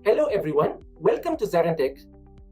Hello everyone, welcome to ZaranTech.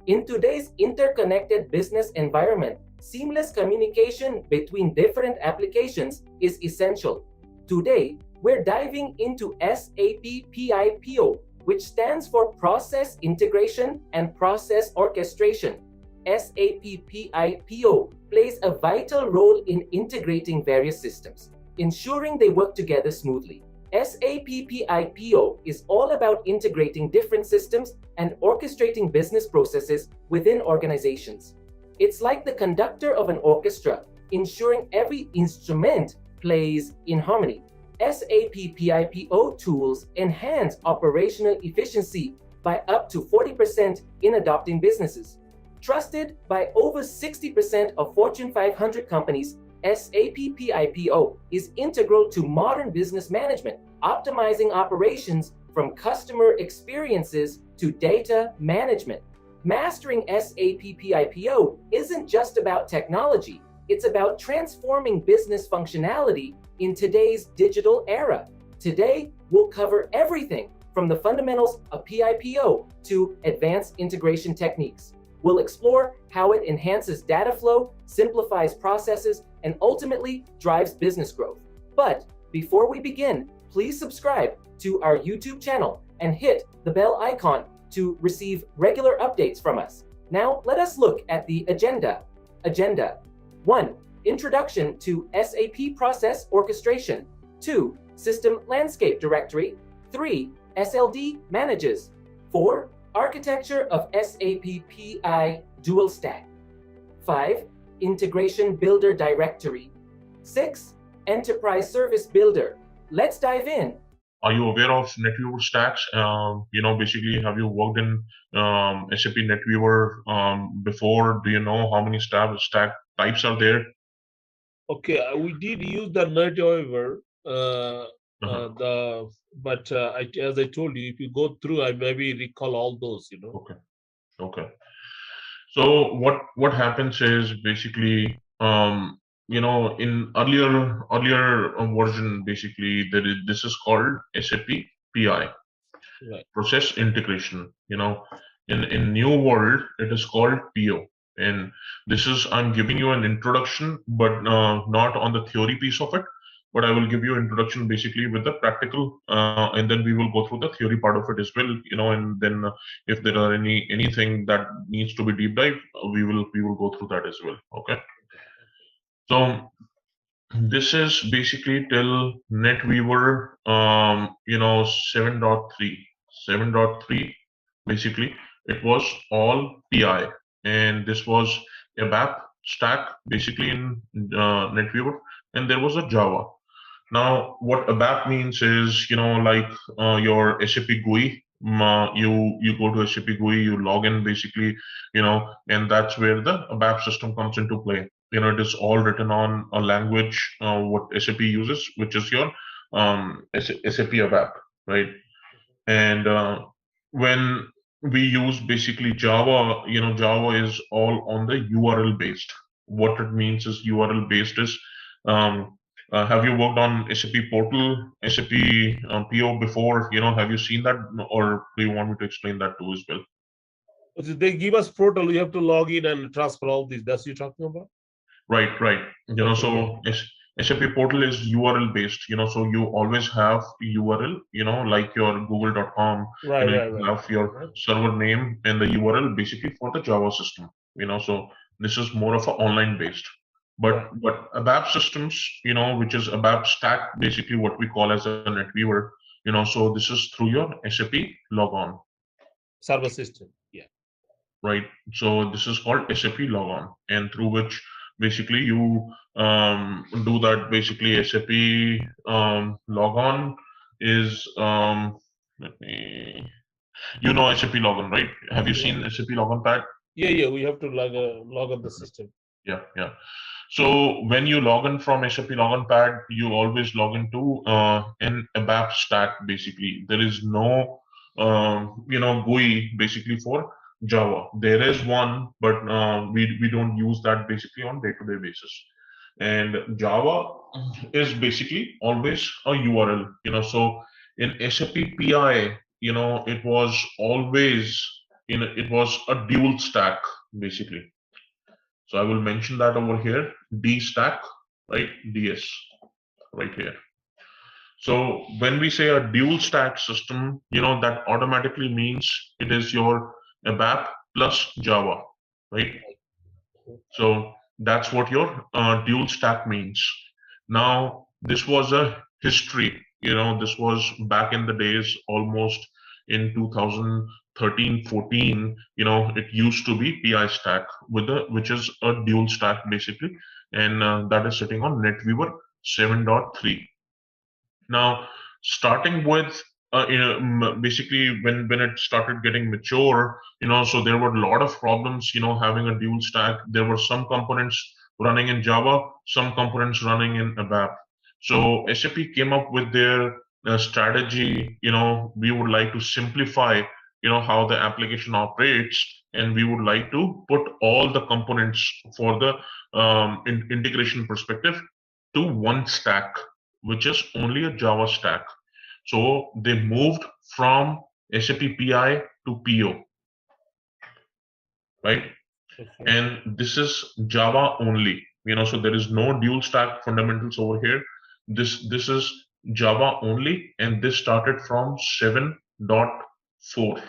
In today's interconnected business environment, seamless communication between different applications is essential. Today, we're diving into SAP PIPO, which stands for Process Integration and Process Orchestration. SAP PIPO plays a vital role in integrating various systems, ensuring they work together smoothly. SAP PIPO is all about integrating different systems and orchestrating business processes within organizations. It's like the conductor of an orchestra, ensuring every instrument plays in harmony. SAP PIPO tools enhance operational efficiency by up to 40% in adopting businesses. Trusted by over 60% of Fortune 500 companies, SAP PIPO is integral to modern business management, optimizing operations from customer experiences to data management. Mastering SAP PIPO isn't just about technology, it's about transforming business functionality in today's digital era. Today, we'll cover everything from the fundamentals of PIPO to advanced integration techniques. We'll explore how it enhances data flow, simplifies processes, and ultimately drives business growth. But before we begin, please subscribe to our YouTube channel and hit the bell icon to receive regular updates from us. Now, let us look at the agenda. Agenda 1. Introduction to SAP Process Orchestration. 2. System Landscape Directory. 3. SLD Manages. 4. Architecture of SAP PI Dual Stack. 5. Integration Builder Directory. 6. Enterprise Service Builder. Let's dive in. Are you aware of NetWeaver stacks? Basically, have you worked in SAP NetWeaver before? Do you know how many stack types are there? Okay, we did use the NetWeaver, as I told you, if you go through, I maybe recall all those. Okay. So what happens is basically, in earlier version, basically this is called SAP PI, Right. Process Integration. In new world it is called PO. And this is, I'm giving you an introduction, but not on the theory piece of it, but I will give you introduction basically with the practical, and then we will go through the theory part of it as well, and then if there are anything that needs to be deep dive, we will go through that as well. Okay. So this is basically till NetWeaver 7.3. 7.3 basically it was all PI, and this was a ABAP stack basically in NetWeaver, and there was a Java. Now what ABAP means is, like your SAP GUI. You go to SAP GUI, you log in basically, and that's where the ABAP system comes into play. It is all written on a language what SAP uses, which is your SAP ABAP, right? And when we use basically Java, Java is all on the URL based. What it means is URL based is, have you worked on SAP Portal, SAP PO before? Have you seen that, or do you want me to explain that too as well? They give us portal, you have to log in and transfer all these. That's what you're talking about? Right. So SAP Portal is URL based, so you always have URL, like your google.com, Right. You have your server name and the URL basically for the Java system, so this is more of an online based. But ABAP systems, which is ABAP stack, basically what we call as a NetWeaver, so this is through your SAP logon. Server system, yeah. Right. So this is called SAP logon, and through which basically you do that. Basically SAP logon is let me, SAP logon, right? Have you seen SAP logon pad? Yeah, we have to log on the system. Yeah. So when you log in from SAP logon pad, you always log into an ABAP stack. Basically there is no GUI basically for Java. There is one, but we don't use that basically on day-to-day basis. And Java is basically always a URL. So in SAP PI, it was always, it was a dual stack basically. So I will mention that over here, D stack, right? DS, right here. So when we say a dual stack system, that automatically means it is your ABAP plus Java, right? So that's what your dual stack means. Now, this was a history, this was back in the days, almost in 2013, 14, it used to be PI stack which is a dual stack basically, and that is sitting on NetWeaver 7.3. Now, starting with basically when it started getting mature, so there were a lot of problems, having a dual stack. There were some components running in Java, some components running in ABAP. So SAP came up with their strategy. We would like to simplify, how the application operates, and we would like to put all the components for the integration perspective to one stack, which is only a Java stack. So they moved from SAP PI to PO, right? Okay. And this is Java only, so there is no dual stack fundamentals over here. This is Java only, and this started from 7.4.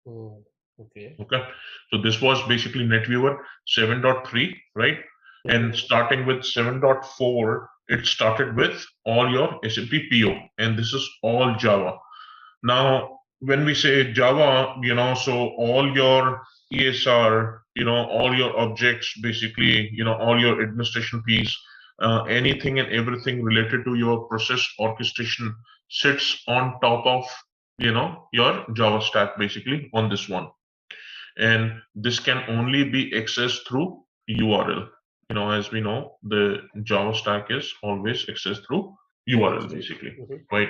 Oh, okay. Okay, so this was basically NetWeaver 7.3, right? And starting with 7.4, it started with all your SAP PO, and this is all Java. Now, when we say Java, so all your ESR, all your objects, basically, all your administration piece, anything and everything related to your process orchestration sits on top of, your Java stack, basically, on this one. And this can only be accessed through URL. As we know, the Java stack is always accessed through URL, basically, right?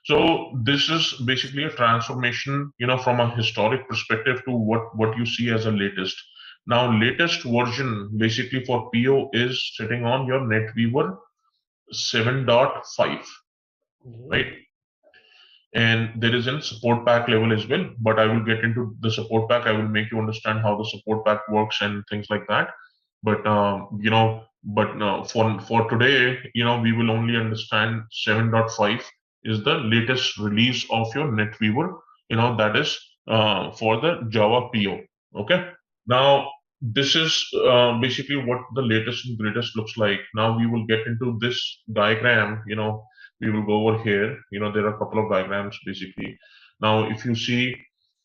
So this is basically a transformation, from a historic perspective to what you see as a latest. Now, latest version basically for PO is sitting on your NetWeaver 7.5, right? And there is a support pack level as well, but I will get into the support pack. I will make you understand how the support pack works and things like that. But for today, we will only understand 7.5 is the latest release of your NetWeaver. That is for the Java PO. Okay. Now this is basically what the latest and greatest looks like. Now we will get into this diagram. We will go over here. There are a couple of diagrams basically. Now, if you see,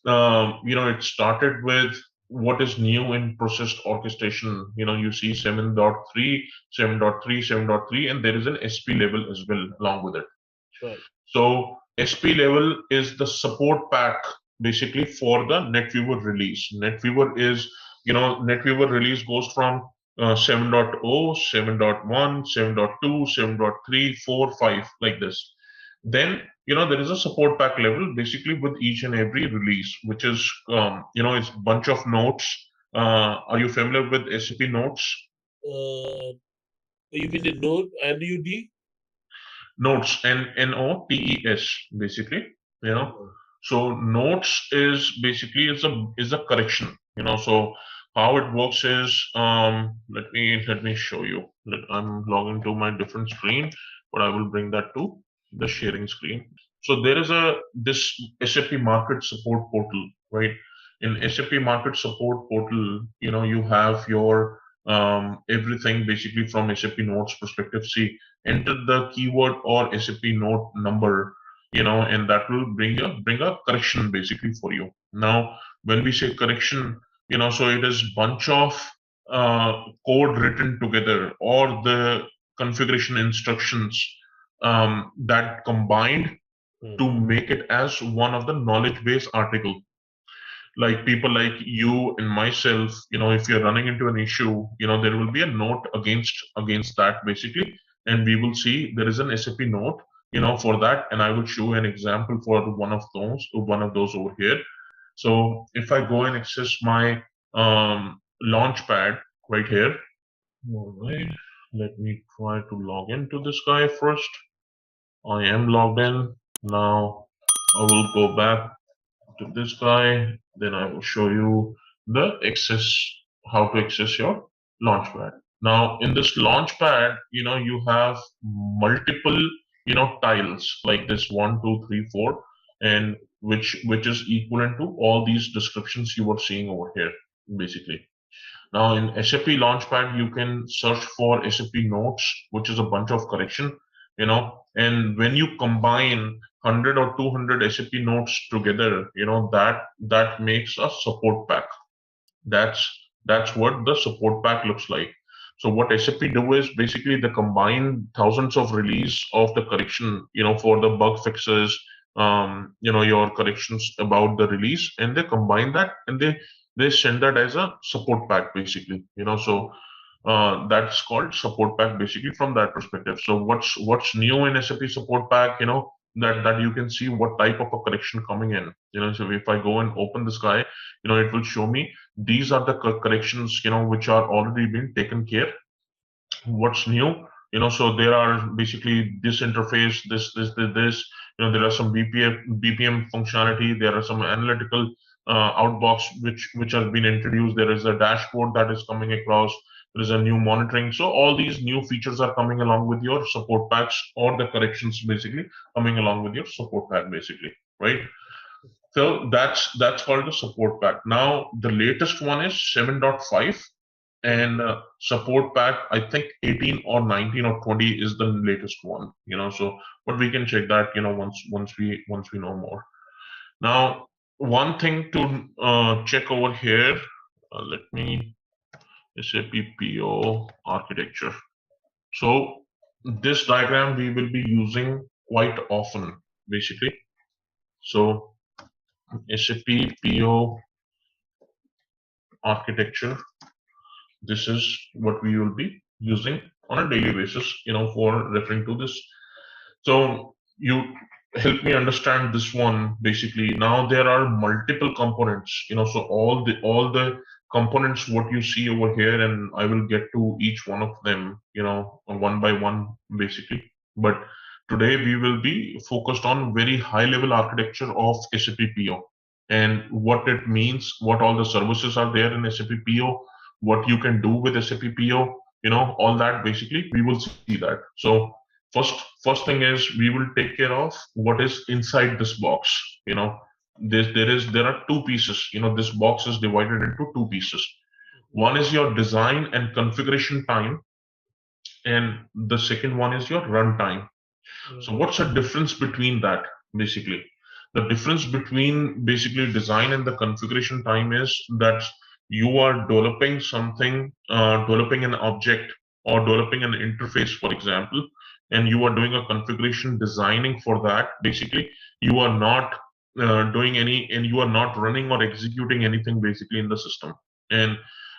it started with what is new in processed orchestration. You see 7.3, 7.3, 7.3, and there is an SP level as well along with it. Right. So SP level is the support pack basically for the NetWeaver release. NetWeaver release goes from 7.0, 7.1, 7.2, 7.3, 4, 5, like this. Then, there is a support pack level basically with each and every release, which is, it's a bunch of notes. Are you familiar with SAP notes? You mean the node NUD? Notes, NOTES, basically. So notes is basically is a correction. So how it works is, let me show you. I'm logging to my different screen, but I will bring that to the sharing screen. So there is this SAP Market Support Portal, right? In SAP Market Support Portal, you have your everything basically from SAP Notes perspective. See, enter the keyword or SAP note number, and that will bring a correction basically for you. Now, when we say correction, so it is bunch of code written together, or the configuration instructions that combined to make it as one of the knowledge base article. Like people like you and myself, if you're running into an issue, there will be a note against that basically, and we will see there is an SAP note, for that, and I will show an example for one of those over here. So if I go and access my launchpad right here, all right, let me try to log into this guy first. I am logged in now. I will go back to this guy. Then I will show you the access, how to access your launchpad. Now in this launchpad, you have multiple, tiles like this 1, 2, 3, 4, and which is equivalent to all these descriptions you are seeing over here, basically. Now in SAP Launchpad, you can search for SAP Notes, which is a bunch of correction, and when you combine 100 or 200 SAP Notes together, that makes a support pack. That's what the support pack looks like. So what SAP do is basically they combine thousands of release of the correction, for the bug fixes, your corrections about the release, and they combine that and they send that as a support pack, basically. So that's called support pack, basically, from that perspective. So what's new in SAP support pack? That you can see what type of a correction coming in. So if I go and open this guy, it will show me these are the corrections, which are already been taken care. What's new? So there are basically this interface, this. There are some BPM functionality. There are some analytical outbox which has been introduced. There is a dashboard that is coming across. There is a new monitoring. So all these new features are coming along with your support packs, or the corrections basically coming along with your support pack, basically, right? So that's called the support pack. Now the latest one is 7.5, and support pack, I think 18 or 19 or 20 is the latest one. So but we can check that once we know more. Now one thing to check over here. Let me SAP PO architecture. So this diagram we will be using quite often, basically. So SAP PO architecture, this is what we will be using on a daily basis, for referring to this. So you help me understand this one, basically. Now there are multiple components, so all the components what you see over here, and I will get to each one of them, one by one, basically. But today we will be focused on very high level architecture of SAP PO, and what it means, what all the services are there in SAP PO, what you can do with SAP PO, all that, basically we will see that. So first thing is we will take care of what is inside this box. There are two pieces. This box is divided into two pieces. One is your design and configuration time, and the second one is your runtime. So what's the difference between that, basically? The difference between basically design and the configuration time is that you are developing something, developing an object or developing an interface, for example, and you are doing a configuration designing for that. Basically, you are not doing any, and you are not running or executing anything basically in the system. And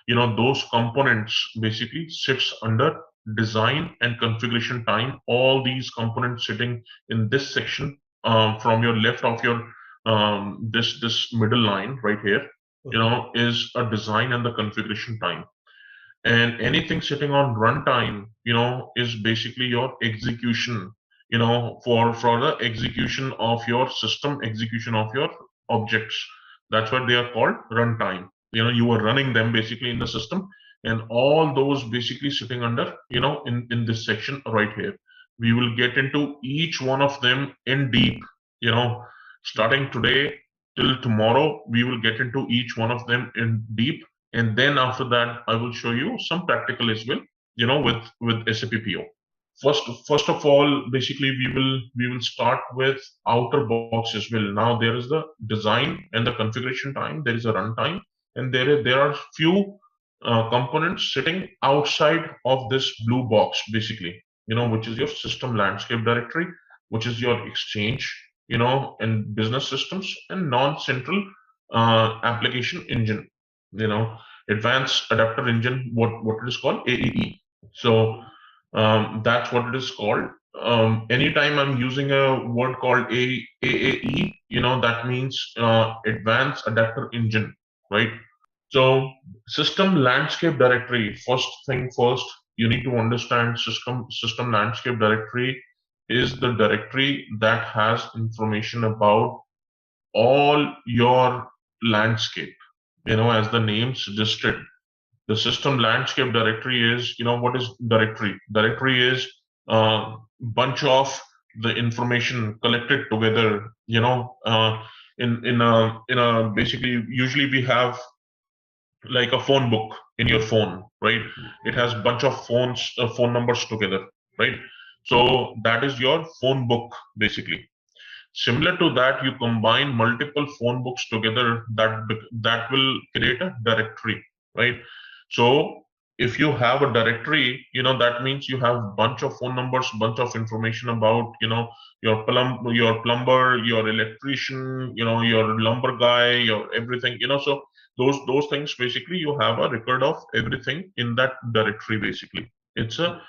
those components basically sits under design and configuration time. All these components sitting in this section, from your left of your this middle line right here, is a design and the configuration time. And anything sitting on runtime, is basically your execution, for the execution of your system, execution of your objects. That's what they are called, runtime. You are running them basically in the system, and all those basically sitting under, in this section right here. We will get into each one of them in deep, starting today till tomorrow. We will get into each one of them in deep, and then after that I will show you some practical as well, with SAP PO. First of all, basically we will start with outer box as well. Now there is the design and the configuration time, there is a runtime, and there are few components sitting outside of this blue box, basically, which is your system landscape directory, which is your exchange, and business systems, and non-central application engine, advanced adapter engine, what it is called, AAE. So that's what it is called. Anytime I'm using a word called AAE, that means advanced adapter engine, right? So system landscape directory, first thing first, you need to understand system landscape directory is the directory that has information about all your landscape. As the name suggested, the system landscape directory is, what is directory? Directory is a bunch of the information collected together, in a basically, usually we have like a phone book in your phone, right? It has bunch of phone numbers together, right? So that is your phone book basically. Similar to that, you combine multiple phone books together, that will create a directory, right? So if you have a directory, that means you have bunch of phone numbers, bunch of information about, your plumber, your electrician, your lumber guy, your everything, so those things basically, you have a record of everything in that directory basically. It's a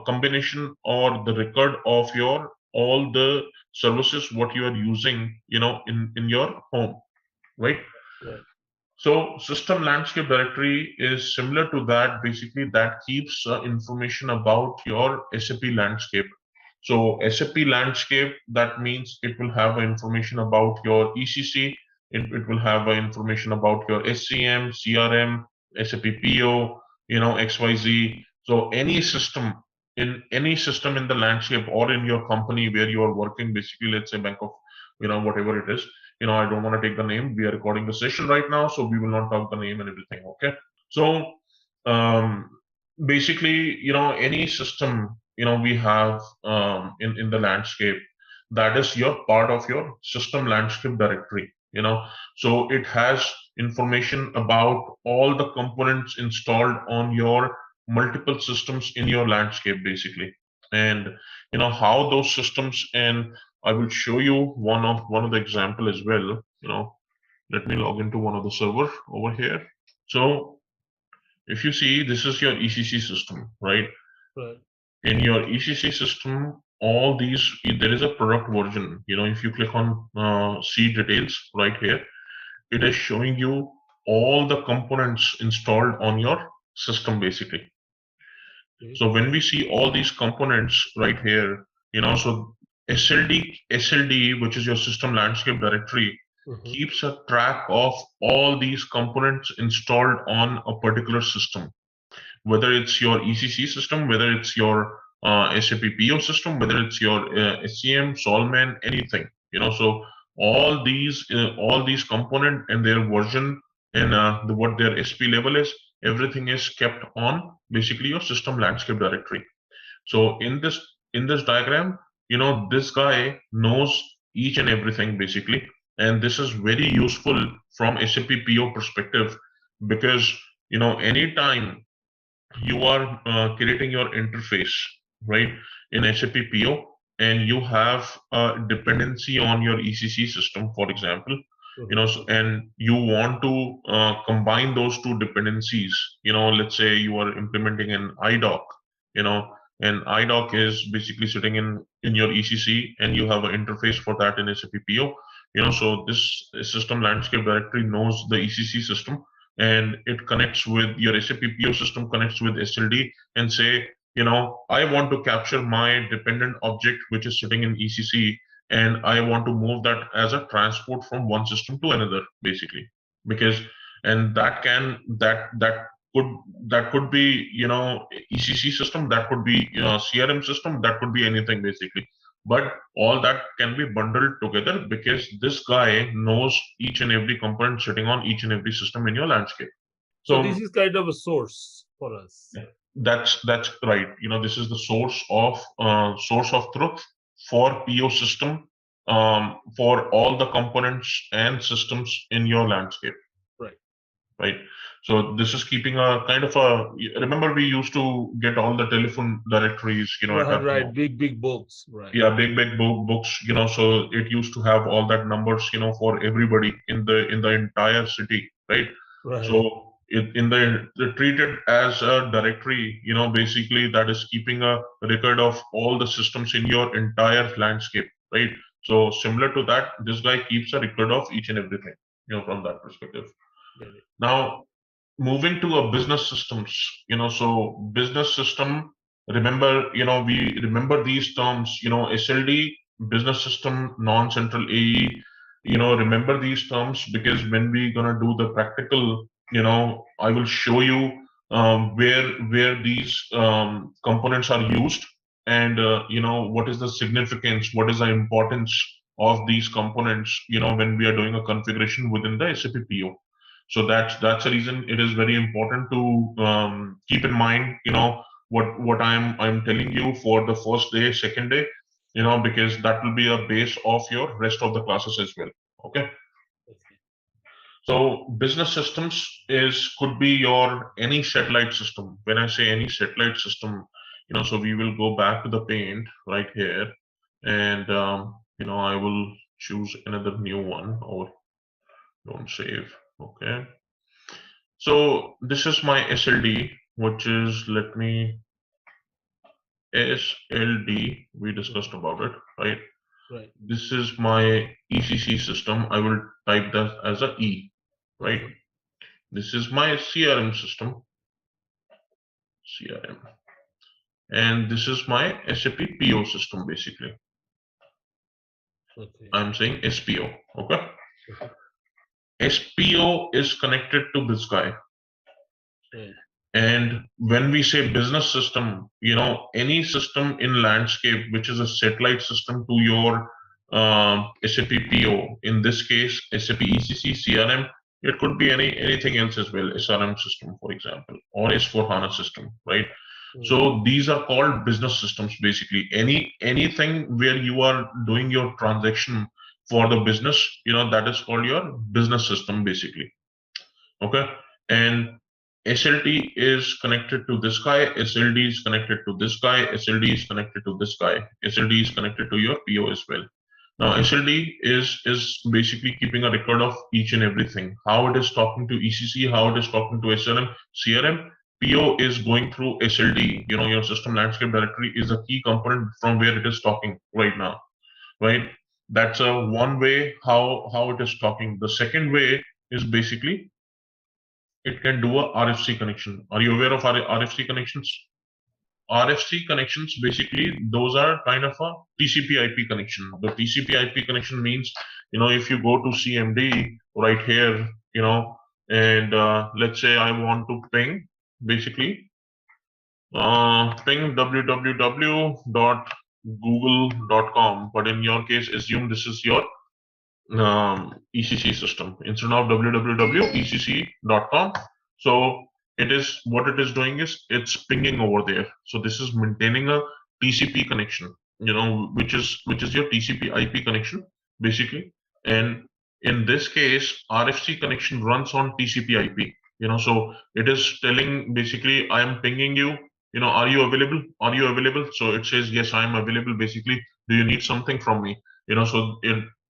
combination or the record of your all the services what you are using, in your home, right? Right. So system landscape directory is similar to that. Basically, that keeps information about your SAP landscape. So SAP landscape, that means it will have information about your ECC. It will have information about your SCM, CRM, SAP PO, XYZ. So any system in the landscape or in your company where you are working, basically, let's say bank of, whatever it is, I don't want to take the name. We are recording the session right now, so we will not talk the name and everything. Okay. So um, basically, any system, we have in the landscape, that is your part of your system landscape directory. So it has information about all the components installed on your multiple systems in your landscape, basically, and how those systems, and I will show you one of the example as well. Let me log into one of the server over here. So if you see, this is your ECC system, right? Right. In your ECC system, all these, there is a product version. If you click on see details right here, it is showing you all the components installed on your system basically. Okay. So when we see all these components right here, so SLD, which is your system landscape directory, keeps a track of all these components installed on a particular system, whether it's your ECC system, whether it's your SAP PO system, whether it's your SCM, Solman, anything. So all these component and their version and what their SP level is, everything is kept on basically your system landscape directory. So in this diagram, this guy knows each and everything basically, and this is very useful from SAP PO perspective, because anytime you are creating your interface, right, in SAP PO, and you have a dependency on your ECC system, for example, and you want to combine those two dependencies. Let's say you are implementing an IDOC, and IDOC is basically sitting in your ECC, and you have an interface for that in SAP PO. So this system landscape directory knows the ECC system, and it connects with your SAP PO system, connects with SLD, and say, I want to capture my dependent object which is sitting in ECC, and I want to move that as a transport from one system to another, basically, because and could that could be ECC system, that could be CRM system, that could be anything basically, but all that can be bundled together because this guy knows each and every component sitting on each and every system in your landscape. So this is kind of a source for us. That's right. This is the source of truth for PO system, for all the components and systems in your landscape. Right. So this is keeping a kind of a. Remember, we used to get all the telephone directories. Right. Big books. Right. Yeah, big books. So it used to have all that numbers. For everybody in the entire city. Right. So they're treated as a directory, basically that is keeping a record of all the systems in your entire landscape, right? So similar to that, this guy keeps a record of each and everything, from that perspective. Now, moving to a business systems, so business system remember, we remember these terms, SLD, business system, non-central AE, remember these terms, because when we're gonna do the practical, I will show you where these components are used, and what is the significance, what is the importance of these components, when we are doing a configuration within the SAP PO. So that's the reason it is very important to keep in mind, what I'm telling you for the first day, second day, because that will be a base of your rest of the classes as well. Okay. So business systems could be your any satellite system. When I say any satellite system, so we will go back to the paint right here, and I will choose another new one, or don't save. Okay. So this is my SLD, which is, let me, SLD, we discussed about it, right? Right. This is my ECC system. I will type that as a E, right? This is my CRM system, CRM. And this is my SAP PO system, basically. Okay. I'm saying SPO, okay? Okay. SPO is connected to this guy. Right. And when we say business system, any system in landscape which is a satellite system to your SAP PO, in this case, SAP ECC, CRM, it could be anything else as well, SRM system, for example, or S4HANA system, right? So these are called business systems, basically. Anything where you are doing your transaction for the business, that is called your business system, basically. Okay. And SLT is connected to this guy, SLD is connected to this guy, SLD is connected to this guy, SLD is connected to your PO as well. Now SLD is basically keeping a record of each and everything, how it is talking to ECC, how it is talking to SRM, CRM. PO is going through SLD, your system landscape directory is a key component from where it is talking right now, right? That's a one way how it is talking. The second way is basically it can do a RFC connection. Are you aware of RFC connections? RFC connections, basically, those are kind of a TCP/IP connection. The TCP/IP connection means, if you go to CMD right here, and let's say I want to ping, basically, ping www.google.com, but in your case, assume this is your ECC system instead of www.ecc.com. So it is, what it is doing is it's pinging over there. So this is maintaining a TCP connection, which is your TCP/IP connection, basically. And in this case, RFC connection runs on TCP/IP. So it is telling, basically, I am pinging you. Are you available? Are you available? So it says yes, I am available. Basically, do you need something from me? So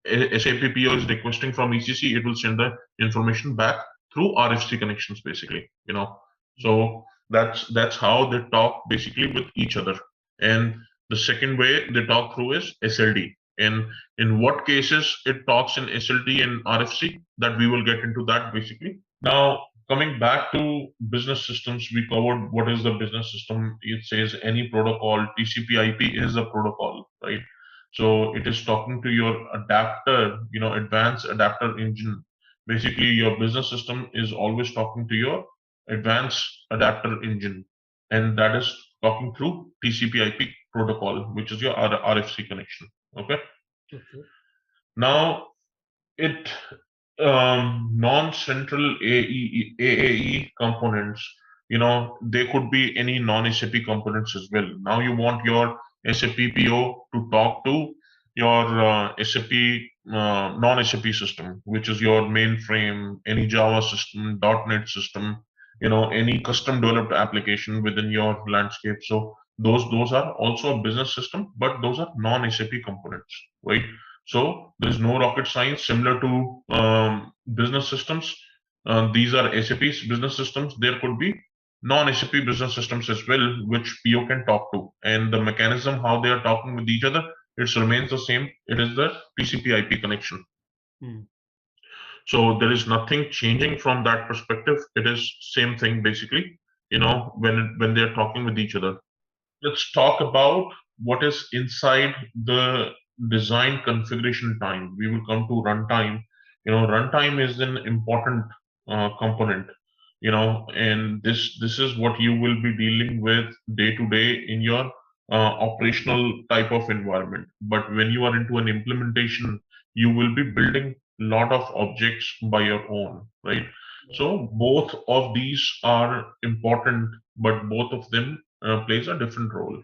SAP PO is requesting from ECC, it will send the information back through RFC connections, basically. So that's how they talk basically with each other. And the second way they talk through is SLD. And in what cases it talks in SLD and RFC, that we will get into that, basically. Now, coming back to business systems, we covered what is the business system. It says any protocol, TCP/IP is a protocol, right? So it is talking to your adapter, advanced adapter engine. Basically, your business system is always talking to your advanced adapter engine, and that is talking through TCP/IP protocol, which is your RFC connection. Okay. Now, it non-central AAE components, they could be any non-SAP components as well. Now you want your SAP PO to talk to your SAP non-SAP system, which is your mainframe, any Java system, .NET system, any custom developed application within your landscape. So those are also a business system, but those are non-SAP components, right? So there is no rocket science, similar to business systems. These are SAP's business systems. There could be non-SAP business systems as well, which PO can talk to. And the mechanism how they are talking with each other, it remains the same. It is the TCP/IP connection. So there is nothing changing from that perspective. It is same thing, basically. When they are talking with each other. let's talk about what is inside the design configuration time. We will come to runtime. Runtime is an important component. And this is what you will be dealing with day to day in your operational type of environment. But when you are into an implementation, you will be building a lot of objects by your own, right? So both of these are important, but both of them plays a different role.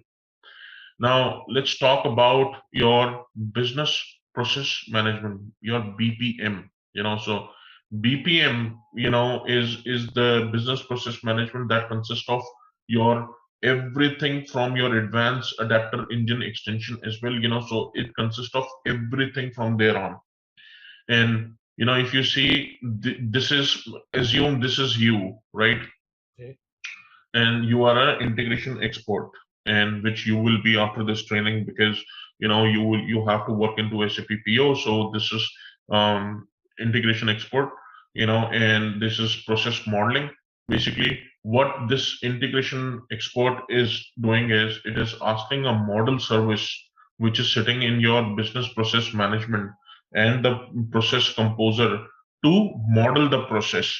Now, let's talk about your business process management, your BPM. So BPM, is the business process management that consists of your everything from your advanced adapter engine extension as well. So it consists of everything from there on. And if you see, this is assume this is you, right? Okay. And you are an integration expert, and which you will be after this training, because you have to work into SAP PO. So this is integration expert, and this is process modeling. Basically, what this integration expert is doing is it is asking a model service which is sitting in your business process management and the process composer to model the process.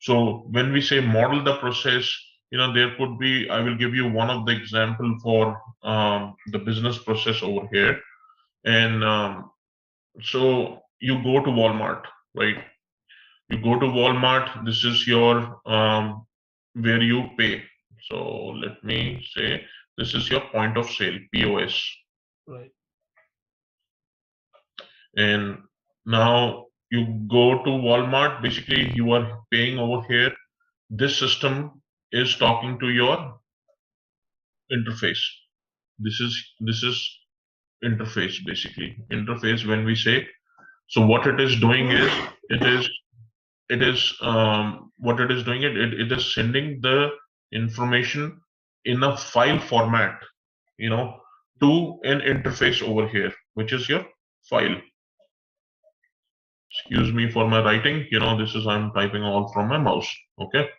So when we say model the process, there could be, I will give you one of the example for the business process over here. And so you go to Walmart, right? You go to Walmart, this is your where you pay. So let me say this is your point of sale, POS. Right. And now you go to Walmart, basically you are paying over here. This system is talking to your interface. This is interface, basically. Interface, when we say, so what it is doing is it is what it is doing, it is sending the information in a file format, to an interface over here, which is your file. Excuse me for my writing, this is, I'm typing all from my mouse. Okay.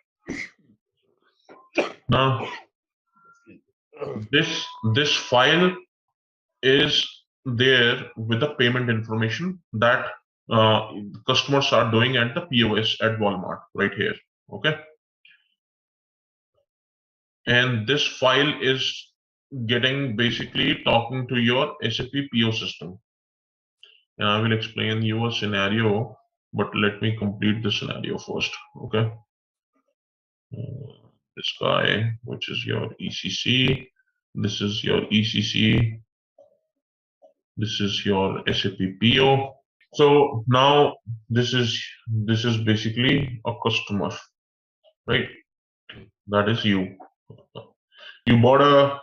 Now this file is there with the payment information that customers are doing at the POS at Walmart right here. Okay. And this file is getting, basically talking to your SAP PO system. And I will explain you a scenario, but let me complete the scenario first. Okay. This guy, which is your ECC. This is your ECC. This is your SAP PO. So now this is basically a customer, right? That is you. You bought a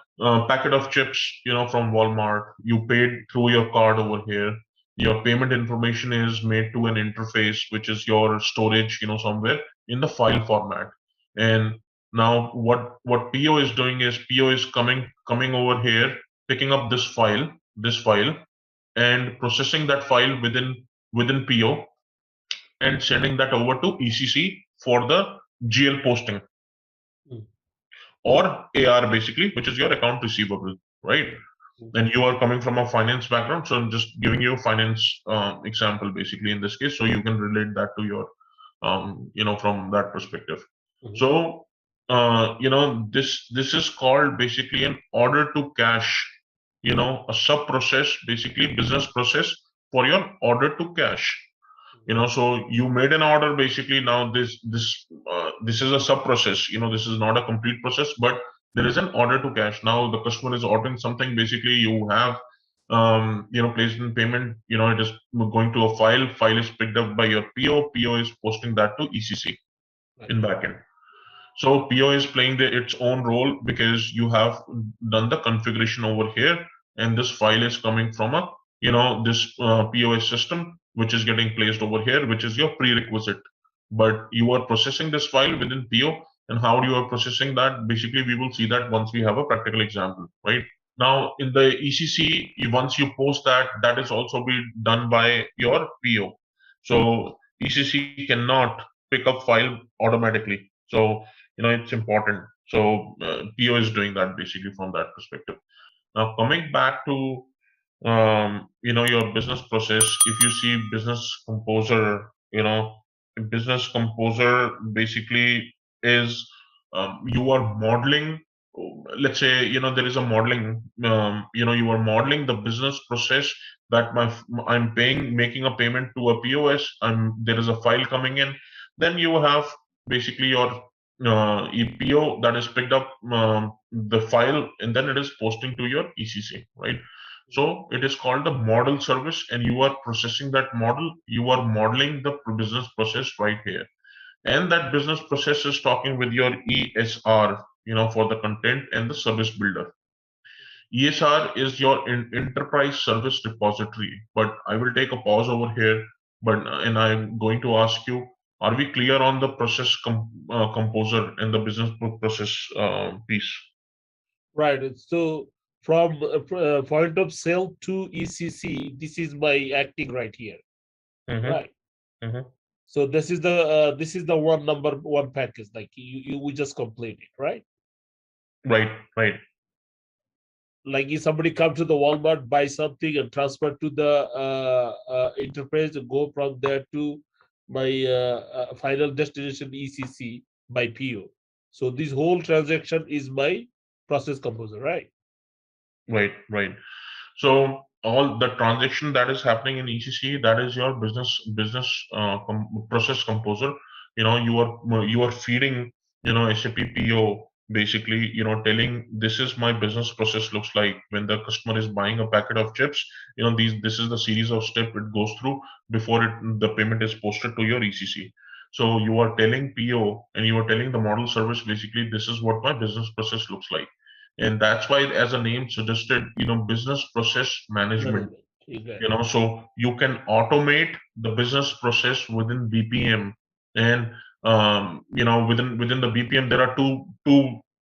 packet of chips, from Walmart. You paid through your card over here. Your payment information is made to an interface, which is your storage, somewhere in the file format. And now what PO is doing is PO is coming over here, picking up this file, and processing that file within PO, and sending that over to ECC for the GL posting, or AR, basically, which is your account receivable, right? And you are coming from a finance background, so I'm just giving you a finance example, basically, in this case, so you can relate that to your, from that perspective. So, this is called basically an order to cash, a sub process, basically business process for your order to cash. So you made an order, basically. Now this is a sub process. This is not a complete process, but there is an order to cash. Now the customer is ordering something, basically. You have placed in payment. It is going to a file is picked up by your PO is posting that to ECC in backend. So PO is playing its own role, because you have done the configuration over here, and this file is coming from a this POS system, which is getting placed over here, which is your prerequisite. But you are processing this file within PO, and how you are processing that, basically we will see that once we have a practical example, right? Now in the ECC, once you post that, that is also be done by your PO. So ECC cannot pick up file automatically. So it's important. So PO is doing that basically from that perspective. Now coming back to your business process, if you see business composer, business composer basically is you are modeling, let's say, there is a modeling, you are modeling the business process that I'm making a payment to a POS, and there is a file coming in. Then you have basically your EPO that is picked up the file, and then it is posting to your ECC, right? So it is called the model service, and you are processing that model. You are modeling the business process right here, and that business process is talking with your ESR, for the content and the service builder. ESR is your enterprise service repository. But I will take a pause over here. And I'm going to ask you: are we clear on the process composer and the business process piece? Right. So from point of sale to ECC, this is my acting right here. Mm-hmm. Right. Mm-hmm. So this is the number one package, like we just completed, right? Right. Right. Like if somebody come to the Walmart, buy something and transfer to the interface, and go from there to my final destination ECC by PO. So this whole transaction is my process composer, right? Right. Right. So all the transaction that is happening in ECC, that is your business process composer. You are feeding SAP PO basically, telling this is my business process looks like when the customer is buying a packet of chips. This is the series of step it goes through before the payment is posted to your ECC. So you are telling PO and you are telling the model service basically this is what my business process looks like. And that's why, as a name suggested, business process management. Exactly. So you can automate the business process within BPM. And within the BPM there are two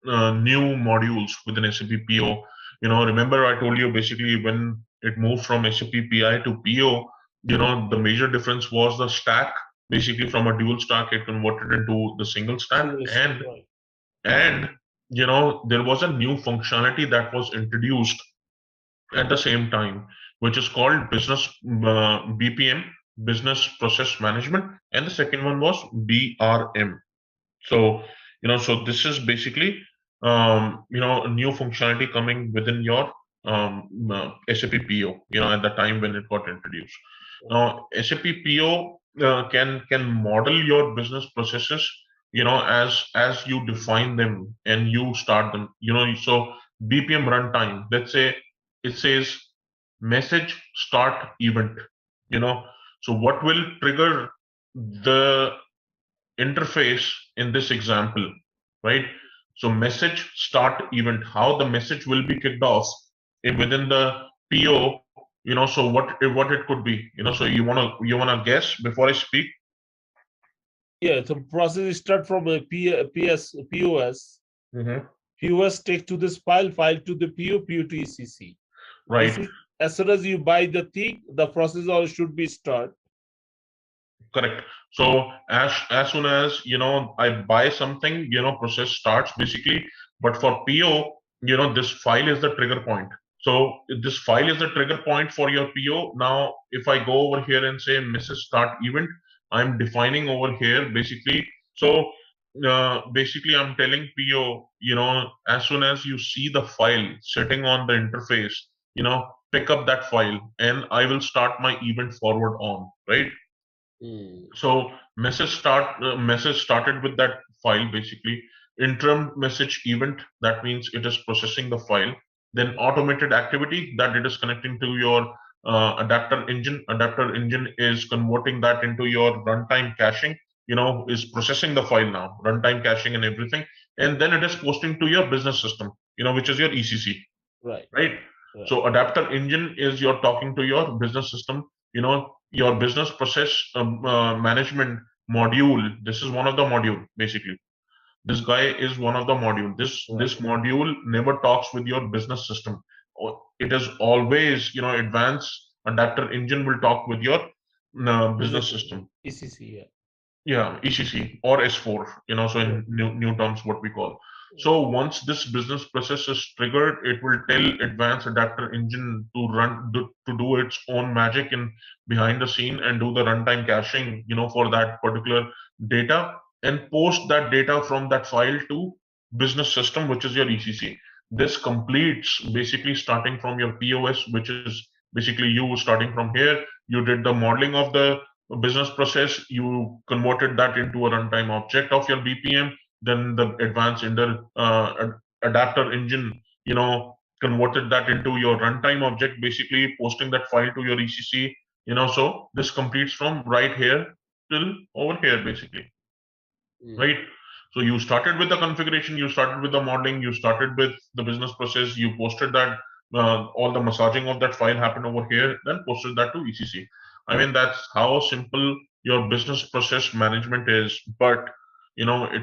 new modules within SAP PO. Remember I told you basically when it moved from SAP PI to PO, the major difference was the stack. Basically from a dual stack it converted into the single stack. And there was a new functionality that was introduced at the same time, which is called business BPM, business process management, and the second one was BRM. So so this is basically a new functionality coming within your SAP PO, at the time when it got introduced. Now SAP PO can model your business processes, as you define them and you start them. So BPM runtime, let's say it says message start event. So what will trigger the interface in this example, right? So message start event, how the message will be kicked off within the PO. So what it could be. So you wanna guess before I speak? Yeah, the process start from a POS. Mm-hmm. POS take to this file to the PO to ECC. Right. As soon as you buy the thing, the process all should be start. Correct. So as soon as I buy something, process starts basically. But for PO, this file is the trigger point. So this file is the trigger point for your PO. Now, if I go over here and say Mrs. Start event, I'm defining over here basically. So basically, I'm telling PO, as soon as you see the file sitting on the interface, pick up that file, and I will start my event forward on, right? So message started with that file basically. Interim message event, that means it is processing the file. Then automated activity, that it is connecting to your adapter engine. Adapter engine is converting that into your runtime caching. Is processing the file now, runtime caching and everything, and then it is posting to your business system. Which is your ECC. Right. Right. So adapter engine is you're talking to your business system. Your business process management module. This is one of the module basically. This guy is one of the module. This module never talks with your business system. It is always advanced adapter engine will talk with your business system. ECC, Yeah, ECC or S4. So in new terms, what we call. So once this business process is triggered, it will tell advanced adapter engine to to do its own magic in behind the scene and do the runtime caching, for that particular data, and post that data from that file to business system, which is your ECC. This completes basically starting from your POS, which is basically you starting from here. You did the modeling of the business process, you converted that into a runtime object of your BPM, then the advanced adapter engine, converted that into your runtime object, basically posting that file to your ECC. So this completes from right here till over here, basically, right? So you started with the configuration, you started with the modeling, you started with the business process, you posted that, all the massaging of that file happened over here, then posted that to ECC. I mean, that's how simple your business process management is. But it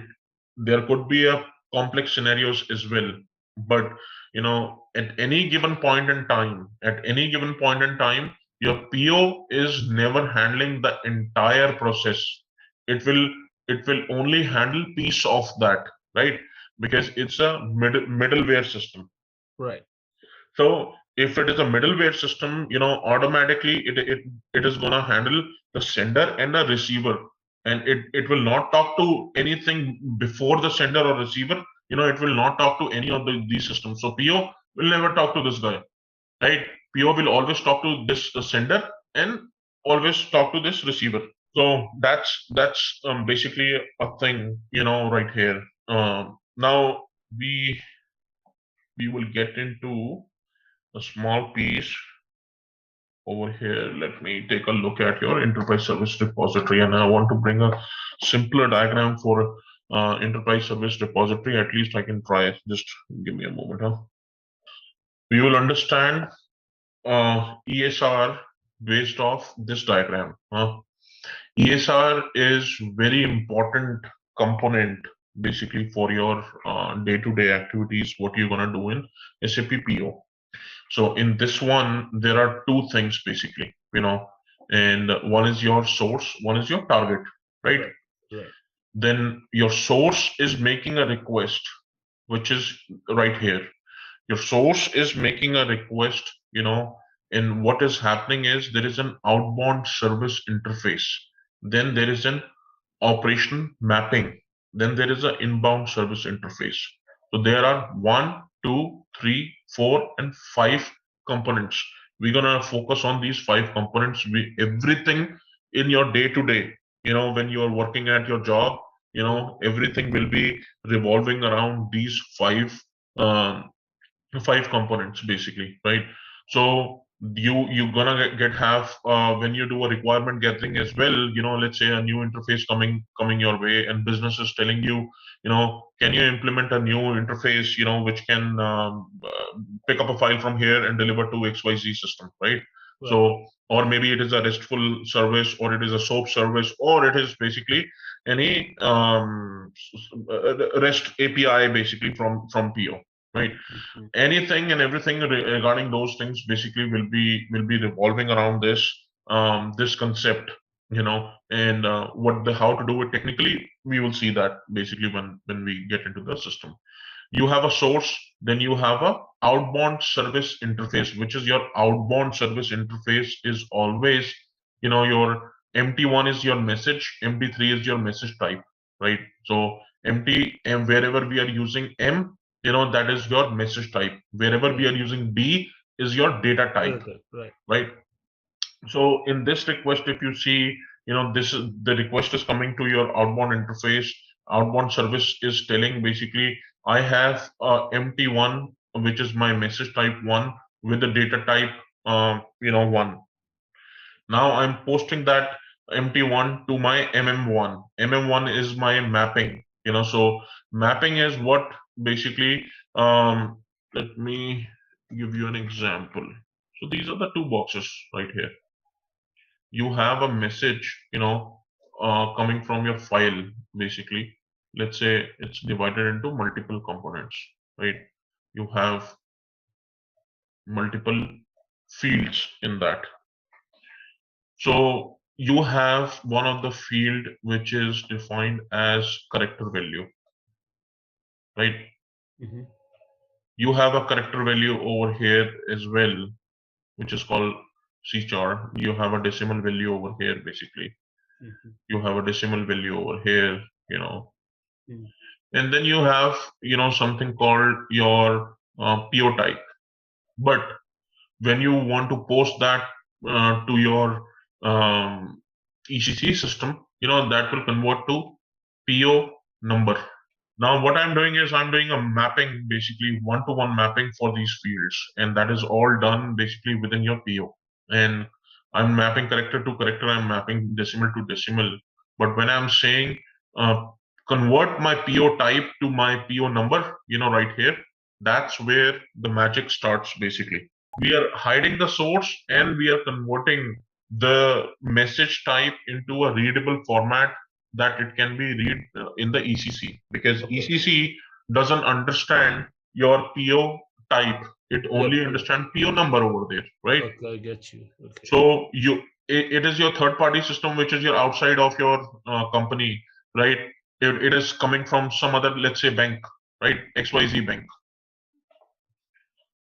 there could be a complex scenarios as well. But at any given point in time, your PO is never handling the entire process. It will only handle piece of that, right? Because it's a middleware system. Right. So if it is a middleware system, automatically it is gonna handle the sender and the receiver, and it will not talk to anything before the sender or receiver. It will not talk to any of these systems. So PO will never talk to this guy, right? PO will always talk to this sender and always talk to this receiver. So that's basically a thing, right here. Now we will get into a small piece over here. Let me take a look at your enterprise service repository, and I want to bring a simpler diagram for enterprise service repository. At least I can try. Just give me a moment, huh? We will understand ESR based off this diagram. ESR is very important component basically for your day-to-day activities, what you're gonna do in SAP PO. So in this one, there are two things basically, and one is your source, one is your target, right? Right. Then your source is making a request, which is right here. Your source is making a request, and what is happening is there is an outbound service interface. Then there is an operation mapping. Then there is an inbound service interface. So there are 1, 2, 3, 4, and 5 components. We're gonna focus on these 5 components. Everything in your day to day, when you are working at your job, everything will be revolving around these um, 5 components basically, right? So you're gonna get have when you do a requirement gathering as well, let's say a new interface coming your way, and business is telling you, can you implement a new interface, which can pick up a file from here and deliver to XYZ system, right? So, or maybe it is a RESTful service, or it is a SOAP service, or it is basically any REST API basically from PO, right? Anything and everything regarding those things basically will be revolving around this concept, and what the how to do it technically, we will see that basically when we get into the system. You have a source, then you have a outbound service interface, which is your outbound service interface is always, your MT1 is your message, MT3 is your message type, right? So MT, and wherever we are using M, that is your message type. Wherever we are using D is your data type, right? So in this request, if you see, this is the request is coming to your outbound interface. Outbound service is telling basically, I have MT1, which is my message type 1 with the data type, 1. Now I'm posting that MT1 to my MM1. MM1 is my mapping, so mapping is what basically, let me give you an example. So these are the two boxes right here. You have a message, coming from your file, basically. Let's say it's divided into multiple components, right? You have multiple fields in that. So you have one of the field which is defined as character value, right? Mhm. You have a character value over here as well, which is called char. You have a decimal value over here, basically. Mhm. You have a decimal value over here, you know. Mhm. And then you have, something called your PO type. But when you want to post that to your ECC system, that will convert to PO number. Now, what I'm doing is I'm doing a mapping, basically one-to-one mapping for these fields, and that is all done basically within your PO. And I'm mapping character to character, I'm mapping decimal to decimal. But when I'm saying uh, convert my PO type to my PO number, right here, that's where the magic starts basically. We are hiding the source and we are converting the message type into a readable format that it can be read in the ECC, because Okay. ECC doesn't understand your PO type. It Yep. only understands PO number over there, right? Okay, I get you. Okay. So it is your third party system, which is your outside of your company, right? It is coming from some other, let's say, bank, right? XYZ bank.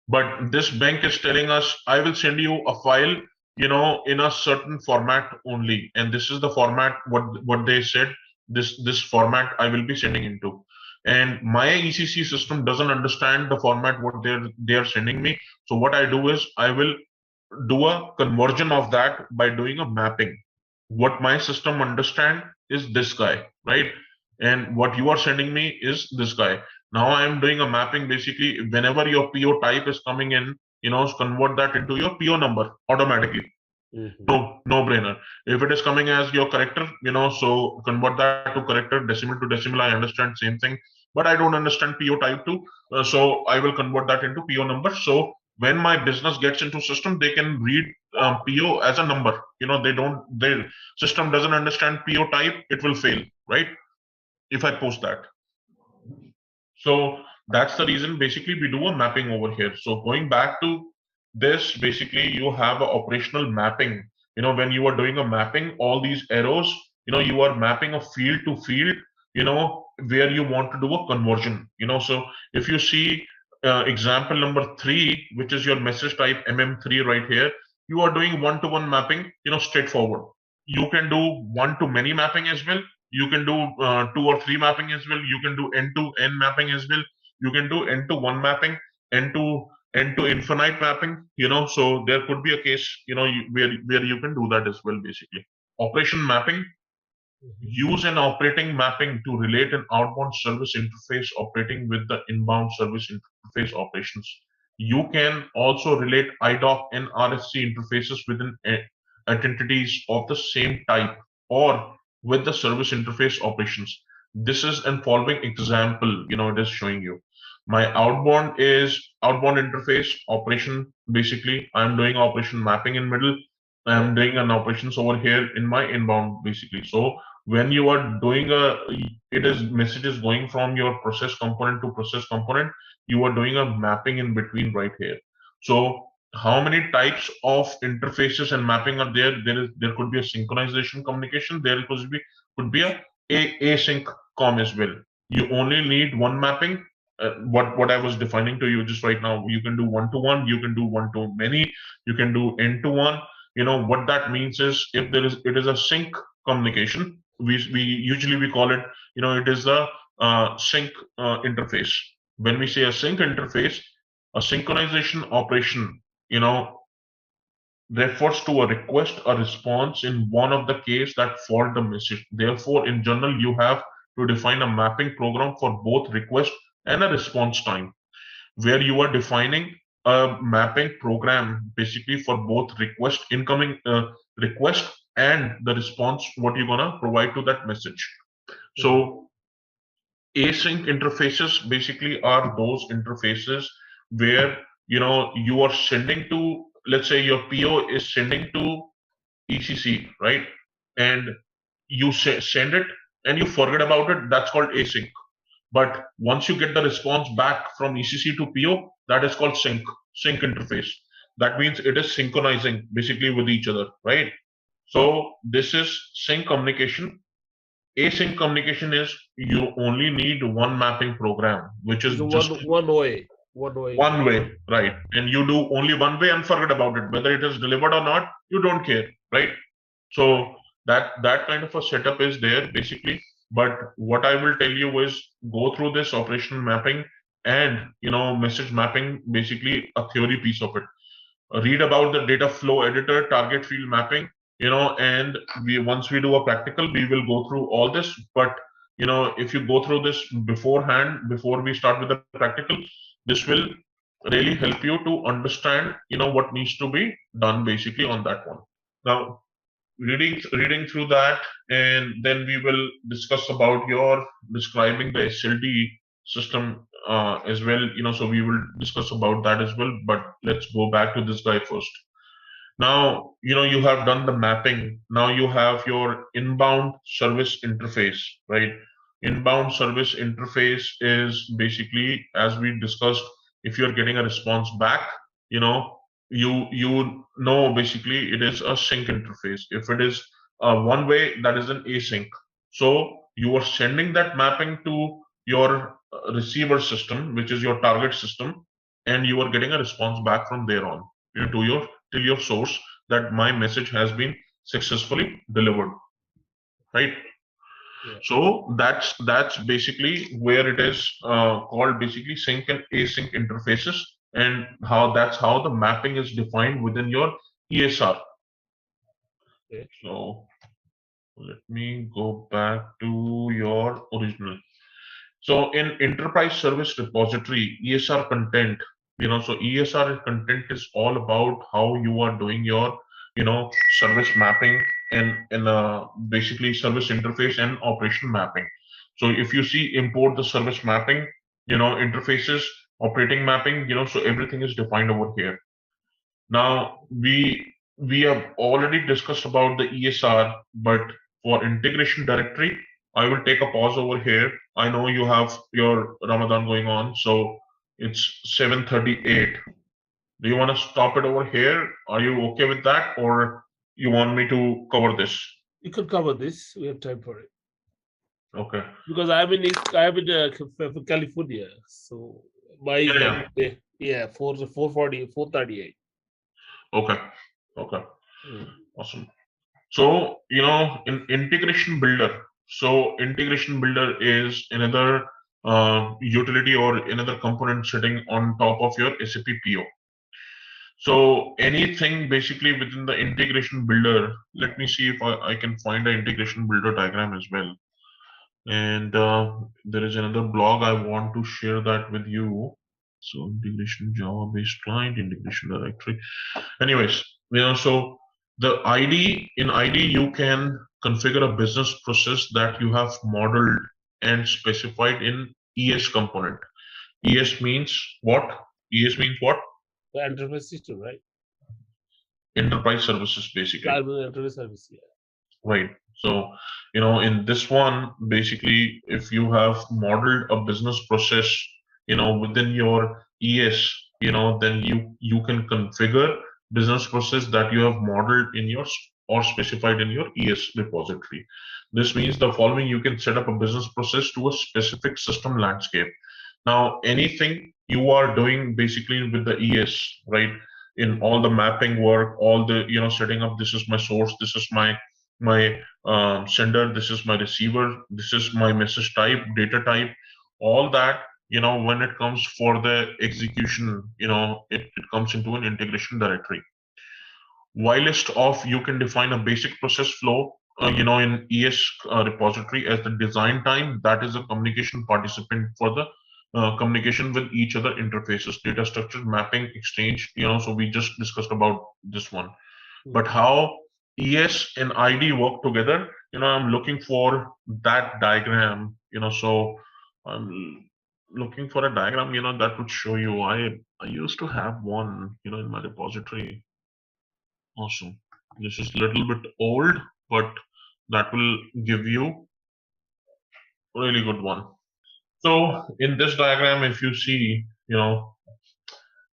But this bank is telling us, I will send you a file, in a certain format only, and this is the format what they said. This format I will be sending into, and my ECC system doesn't understand the format what they're sending me. So what I do is I will do a conversion of that by doing a mapping. What my system understand is this guy, right? And what you are sending me is this guy. Now I am doing a mapping basically. Whenever your PO type is coming in, convert that into your PO number automatically. Mhm. No brainer. If it is coming as your character, so convert that to character, decimal to decimal. I understand same thing, but I don't understand PO type too. So I will convert that into PO number. So when my business gets into system, they can read PO as a number. Their system doesn't understand PO type, it will fail, right? If I post that. So that's the reason basically we do a mapping over here. So going back to this, basically you have a operational mapping. When you are doing a mapping, all these arrows, you are mapping a field to field, where you want to do a conversion. So if you see example number 3, which is your message type MM3 right here, you are doing one-to-one mapping, straightforward. You can do one-to-many mapping as well. You can do 2 or 3 mapping as well. You can do end-to-end mapping as well. You can do end-to-one mapping, end to infinite mapping. So there could be a case, where you can do that as well, basically. Operation mapping. Mhm. Use an operating mapping to relate an outbound service interface operating with the inbound service interface operations. You can also relate IDOC and RFC interfaces within entities of the same type or with the service interface operations. This is an following example, it is showing you. My outbound is outbound interface operation. Basically, I'm doing operation mapping in middle. I'm doing an operations over here in my inbound, basically. So when you are doing it is messages going from your process component to process component, you are doing a mapping in between right here. So how many types of interfaces and mapping are there? There could be a synchronization communication. There could be a async com as well. You only need one mapping. What I was defining to you just right now, you can do one-to-one, you can do one-to-many, you can do n-to-one. What that means is, if it is a sync communication, we usually we call it, it is the sync interface. When we say a sync interface, a synchronization operation, refers to a request or response in one of the case that fault the message. Therefore, in general, you have to define a mapping program for both request and a response time, where you are defining a mapping program basically for both incoming request and the response what you're gonna provide to that message. Mhm. So async interfaces basically are those interfaces where you are sending to, let's say your PO is sending to ECC, right? And you send it and you forget about it. That's called async. But once you get the response back from ECC to PO, that is called sync interface. That means it is synchronizing basically with each other, right? So this is sync communication. Async communication is you only need one mapping program, which is So just one way. one way, right? And you do only one way and forget about it. Whether it is delivered or not, you don't care, right? So that kind of a setup is there basically. But what I will tell you is go through this operational mapping and message mapping, basically a theory piece of it. Read about the data flow editor, target field mapping, and once we do a practical, we will go through all this. But if you go through this beforehand, before we start with the practical, this will really help you to understand what needs to be done basically on that one. Now, reading through that, and then we will discuss about your describing the SLD system as well. So we will discuss about that as well. But let's go back to this guy first. Now, you have done the mapping. Now you have your inbound service interface, right? Inbound service interface is basically, as we discussed, if you're getting a response back, you know, you know basically it is a sync interface. If it is one way, that is an async. So you are sending that mapping to your receiver system, which is your target system, and you are getting a response back from there on, to your source, that my message has been successfully delivered, right? Yeah. So that's basically where it is called basically sync and async interfaces, and that's how the mapping is defined within your ESR. Okay. So let me go back to your original. So in enterprise service repository, ESR content, so ESR content is all about how you are doing your, service mapping and basically service interface and operation mapping. So if you see import the service mapping, interfaces, operating mapping, so everything is defined over here. Now we have already discussed about the ESR, but for integration directory, I will take a pause over here. I know you have your Ramadan going on, so it's 7:38. Do you want to stop it over here? Are you okay with that, or you want me to cover this? You could cover this. We have time for it. Okay. Because I'm in California, so my Yeah. 4:38. Okay. Okay. Awesome. So, in integration builder, so integration builder is another utility or another component sitting on top of your SAP PO. So anything basically within the integration builder, let me see if I can find an integration builder diagram as well. And there is another blog I want to share that with you. So integration Java based client, integration directory. Anyways, so the in ID you can configure a business process that you have modeled and specified in ES component. ES means what? ES means what? The enterprise system, right? Enterprise services, basically. Enterprise service, yeah. Right. So, in this one, basically, if you have modeled a business process, within your ES, then you can configure business process that you have modeled in your or specified in your ES repository. This means the following: you can set up a business process to a specific system landscape. Now, anything you are doing basically with the ES, right? In all the mapping work, all the setting up. This is my source. This is my sender, this is my receiver, this is my message type, data type, all that, when it comes for the execution, it comes into an integration directory. Whilst off, you can define a basic process flow, in ES repository as the design time, that is a communication participant for the communication with each other interfaces, data structure, mapping, exchange, so we just discussed about this one. But how ES and ID work together, I'm looking for that diagram, so I'm looking for a diagram, that would show you. I used to have one, in my repository. Awesome. This is a little bit old, but that will give you a really good one. So in this diagram, if you see,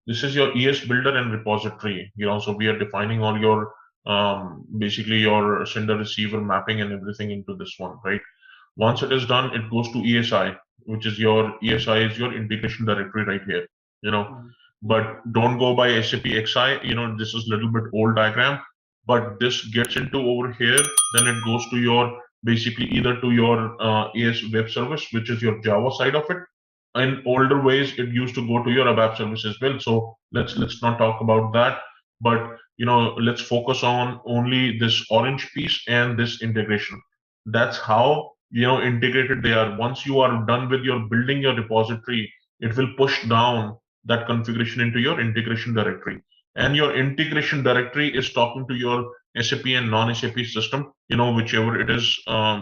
this is your ES builder and repository, so we are defining all your basically your sender receiver mapping and everything into this one, right? Once it is done, it goes to ESI, which is your ESI is your integration directory right here. But don't go by SAP XI. This is a little bit old diagram, but this gets into over here. Then it goes to your basically either to your AS web service, which is your Java side of it. In older ways, it used to go to your ABAP service as well. So let's not talk about that. But let's focus on only this orange piece and this integration. That's how integrated they are. Once you are done with your building your repository, it will push down that configuration into your integration directory. And your integration directory is talking to your SAP and non-SAP system, whichever it is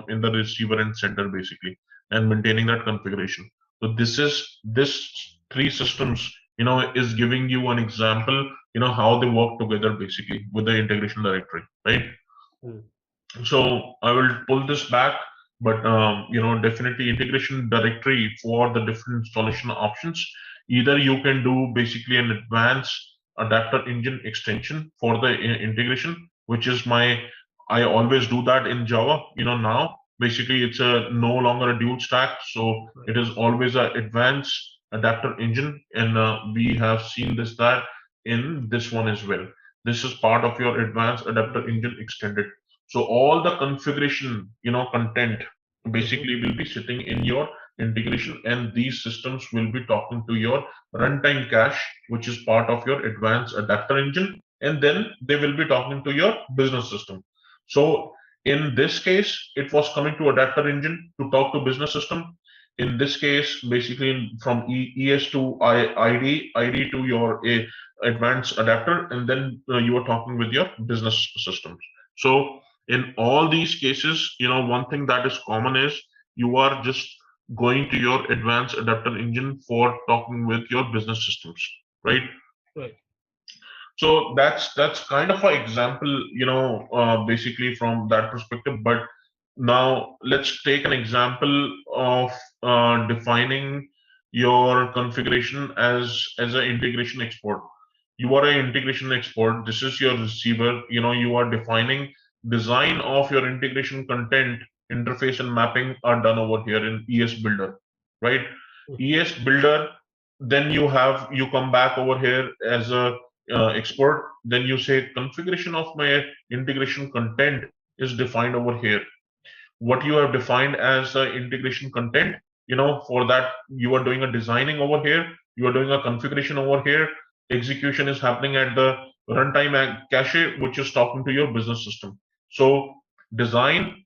in the receiver and sender basically, and maintaining that configuration. So this three systems, is giving you an example, how they work together basically with the integration directory, right? So I will pull this back, but definitely integration directory for the different installation options. Either you can do basically an advanced adapter engine extension for the integration, which is I always do that in Java. Now basically it's a no longer a dual stack, so it is always an advanced adapter engine, and we have seen that in this one as well. This is part of your advanced adapter engine extended. So all the configuration, content basically will be sitting in your integration, and these systems will be talking to your runtime cache, which is part of your advanced adapter engine, and then they will be talking to your business system. So in this case, it was coming to adapter engine to talk to business system. In this case, basically from ES to ID to your advanced adapter, and then you are talking with your business systems. So in all these cases, one thing that is common is you are just going to your advanced adapter engine for talking with your business systems, right? Right. So that's kind of an example, basically from that perspective. But now let's take an example of defining your configuration as an integration export. You are an integration export. This is your receiver. You are defining design of your integration content, interface and mapping are done over here in ES Builder, right? ES Builder. Then you come back over here as a export. Then you say configuration of my integration content is defined over here. What you have defined as integration content, for that you are doing a designing over here, you are doing a configuration over here, execution is happening at the runtime cache, which is talking to your business system. So design,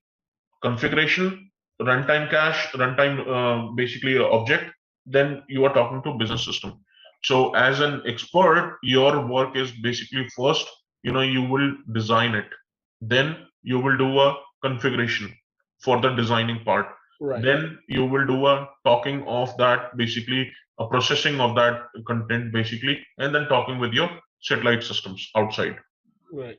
configuration, runtime cache, runtime basically object, then you are talking to business system. So as an expert, your work is basically first, you will design it, then you will do a configuration for the designing part. Right. Then you will do a talking of that, basically a processing of that content basically, and then talking with your satellite systems outside. Right.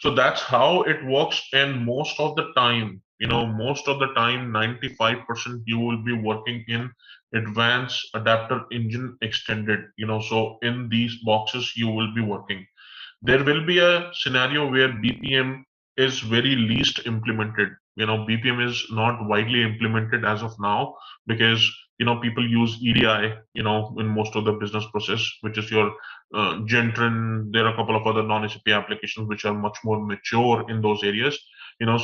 So that's how it works. And most of the time, 95% you will be working in advanced adapter engine extended. So in these boxes you will be working. There will be a scenario where BPM is very least implemented. BPM is not widely implemented as of now because people use EDI in most of the business process, which is your Gentrin. There are a couple of other non-SAP applications which are much more mature in those areas.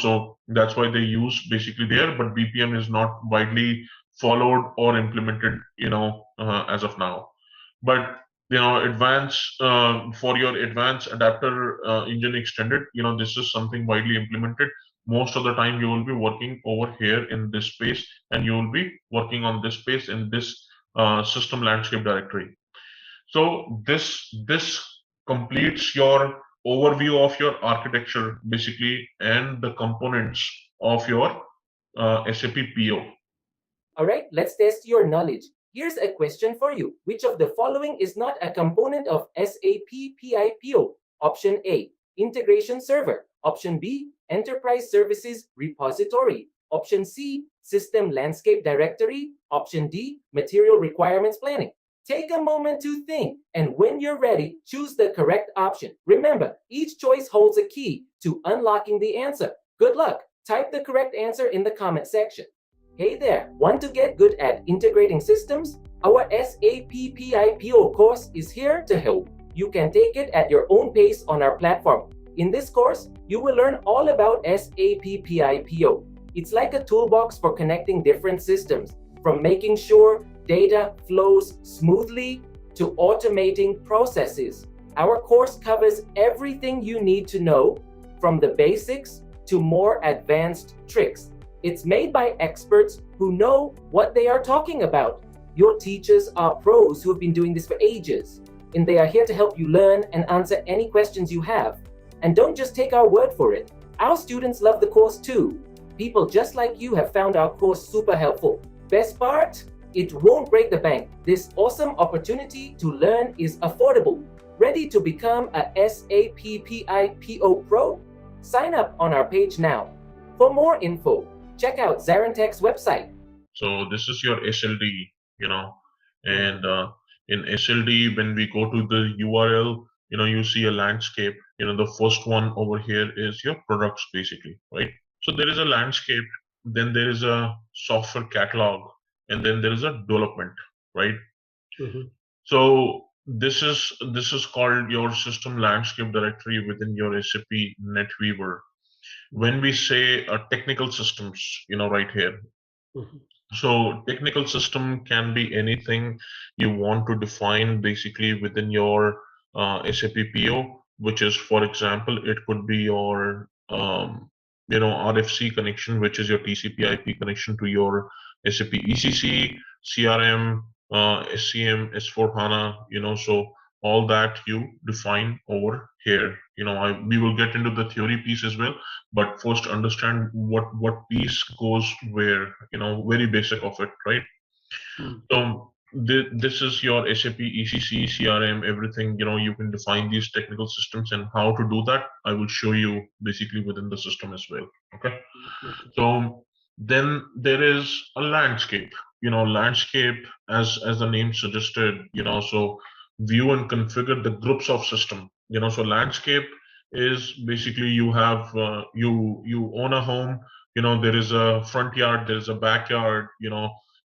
So that's why they use basically there, but BPM is not widely followed or implemented as of now. But advanced for your advanced adapter engine extended, this is something widely implemented. Most of the time you will be working over here in this space, and you will be working on this space in this system landscape directory. So this completes your overview of your architecture basically, and the components of your SAP PO. All right, let's test your knowledge. Here's a question for you. Which of the following is not a component of SAP PI PO? Option A, integration server. Option B, enterprise services repository. Option C, system landscape directory. Option D, material requirements planning. Take a moment to think, and when you're ready, choose the correct option. Remember, each choice holds a key to unlocking the answer. Good luck. Type the correct answer in the comment section. Hey there, want to get good at integrating systems? Our SAP PI PO course is here to help. You can take it at your own pace on our platform. In this course, you will learn all about SAP PI PO. It's like a toolbox for connecting different systems, from making sure data flows smoothly to automating processes. Our course covers everything you need to know, from the basics to more advanced tricks. It's made by experts who know what they are talking about. Your teachers are pros who have been doing this for ages, and they are here to help you learn and answer any questions you have. And don't just take our word for it. Our students love the course too. People just like you have found our course super helpful. Best part? It won't break the bank. This awesome opportunity to learn is affordable. Ready to become a SAP PI PO Pro? Sign up on our page now. For more info, check out ZaranTech's website. So this is your SLD, and in SLD, when we go to the URL, you see a landscape. The first one over here is your products, basically, right? So there is a landscape, then there is a software catalog, and then there is a development, right? So this is called your system landscape directory within your SAP NetWeaver. When we say technical systems, right here. So technical system can be anything you want to define basically within your SAP PO, which is, for example, it could be your RFC connection, which is your TCP/IP connection to your SAP ECC, CRM, SCM, S4HANA. So all that you define over here. We will get into the theory piece as well, but first understand what piece goes where. Very basic of it, right? So this is your SAP ECC, CRM, everything. You can define these technical systems, and how to do that I will show you basically within the system as well. Okay. So then there is a landscape. Landscape, as the name suggested, so view and configure the groups of system. So landscape is basically you have you own a home. There is a front yard, there is a backyard.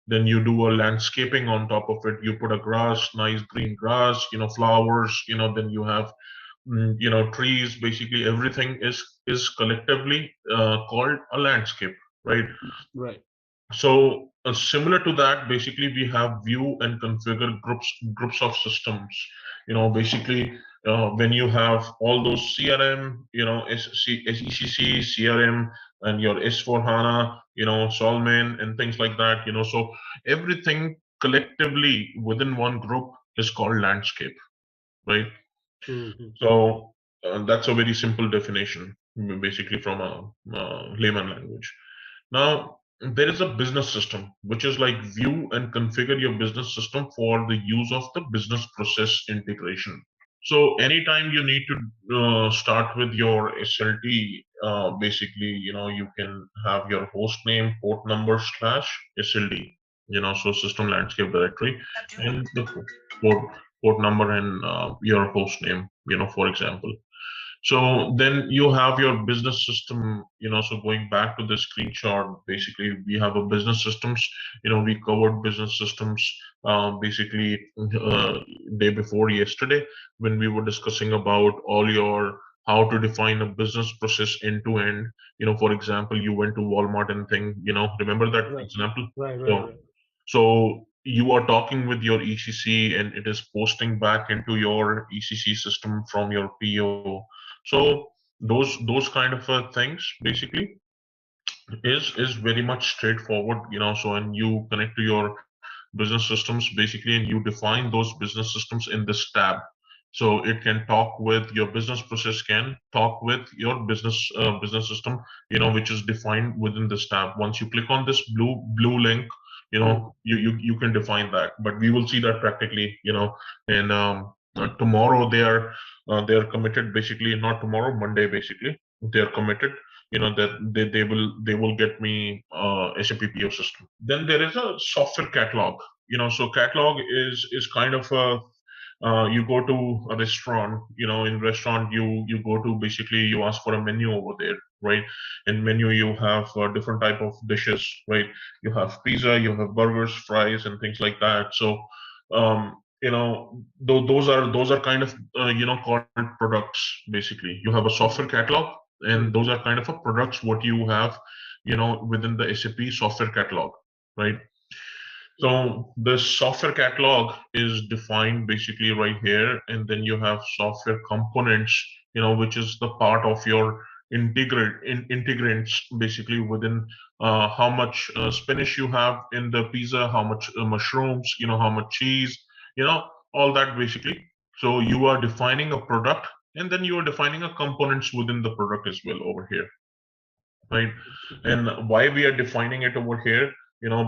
Then you do a landscaping on top of it. You put a grass, nice green grass, flowers. Then you have trees. Basically everything is collectively called a landscape, right? Right. So similar to that, basically we have view and configure groups of systems. Basically when you have all those CRM, SECC, CRM, and your S4HANA, Solman and things like that. So everything collectively within one group is called landscape, right? So that's a very simple definition, basically from a layman language. Now, there is a business system, which is like view and configure your business system for the use of the business process integration. So anytime you need to start with your SLT, basically, you can have your host name, port number / SLD, so system landscape directory, and the port number and your host name, for example. So then you have your business system, so going back to the screenshot, basically we have a business systems, we covered business systems basically day before yesterday when we were discussing about all your how to define a business process end to end. For example, you went to Walmart and thing, remember that example? Right. So you are talking with your ECC and it is posting back into your ECC system from your PO. So those kind of things basically is very much straightforward. So when you connect to your business systems basically and you define those business systems in this tab. So it can talk with your business process, can talk with your business system, which is defined within this tab. Once you click on this blue link, you can define that. But we will see that practically, and tomorrow they are committed, basically not tomorrow, Monday, basically they are committed, that they will get me SAP PO system. Then there is a software catalog. So catalog is kind of a You go to a restaurant, in restaurant you go to, basically you ask for a menu over there, right? In menu you have different type of dishes, right? You have pizza, you have burgers, fries, and things like that. So those are kind of called products. Basically, you have a software catalog, and those are kind of a products what you have within the SAP software catalog, right? So the software catalog is defined basically right here, and then you have software components, which is the part of your integrants basically within how much spinach you have in the pizza, how much mushrooms, how much cheese, all that basically. So you are defining a product, and then you are defining a components within the product as well over here, right? And why we are defining it over here,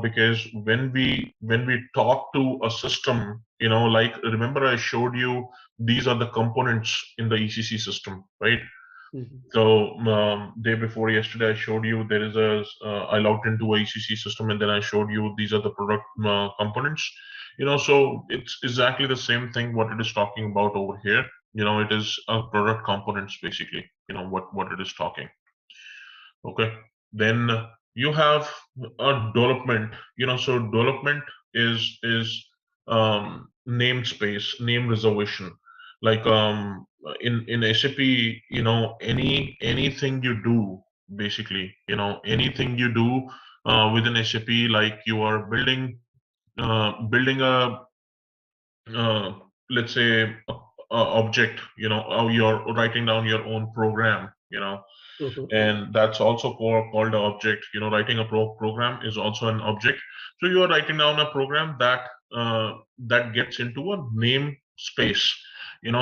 because when we talk to a system, like, remember I showed you these are the components in the ECC system, right? So day before yesterday I showed you there is I logged into a ECC system, and then I showed you these are the product components. So it's exactly the same thing what it is talking about over here. It is a product components basically, what it is talking. Okay, then you have a development. So development is namespace, name reservation. Like in SAP, anything you do, basically, anything you do within SAP, like you are building a uh, let's say a object, or you're writing down your own program, and that's also called an object. Writing a program is also an object. So you are writing down a program that gets into a namespace.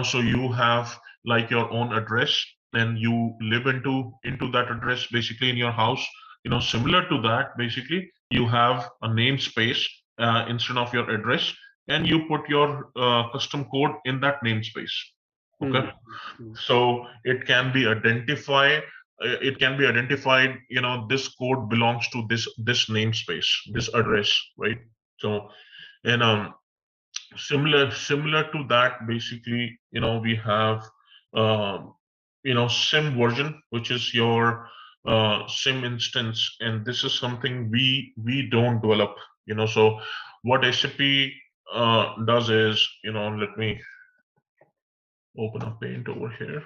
So you have like your own address, and you live into that address basically in your house. Similar to that, basically you have a namespace instead of your address, and you put your custom code in that namespace. Okay. So it can be identified, this code belongs to this namespace, this address, right? So, and similar to that, basically, we have sim version, which is your sim instance, and this is something we don't develop. So what SAP does is, let me open up Paint over here.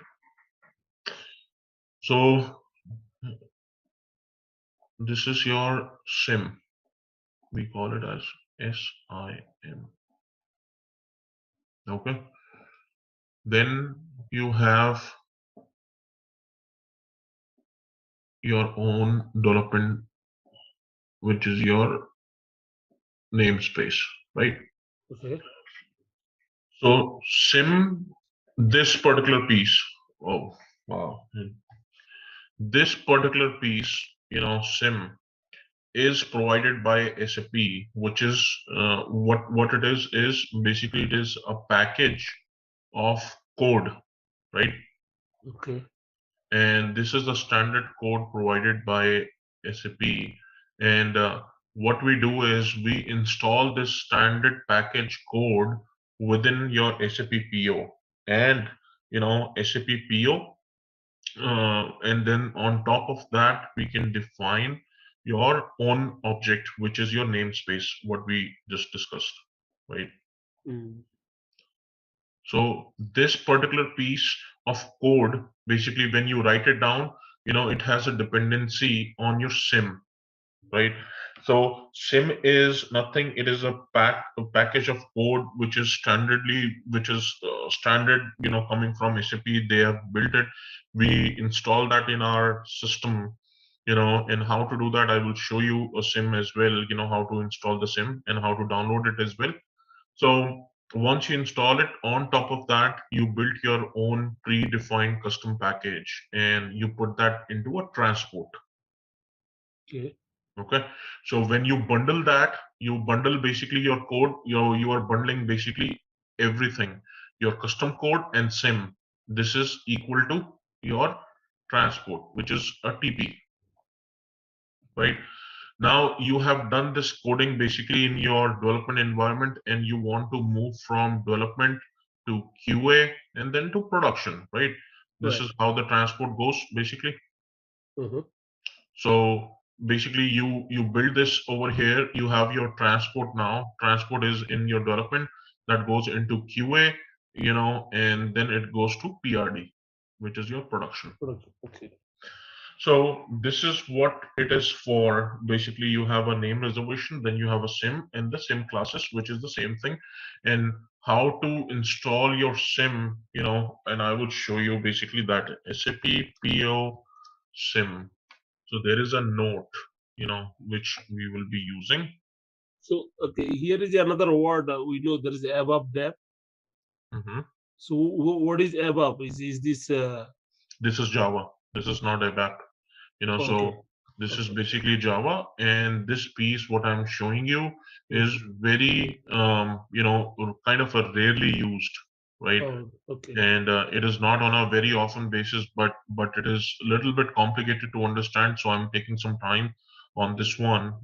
So this is your sim. We call it as SIM. Okay. Then you have your own development, which is your namespace, right? Okay. So sim, this particular piece. Oh, wow. This particular piece, sim, is provided by SAP, which is what it is basically it is a package of code, right? Okay. And this is the standard code provided by SAP. And what we do is we install this standard package code within your SAP PO, and SAP PO, and then on top of that we can define your own object, which is your namespace, what we just discussed, right? So this particular piece of code, basically when you write it down, it has a dependency on your sim, right? So sim is nothing, it is a package of code which is standard, coming from SAP. They have built it, we install that in our system, and how to do that I will show you a sim as well, how to install the sim and how to download it as well. So once you install it, on top of that, you build your own predefined custom package, and you put that into a transport. Okay. Okay. So when you bundle that, you bundle basically your code, you are bundling basically everything, your custom code and sim. This is equal to your transport, which is a TP, right? Now you have done this coding basically in your development environment, and you want to move from development to QA, and then to production, right? This Right. is how the transport goes basically. Mhm. So basically you build this over here, you have your transport now. Transport is in your development, that goes into QA, and then it goes to PRD, which is your production. Okay. So this is what it is for. Basically, you have a name reservation, then you have a SIM and the SIM classes, which is the same thing. And how to install your SIM, and I would show you basically that SAP PO SIM. So there is a note, which we will be using. So okay, here is another word we know there is above depth. Mhm. So what is above? Is this This is Java. This is not ABAP. okay? So this is Okay. basically Java, and this piece, what I'm showing you, is Mhm. very, kind of a rarely used, right? Oh, okay. And it is not on a very often basis, but it is a little bit complicated to understand. So I'm taking some time on this one,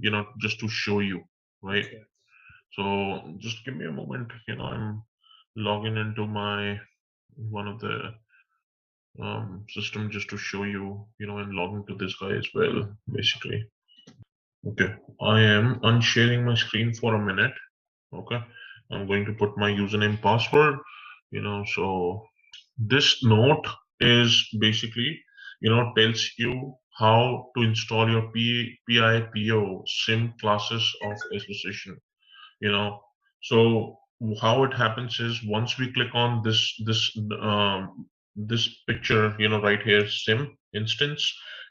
just to show you, right? Okay. So just give me a moment. I'm logging into my one of the system just to show you, and logging to this guy as well, basically. Okay, I am unsharing my screen for a minute. Okay, I'm going to put my username password, so this note is basically, tells you how to install your PIPO SIM classes of association, you know. So how it happens is once we click on this picture, right here, SIM instance,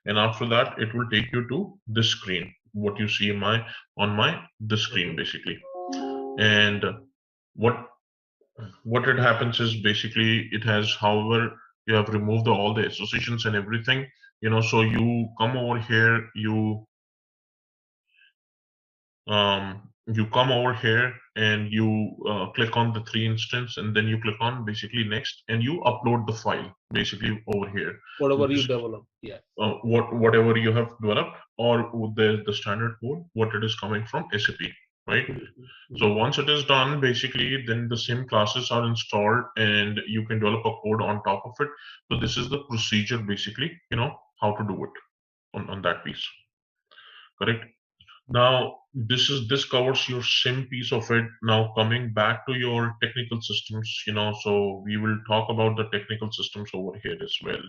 and after that it will take you to this screen, what you see in my on my this screen Mhm. basically. And what what it happens is basically it has, however, you have removed all the associations and everything, so you come over here, you come over here and you click on the three instance, and then you click on basically next, and you upload the file basically over here. Whatever you This is develop, yeah. whatever you have developed, or the standard code, what it is coming from SAP, right? Mhm. So Mhm. once it is done, basically, then the same classes are installed and you can develop a code on top of it. So this is the procedure, basically, how to do it on that piece. Correct. Now, this covers your SIM piece of it. Now, coming back to your technical systems, so we will talk about the technical systems over here as well.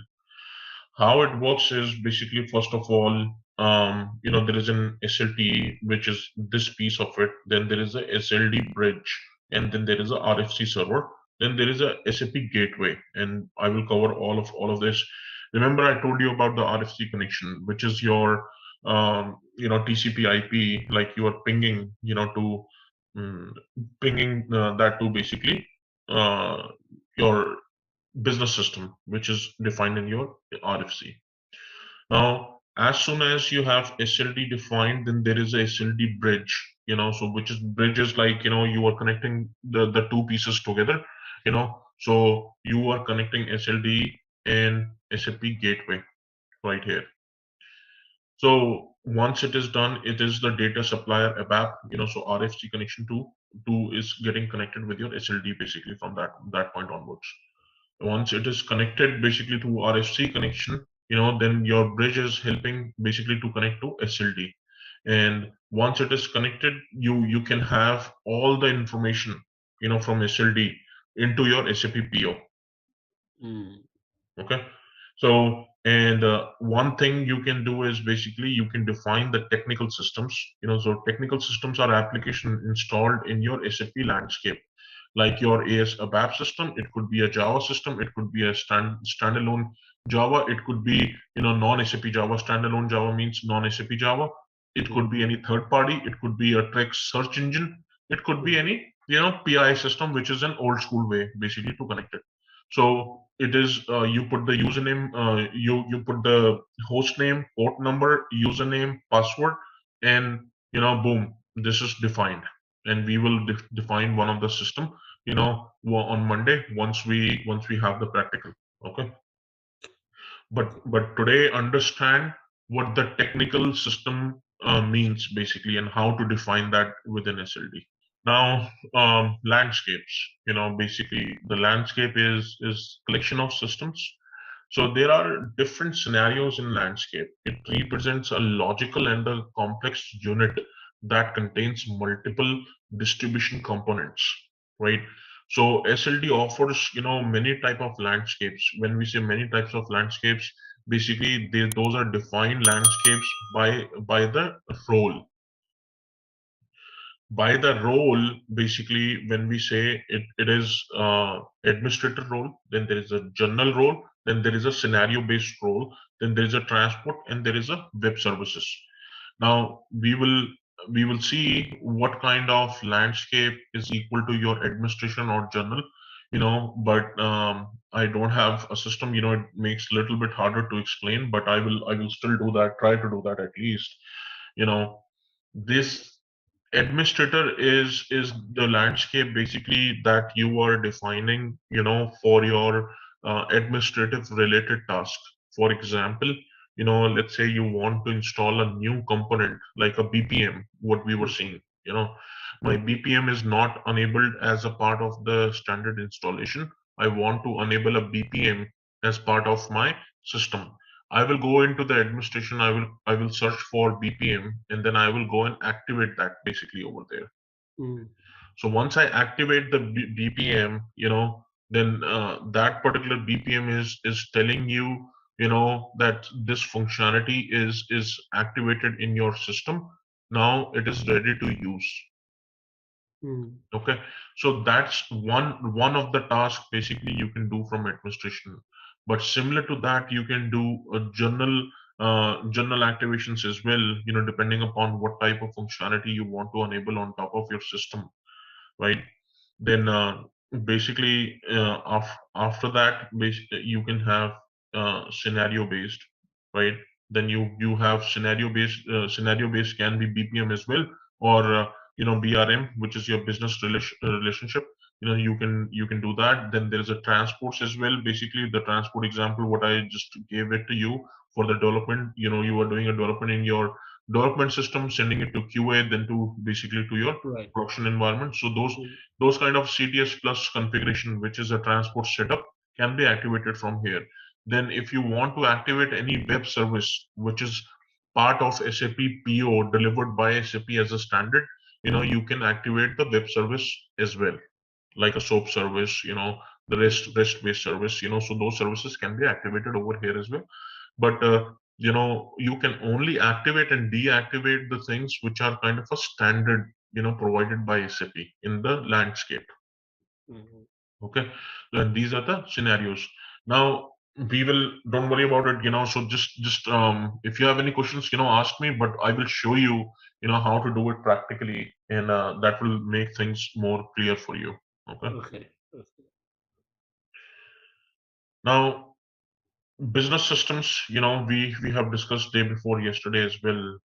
How it works is basically, first of all, there is an SLT, which is this piece of it. Then there is a SLD bridge, and then there is a RFC server. Then there is a SAP gateway, and I will cover all of this. Remember, I told you about the RFC connection, which is your TCP IP, like you are pinging, to mm, pinging that to basically your business system, which is defined in your RFC. Now, as soon as you have SLD defined, then there is a SLD bridge, so which is bridges, like, you are connecting the two pieces together, so you are connecting SLD and SAP gateway right here. So once it is done, it is the data supplier ABAP, so RFC connection to is getting connected with your SLD basically from that point onwards. Once it is connected basically to RFC connection, then your bridge is helping basically to connect to SLD. And once it is connected, you can have all the information, from SLD into your SAP PO. Mm. Okay. So, and one thing you can do is basically you can define the technical systems. So technical systems are application installed in your SAP landscape, like your AS ABAP system. It could be a Java system. It could be a standalone Java. It could be, non-SAP Java. Standalone Java means non-SAP Java. It could Mhm. be any third party. It could be a Trex search engine. It could be Mhm. any, PI system, which is an old school way basically to connect it. So it is, you put the username, you put the host name, port number, username, password, and boom, this is defined. And we will define one of the system, on Monday, once we have the practical. Okay. Okay. But today, understand what the technical system means basically, and how to define that within SLD. Now, landscapes. Basically, the landscape is collection of systems. So there are different scenarios in landscape. It represents a logical and a complex unit that contains multiple distribution components, right? So SLD offers, many type of landscapes. When we say many types of landscapes, basically those are defined landscapes by the role. By the role, basically, when we say it is administrator role, then there is a journal role, then there is a scenario based role, then there is a transport, and there is a web services. Now we will see what kind of landscape is equal to your administration or journal, but I don't have a system. It makes a little bit harder to explain, but I will still do that, try to do that at least. you know this administrator is the landscape basically that you are defining, for your administrative related task. For example, let's say you want to install a new component like a BPM, what we were seeing. My BPM is not enabled as a part of the standard installation. I want to enable a BPM as part of my system. I will go into the administration. I will search for BPM, and then I will go and activate that basically over there. Mm. So once I activate the BPM, then that particular BPM is telling you, that this functionality is activated in your system. Now it is ready to use. Mm. Okay, so that's one of the tasks basically you can do from administration. But similar to that, you can do a journal activations as well, depending upon what type of functionality you want to enable on top of your system, right? Then basically after that, you can have scenario based, right? Then you have scenario based can be BPM as well, or BRM, which is your business relationship. You can do that. Then there is a transports as well. Basically the transport example what I just gave it to you for the development. You are doing a development in your development system, sending it to QA, then to basically to your Right. production environment. So those Mm. those kind of CTS plus configuration, which is a transport setup, can be activated from here. Then if you want to activate any web service, which is part of SAP PO delivered by SAP as a standard, you can activate the web service as well, like a SOAP service, the REST-based service, so those services can be activated over here as well. But you can only activate and deactivate the things which are kind of a standard, provided by SAP in the landscape. Mhm. Okay, then these are the scenarios. Now we will, don't worry about it. So just if you have any questions, ask me. But I will show you, how to do it practically, and that will make things more clear for you. Okay. Okay. Now, business systems, we have discussed day before yesterday as well.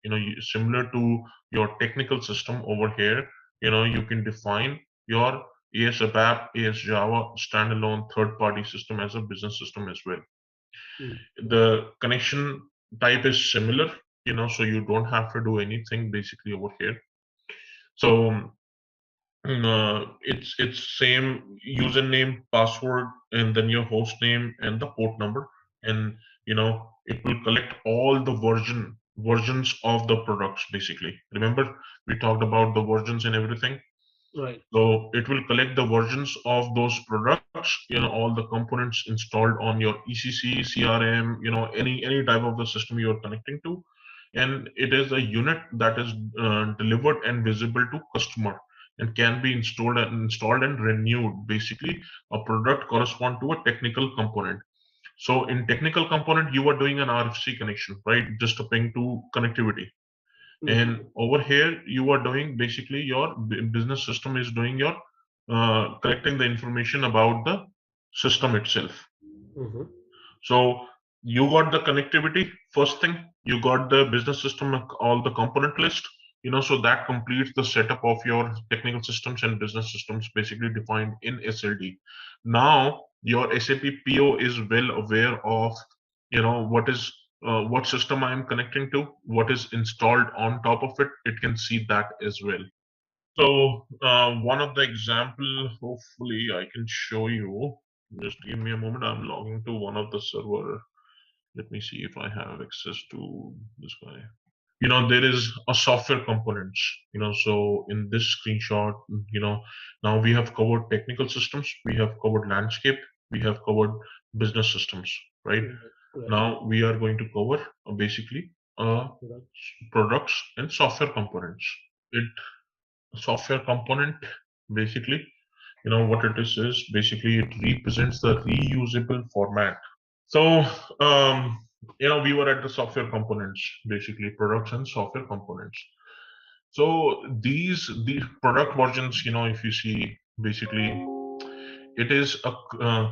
Similar to your technical system over here, you can define your ASAP, AS Java standalone third-party system as a business system as well. Mm. The connection type is similar, so you don't have to do anything basically over here. So it's same username, password, and then your host name and the port number, and it will collect all the versions of the products basically. Remember we talked about the versions and everything. Right. So it will collect the versions of those products, all the components installed on your ECC, CRM, any type of the system you are connecting to, and it is a unit that is delivered and visible to customer and can be installed and renewed. Basically, a product correspond to a technical component. So in technical component, you are doing an RFC connection, right? Just a ping to connectivity. And Mhm. over here, you are doing basically your business system is doing your collecting the information about the system itself. Mhm. So you got the connectivity first thing, you got the business system, all the component list, so that completes the setup of your technical systems and business systems basically defined in SLD. Now your SAP PO is well aware of, what system I am connecting to, what is installed on top of it. It can see that as well. So one of the example, hopefully I can show you. Just give me a moment. I'm logging to one of the server. Let me see if I have access to this guy. There is a software components. So in this screenshot, now we have covered technical systems, we have covered landscape, we have covered business systems, right? Now we are going to cover basically products and software components. It software component basically, what it is basically it represents the reusable format. So we were at the software components, basically products and software components. So these product versions, if you see, basically it is a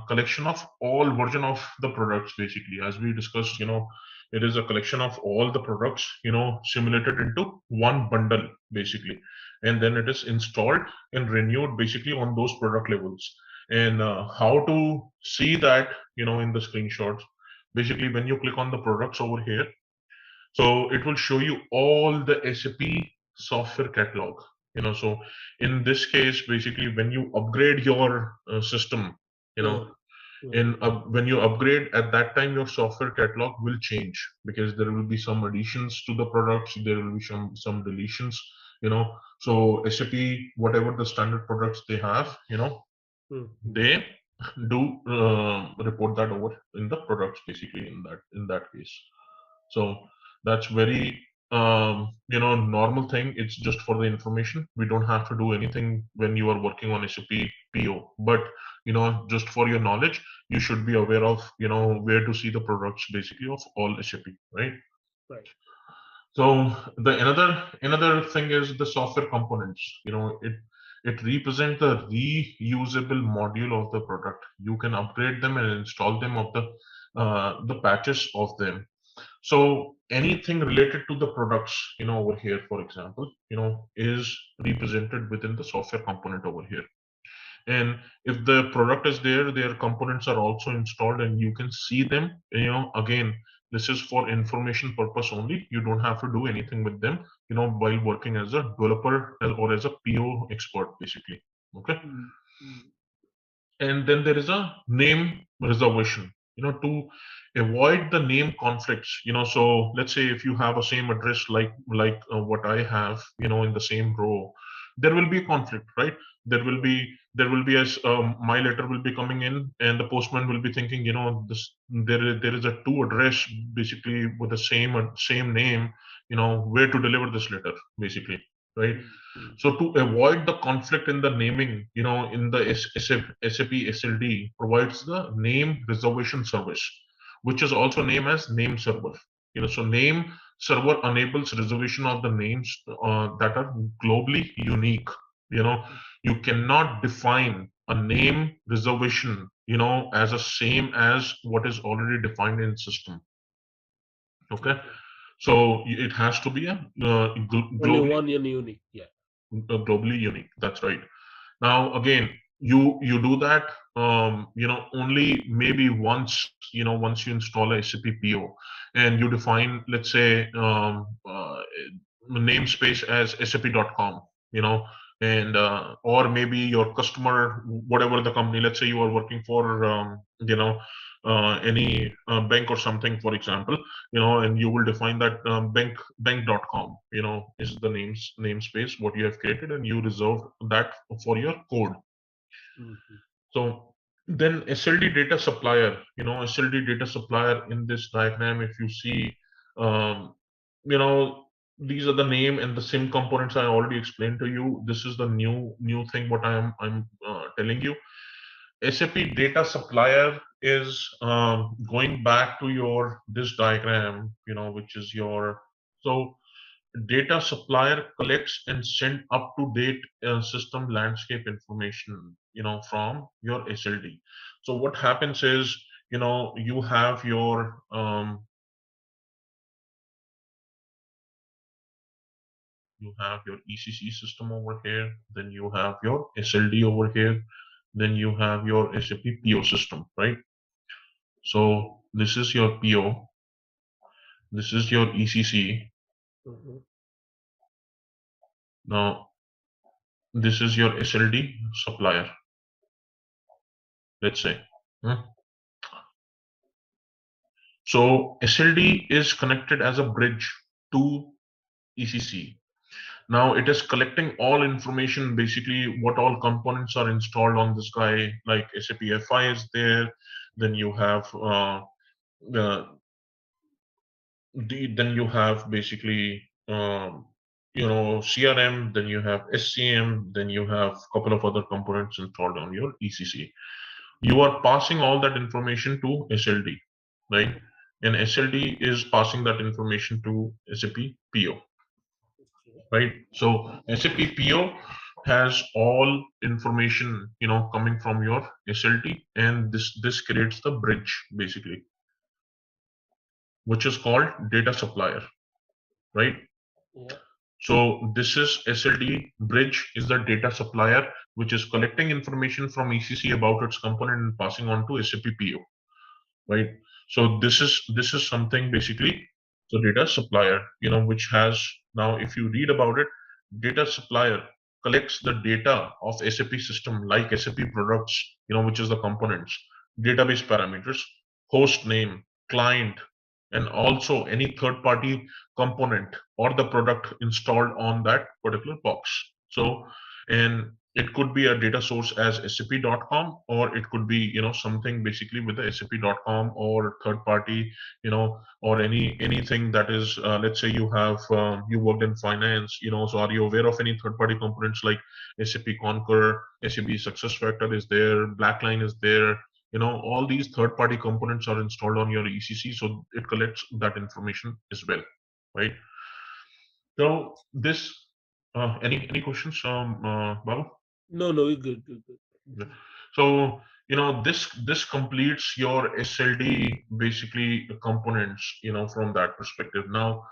collection of all version of the products. Basically, as we discussed, it is a collection of all the products, simulated into one bundle, basically, and then it is installed and renewed basically on those product levels. And how to see that, in the screenshots, basically when you click on the products over here, so it will show you all the SAP software catalog. So in this case, basically when you upgrade your system, when you upgrade, at that time your software catalog will change, because there will be some additions to the products, there will be some deletions. So SAP, whatever the standard products they have, they do report that over in the products, basically, in that case. So that's very normal thing. It's just for the information. We don't have to do anything when you are working on SAP PO. But just for your knowledge, you should be aware of where to see the products basically of all SAP, right? Right. So another thing is the software components. It represents the reusable module of the product. You can upgrade them and install them of the patches of them. So anything related to the products, over here, for example, is represented within the software component over here. And if the product is there, their components are also installed and you can see them. Again, this is for information purpose only. You don't have to do anything with them, while working as a developer or as a PO expert, basically. Okay. And then there is a name reservation, to avoid the name conflicts. So let's say if you have a same address like what I have, in the same row, there will be a conflict, right? There will be as my letter will be coming in and the postman will be thinking, there is a two address basically with the same name, where to deliver this letter, basically, right? So to avoid the conflict in the naming, in the SAP SLD provides the name reservation service, which is also named as name server. So name server enables reservation of the names that are globally unique. You cannot define a name reservation, as a same as what is already defined in system. Okay. So it has to be a Only one and unique. Yeah. Globally unique. That's right. Now again, you do that only maybe once, once you install a SAP PO and you define, let's say, namespace as SAP.com, and or maybe your customer, whatever the company, let's say you are working for any bank or something, for example, and you will define that bank.com, is the namespace what you have created, and you reserve that for your code. So then SLD data supplier, SLD data supplier in this diagram, if you see, these are the name and the SIM components I already explained to you. This is the new thing what I'm telling you. SAP data supplier is going back to your this diagram, which is your, so data supplier collects and send up to date system landscape information, from your SLD. So what happens is, you have your ECC system over here, then you have your SLD over here, then you have your SAP PO system, right? So this is your PO, this is your ECC. Now this is your SLD supplier, let's say. So SLD is connected as a bridge to ECC. Now it is collecting all information, basically what all components are installed on this guy, like SAP FI is there, then you have then you have basically CRM, then you have SCM, then you have a couple of other components installed on your ECC. You are passing all that information to SLD, right? And SLD is passing that information to SAP PO, right? So SAP PO has all information, coming from your SLD, and this creates the bridge basically, which is called data supplier, right? Yeah. So this is SLD bridge is the data supplier, which is collecting information from ECC about its component and passing on to SAP PO, right? So this is something basically, so data supplier, which has, now if you read about it, data supplier collects the data of SAP system like SAP products, which is the components, database parameters, host name, client, and also any third party component or the product installed on that particular box. So, and it could be a data source as SAP.com, or it could be, something basically with the SAP.com or third party, or anything that is, let's say you have, you worked in finance, so are you aware of any third party components like SAP Concur, SAP SuccessFactor is there, Blackline is there, all these third party components are installed on your ECC, so it collects that information as well, right? So this, any questions, Babu? No, no, you're good. You're good. Yeah. So this completes your SLD basically components, from that perspective. Now,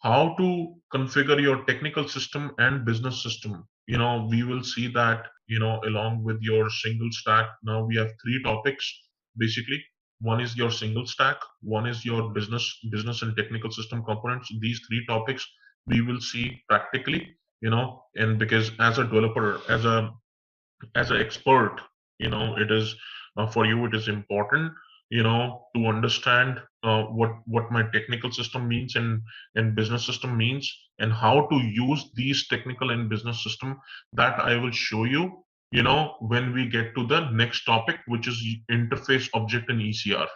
how to configure your technical system and business system? We will see that, along with your single stack. Now we have three topics basically. One is your single stack, one is your business and technical system components. These three topics we will see practically, and because as a developer, as an expert, it is, for you it is important, to understand, what my technical system means and business system means, and how to use these technical and business system, that I will show you, when we get to the next topic, which is interface object and ECR.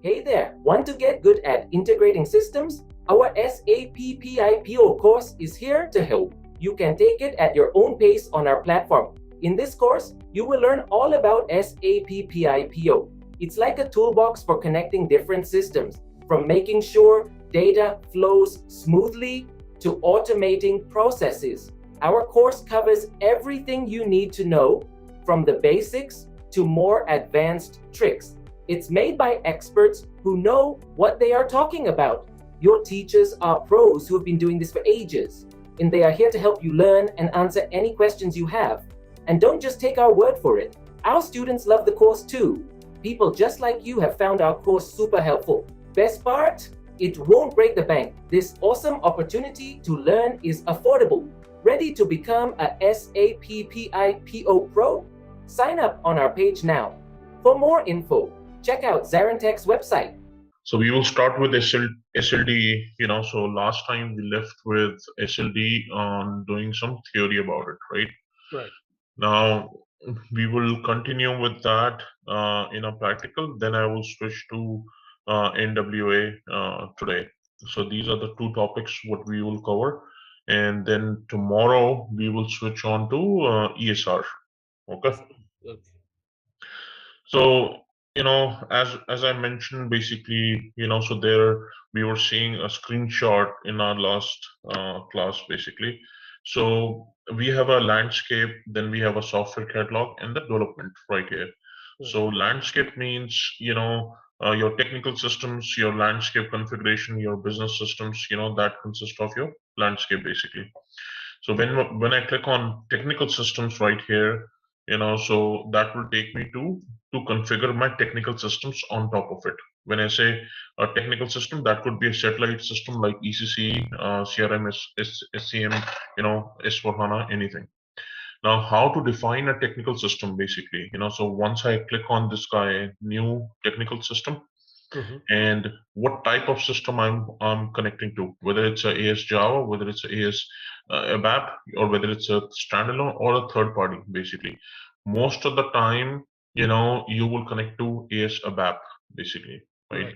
Hey there, want to get good at integrating systems? Our SAP PI PO course is here to help. You can take it at your own pace on our platform. In this course, you will learn all about SAP PI PO. It's like a toolbox for connecting different systems, from making sure data flows smoothly to automating processes. Our course covers everything you need to know, from the basics to more advanced tricks. It's made by experts who know what they are talking about. Your teachers are pros who have been doing this for ages, and they are here to help you learn and answer any questions you have. And don't just take our word for it. Our students love the course too. People just like you have found our course super helpful. Best part? It won't break the bank. This awesome opportunity to learn is affordable. Ready to become a SAP PI PO Pro? Sign up on our page now. For more info, check out ZaranTech's website. So we will start with SLD, so last time we left with SLD on doing some theory about it, right? Right. Now we will continue with that in a practical. Then I will switch to NWA today. So these are the two topics what we will cover, and then tomorrow we will switch on to ESR. Okay. Okay. So as I mentioned, basically, so there we were seeing a screenshot in our last class, basically. So we have a landscape, then we have a software catalog, and the development right here. So landscape means, your technical systems, your landscape configuration, your business systems, that consists of your landscape basically. So when I click on technical systems right here, so that will take me to configure my technical systems on top of it. When I say a technical system, that could be a satellite system like ECC, CRM, SCM, S4HANA, anything. Now, how to define a technical system, basically, so once I click on this guy, new technical system, and what type of system I'm connecting to, whether it's a AS Java, whether it's a AS ABAP, or whether it's a standalone or a third party, basically. Most of the time, you will connect to AS ABAP, basically, right?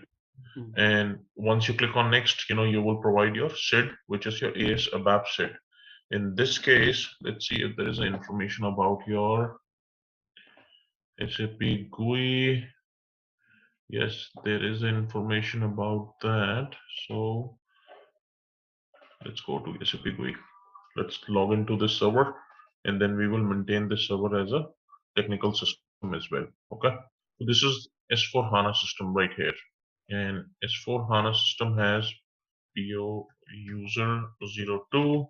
And once you click on next, you will provide your SID, which is your AS ABAP SID. In this case, let's see if there is information about your SAP GUI. Yes, there is information about that. So let's go to SAP GUI. Let's log into this server, and then we will maintain this server as a technical system as well. Okay. So this is S4 HANA system right here. And S4 HANA system has PO user 02.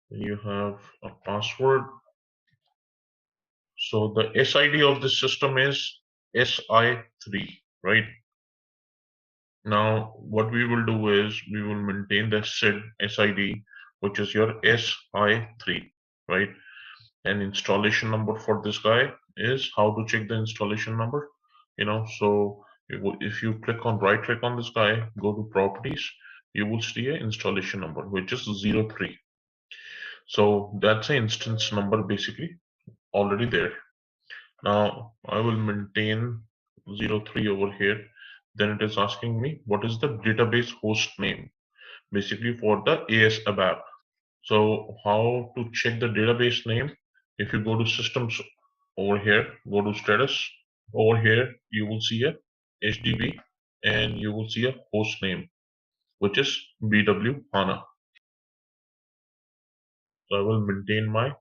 Then you have a password. So the SID of this system is SI3, right? Now, what we will do is we will maintain the SID, which is your SI3, right? And installation number for this guy is how to check the installation number. So if you right click on this guy, go to properties, you will see an installation number, which is 03. So that's an instance number basically already there. Now I will maintain 03 over here. Then it is asking me what is the database host name, basically for the AS ABAP. So how to check the database name? If you go to systems over here, go to status. Over here, you will see a HDB and you will see a host name, which is BW HANA. So I will maintain my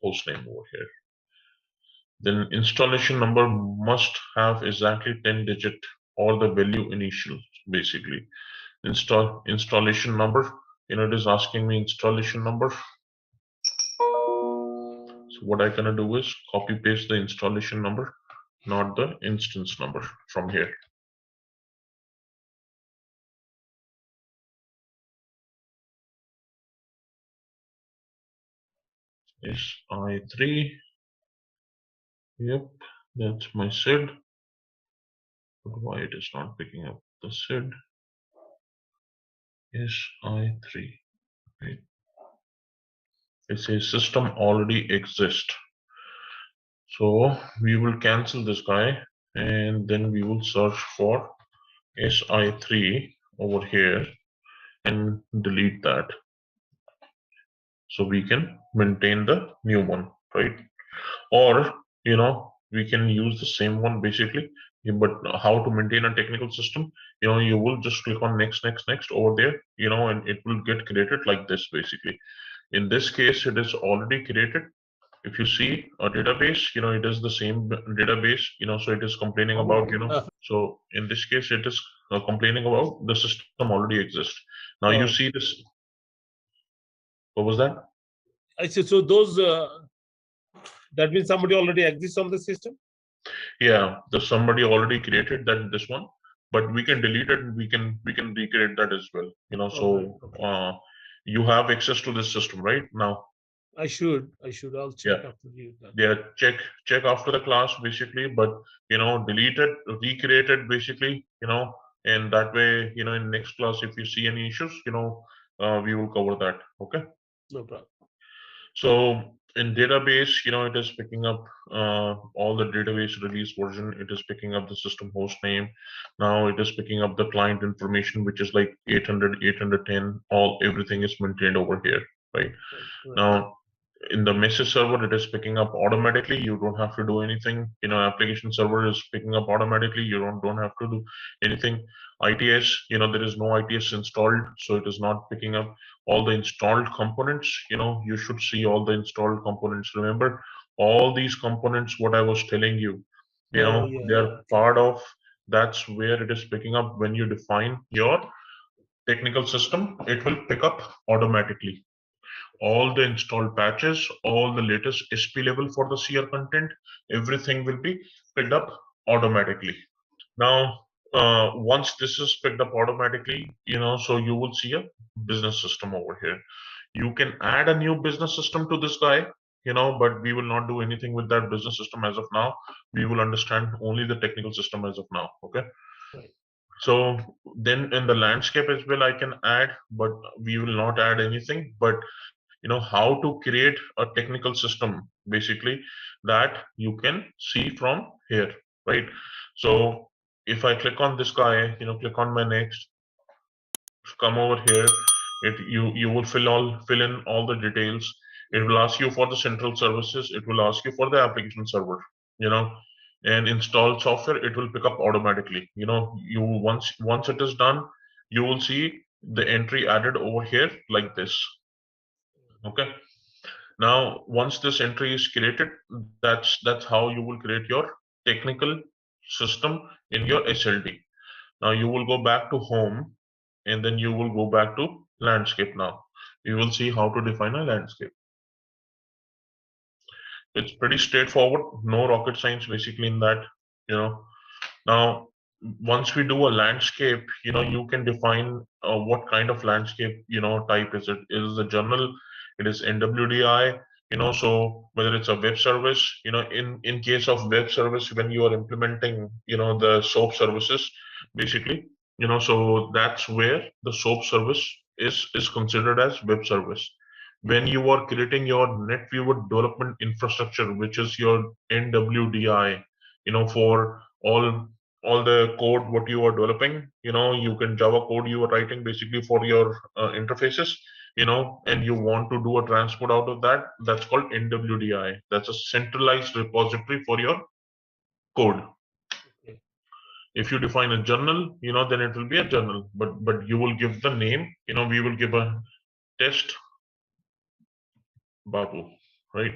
host name over here. Then installation number must have exactly 10 digit or the value initial, basically. Installation number, it is asking me installation number. So what I'm gonna do is copy paste the installation number, not the instance number from here. SI3. Yep, that's my SID. But why it is not picking up the SID? SI3. Right. It says system already exists. So we will cancel this guy and then we will search for SI3 over here and delete that. So we can maintain the new one, right? Or, we can use the same one basically, but how to maintain a technical system, you will just click on next over there, and it will get created like this basically. In this case, it is already created. If you see a database, it is the same database, so it is complaining about, so in this case, it is complaining about the system already exists. Now you see this. What was that? I see. So those, that means somebody already exists on the system? Yeah, there's somebody already created this one, but we can delete it and we can recreate that as well. So you have access to this system right now. I should. I'll check after you. Yeah, check after the class basically, but delete it, recreate it basically, and that way, in next class, if you see any issues, we will cover that. Okay. No problem. So in database, it is picking up all the database release version. It is picking up the system host name. Now it is picking up the client information, which is like 800, 810. Everything is maintained over here, right? Now in the message server, it is picking up automatically. You don't have to do anything. Application server is picking up automatically. You don't have to do anything. ITS, there is no ITS installed, so it is not picking up all the installed components. You should see all the installed components. Remember all these components, what I was telling you, they're part of, that's where it is picking up. When you define your technical system, it will pick up automatically all the installed patches, all the latest SP level for the CR content, everything will be picked up automatically. Now, once this is picked up automatically, so you will see a business system over here. You can add a new business system to this guy, but we will not do anything with that business system as of now. We will understand only the technical system as of now. Okay. Right. So then in the landscape as well, I can add, but we will not add anything. But how to create a technical system basically that you can see from here, right? So if I click on this guy, click on my next, come over here, you will fill in all the details. It will ask you for the central services, it will ask you for the application server, you know and install software, it will pick up automatically. You once it is done, you will see the entry added over here like this. Okay. Now, once this entry is created, that's how you will create your technical system in your SLD. Now you will go back to home, and then you will go back to landscape. Now we will see how to define a landscape. It's pretty straightforward, no rocket science basically in that. You know. Now, once we do a landscape, you can define what kind of landscape, type is it. Is it general? It is NWDI. So whether it's a web service, in case of web service, when you are implementing, the SOAP services, basically, so that's where the SOAP service is considered as web service. When you are creating your NetWeaver development infrastructure, which is your NWDI, for all the code what you are developing, you can Java code you are writing basically for your interfaces, and you want to do a transport out of that, that's called NWDI. That's a centralized repository for your code. Okay. If you define a journal, then it will be a journal, but you will give the name, we will give a test Babu, right?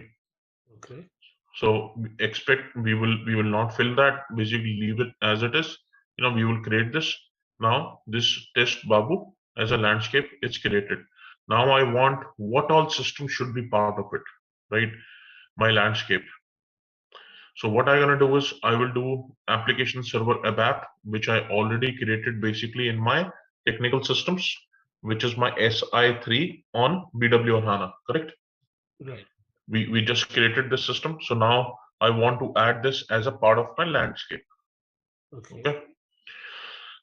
Okay. So expect we will not fill that, basically leave it as it is. We will create this. Now this test Babu as a landscape is created. Now I want what all systems should be part of it, right? My landscape. So what I'm gonna do is I will do application server ABAP, which I already created basically in my technical systems, which is my SI3 on BW on HANA, correct? Right. We just created this system, so now I want to add this as a part of my landscape. Okay. Okay.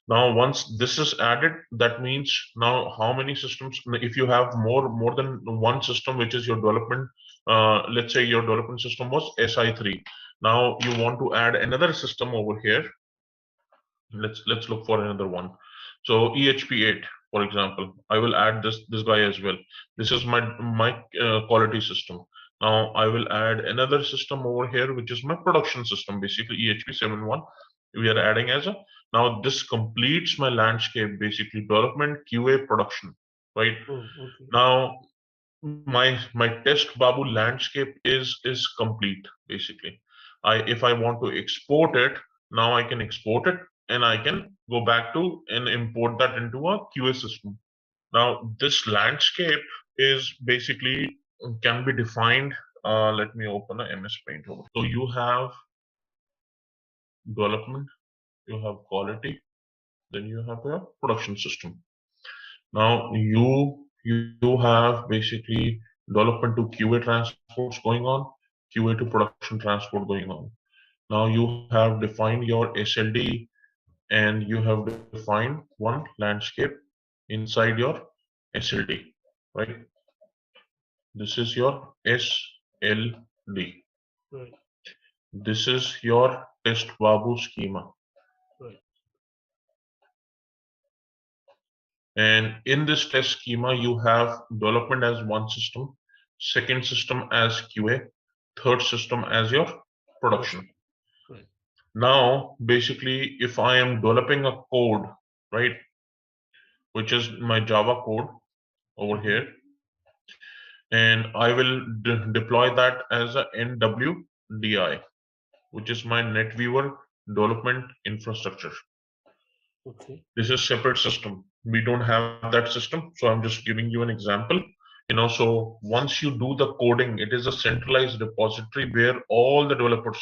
Now once this is added, that means now how many systems, if you have more than one system which is your development, let's say your development system was SI3. Now you want to add another system over here. Let's look for another one. So EHP8, for example, I will add this guy as well. This is my quality system. Now I will add another system over here, which is my production system, basically EHP71. We are adding as a, now this completes my landscape, basically development, QA, production, right? Oh, okay. Now my test Babu landscape is complete, basically. If I want to export it, now I can export it, and I can go back to and import that into a QA system. Now this landscape is basically can be defined. Let me open a MS Paint over. So you have development, you have quality, then you have a production system. Now you have basically development to QA transports going on, QA to production transport going on. Now you have defined your SLD, and you have defined one landscape inside your SLD, right? This is your SLD. Right. This is your test Babu schema. Right. And in this test schema, you have development as one system, second system as QA, third system as your production. Right. Now, basically, if I am developing a code, right, which is my Java code over here, and I will deploy that as a NWDI, which is my NetWeaver development infrastructure. Okay. This is separate system. We don't have that system, so I'm just giving you an example. So once you do the coding, it is a centralized repository where all the developers,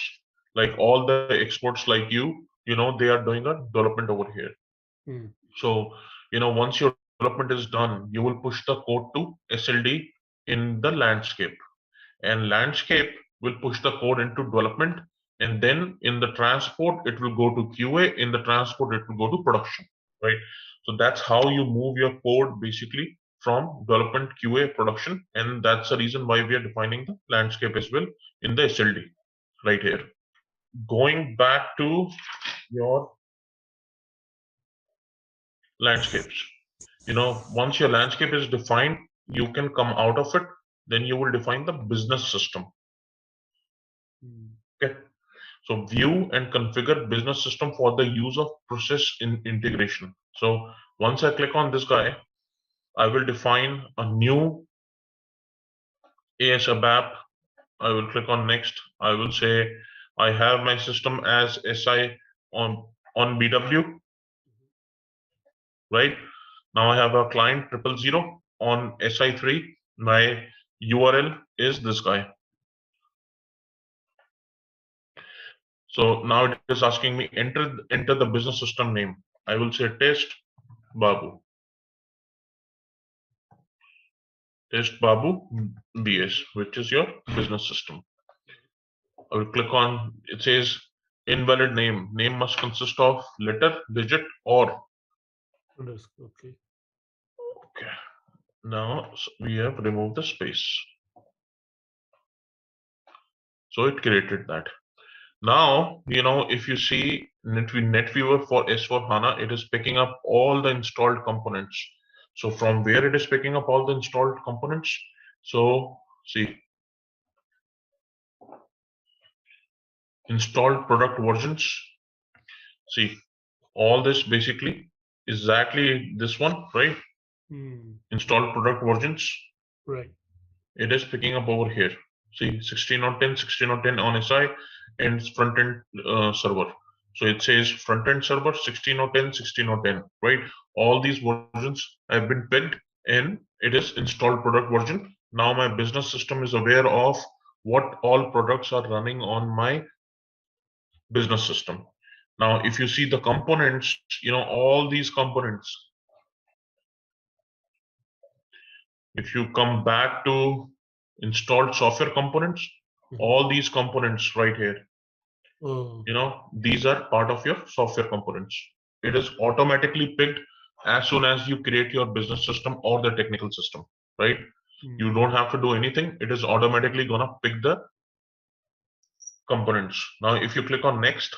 like all the experts like you, they are doing a development over here. Hmm. So once your development is done, you will push the code to SLD in the landscape, and landscape will push the code into development, and then in the transport it will go to QA, in the transport it will go to production, right? So that's how you move your code basically from development, QA, production, and that's the reason why we are defining the landscape as well in the SLD right here. Going back to your landscapes, once your landscape is defined, you can come out of it, then you will define the business system. Okay, so view and configure business system for the use of process in integration. So once I click on this guy, I will define a new ASAP app. I will click on next. I will say I have my system as SI on BW, right? Now I have a client 000 on SI3. My URL is this guy. So now it is asking me enter the business system name. I will say test Babu. Test Babu BS, which is your business system. I will click on, it says invalid name. Name must consist of letter, digit, or. Okay. Okay. Now we have removed the space. So it created that. Now, if you see NetViewer for S/4HANA, it is picking up all the installed components. So from where it is picking up all the installed components? So see, installed product versions. See, all this basically exactly this one, right? Installed product versions. Right. It is picking up over here. See, 16.10, 16.10 on SI and front end server. So it says front end server 16.10, 16.10, right? All these versions have been picked and it is installed product version. Now my business system is aware of what all products are running on my business system. Now, if you see the components, all these components, if you come back to installed software components, all these components right here, these are part of your software components. It is automatically picked as soon as you create your business system or the technical system, right? You don't have to do anything. It is automatically gonna pick the components. Now, if you click on next,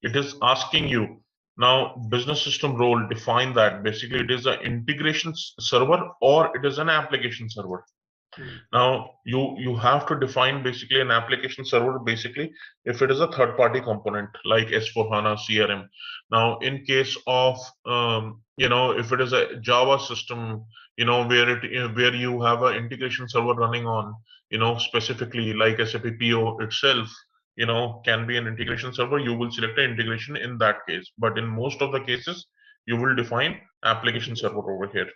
it is asking you now business system role, define that. Basically, it is an integration server or it is an application server. Now you have to define basically an application server basically if it is a third-party component like S/4HANA CRM. Now in case of if it is a Java system, where you have an integration server running on, specifically like SAP PO itself, can be an integration server, you will select an integration in that case. But in most of the cases, you will define application server over here.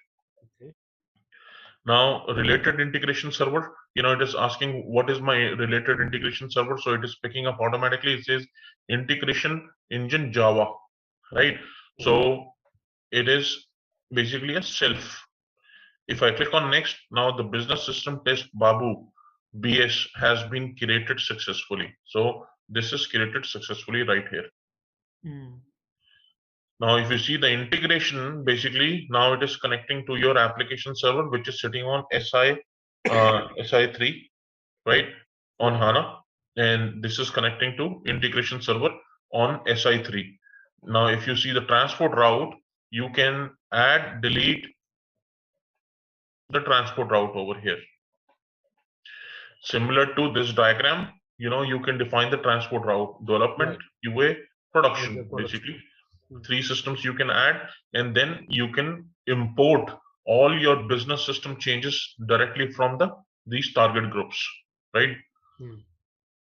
Now, related integration server, it is asking what is my related integration server. So it is picking up automatically. It says integration engine Java, right? So it is basically a self. If I click on next, now the business system test Babu BS has been created successfully. So this is created successfully right here. Now, if you see the integration, basically now it is connecting to your application server, which is sitting on SI3, right, on HANA, and this is connecting to integration server on SI3. Now, if you see the transport route, you can add, delete the transport route over here. Similar to this diagram, you can define the transport route, development, QA, production, basically. 3 systems you can add, and then you can import all your business system changes directly from these target groups, right?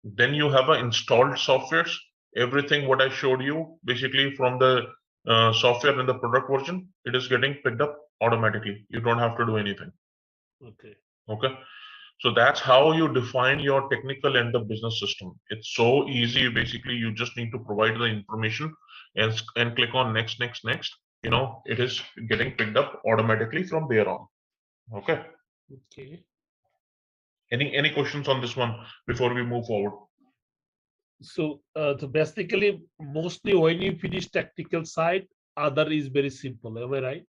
Then you have installed softwares. Everything what I showed you, basically from the software in the product version, it is getting picked up automatically. You don't have to do anything. Okay. So that's how you define your technical and the business system. It's so easy. Basically, you just need to provide the information and click on next, next, next. It is getting picked up automatically from there on. Okay. Okay. Any questions on this one before we move forward? So, basically, mostly when you finish technical side, other is very simple. Am I right?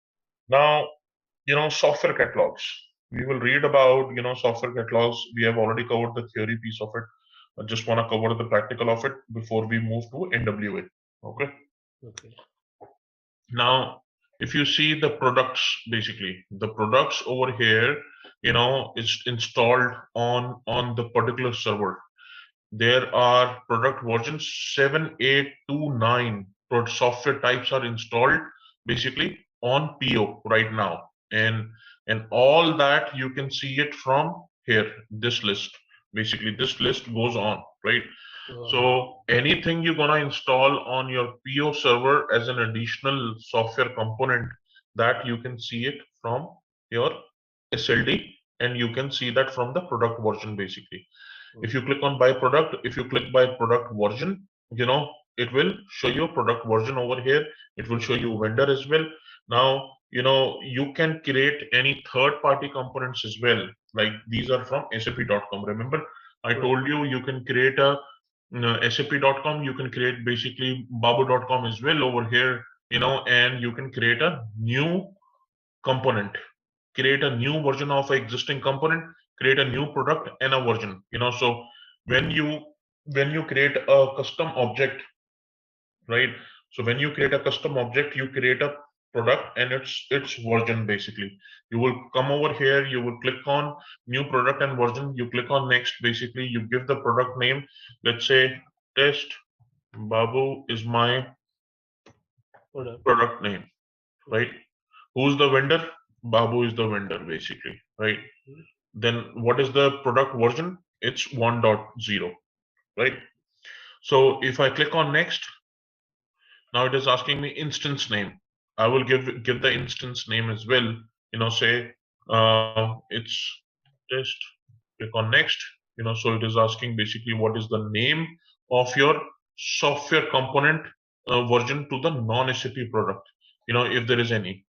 Now, software catalogs. We will read about, software catalogs. We have already covered the theory piece of it. I just want to cover the practical of it before we move to NWA. Okay. Okay. Now, if you see the products, basically the products over here, is installed on the particular server. There are product versions 7, 8 to 9. Software types are installed basically on PO right now, and all that you can see it from here. This list, basically, this list goes on, right? So anything you're gonna install on your PO server as an additional software component, that you can see it from your SLD, and you can see that from the product version basically. If you click on by product, if you click by product version, it will show you product version over here. It will show you vendor as well. Now, you can create any third-party components as well. Like these are from SAP.com. Remember, I told you can create a SAP.com. You can create basically Babu.com as well over here, and you can create a new component, create a new version of an existing component, create a new product and a version. So when you create a custom object, right? So when you create a custom object, you create a product and its version basically. You will come over here, you will click on new product and version, you click on next, basically you give the product name. Let's say test Babu is my product name, right? Who's the vendor? Babu is the vendor basically, right? Then what is the product version? It's 1.0, right? So if I click on next, now it is asking me instance name. I will give the instance name as well. Say it's just click on next. So it is asking basically what is the name of your software component version to the non-SAP product. If there is any.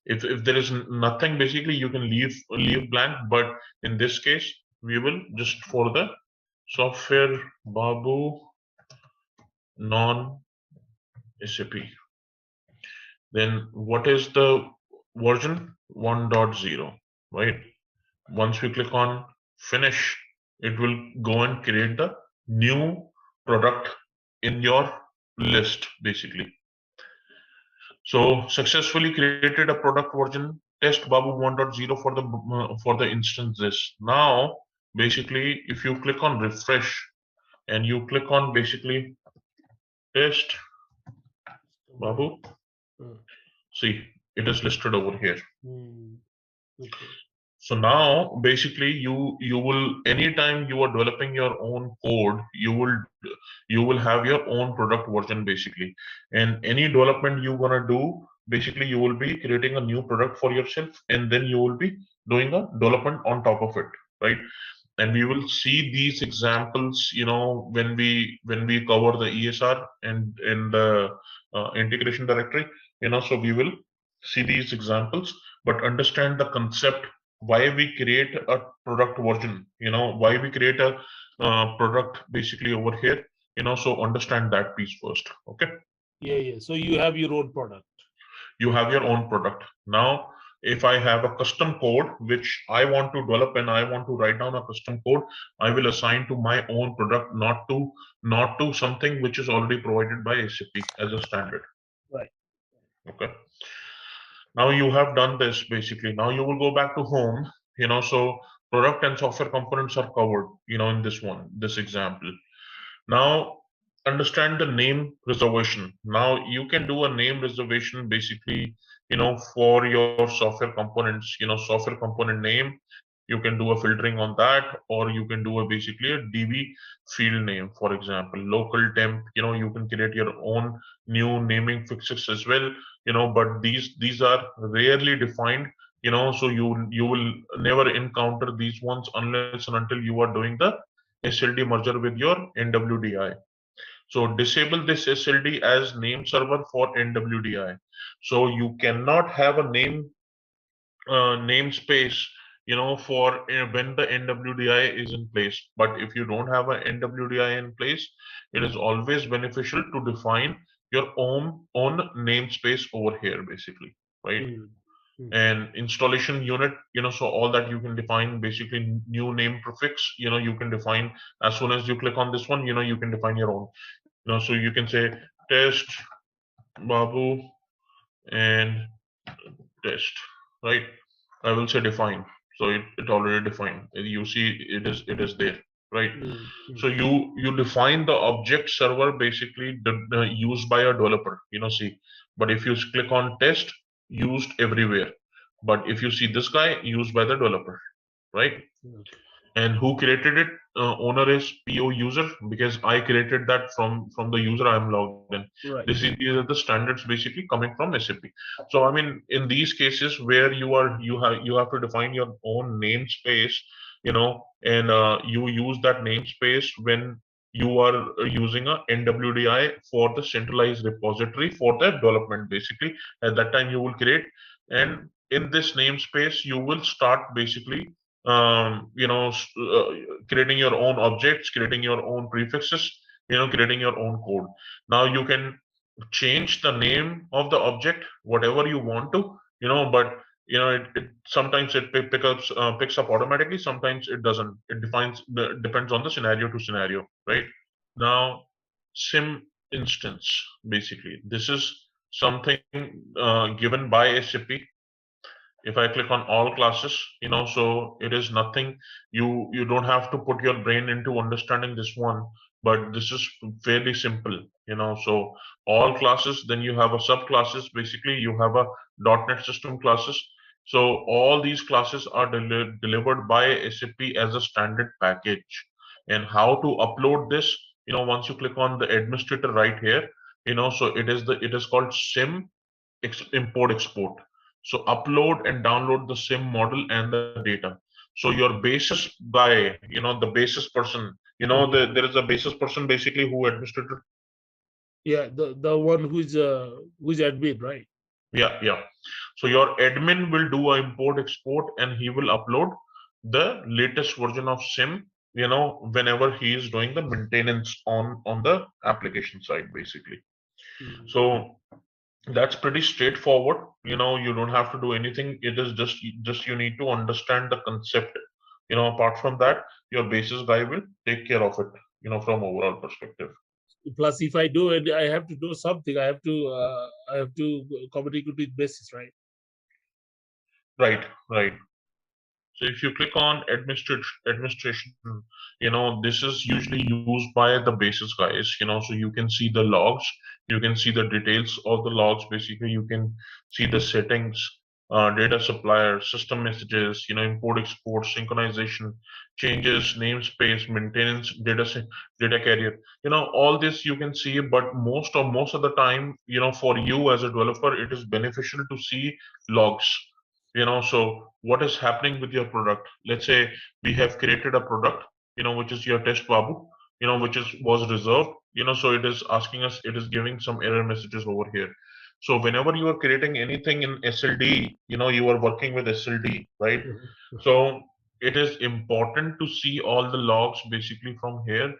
If there is nothing, basically you can leave blank. But in this case, we will just for the software Babu non-SAP. Then what is the version? 1.0, right? Once we click on finish, it will go and create the new product in your list basically. So successfully created a product version test Babu 1.0 for the instances. Now basically if you click on refresh and you click on basically test Babu, see it is listed over here. Okay. So now basically you will, anytime you are developing your own code, you will have your own product version basically, and any development you're gonna do, basically you will be creating a new product for yourself and then you will be doing a development on top of it, right? And we will see these examples when we cover the ESR and in the integration directory, so we will see these examples, but understand the concept, why we create a product version, why we create a product basically over here, so understand that piece first. Okay. Yeah. So you have your own product. You have your own product. Now if I have a custom code which I want to develop and I want to write down a custom code, I will assign to my own product, not to something which is already provided by SAP as a standard. Right. Okay. Now you have done this basically. Now you will go back to home, so product and software components are covered, in this example. Now understand the name reservation. Now you can do a name reservation basically, for your software components, software component name. You can do a filtering on that, or you can do basically a DB field name, for example, local temp. You can create your own new naming fixes as well. But these are rarely defined So you will never encounter these ones unless and until you are doing the SLD merger with your NWDI. So disable this SLD as name server for NWDI. So you cannot have a namespace, for when the NWDI is in place. But if you don't have a NWDI in place, it is always beneficial to define your own namespace over here, basically, right? Mm, mm, And installation unit, so all that you can define, basically new name prefix, you can define as soon as you click on this one, you can define your own. So you can say test Babu and test, right? I will say define. So it already defined. You see it is there, right? mm, mm. So you define the object server, basically used by a developer, see. But if you click on test, used everywhere. But if you see this guy, used by the developer, right? Okay. And who created it? Owner is PO user, because I created that from the user I am logged in. Right. These are the standards basically coming from SAP. So I mean, in these cases where you have to define your own namespace, and you use that namespace when you are using a NWDI for the centralized repository for the development. Basically, at that time you will create, and in this namespace you will start basically creating your own objects, creating your own prefixes, creating your own code. Now you can change the name of the object whatever you want to, but it sometimes picks up automatically, sometimes it doesn't. It depends on the scenario to scenario, right? Now, sim instance, basically this is something given by SAP. If I click on all classes, so it is nothing. You don't have to put your brain into understanding this one, but this is fairly simple. So all classes, then you have a subclasses. Basically, you have a .NET system classes. So all these classes are delivered by SAP as a standard package. And how to upload this? Once you click on the administrator right here, so it is called sim import export. So upload and download the sim model and the data. So your basis guy, the basis person, Mhm. there is a basis person basically who administrated. Yeah, the one who's admin, right? Yeah. So your admin will do a import export and he will upload the latest version of sim, whenever he is doing the maintenance on the application side, basically. Mm. So that's pretty straightforward. You don't have to do anything. It is just you need to understand the concept. Apart from that, your basis guy will take care of it, from overall perspective. Plus, if I do it, I have to do something. I have to communicate with basis, right? Right. So if you click on administration, this is usually used by the basis guys, so you can see the logs, you can see the details of the logs. Basically, you can see the settings, data supplier, system messages, import, export, synchronization, changes, namespace, maintenance, data carrier. All this you can see, but most of the time, for you as a developer, it is beneficial to see logs. So what is happening with your product? Let's say we have created a product, which is your test Babu, which was reserved, so it is asking us, it is giving some error messages over here. So whenever you are creating anything in SLD, you are working with SLD, right? Mhm. So it is important to see all the logs basically from here,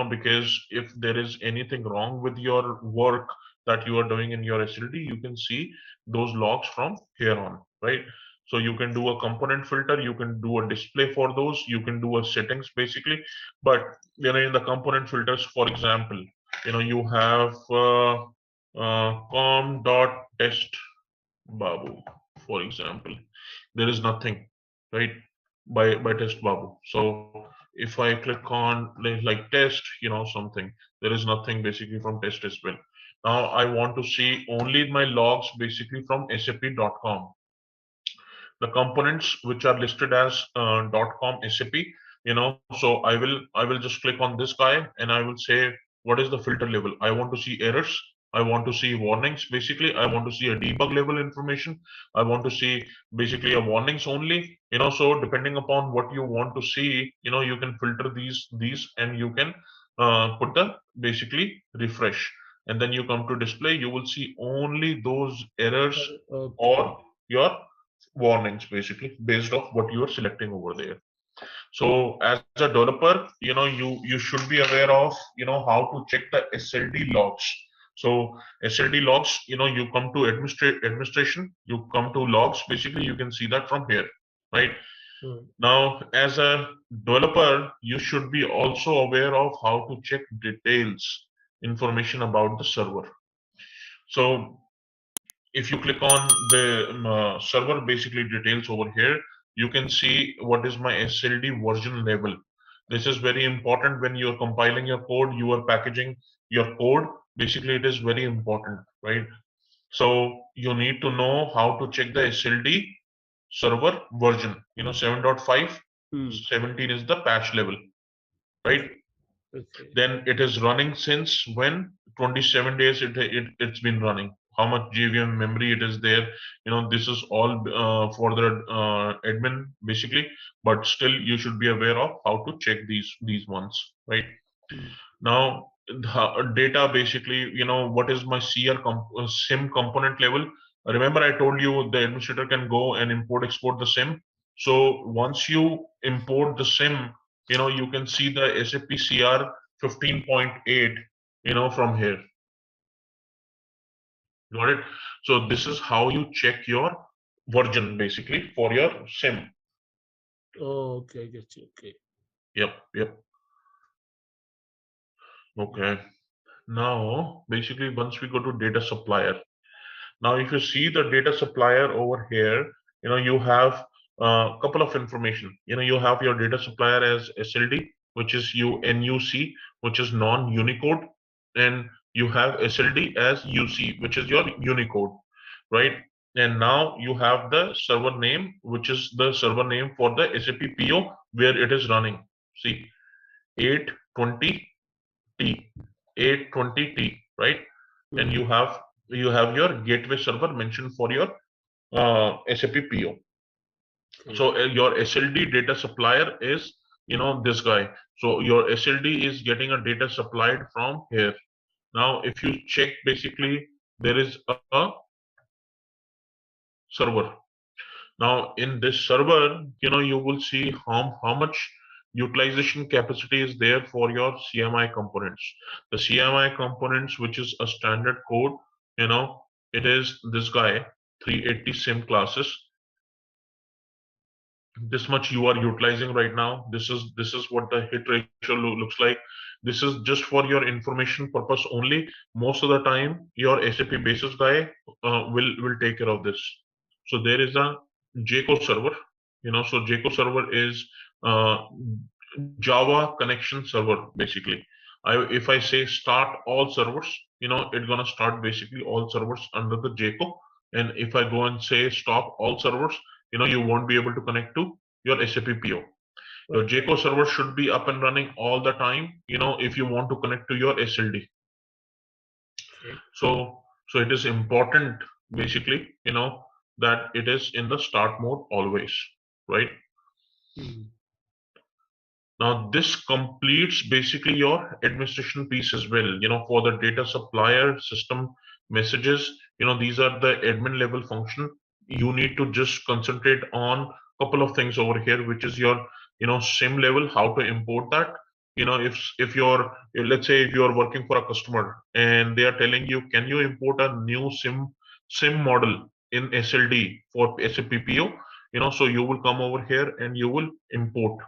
because if there is anything wrong with your work that you are doing in your SLD, you can see those logs from here on, right? So you can do a component filter, you can do a display for those, you can do a settings basically. But in the component filters, for example, you have com dot test Babu, for example. There is nothing, right? By test Babu. So if I click on like test, something, there is nothing basically from test as well. Now I want to see only my logs basically from sap.com, the components which are listed as .com SAP. So I will just click on this guy and I will say, what is the filter level? I want to see errors. I want to see warnings. Basically, I want to see a debug level information. I want to see basically a warnings only. So depending upon what you want to see, you can filter these, and you can put the basically refresh, and then you come to display. You will see only those errors Okay. or your warnings, basically based off what you are selecting over there. So as a developer, you should be aware of how to check the SLD logs. So SLD logs, you come to administration, you come to logs. Basically, you can see that from here, right? Hmm. Now, as a developer, you should be also aware of how to check details, information about the server. So if you click on the server basically details over here, you can see what is my SLD version level. This is very important when you're compiling your code, you are packaging your code. Basically, it is very important, right? So you need to know how to check the SLD server version. 7.5, Hmm. 17 is the patch level, right? Okay. Then it is running since when? 27 days it's been running. How much JVM memory it is there? This is all for the admin basically, but still you should be aware of how to check these ones, right? Hmm. Now the data basically, what is my SIM component level? Remember I told you the administrator can go and import export the SIM. So once you import the SIM, you can see the SAP CR 15.8, from here. Got it? So this is how you check your version basically for your SIM. Oh, okay, I get you. Okay. Yep. Okay. Now, basically, once we go to data supplier. Now, if you see the data supplier over here, you have a couple of information. You have your data supplier as SLD, which is UNUC, which is non-Unicode, and you have SLD as UC, which is your Unicode, right? And now you have the server name, which is the server name for the SAP PO where it is running. See, 820T, 820T, right? And Hmm. you have your gateway server mentioned for your SAP PO. Okay. So your SLD data supplier is this guy. So your SLD is getting a data supplied from here. Now, if you check, basically there is a server. Now, in this server, you will see how much utilization capacity is there for your CMI components. The CMI components, which is a standard code, it is this guy, 380 SIM classes. This much you are utilizing right now. This is what the hit ratio looks like. This is just for your information purpose only. Most of the time, your SAP basis guy will take care of this. So there is a JCO server. So JCO server is uh, Java connection server basically. If I say start all servers, it's gonna start basically all servers under the JCO. And if I go and say stop all servers, you won't be able to connect to your SAP PO. Your JCO server should be up and running all the time, if you want to connect to your SLD. Okay. So it is important basically, that it is in the start mode always, right? Hmm. Now this completes basically your administration piece as well. For the data supplier system messages, these are the admin level function. You need to just concentrate on a couple of things over here, which is your, SIM level, how to import that. If you're, let's say if you're working for a customer and they are telling you, can you import a new SIM model in SLD for SAP PO? So you will come over here and you will import,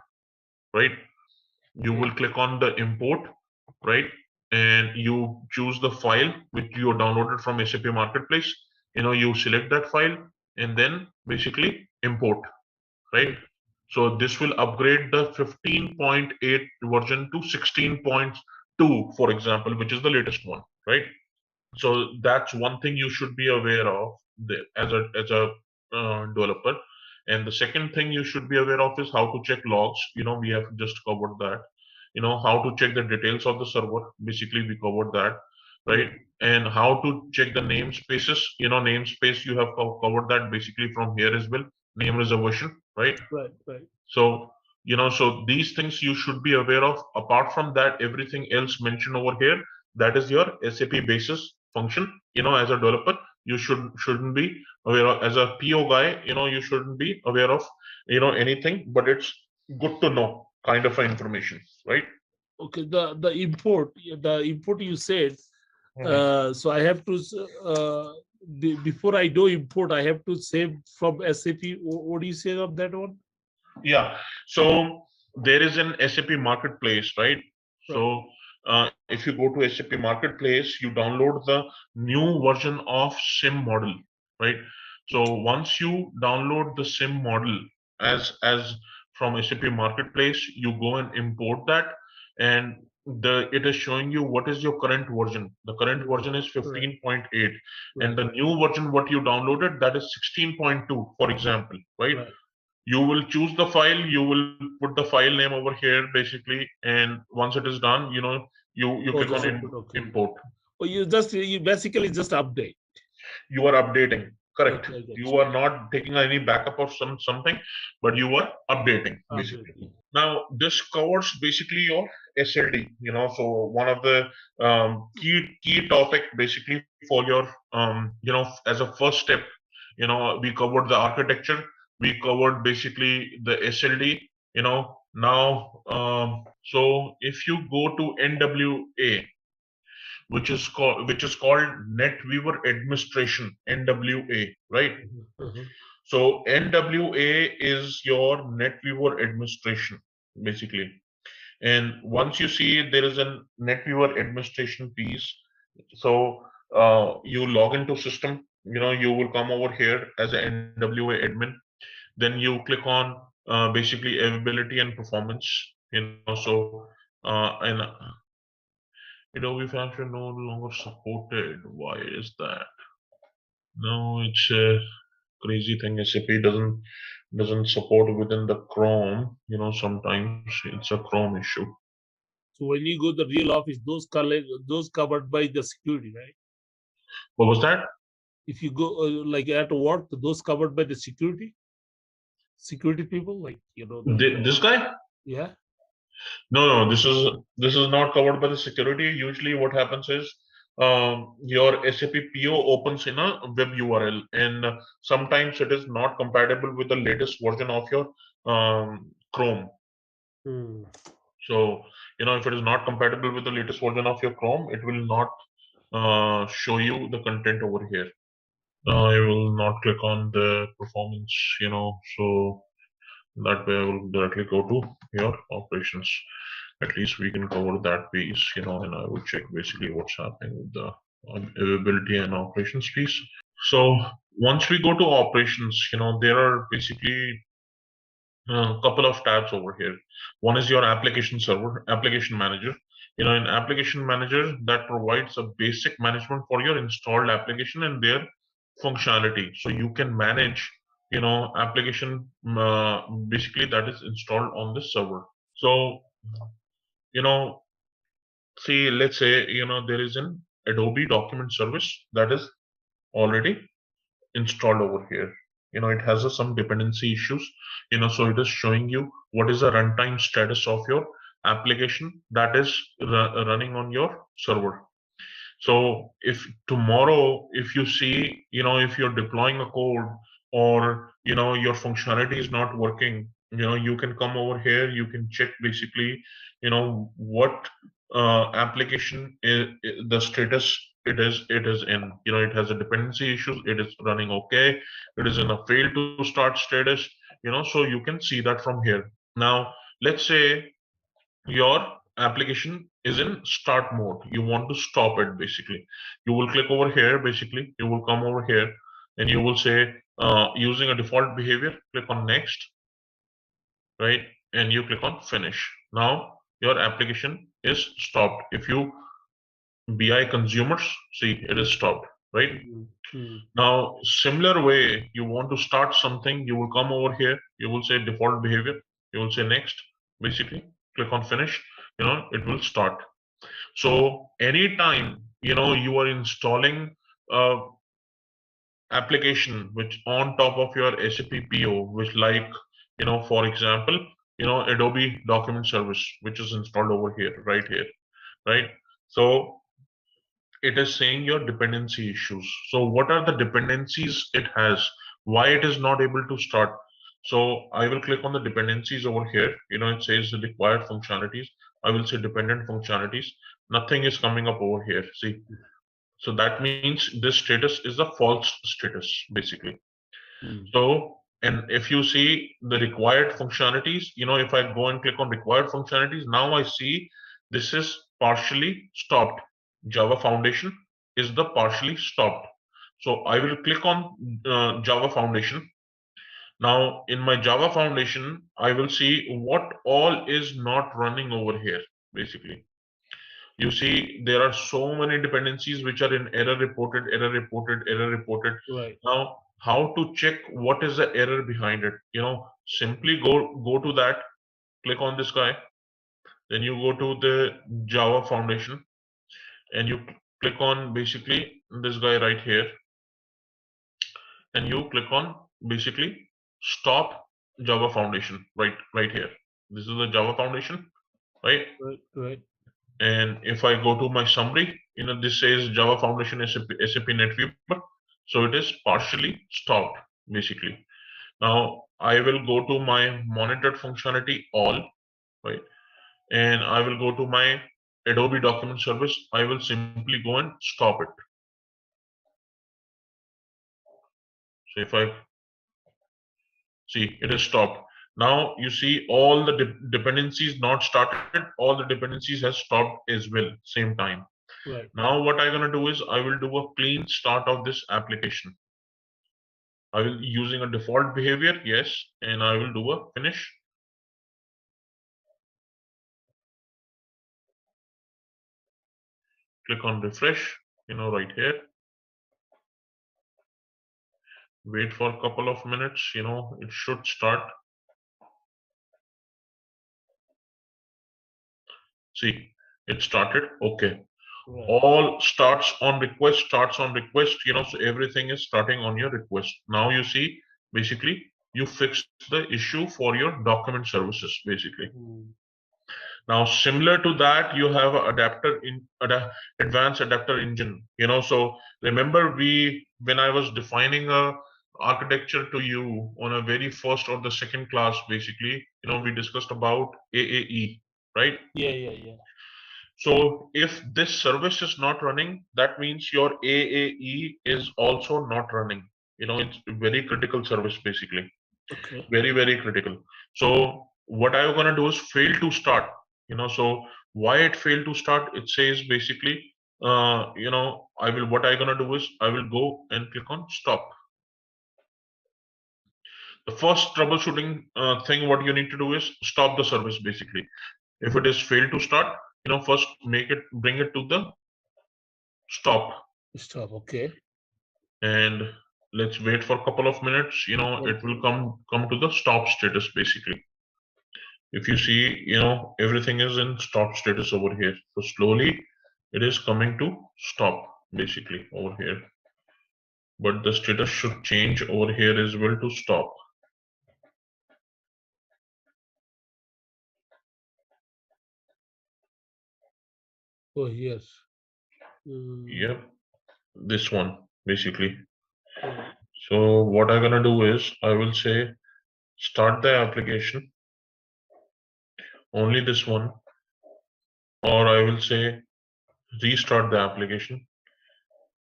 right? You Okay. will click on the import, right? And you choose the file which you downloaded from SAP Marketplace. You select that file and then basically import, right? Okay. So this will upgrade the 15.8 version to 16.2, for example, which is the latest one, right? So that's one thing you should be aware of as a developer. And the second thing you should be aware of is how to check logs. We have just covered that. How to check the details of the server. Basically, we covered that. right? And how to check the namespaces. Namespace, you have covered that basically from here as well. Name reservation, right? Right, right. So, so these things you should be aware of. Apart from that, everything else mentioned over here, that is your SAP basis function. As a developer, you shouldn't be aware of. As a PO guy, you shouldn't be aware of, anything. But it's good to know kind of information, right? Okay, the import, you said. So I have to before I do import, I have to save from SAP. What do you say of that one? Yeah. So there is an SAP marketplace, right? So if you go to SAP marketplace, you download the new version of SIM model, right? So once you download the SIM model as from SAP marketplace, you go and import that, and it is showing you what is your current version. The current version is 15.8, and the new version what you downloaded, that is 16.2, for example, right? You will choose the file, you will put the file name over here basically, and once it is done, you click on import. Oh, you basically just update. You are updating, correct. Okay, You are not taking any backup of something, but you are updating basically. Now this covers basically your SLD, so one of the key topic basically for your as a first step. We covered the architecture, we covered basically the SLD. Now so if you go to NWA, which is called NetWeaver Administration, NWA, right? So NWA is your NetWeaver administration basically. And once you see there is a NetWeaver administration piece, so you log into system, you will come over here as an NWA admin. Then you click on basically availability and performance. So and Adobe function no longer supported. Why is that? No, it's a crazy thing. SAP doesn't support within the Chrome. Sometimes it's a Chrome issue. So when you go to the real office, those covered by the security, right? What was that? If you go like at work, those covered by the security people, like This guy? Yeah. No, this is not covered by the security. Usually, what happens is your SAP PO opens in a web URL, and sometimes it is not compatible with the latest version of your Chrome. So if it is not compatible with the latest version of your Chrome, it will not show you the content over here. I will not click on the performance, so that way I will directly go to your operations. At least we can cover that piece, and I will check basically what's happening with the availability and operations piece. So once we go to operations, there are basically a couple of tabs over here. One is your application server, application manager. An application manager that provides a basic management for your installed application and their functionality. So you can manage, application basically that is installed on this server. So, see, let's say, there is an Adobe document service that is already installed over here. It has some dependency issues, so it is showing you what is the runtime status of your application that is running on your server. So if tomorrow, if you see, if you're deploying a code or, your functionality is not working, you can come over here, you can check basically, what application is the status it is in. It has a dependency issues, it is running okay, it is in a fail to start status, so you can see that from here. Now, let's say your application is in start mode, you want to stop it basically. You will click over here, basically you will come over here and you will say using a default behavior, click on next, right? And you click on finish. Now your application is stopped. If you BI consumers, see, it is stopped, right? Now similar way, you want to start something, you will come over here, you will say default behavior, you will say next, basically click on finish, it will start. So anytime you are installing application which on top of your SAP PO, which like, for example, Adobe Document Service, which is installed over here, right here, right? So it is saying your dependency issues. So what are the dependencies it has? Why it is not able to start? So I will click on the dependencies over here. It says the required functionalities. I will say dependent functionalities. Nothing is coming up over here. See, so that means this status is a false status, basically. So, and if you see the required functionalities, if I go and click on required functionalities, now I see this is partially stopped. Java Foundation is the partially stopped. So I will click on Java Foundation. Now in my Java Foundation, I will see what all is not running over here, basically. You see there are so many dependencies which are in error reported, error reported, error reported. Right. Now how to check what is the error behind it? Simply go to that, click on this guy, then you go to the Java Foundation and you click on basically this guy right here, and you click on basically stop Java Foundation right here. This is the Java Foundation, right? Right. And if I go to my summary, this says Java Foundation SAP NetWeaver. So it is partially stopped, basically. Now I will go to my monitored functionality all, right? And I will go to my Adobe Document Service. I will simply go and stop it. So if I see, it is stopped. Now you see all the dependencies not started, all the dependencies has stopped as well, same time. Right. Now what I'm gonna do is I will do a clean start of this application. I will using a default behavior, yes, and I will do a finish. Click on refresh, right here. Wait for a couple of minutes, it should start. See, it started, okay. Right. All starts on request, so everything is starting on your request. Now you see, basically, you fixed the issue for your document services, basically. Now, similar to that, you have a advanced adapter engine. So remember when I was defining a architecture to you on a very first or the second class, basically, we discussed about AAE, right? Yeah. So if this service is not running, that means your AAE is also not running. It's a very critical service, basically. Okay. Very, very critical. So what I'm gonna do is fail to start. So why it failed to start? It says basically, what I'm gonna do is I will go and click on stop. The first troubleshooting thing what you need to do is stop the service, basically. If it is failed to start, first bring it to the stop. Stop. Okay. And let's wait for a couple of minutes. It will come to the stop status, basically. If you see, everything is in stop status over here. So slowly it is coming to stop, basically, over here. But the status should change over here as well to stop. Oh, yes. Yep, this one, basically. Right. So what I'm gonna do is I will say start the application, only this one, or I will say restart the application.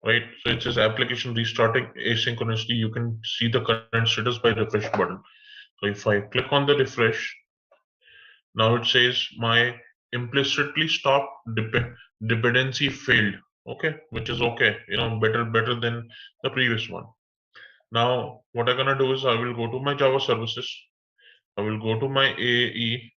Right, so it says application restarting asynchronously. You can see the current status by refresh button. So if I click on the refresh, now it says my implicitly stop dependency failed. Okay, which is okay, better than the previous one. Now what I'm gonna do is I will go to my Java services. I will go to my AAE.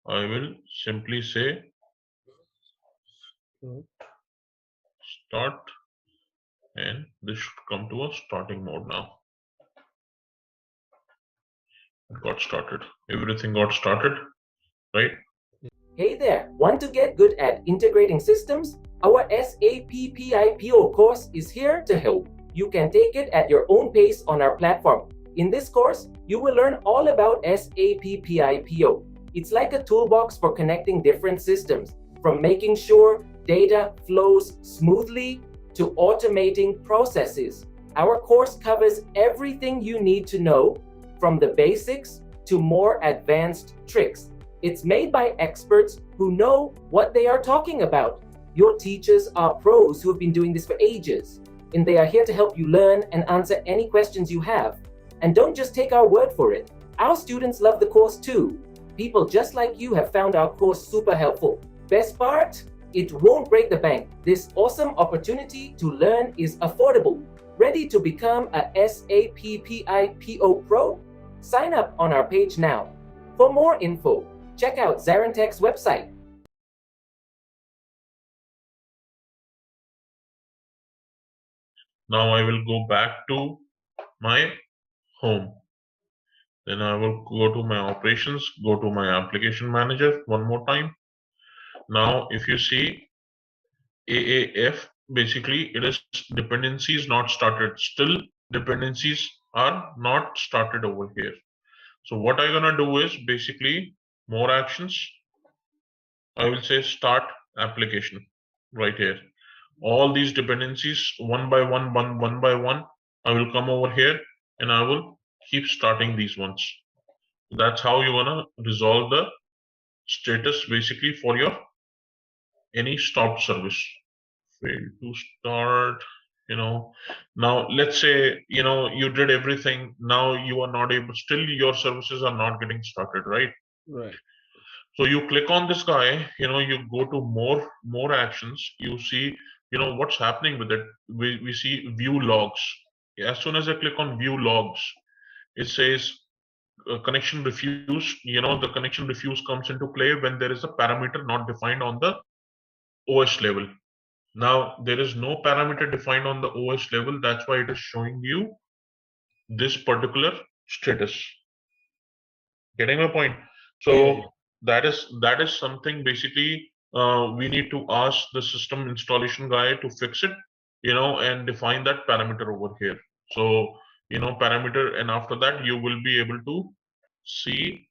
I will simply say start, and this should come to a starting mode now. It got started. Everything got started, right? Hey there, want to get good at integrating systems? Our SAP PIPO course is here to help. You can take it at your own pace on our platform. In this course, you will learn all about SAP PIPO. It's like a toolbox for connecting different systems, from making sure data flows smoothly to automating processes. Our course covers everything you need to know, from the basics to more advanced tricks. It's made by experts who know what they are talking about. Your teachers are pros who have been doing this for ages, and they are here to help you learn and answer any questions you have. And don't just take our word for it. Our students love the course too. People just like you have found our course super helpful. Best part? It won't break the bank. This awesome opportunity to learn is affordable. Ready to become a SAP PIPO Pro? Sign up on our page now. For more info, check out ZaranTech's website. Now I will go back to my home. Then I will go to my operations, go to my application manager one more time. Now, if you see AAF, basically it is dependencies not started. Still, dependencies are not started over here. So what I'm gonna do is basically more actions. I will say start application right here. All these dependencies one by one, one by one. I will come over here and I will keep starting these ones. That's how you wanna resolve the status basically for your any stopped service. Fail to start, now let's say you did everything, now you are not able, still your services are not getting started, right? Right. So you click on this guy, you go to more actions, you see what's happening with it. We see view logs. As soon as I click on view logs, it says connection refused. The connection refuse comes into play when there is a parameter not defined on the OS level. Now, there is no parameter defined on the OS level. That's why it is showing you this particular status. Getting my point? So Yeah. that is something basically we need to ask the system installation guy to fix it, and define that parameter over here. So, parameter, and after that you will be able to see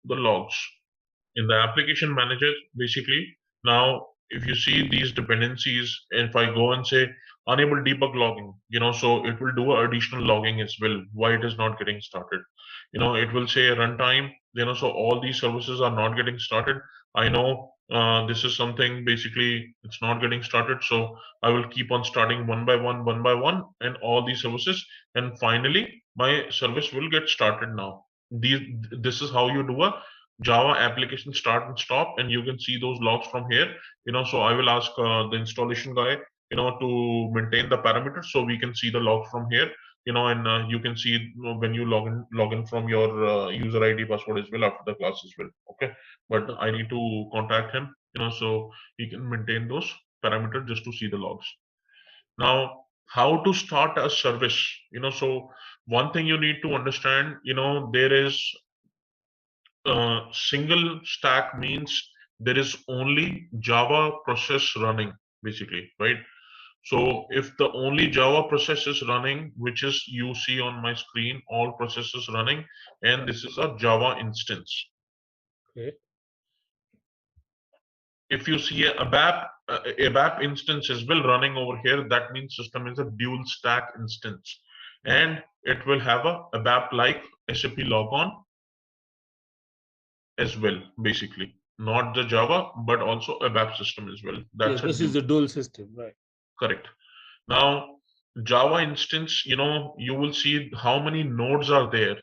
the logs in the application manager. Basically, now if you see these dependencies, if I go and say unable debug logging, so it will do additional logging as well, why it is not getting started. It will say runtime, so all these services are not getting started. I know this is something basically it's not getting started, so I will keep on starting one by one and all these services, and finally my service will get started now. This is how you do a Java application start and stop, and you can see those logs from here. So I will ask the installation guy, to maintain the parameters so we can see the logs from here. And you can see when you log in from your user ID password as well after the class as well. Okay, but I need to contact him, so he can maintain those parameters just to see the logs. Now, how to start a service? So one thing you need to understand, there is single stack means there is only Java process running, basically, right? So if the only Java process is running, which is you see on my screen, all processes running, and this is a Java instance. Okay. If you see a ABAP instance as well running over here, that means system is a dual stack instance, and it will have a ABAP like SAP logon as well, basically. Not the Java, but also a ABAP system as well. That's This is a dual system, right? correct. Now, Java instance, you will see how many nodes are there.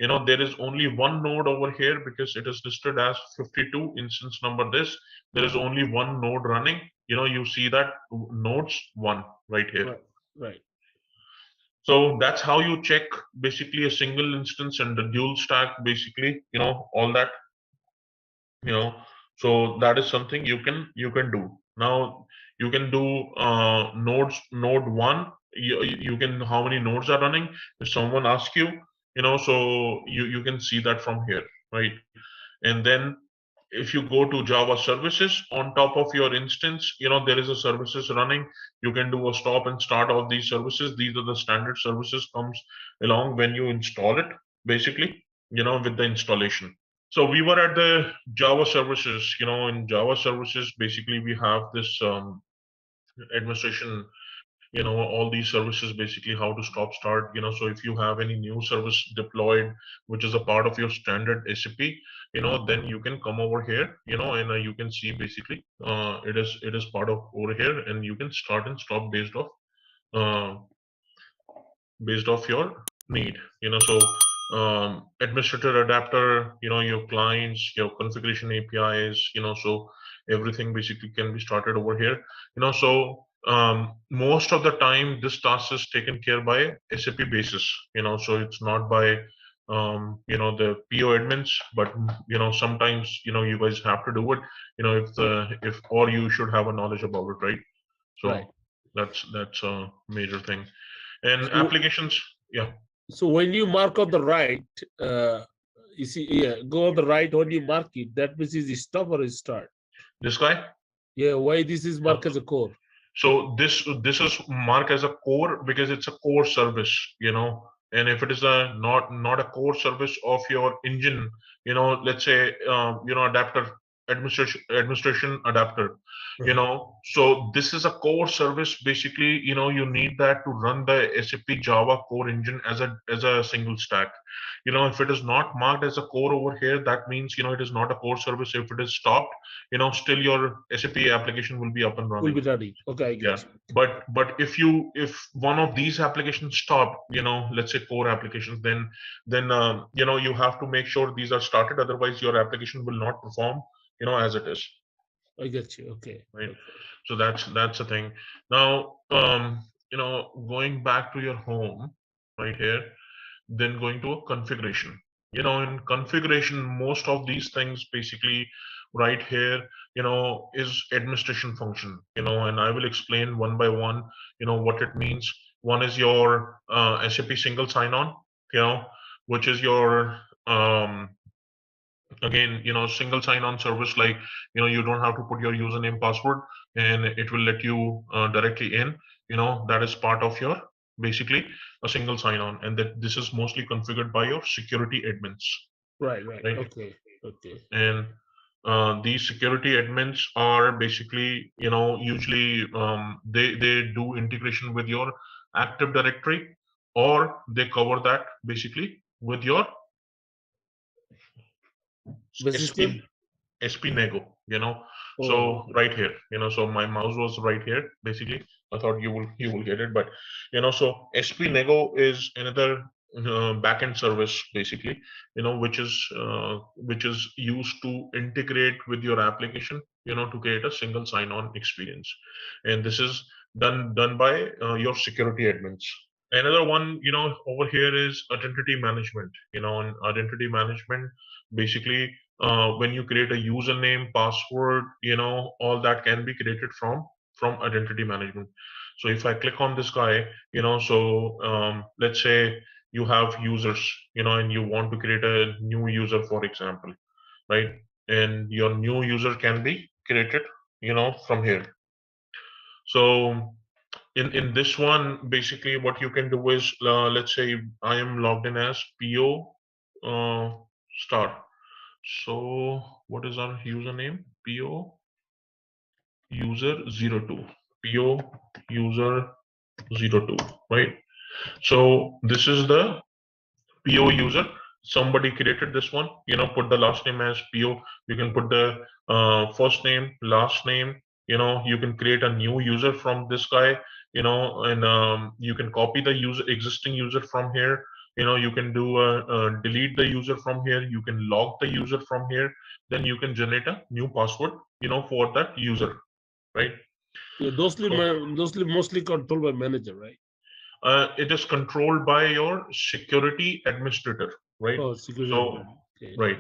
There is only one node over here because it is listed as 52 instance number this. There is only one node running. You see that nodes one right here. Right. Right. So that's how you check basically a single instance and the dual stack, basically, all that. So that is something you can do. Now You can do node 1. You can, how many nodes are running. If someone asks you, so you can see that from here, right? And then if you go to Java services on top of your instance, there is a services running. You can do a stop and start of these services. These are the standard services comes along when you install it, basically, with the installation. So we were at the Java services. In Java services, basically we have this administration, all these services, basically how to stop start. So if you have any new service deployed which is a part of your standard SAP, then you can come over here, and you can see basically it is part of over here, and you can start and stop uh, based off your need. So administrator adapter, your clients, your configuration APIs, so everything basically can be started over here. So most of the time this task is taken care by SAP basis. So it's not by the PO admins, but sometimes you guys have to do it. If or you should have a knowledge about it, right? So Right. that's a major thing. And So- applications, yeah. So when you mark on the right, you see, yeah, go on the right. When you mark it, that means is stop or is start. This guy. Yeah, why this is marked as a core? So this is marked as a core because it's a core service, and if it is a not a core service of your engine, let's say adapter administration adapter, so this is a core service. Basically, you need that to run the SAP Java core engine as a single stack. If it is not marked as a core over here, that means it is not a core service. If it is stopped, still your SAP application will be up and running. Will be running. Okay, I get you. But if one of these applications stop, let's say core applications, then you have to make sure these are started. Otherwise, your application will not perform, as it is. I get you. Okay. Right. Okay. So that's the thing. Now, going back to your home right here, then going to a configuration. In configuration, most of these things basically right here, is administration function, and I will explain one by one, what it means. One is your SAP single sign-on, which is your again, single sign-on service. Like, you don't have to put your username password and it will let you directly in. That is part of your basically a single sign-on, and that this is mostly configured by your security admins. Right. Right. Okay. And these security admins are basically, usually they do integration with your Active Directory, or they cover that basically with your SP Nego, so right here, so my mouse was right here. Basically, I thought you will get it, but so SP Nego is another backend service, basically, which is used to integrate with your application, to create a single sign-on experience, and this is done by your security admins. Another one, over here is identity management. And identity management, basically, when you create a username, password, all that can be created from identity management. So if I click on this guy, so let's say you have users, and you want to create a new user, for example, right? And your new user can be created, from here. So in this one, basically what you can do is, let's say I am logged in as PO star. So what is our username? PO user 02. PO user 02, right? So this is the PO user. Somebody created this one, put the last name as PO. You can put the first name, last name, you can create a new user from this guy, and you can copy the existing user from here. You can do delete the user from here. You can log the user from here. Then you can generate a new password, for that user, right? Yeah, mostly controlled by manager, right? It is controlled by your security administrator, right? Oh, security. So, okay. Right,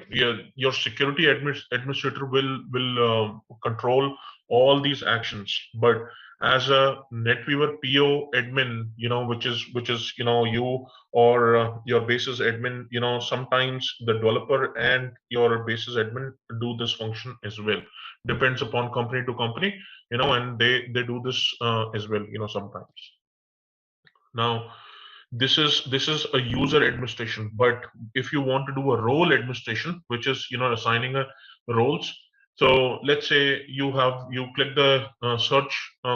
your security administrator will control all these actions. But as a NetWeaver PO admin, which is you or your basis admin, sometimes the developer and your basis admin do this function as well. Depends upon company to company, and they do this as well, sometimes. Now, this is a user administration, but if you want to do a role administration, which is assigning a roles. So let's say you click the search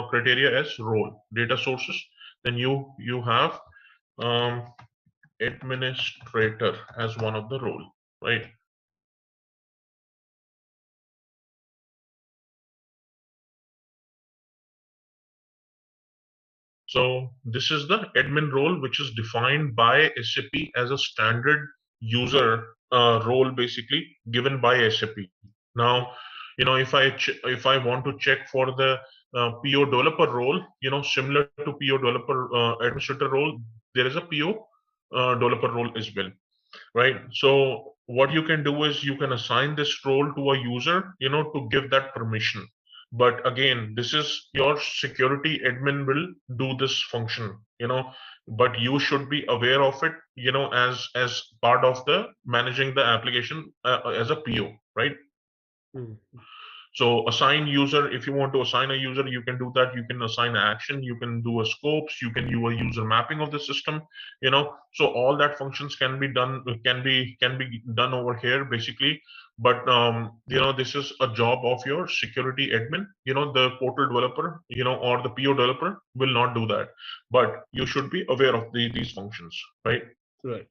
criteria as role data sources, then you have um, administrator as one of the role, right? So this is the admin role, which is defined by SAP as a standard user role, basically given by SAP. Now, if I want to check for the PO developer role, similar to PO developer administrator role, there is a PO developer role as well, right? So what you can do is you can assign this role to a user, to give that permission. But again, this is your security admin will do this function, but you should be aware of it, as part of the managing the application as a PO, right? Mm. So assign user, if you want to assign a user, you can do that. You can assign action, you can do a scopes, you can do a user mapping of the system, so all that functions can be done, can be done over here basically. But this is a job of your security admin, the portal developer, or the PO developer will not do that, but you should be aware of these functions, right? Right.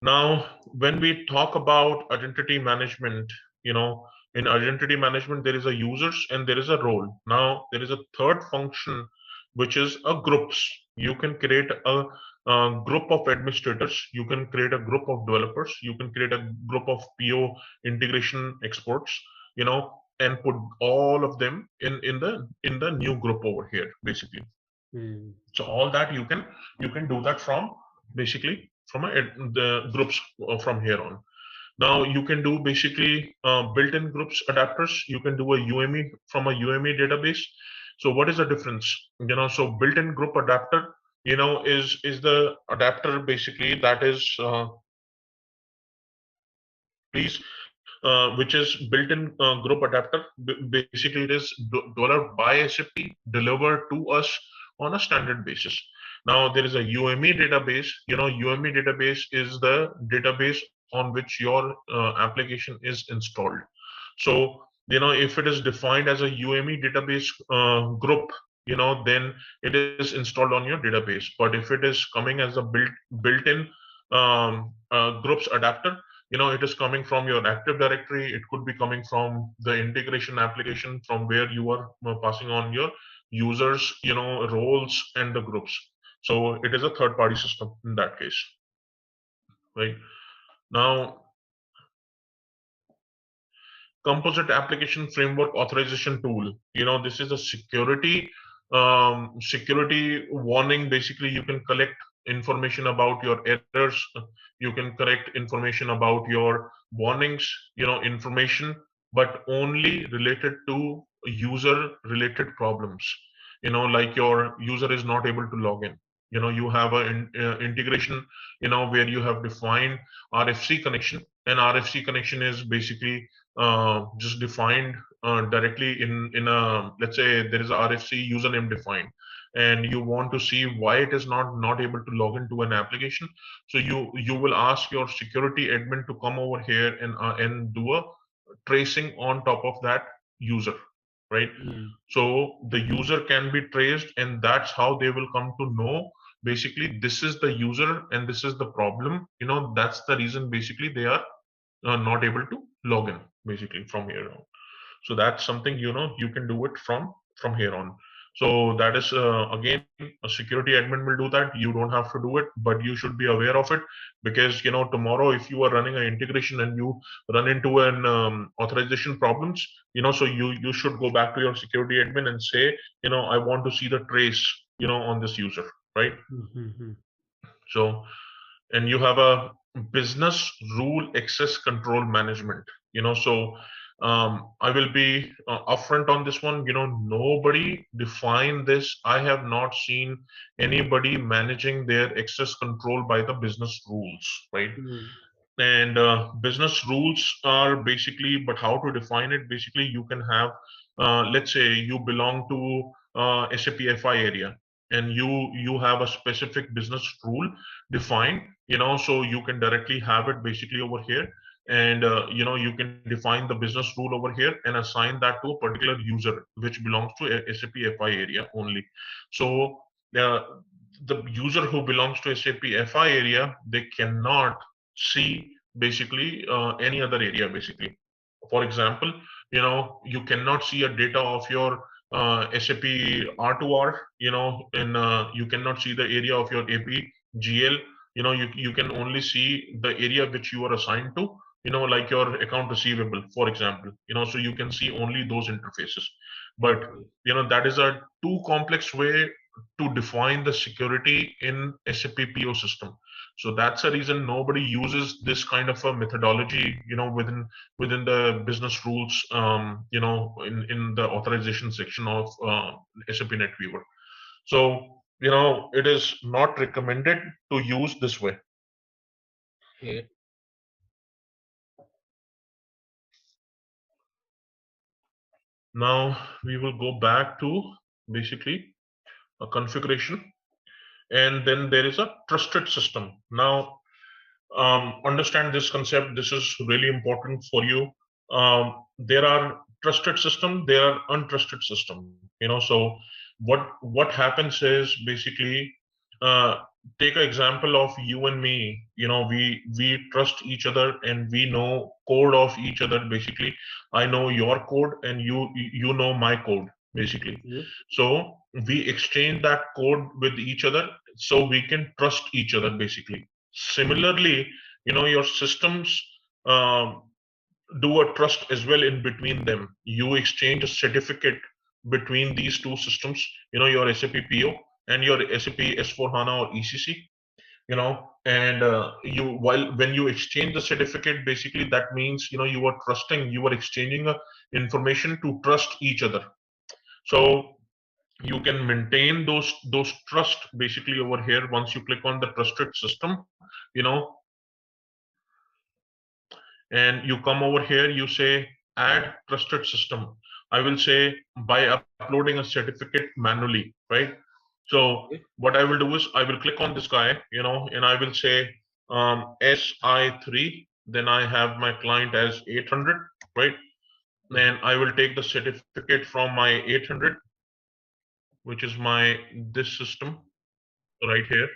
Now, when we talk about identity management, in identity management, there is a users and there is a role. Now, there is a third function, which is a groups. You can create a group of administrators. You can create a group of developers. You can create a group of PO integration experts, and put all of them in the new group over here, basically. Mm. So all that you can do that from basically from the groups from here on. Now you can do basically built-in groups adapters. You can do a UME from a UME database. So what is the difference? So built-in group adapter, is the adapter basically that is please which is built-in group adapter. Basically, it is developed by SAP, delivered to us on a standard basis. Now there is a UME database. UME database is the database on which your application is installed. So if it is defined as a UME database group, then it is installed on your database. But if it is coming as a built-in groups adapter, it is coming from your Active Directory. It could be coming from the integration application from where you are passing on your users, roles and the groups. So it is a third-party system in that case, right? Now, composite application framework authorization tool. This is a security warning. Basically, you can collect information about your errors. You can collect information about your warnings, information, but only related to user related problems. Like your user is not able to log in. You have an integration, where you have defined RFC connection, and RFC connection is basically just defined directly in a, let's say there is a RFC username defined, and you want to see why it is not able to log into an application. So you will ask your security admin to come over here and do a tracing on top of that user, right? Mm. So the user can be traced, and that's how they will come to know basically this is the user and this is the problem. That's the reason basically they are not able to log in basically from here on. So that's something you can do it from here on. So that is again, a security admin will do that. You don't have to do it, but you should be aware of it, because tomorrow if you are running an integration and you run into an authorization problems, so you should go back to your security admin and say, I want to see the trace on this user, right? Mm-hmm. So, and you have a business rule access control management. So I will be upfront on this one. Nobody defined this. I have not seen anybody managing their access control by the business rules, right? And business rules are basically, but how to define it? Basically, you can have, let's say you belong to SAP FI area, and you have a specific business rule defined, so you can directly have it basically over here, and you can define the business rule over here and assign that to a particular user which belongs to SAP FI area only. So uh, the user who belongs to SAP FI area, they cannot see basically any other area basically. For example, you cannot see a data of your SAP R2R, and you cannot see the area of your AP GL. You can only see the area which you are assigned to, like your account receivable, for example, so you can see only those interfaces. But that is a too complex way to define the security in SAP PO system. So that's the reason nobody uses this kind of a methodology, within the business rules, in the authorization section of SAP NetWeaver. So it is not recommended to use this way. Okay. Now we will go back to basically a configuration, and then there is a trusted system. Now understand this concept. This is really important for you. There are trusted system, there are untrusted system. So what happens is basically, uh, take an example of you and me. We trust each other and we know code of each other. Basically, I know your code and you know my code. Basically, so we exchange that code with each other so we can trust each other. Basically, similarly, your systems do a trust as well in between them. You exchange a certificate between these two systems, your SAP PO and your SAP S4 HANA or ECC, and when you exchange the certificate, basically that means, you are trusting, you are exchanging information to trust each other. So you can maintain those trust basically over here. Once you click on the trusted system, and you come over here, you say add trusted system. I will say by uploading a certificate manually, right? So what I will do is I will click on this guy, and I will say SI3, then I have my client as 800, right? Then I will take the certificate from my 800, which is my this system right here,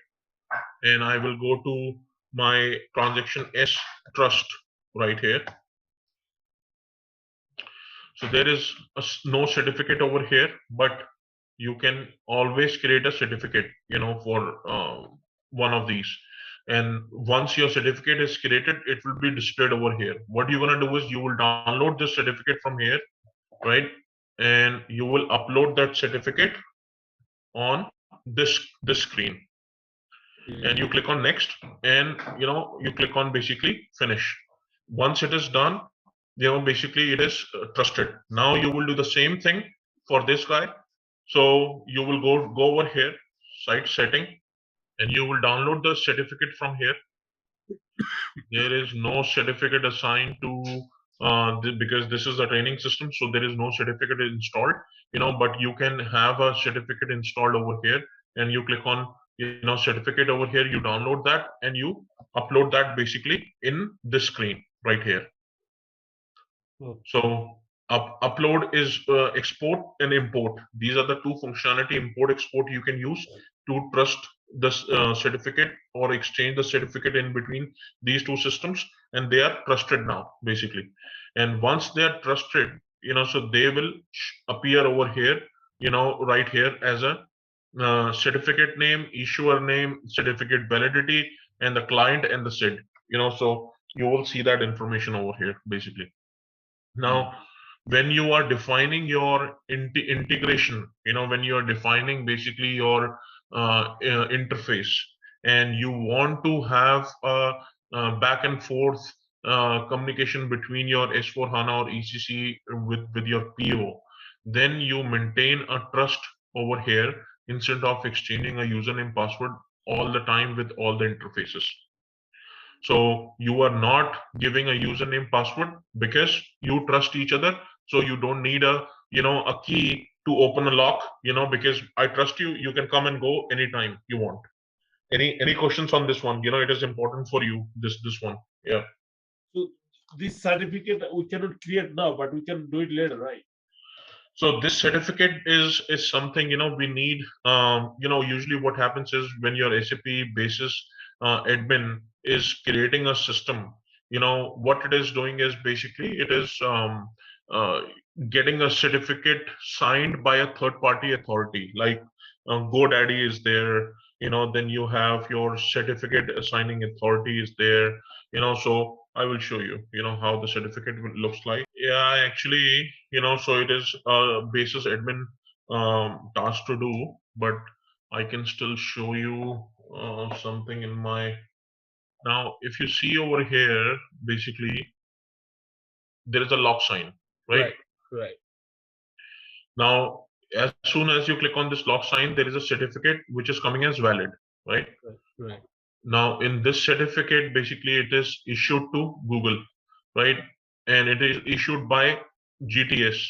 and I will go to my transaction S trust right here. So there is no certificate over here, but you can always create a certificate, for one of these. And once your certificate is created, it will be displayed over here. What you're gonna do is you will download this certificate from here, right? And you will upload that certificate on this screen. And you click on next, and you click on basically finish. Once it is done, basically it is trusted. Now you will do the same thing for this guy. So you will go over here, site setting, and you will download the certificate from here. There is no certificate assigned to because this is a training system, so there is no certificate installed. But you can have a certificate installed over here, and you click on certificate over here. You download that and you upload that basically in this screen right here. So upload is export and import. These are the two functionality, import, export, you can use to trust the certificate or exchange the certificate in between these two systems, and they are trusted now basically. And once they are trusted, so they will appear over here, right here as a certificate name, issuer name, certificate validity, and the client and the SID. So you will see that information over here basically. Now, when you are defining your integration, when you are defining basically your interface, and you want to have a back and forth communication between your S4HANA or ECC with your PO, then you maintain a trust over here instead of exchanging a username password all the time with all the interfaces. So you are not giving a username password because you trust each other. So you don't need a key to open a lock, because I trust you, you can come and go anytime you want. Any questions on this one? It is important for you, this one. Yeah. So this certificate we cannot create now, but we can do it later, right? So this certificate is something we need. Usually what happens is when your SAP basis admin is creating a system. What it is doing is basically it is uh, getting a certificate signed by a third party authority. Like GoDaddy is there. Then you have your certificate assigning authority is there. So I will show you. How the certificate looks like. Yeah, actually, so it is a basis admin task to do, but I can still show you something in my. Now, if you see over here, basically, there is a lock sign, right? Right. Now, as soon as you click on this lock sign, there is a certificate which is coming as valid, right? Right. Now, in this certificate, basically, it is issued to Google, right? And it is issued by GTS.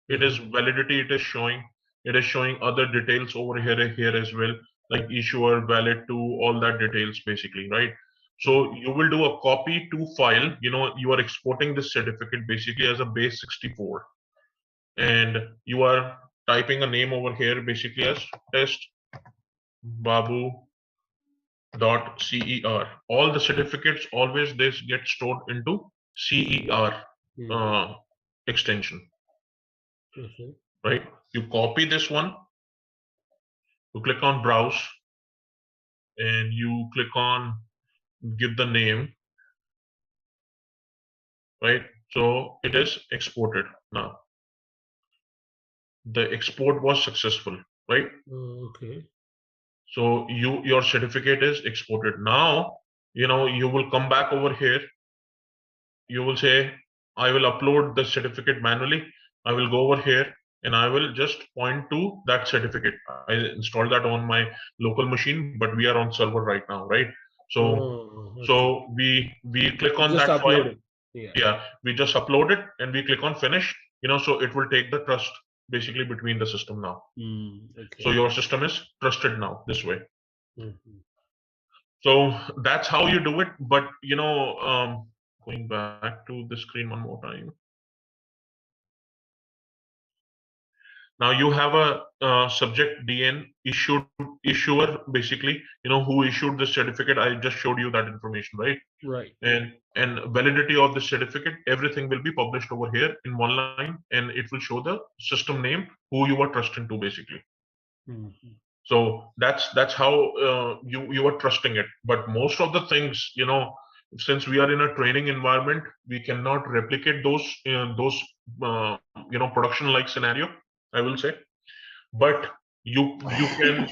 It is validity. It is showing. It is showing other details over here as well, like issuer, valid to, all that details, basically, right? So you will do a copy to file. You are exporting this certificate basically as a base 64, and you are typing a name over here basically as test Babu .cer. All the certificates always this get stored into CER extension, right? You copy this one, you click on browse, and you click on give the name, right? So it is exported now. The export was successful, right? Okay. So your certificate is exported. Now, you will come back over here. You will say, I will upload the certificate manually. I will go over here and I will just point to that certificate. I installed that on my local machine, but we are on server right now, right? So we click on Just that upload file. it. Yeah. Yeah, we just upload it and we click on finish. So it will take the trust basically between the system now. Okay. So your system is trusted now this way. Mhm. So that's how you do it. But going back to the screen one more time. Now you have a subject DN issuer basically, who issued the certificate. I just showed you that information, right? Right. And validity of the certificate, everything will be published over here in one line, and it will show the system name who you are trusting to basically. So that's how you are trusting it. But most of the things, since we are in a training environment, we cannot replicate those production like scenario, I will say. But you can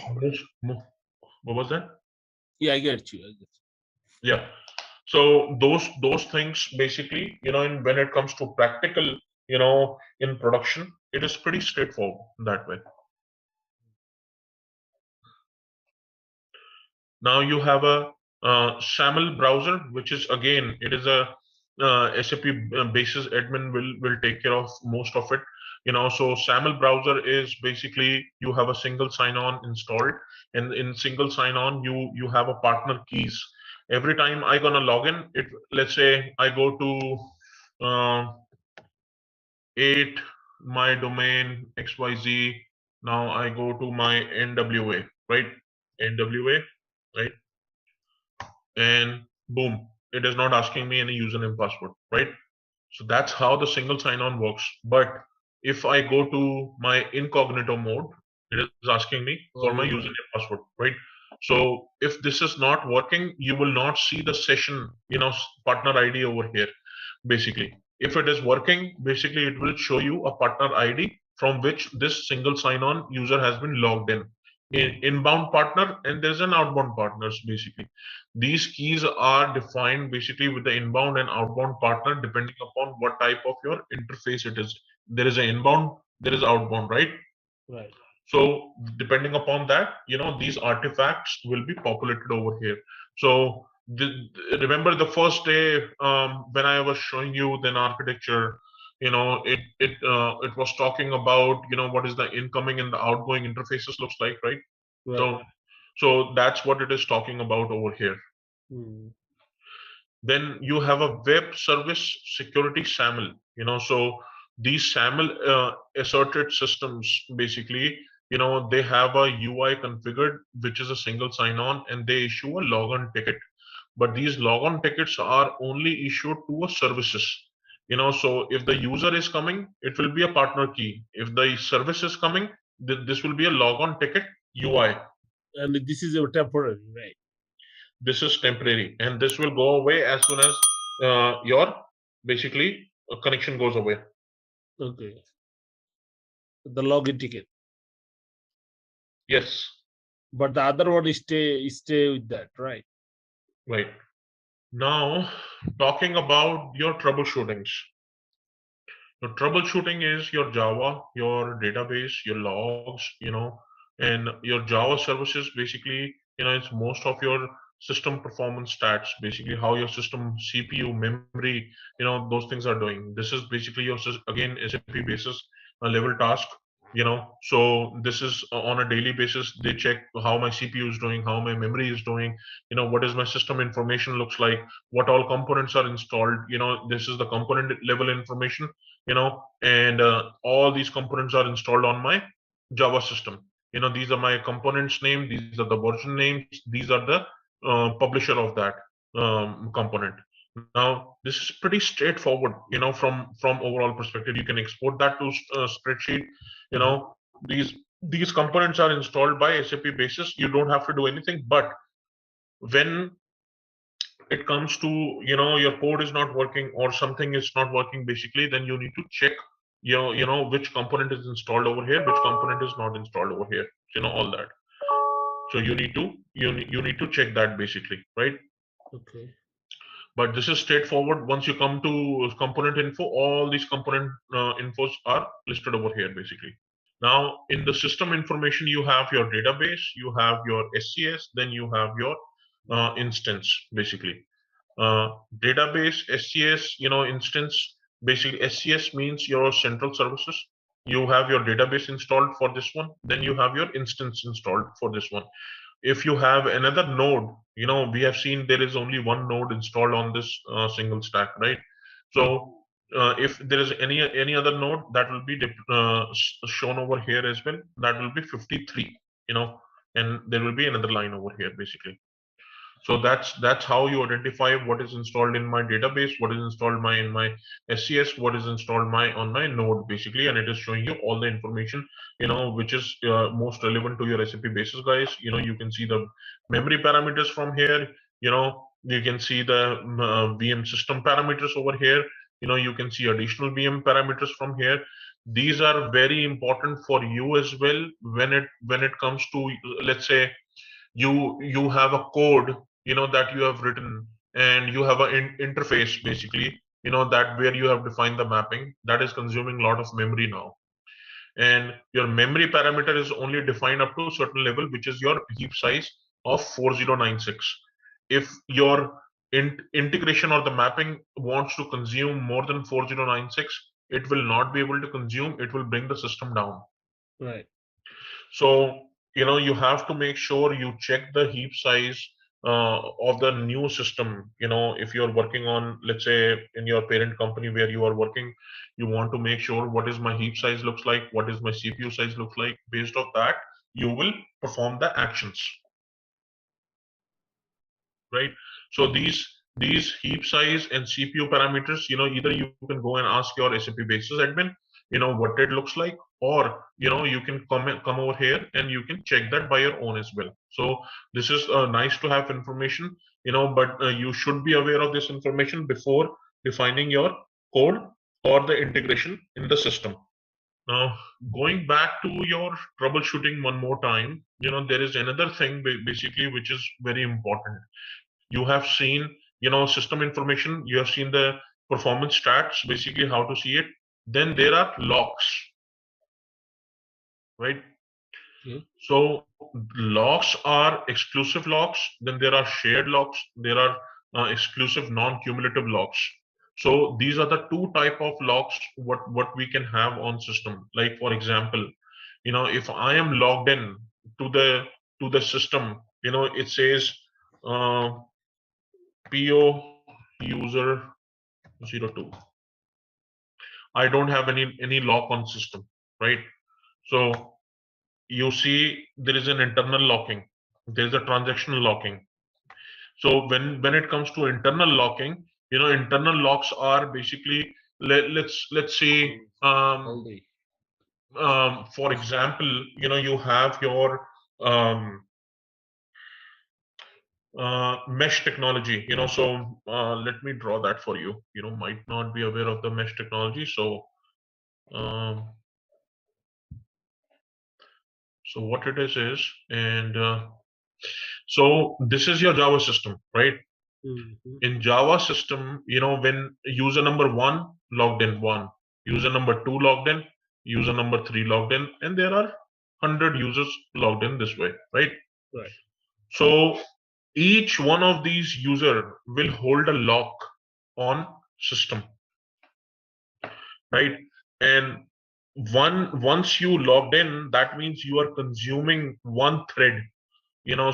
what was that? Yeah, I get you. Yeah. So those things basically, and when it comes to practical, in production, it is pretty straightforward that way. Now you have a SAML browser, which is again, it is a SAP basis admin will take care of most of it. So SAML browser is basically you have a single sign-on installed, and in single sign-on you have a partner keys. Every time I gonna log in, let's say I go to 8 my domain XYZ. Now I go to my NWA, right? NWA, right? And boom, it is not asking me any username password, right? So that's how the single sign-on works. But if I go to my incognito mode, it is asking me for my username password, right? So if this is not working, you will not see the session, partner ID over here. Basically, if it is working, basically it will show you a partner ID from which this single sign-on user has been logged in. inbound partner and there's an outbound partners basically. These keys are defined basically with the inbound and outbound partner depending upon what type of your interface it is. There is an inbound, there is outbound, right? Right. So depending upon that, these artifacts will be populated over here. So remember the first day when I was showing you the architecture, it was talking about what is the incoming and the outgoing interfaces looks like, right? Right. So that's what it is talking about over here. Hmm. Then you have a web service security SAML. So these SAML asserted systems basically, they have a UI configured, which is a single sign-on, and they issue a logon ticket. But these logon tickets are only issued to a services. So if the user is coming, it will be a partner key. If the service is coming, this will be a logon ticket UI. And this is a temporary, right? This is temporary, and this will go away as soon as your basically connection goes away. Okay. The login ticket. Yes. But the other one is stay with that, right? Right. Now, talking about your troubleshootings. Your troubleshooting is your Java, your database, your logs, and your Java services. Basically, it's most of your system performance stats, basically how your system CPU, memory, those things are doing. This is basically your again SAP basis level task. So this is on a daily basis. They check how my CPU is doing, how my memory is doing, what is my system information looks like, what all components are installed. This is the component level information, and all these components are installed on my Java system. These are my components name, these are the version names, these are the publisher of that component. Now this is pretty straightforward, from overall perspective. You can export that to spreadsheet. These components are installed by SAP basis. You don't have to do anything. But when it comes to your code is not working or something is not working, basically, then you need to check which component is installed over here, which component is not installed over here, all that. So you need to check that basically, right? Okay. But this is straightforward. Once you come to component info, all these component infos are listed over here basically. Now in the system information, you have your database, you have your SCS, then you have your instance basically. Database, SCS, instance, basically SCS means your central services. You have your database installed for this one, then you have your instance installed for this one. If you have another node, we have seen there is only one node installed on this single stack, right? So if there is any other node, that will be shown over here as well. That will be 53, and there will be another line over here basically. So that's how you identify what is installed in my database, what is installed in my SCS, what is installed on my node basically, and it is showing you all the information, which is most relevant to your SAP basis, guys. You can see the memory parameters from here. You can see the VM system parameters over here. You can see additional VM parameters from here. These are very important for you as well when it comes to, let's say, you have a code that you have written, and you have an interface basically, that where you have defined the mapping that is consuming a lot of memory now, and your memory parameter is only defined up to a certain level, which is your heap size of 4096. If your integration or the mapping wants to consume more than 4096, it will not be able to consume, it will bring the system down. Right. So, you have to make sure you check the heap size of the new system. If you're working on, let's say, in your parent company where you are working, you want to make sure what is my heap size looks like, what is my CPU size looks like. Based on that, you will perform the actions, right? So these heap size and CPU parameters, either you can go and ask your SAP basis admin, what it looks like, or you can come over here and you can check that by your own as well. So this is nice to have information, but you should be aware of this information before defining your code or the integration in the system. Now, going back to your troubleshooting one more time, there is another thing basically which is very important. You have seen, system information, you have seen the performance stats, basically how to see it. Then there are logs, right? Okay. So logs are exclusive logs, then there are shared logs, there are exclusive non-cumulative logs. So these are the two type of logs what we can have on system. Like for example, if I am logged in to the system, it says uh, PO user 02. I don't have any lock on system, right? So you see there is an internal locking, there is a transactional locking. So when it comes to internal locking, internal locks are basically let's say All day. for example, you have your um, mesh technology, so let me draw that for you. Might not be aware of the mesh technology, so um, so what it is, and so this is your Java system, right? Mhm. In Java system, when user number one logged in, one, user number two logged in, user number three logged in, and there are 100 users logged in this way, right? Right. So each one of these user will hold a lock on system, right? And once you logged in, that means you are consuming one thread.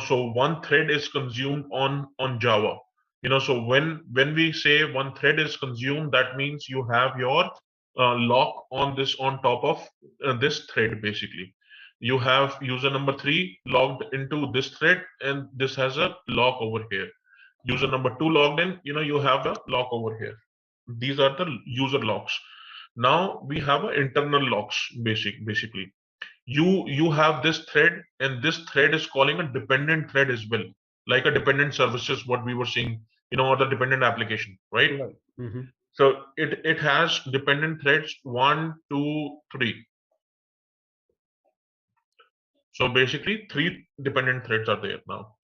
So one thread is consumed on Java. So when we say one thread is consumed, that means you have your lock on this on top of this thread. Basically, you have user number three logged into this thread, and this has a lock over here. User number two logged in, you have a lock over here. These are the user locks. Now we have a internal locks. Basically, you have this thread, and this thread is calling a dependent thread as well, like a dependent services what we were seeing, or the dependent application, right? Right. Mhm. So it has dependent threads, one, two, three. So basically three dependent threads are there now.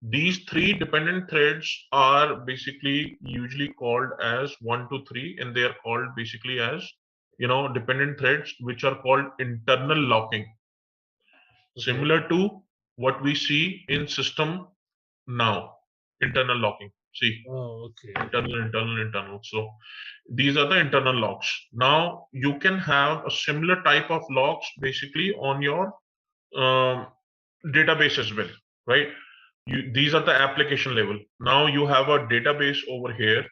These three dependent threads are basically usually called as 1, 2, 3, and they are called basically as dependent threads, which are called internal locking, Okay. similar to what we see in system now. Internal locking, see, Oh, okay. internal. So these are the internal locks. Now you can have a similar type of locks basically on your um, database as well, right? These are the application level. Now you have a database over here,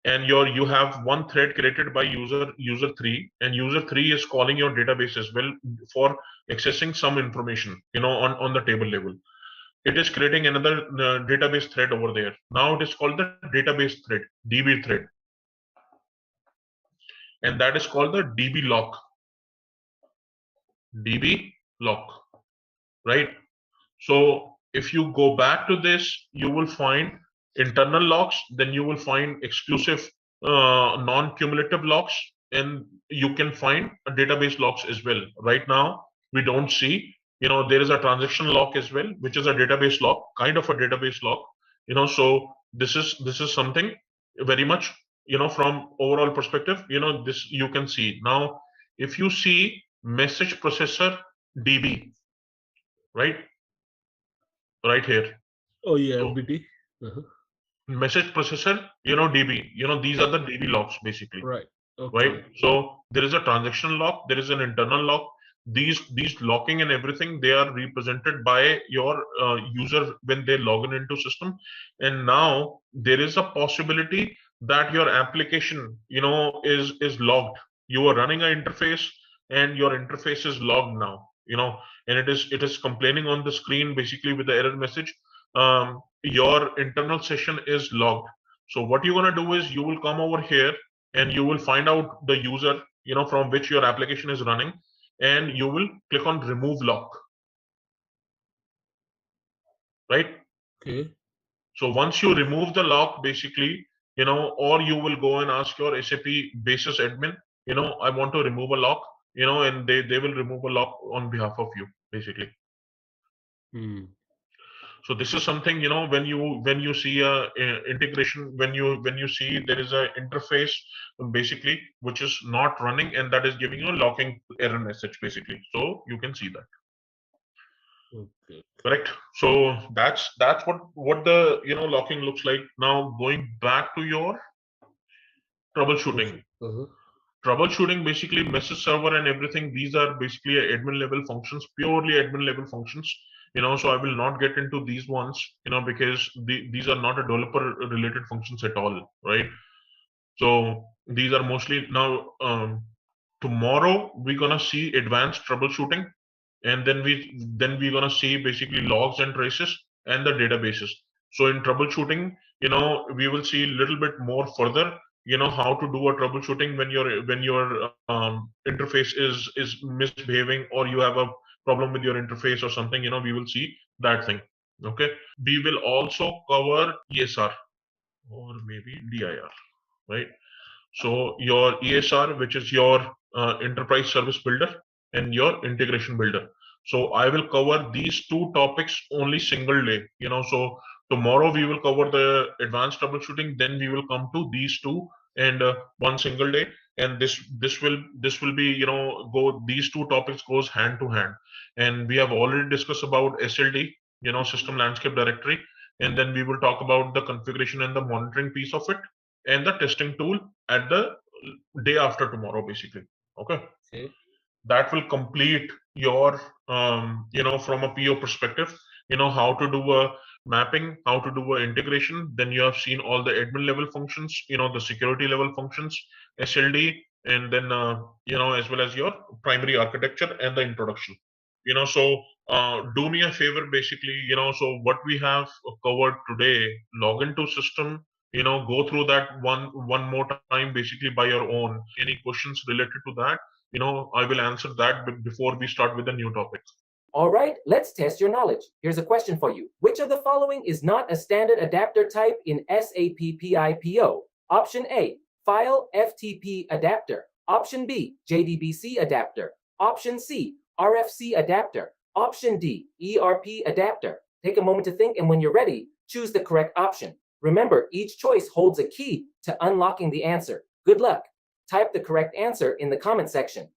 and you have one thread created by user three, and user three is calling your database as well for accessing some information, on the table level. It is creating another database thread over there. Now it is called the database thread, DB thread, and that is called the DB lock. DB lock, right? So if you go back to this, you will find internal locks, then you will find exclusive non-cumulative locks, and you can find database locks as well. Right now, we don't see, there is a transaction lock as well, which is a database lock, kind of a database lock. So this is something very much, from overall perspective, this you can see. Now, if you see message processor DB, right? Right here. Oh yeah, So MBT. Uh-huh. message processor, DB, these are the DB locks basically, Right. right? Okay. So there is a transaction lock, there is an internal lock. These locking and everything, they are represented by your user when they log in into system. And now there is a possibility that your application, is logged. You are running an interface, and your interface is logged now, and it is complaining on the screen basically with the error message. Your internal session is logged. So what you're going to do is you will come over here, and you will find out the user, from which your application is running, and you will click on remove lock, right? Okay. So once you remove the lock, basically, or you will go and ask your SAP basis admin, I want to remove a lock. and they will remove a lock on behalf of you, basically. So this is something, when you see a integration, when you see there is a interface, basically, which is not running, and that is giving you a locking error message, basically. So you can see that. Okay. Correct. So that's what the locking looks like. Now going back to your troubleshooting. Troubleshooting, basically, message server and everything, these are basically admin level functions, purely admin level functions. So I will not get into these ones, because these are not a developer related functions at all, right? So these are mostly now. Tomorrow we're gonna see advanced troubleshooting, and then we're gonna see basically logs and traces and the databases. So in troubleshooting, we will see a little bit more further, how to do a troubleshooting when your interface is misbehaving, or you have a problem with your interface or something. We will see that thing. Okay. We will also cover ESR or maybe DIR, right? So your ESR, which is your enterprise service builder, and your integration builder. So I will cover these two topics only single day. So tomorrow we will cover the advanced troubleshooting. Then we will come to these two, and one single day. And this will be, go these two topics goes hand to hand. And we have already discussed about SLD, system landscape directory, and then we will talk about the configuration and the monitoring piece of it, and the testing tool at the day after tomorrow, basically. Okay. That will complete your, from a PO perspective, how to do a mapping, how to do a integration. Then you have seen all the admin level functions, the security level functions, SLD, and then, as well as your primary architecture and the introduction. So do me a favor, basically, so what we have covered today, log into system, go through that one more time, basically, by your own. Any questions related to that, I will answer that before we start with the new topic. All right, let's test your knowledge. Here's a question for you. Which of the following is not a standard adapter type in SAP PIPO? Option A, file FTP adapter. Option B, JDBC adapter. Option C, RFC adapter. Option D, ERP adapter. Take a moment to think, and when you're ready, choose the correct option. Remember, each choice holds a key to unlocking the answer. Good luck. Type the correct answer in the comment section.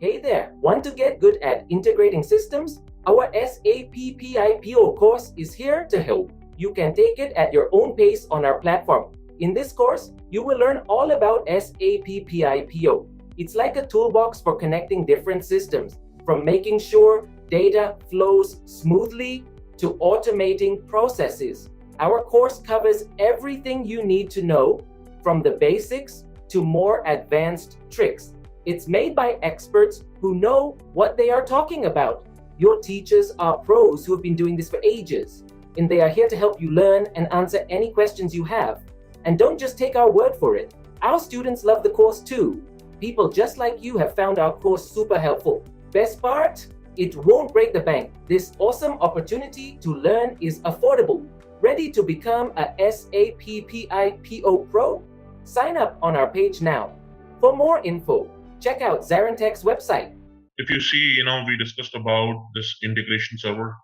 Hey there, want to get good at integrating systems? Our SAP PIPO course is here to help. You can take it at your own pace on our platform. In this course, you will learn all about SAP PIPO. It's like a toolbox for connecting different systems, from making sure data flows smoothly to automating processes. Our course covers everything you need to know, from the basics to more advanced tricks. It's made by experts who know what they are talking about. Your teachers are pros who have been doing this for ages, and they are here to help you learn and answer any questions you have. And don't just take our word for it. Our students love the course too. People just like you have found our course super helpful. Best part? It won't break the bank. This awesome opportunity to learn is affordable. Ready to become a SAP PIPO Pro? Sign up on our page now. For more info, check out ZaranTech's website. If you see, we discussed about this integration server,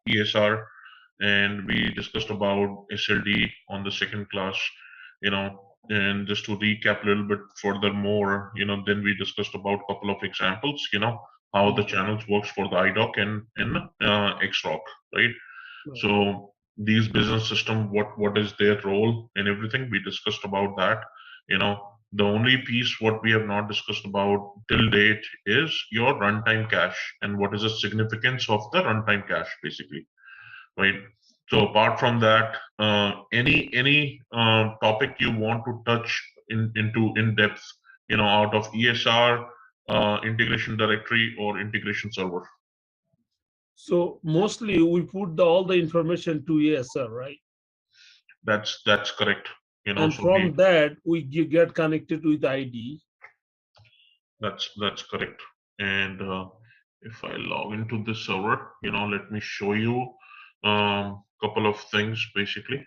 ESR, and we discussed about SLD on the second class, and just to recap a little bit furthermore, then we discussed about a couple of examples, how the channels works for the IDOC and XROC, right? So these business system, what is their role and everything, we discussed about that. The only piece what we have not discussed about till date is your runtime cache and what is the significance of the runtime cache, basically, right? So apart from that, any topic you want to touch into in depth, out of ESR, integration directory, or integration server. So mostly we put all the information to ESR, right? That's correct. And so from that we get connected with ID. That's correct. And if I log into this server, let me show you couple of things, basically.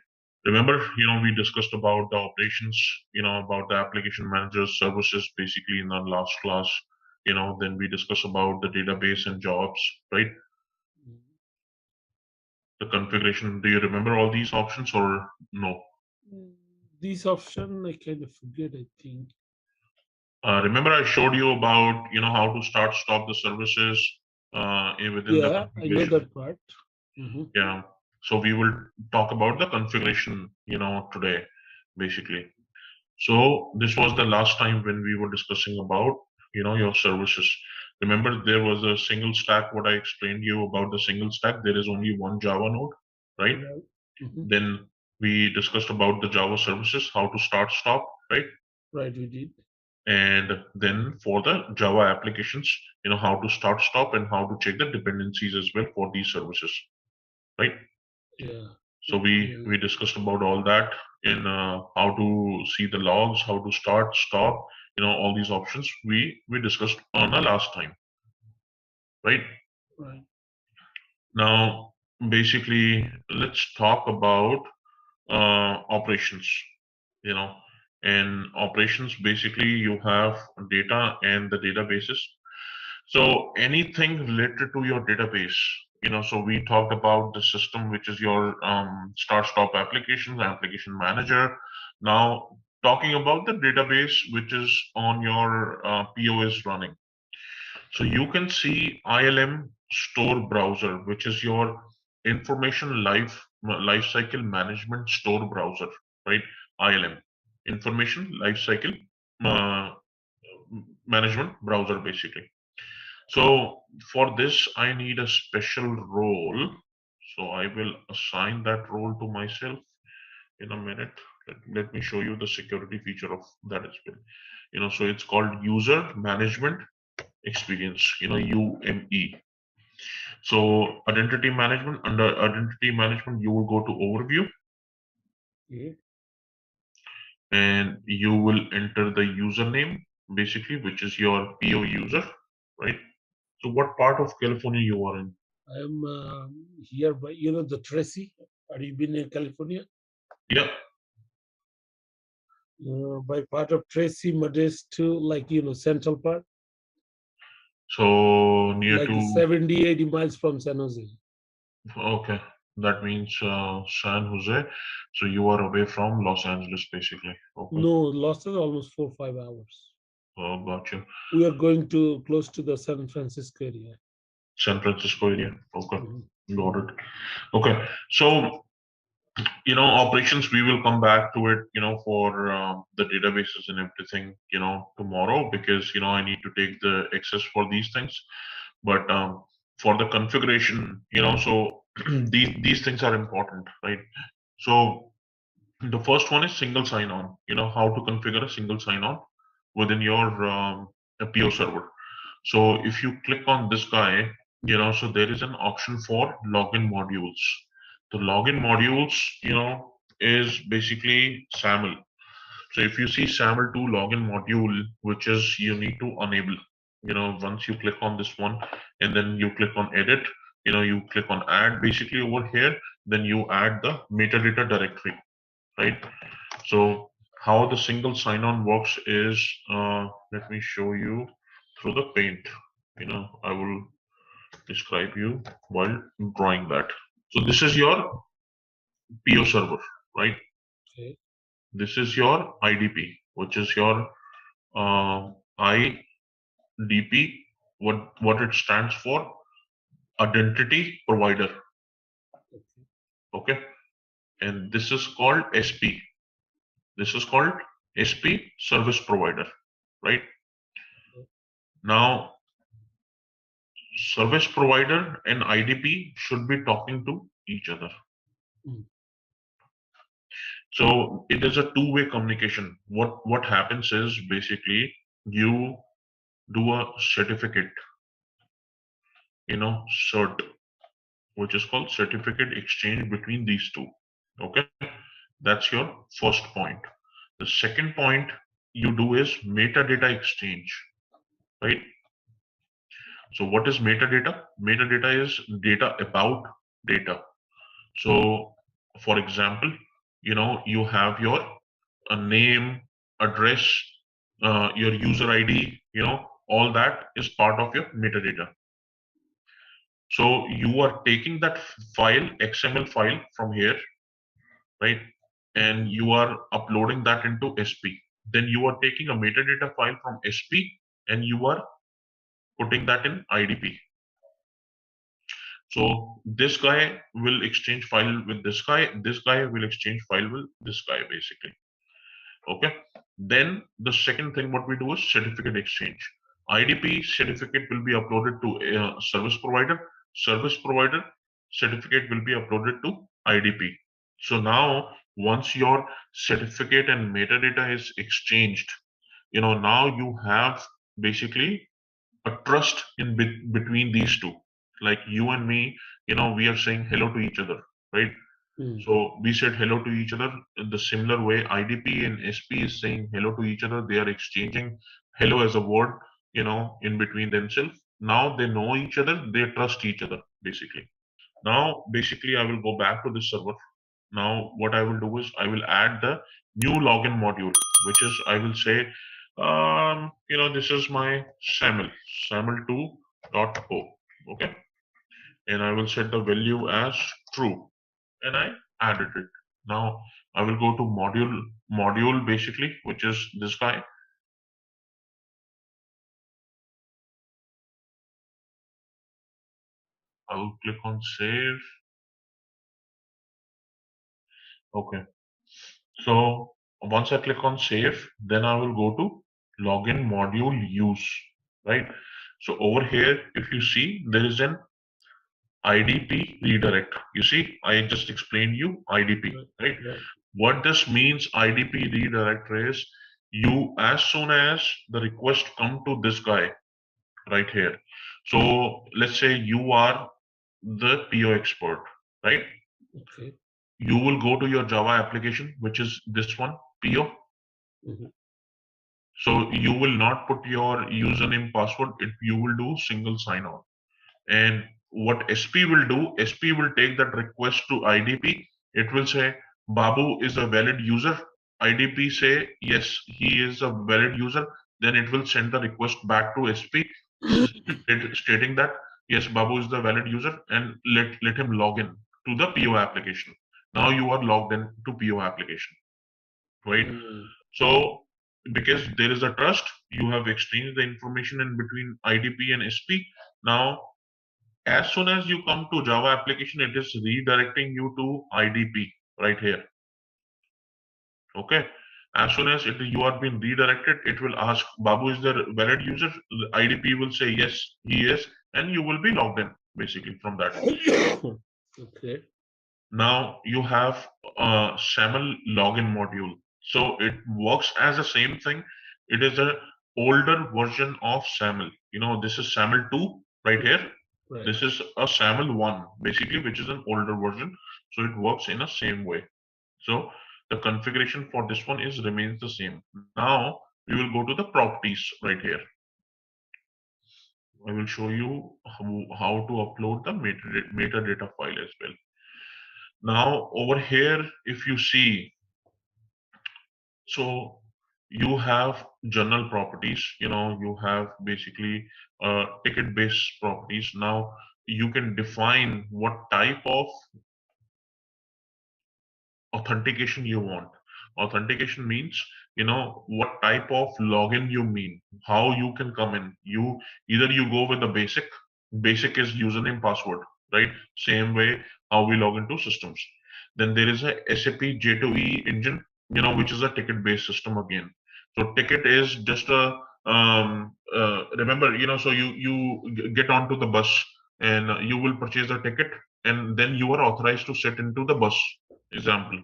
Remember, we discussed about the operations, about the application managers services, basically, in our last class. Then we discuss about the database and jobs, right? The configuration. Do you remember all these options or no? These options I kind of forget, I think. Remember I showed you about, how to start, stop the services within the Yeah, I know configuration. that part. Yeah. So we will talk about the configuration, today, basically. So this was the last time when we were discussing about, your services. Remember, there was a single stack. What I explained you about the single stack, there is only one Java node, right? Then we discussed about the Java services, how to start, stop, right? Right, we did. And then for the Java applications, how to start, stop, and how to check the dependencies as well for these services, right? Yeah. So we discussed about all that in how to see the logs, how to start, stop, all these options we discussed on the last time, right? Right. Now, basically, let's talk about operations. In operations, basically, you have data and the databases. So anything related to your database, so we talked about the system, which is your start stop applications, application manager. Now talking about the database, which is on your POS running. So you can see ILM store browser, which is your information lifecycle management store browser, right? ILM, information lifecycle uh, management browser, basically. So for this, I need a special role. So I will assign that role to myself in a minute. Let me show you the security feature of that as well. So it's called user management experience, UME. So identity management, under identity management, you will go to overview. Okay. And you will enter the username, basically, which is your PO user, right? So what part of California you are in? I'm here by, the Tracy. Have you been in California? Yeah. By part of Tracy, Modesto, like, central part. So near like to 70, 80 miles from San Jose. Okay, that means San Jose. So you are away from Los Angeles, basically. Okay. No, Los Angeles almost 4 or 5 hours. Oh, gotcha. We are going to close to the San Francisco area. San Francisco area. Okay, got it. Mhm. Okay, so operations. We will come back to it. For the databases and everything. Tomorrow, because I need to take the access for these things. But for the configuration, so these things are important, right? So the first one is single sign-on. How to configure a single sign-on within your PO server. So if you click on this guy, so there is an option for login modules. The login modules, is basically SAML. So if you see SAML 2 login module, which is you need to enable, once you click on this one and then you click on edit, you click on add basically over here, then you add the metadata directory, right? So how the single sign-on works is, let me show you through the paint. I will describe you while drawing that. So this is your PO server, right? Okay. This is your IDP, which is your IDP. What it stands for? Identity provider. Okay, and this is called SP. This is called SP service provider, right? Now, service provider and IDP should be talking to each other. So it is a two-way communication. What happens is basically you do a certificate, cert, which is called certificate exchange between these two. Okay, that's your first point. The second point you do is metadata exchange, right? So what is metadata? Metadata is data about data. So for example, you have your name, address, your user ID, all that is part of your metadata. So you are taking that file, XML file from here, right? And you are uploading that into SP. Then you are taking a metadata file from SP and you are putting that in IDP. So this guy will exchange file with this guy will exchange file with this guy, basically. Okay. Then the second thing what we do is certificate exchange. IDP certificate will be uploaded to a service provider. Service provider certificate will be uploaded to IDP. So now once your certificate and metadata is exchanged, now you have basically a trust in between these two. Like you and me, we are saying hello to each other, right? So we said hello to each other in the similar way. IDP and SP is saying hello to each other. They are exchanging hello as a word, in between themselves. Now they know each other. They trust each other, basically. Now, basically, I will go back to this server. Now, what I will do is I will add the new login module, which is I will say, this is my SAML, SAML2.o. Okay. And I will set the value as true. And I added it. Now I will go to module basically, which is this guy. I will click on save. Okay. So once I click on save, then I will go to login module use, right? So over here, if you see, there is an IDP redirect. You see, I just explained you IDP, right? What this means, IDP redirect is as soon as the request come to this guy right here. So let's say you are the PO expert, right? Okay. You will go to your Java application, which is this one, PO. So you will not put your username, password. You will do single sign-on. And what SP will do, SP will take that request to IDP. It will say, Babu is a valid user. IDP say, yes, he is a valid user. Then it will send the request back to SP stating that, yes, Babu is the valid user and let him log in to the PO application. Now you are logged in to PO application, right? So because there is a trust, you have exchanged the information in between IDP and SP. Now as soon as you come to Java application, it is redirecting you to IDP right here. Okay. As soon as you are being redirected, it will ask Babu is the valid user. The IDP will say yes, he is, and you will be logged in basically from that. Okay. Now you have a SAML login module. So it works as the same thing. It is a older version of SAML. This is SAML 2 right here. Right. This is a SAML 1 basically, which is an older version. So it works in the same way. So the configuration for this one remains the same. Now we will go to the properties right here. I will show you how to upload the metadata file as well. Now over here, if you see, so you have general properties, you have basically ticket based properties. Now you can define what type of authentication you want. Authentication means, what type of login you mean, how you can come in. Either you go with the basic is username, password, right? Same way how we log into systems. Then there is a SAP J2E engine, which is a ticket based system again. So ticket is just a remember, so you get onto the bus and you will purchase a ticket and then you are authorized to sit into the bus, example.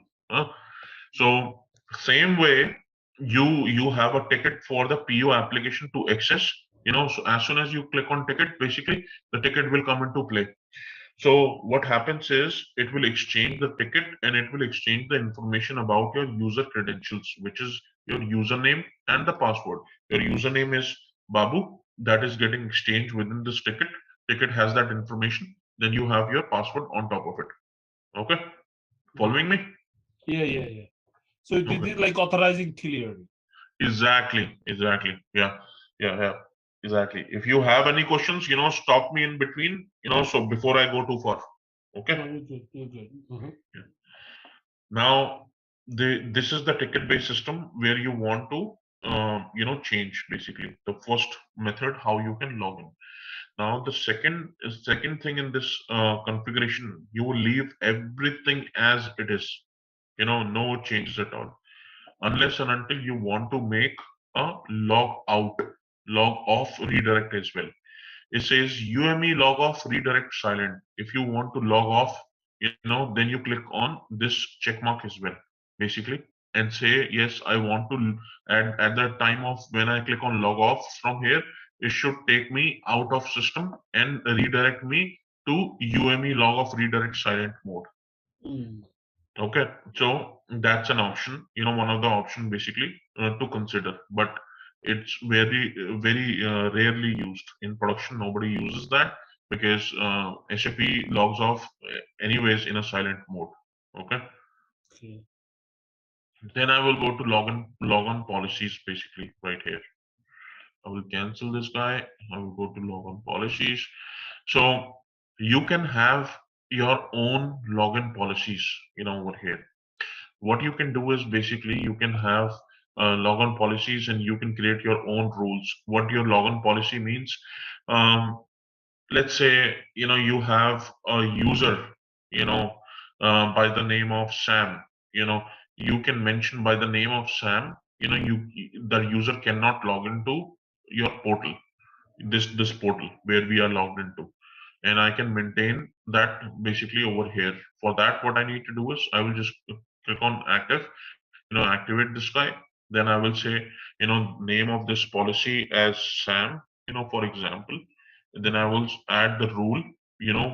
So same way you have a ticket for the PO application to access, so as soon as you click on ticket, basically the ticket will come into play. So what happens is it will exchange the ticket and it will exchange the information about your user credentials, which is your username and the password. Your username is Babu, that is getting exchanged within this ticket. Ticket has that information. Then you have your password on top of it. Okay, following me? Yeah. So it is like authorizing clearly. Exactly. Yeah. Exactly. If you have any questions, stop me in between, so before I go too far. Okay. No, you're good. Now, this is the ticket-based system where you want to, change basically the first method how you can log in. Now, the second thing in this configuration, you will leave everything as it is. No changes at all, unless and until you want to make a log out, log off redirect as well. It says UME log off redirect silent. If you want to log off, then you click on this check mark as well, basically, and say, yes, I want to at the time of when I click on log off from here, it should take me out of system and redirect me to UME log off redirect silent mode. Okay, so that's an option, one of the option basically to consider, but it's very rarely used in production. Nobody uses that because SAP logs off anyways in a silent mode. Okay. Okay. Then I will go to log on policies basically right here. I will cancel this guy. I will go to log on policies. So you can have your own login policies, over here. What you can do is basically you can have logon policies and you can create your own rules. What your logon policy means, um, let's say you have a user, by the name of Sam. You can mention by the name of Sam. The user cannot log into your portal, this portal where we are logged into, and I can maintain that basically over here. For that, what I need to do is I will just click on active, activate this guy. Then I will say, name of this policy as Sam, for example. And then I will add the rule,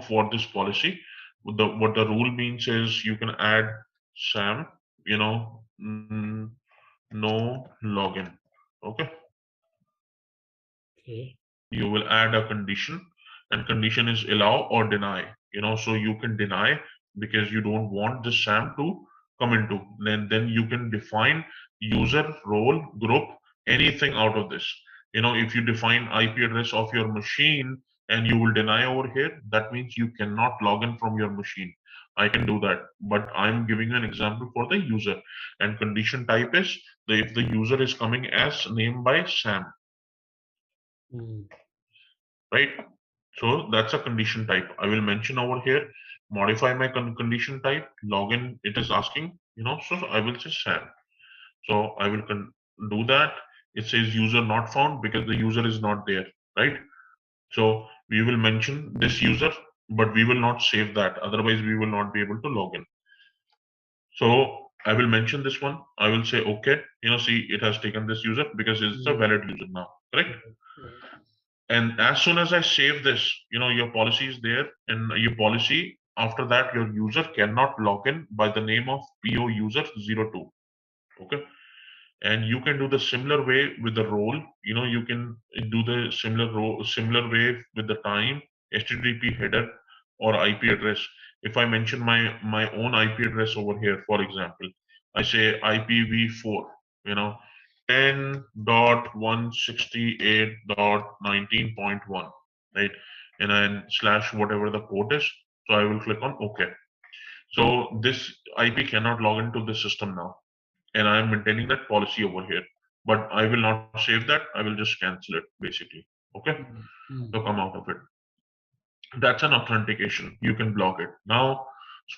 for this policy. What the rule means is you can add Sam, you know, mm, no login. Okay. Okay. You will add a condition, and condition is allow or deny. So you can deny because you don't want the SAM to come into. Then you can define user, role, group, anything out of this. If you define IP address of your machine and you will deny over here, that means you cannot log in from your machine. I can do that, but I'm giving you an example for the user. And condition type is if the user is coming as named by Sam, right? So that's a condition type. I will mention over here, modify my condition type, login, it is asking, so I will say Sam. So I will do that. It says user not found because the user is not there, right? So we will mention this user, but we will not save that. Otherwise, we will not be able to log in. So I will mention this one. I will say, okay, see, it has taken this user because it's a valid user now, correct? And as soon as I save this, your policy is there, and your policy after that, your user cannot log in by the name of PO user 02. Okay. And you can do the similar way with the role. You can do the similar way with the time, HTTP header, or IP address. If I mention my own IP address over here, for example, I say IPv4, 10.168.19.1, right? And then slash whatever the port is. So I will click on OK. So this IP cannot log into the system now, and I am maintaining that policy over here. But I will not save that. I will just cancel it basically. Okay, so come out of it. That's an authentication. You can block it. Now,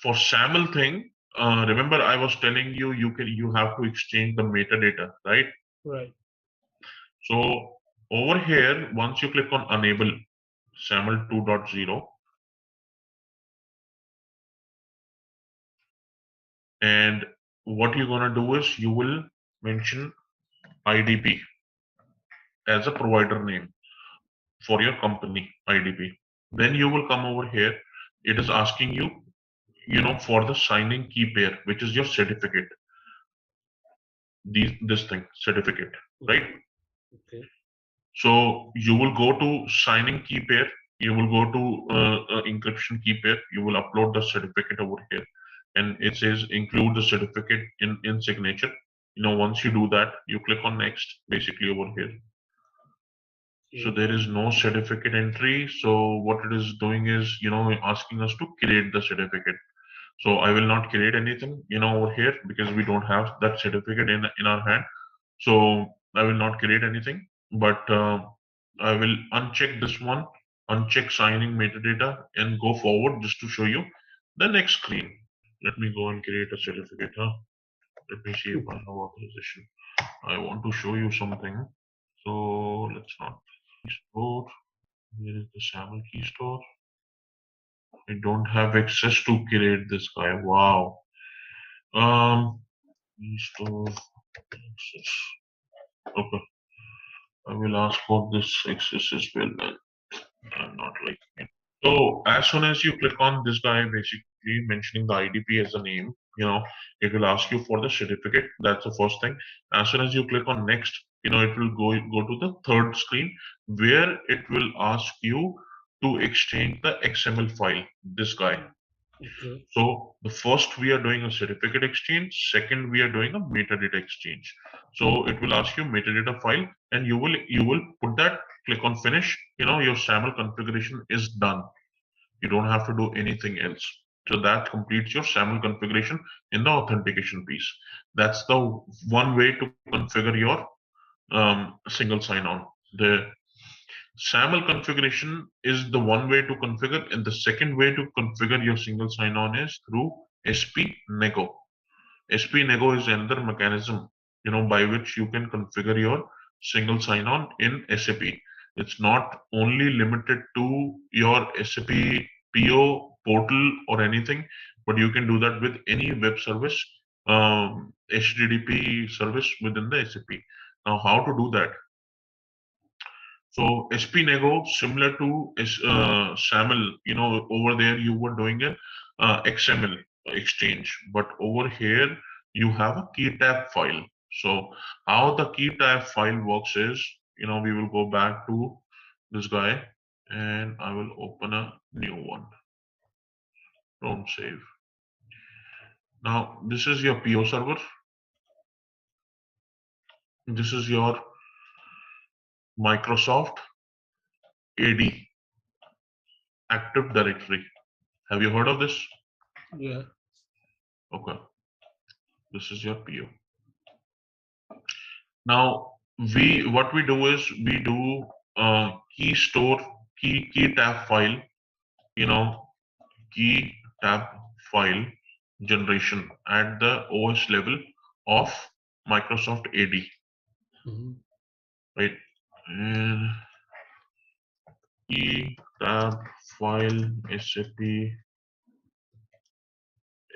for SAML thing, remember I was telling you you have to exchange the metadata, right? Right. So over here, once you click on enable SAML 2.0, and what you're gonna do is you will mention IDP as a provider name for your company IDP. Then you will come over here. It is asking you, for the signing key pair, which is your certificate. This thing, certificate, right? Okay. So you will go to signing key pair. You will go to encryption key pair. You will upload the certificate over here, and it says include the certificate in signature. Once you do that, you click on next, basically over here. So there is no certificate entry. So what it is doing is, asking us to create the certificate. So I will not create anything, over here because we don't have that certificate in our hand. So I will not create anything, but I will uncheck this one, uncheck signing metadata, and go forward just to show you the next screen. Let me go and create a certificate. Let me see if I have authorization. I want to show you something. So let's not store. Here is the SAML key store. I don't have access to create this guy. Wow. Key store access. Okay. I will ask for this access as well. Then I'm not liking it. So as soon as you click on this guy, basically mentioning the IDP as a name, it will ask you for the certificate. That's the first thing. As soon as you click on next, it will go to the third screen where it will ask you to exchange the XML file. This guy. Okay. So the first we are doing a certificate exchange. Second we are doing a metadata exchange. So it will ask you metadata file, and you will put that. Click on finish. Your SAML configuration is done. You don't have to do anything else. So that completes your SAML configuration in the authentication piece. That's the one way to configure your single sign-on. The SAML configuration is the one way to configure, and the second way to configure your single sign-on is through SP Nego. SP Nego is another mechanism, by which you can configure your single sign-on in SAP. It's not only limited to your SAP PO portal or anything, but you can do that with any web service, HTTP service within the SAP. Now, how to do that? So SP Nego, similar to SAML, over there you were doing a XML exchange, but over here you have a key tab file. So how the key tab file works is, we will go back to this guy and I will open a new one. Don't save. Now this is your PO server. This is your Microsoft AD, Active Directory. Have you heard of this? Yeah. Okay. This is your PO. Now what we do is we do key tab file, key tab file generation at the OS level of Microsoft AD, right? And key tab file SAP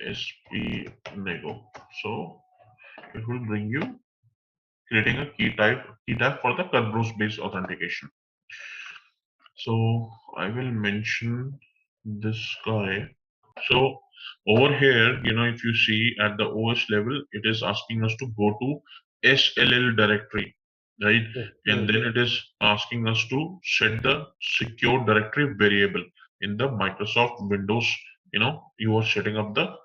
SP Nego. So it will bring you creating a key tab for the Kerberos based authentication. So I will mention this guy. So over here, if you see at the OS level, it is asking us to go to SLL directory, right? And then it is asking us to set the secure directory variable in the Microsoft Windows. You are setting up the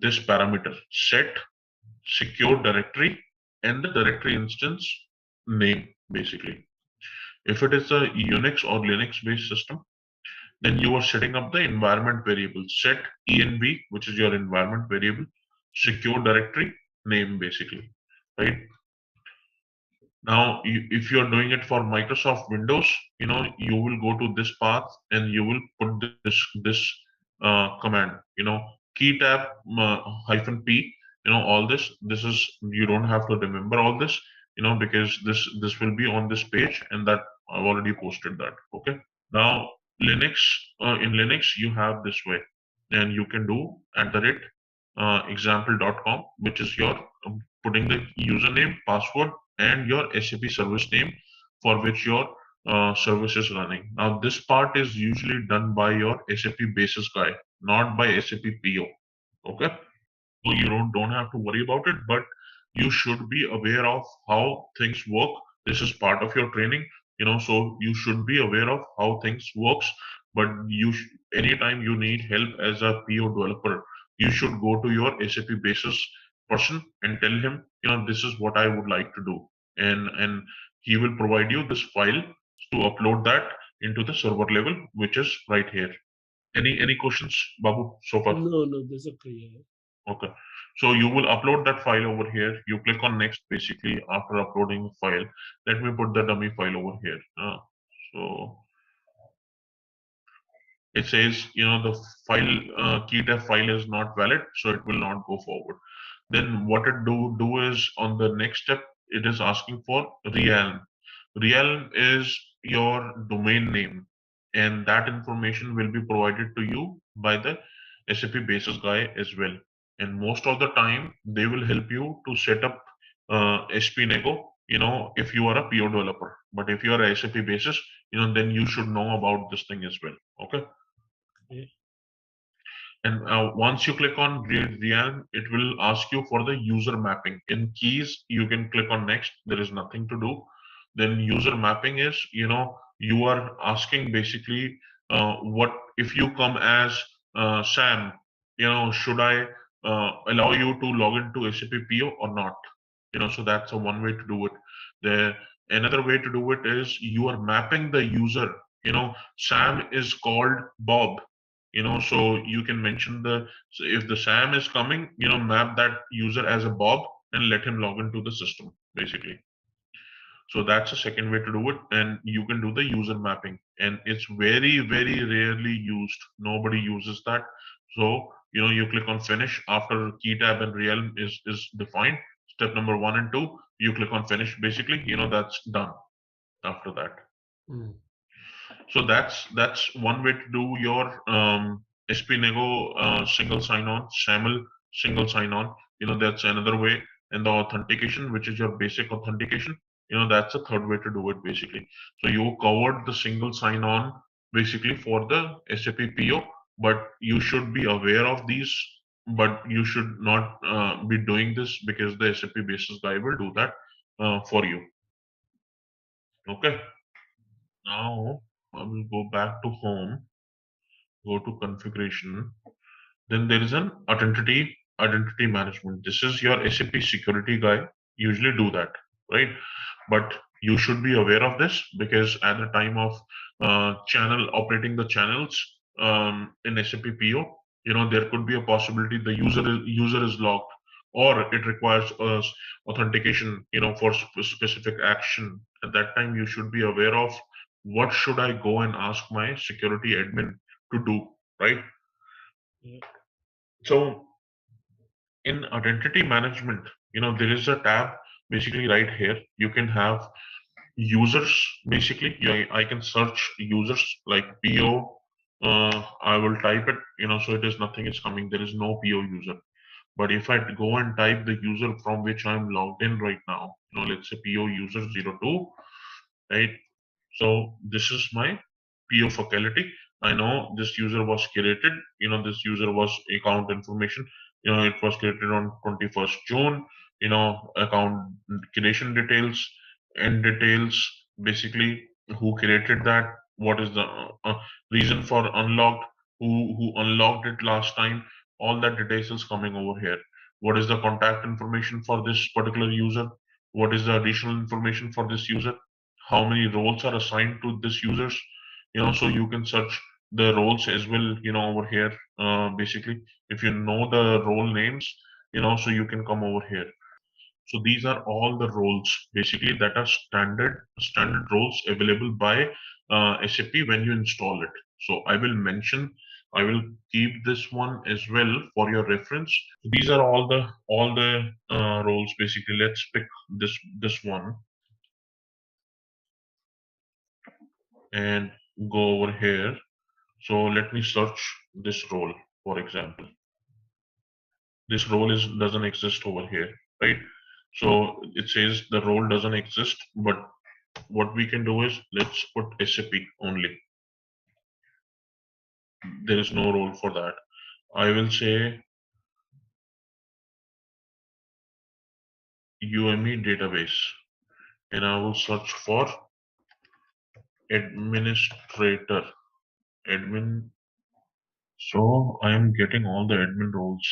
this parameter, set secure directory and the directory instance name, basically. If it is a Unix or Linux based system, then you are setting up the environment variable, set env, which is your environment variable, secure directory name, basically, right? Now, if you are doing it for Microsoft Windows, you will go to this path and you will put this command, key tab -p, all this is, you don't have to remember all this, because this will be on this page, and that I've already posted that. Okay. Now, Linux, in Linux, you have this way, and you can do @example.com, which is your putting the username, password, and your SAP service name for which your service is running. Now, this part is usually done by your SAP basis guy, not by SAP PO. Okay, so you don't have to worry about it, but you should be aware of how things work. This is part of your training, so you should be aware of how things works. But anytime you need help as a PO developer, you should go to your SAP basis person and tell him, this is what I would like to do, and he will provide you this file to upload that into the server level, which is right here. Any questions, Babu, so far? No, this is clear. Okay. So you will upload that file over here. You click on next basically after uploading the file. Let me put the dummy file over here. So it says, the file keytab file is not valid, so it will not go forward. Then what it do is on the next step, it is asking for realm. Realm is your domain name, and that information will be provided to you by the SAP basis guy as well. And most of the time, they will help you to set up SPNego, if you are a PO developer. But if you are a SAP basis, then you should know about this thing as well. Okay. And once you click on Realm, it will ask you for the user mapping. In keys, you can click on next. There is nothing to do. Then user mapping is, you are asking basically what if you come as Sam, should I allow you to log into SAP PO or not? So that's a one way to do it. The another way to do it is you are mapping the user. Sam is called Bob, so you can mention so if the Sam is coming, map that user as a Bob and let him log into the system basically. So that's a second way to do it, and you can do the user mapping, and it's very rarely used. Nobody uses that. So you click on finish after key tab and realm is defined. Step number 1 and 2, you click on finish basically, that's done after that. So that's one way to do your SPNego single sign-on, SAML single sign-on. That's another way. And the authentication, which is your basic authentication, that's a third way to do it basically. So you covered the single sign-on basically for the SAP PO, but you should be aware of these. But you should not be doing this because the SAP basis guy will do that for you. Okay. Now I will go back to home, go to configuration. Then there is an identity management. This is your SAP security guy usually do that, right? But you should be aware of this because at the time of channel operating the channels in SAP PO, there could be a possibility the user is locked, or it requires authentication, for specific action. At that time, you should be aware of what should I go and ask my security admin to do, right? So in identity management, there is a tab basically right here. You can have users basically. I can search users like PO. I will type it, so it is nothing is coming. There is no PO user. But if I go and type the user from which I'm logged in right now, let's say PO user 02, right? So this is my PO facility. I know this user was created, this user was account information, it was created on 21st June, account creation details, end details, basically who created that, what is the reason for unlocked, who unlocked it last time, all that details is coming over here. What is the contact information for this particular user? What is the additional information for this user? How many roles are assigned to this users, so you can search the roles as well, over here. Basically, if you know the role names, so you can come over here. So these are all the roles basically that are standard roles available by SAP when you install it. So I will keep this one as well for your reference. These are all the roles basically. Let's pick this one and go over here. So let me search this role, for example. This role doesn't exist over here, right? So it says the role doesn't exist, but what we can do is let's put SAP only. There is no role for that. I will say UME database, and I will search for administrator, admin. So I am getting all the admin roles,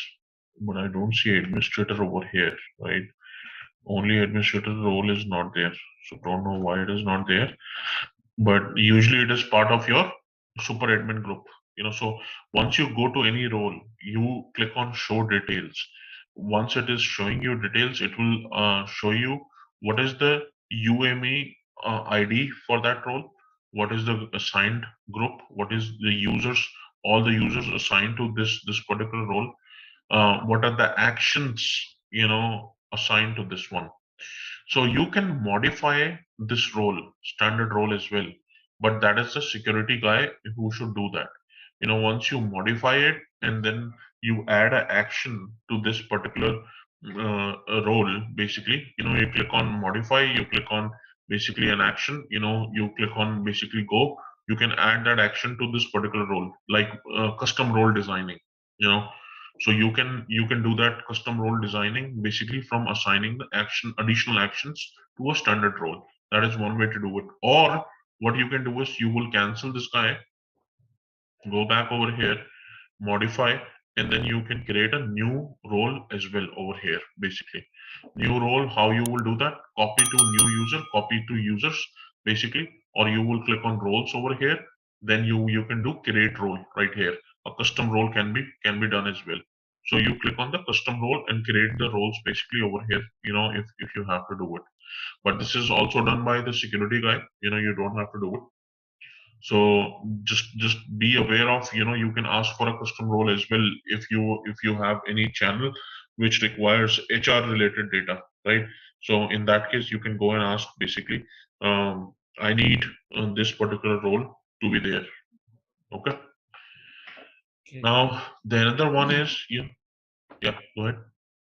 but I don't see administrator over here, right? Only administrator role is not there. So don't know why it is not there. But usually it is part of your super admin group. So once you go to any role, you click on show details. Once it is showing you details, it will show you what is the UME ID for that role, what is the assigned group, what is the users, all the users assigned to this particular role, what are the actions assigned to this one. So you can modify this role, standard role as well, but that is the security guy who should do that. Once you modify it and then you add an action to this particular role, basically, you click on modify, you click on basically an action, you click on basically go, you can add that action to this particular role, like custom role designing, you know so you can do that custom role designing basically from assigning the additional actions to a standard role. That is one way to do it. Or what you can do is you will cancel this guy, go back over here, modify, and then you can create a new role as well over here. Basically, new role, how you will do that: copy to new user, copy to users, basically. Or you will click on roles over here, then you can do create role right here. A custom role can be done as well. So you click on the custom role and create the roles basically over here, if you have to do it. But this is also done by the security guy, you don't have to do it. So just be aware of, you can ask for a custom role as well if you have any channel which requires HR related data, right? So in that case you can go and ask basically, I need this particular role to be there. Okay. Okay. Now the another one is, yeah, go ahead.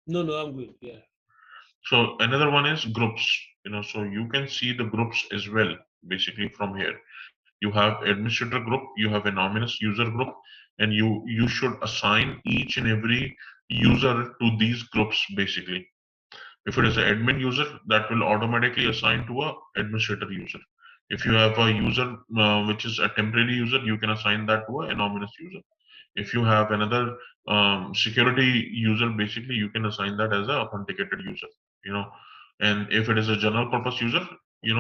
No, I'm good. Yeah. So another one is groups, so you can see the groups as well, basically from here. You have administrator group, you have anonymous user group, and you should assign each and every user to these groups basically. If it is an admin user, that will automatically assign to a administrator user. If you have a user which is a temporary user, you can assign that to an anonymous user. If you have another security user, basically you can assign that as a authenticated user. You know, and if it is a general purpose user,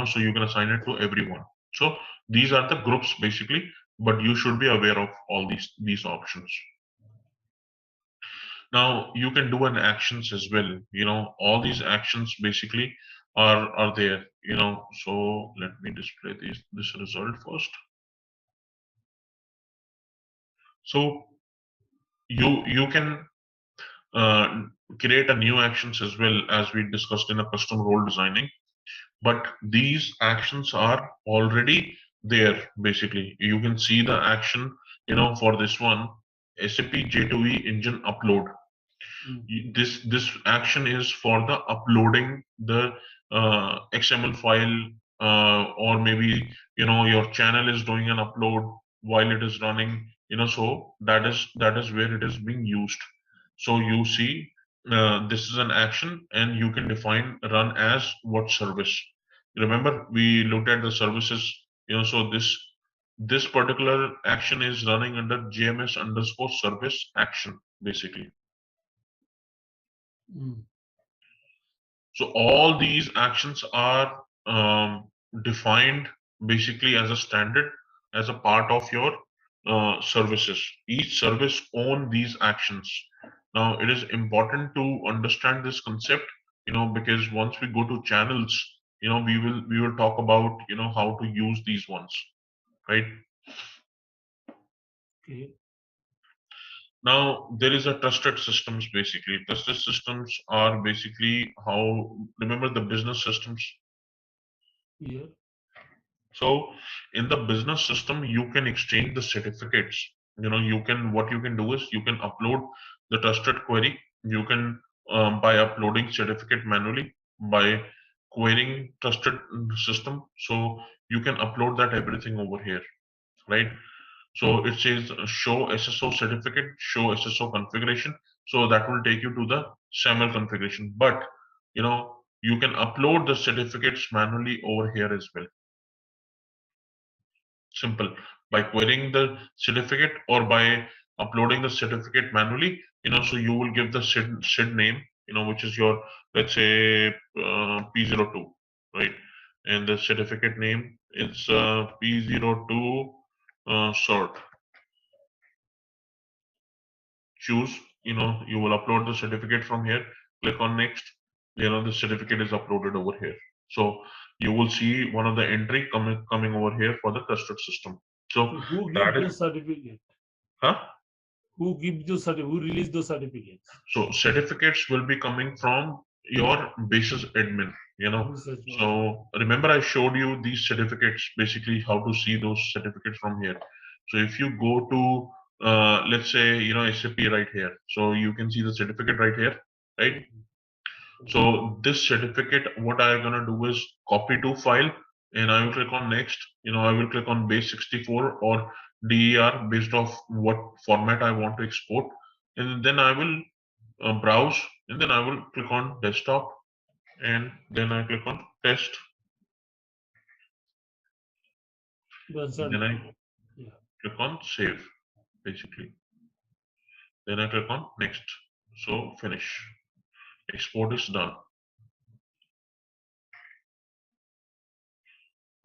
so you can assign it to everyone. So these are the groups basically, but you should be aware of all these options. Now you can do an actions as well. All these actions basically are there. So let me display this result first. So you can uh, create a new actions as well, as we discussed in a custom role designing. But these actions are already there. Basically, you can see the action. For this one, SAP J2E engine upload. This action is for the uploading the XML file, or maybe your channel is doing an upload while it is running. So that is where it is being used. So you see, this is an action, and you can define run as what service. Remember, we looked at the services. So this particular action is running under JMS underscore service action basically. So all these actions are defined basically as a standard, as a part of your services. Each service own these actions. Now it is important to understand this concept, because once we go to channels, we will talk about how to use these ones, right? Okay. Now there is a trusted systems basically. Trusted systems are basically how, remember the business systems. Yeah. So in the business system, you can exchange the certificates. What you can do is you can upload the trusted query. You can, by uploading certificate manually, by querying trusted system. So you can upload that everything over here, right? So it says show SSO certificate, show SSO configuration. So that will take you to the SAML configuration. But you can upload the certificates manually over here as well. Simple. By querying the certificate or by uploading the certificate manually, so you will give the SID name, which is your, let's say, P02, right? And the certificate name is P02 cert. Choose, you will upload the certificate from here. Click on next. The certificate is uploaded over here. So you will see one of the entry coming over here for the trusted system. So who that gives is, the certificate? huh? Who gives those certificate? Who release those certificates? So certificates will be coming from your basis admin, So remember I showed you these certificates, basically how to see those certificates from here. So if you go to, let's say, SAP right here. So you can see the certificate right here, right? So this certificate, what I'm gonna do is copy to file, and I will click on next. I will click on base 64 or DER based off what format I want to export, and then I will browse, and then I will click on desktop, and then I click on test. Then I click on save, basically. Then I click on next. So finish. Export is done.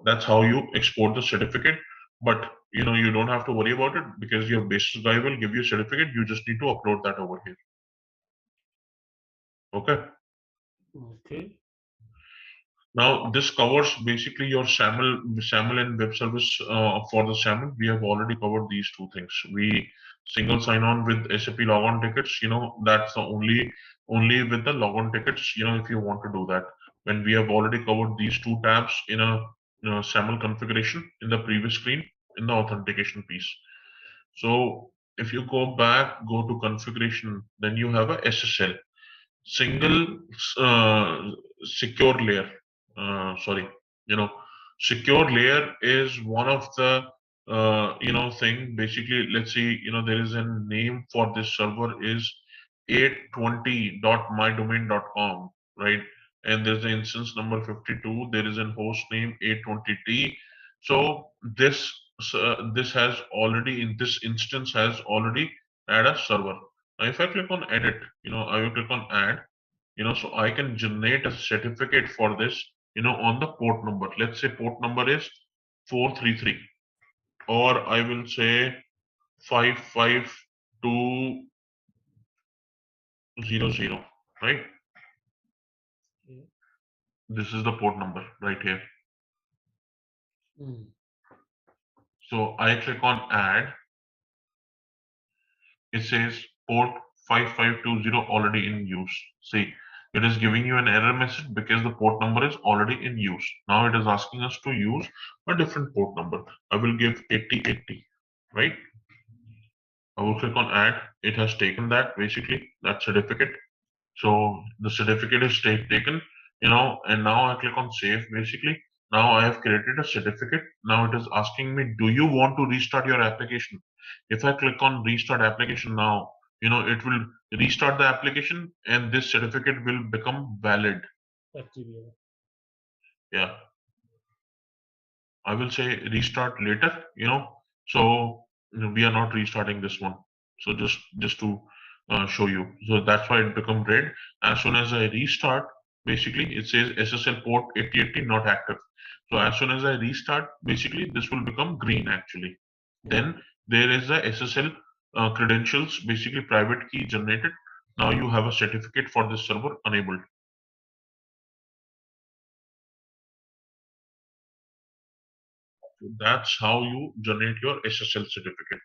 That's how you export the certificate. But you don't have to worry about it because your basis guy will give you a certificate. You just need to upload that over here. Okay. Okay. Now this covers basically your SAML and web service. For the SAML, we have already covered these two things. We single sign-on with SAP logon tickets. That's the only with the logon tickets. If you want to do that, when we have already covered these two tabs in a SAML configuration in the previous screen in the authentication piece. So if you go back, go to configuration, then you have a SSL, single secure layer. Sorry, secure layer is one of the thing. Basically, let's see, there is a name for this server is 820.mydomain.com, right? And there's the instance number 52. There is a host name 820t. So this has already, in this instance, has already had a server. Now, if I click on edit, I will click on add, so I can generate a certificate for this, on the port number. Let's say port number is 433, or I will say 55200, right? This is the port number right here. So I click on add. It says port 5520 already in use. See, it is giving you an error message because the port number is already in use. Now it is asking us to use a different port number. I will give 8080, right? I will click on add. It has taken that, basically, that certificate. So the certificate is taken, and now I click on save, basically. Now I have created a certificate. Now it is asking me, do you want to restart your application? If I click on restart application now, it will restart the application and this certificate will become valid. Yeah. I will say restart later, so we are not restarting this one. So just to show you. So that's why it become red. As soon as I restart, basically it says SSL port 8080 not active. So as soon as I restart, basically this will become green actually. Then there is a SSL credentials, basically private key generated. Now you have a certificate for this server enabled. That's how you generate your SSL certificate,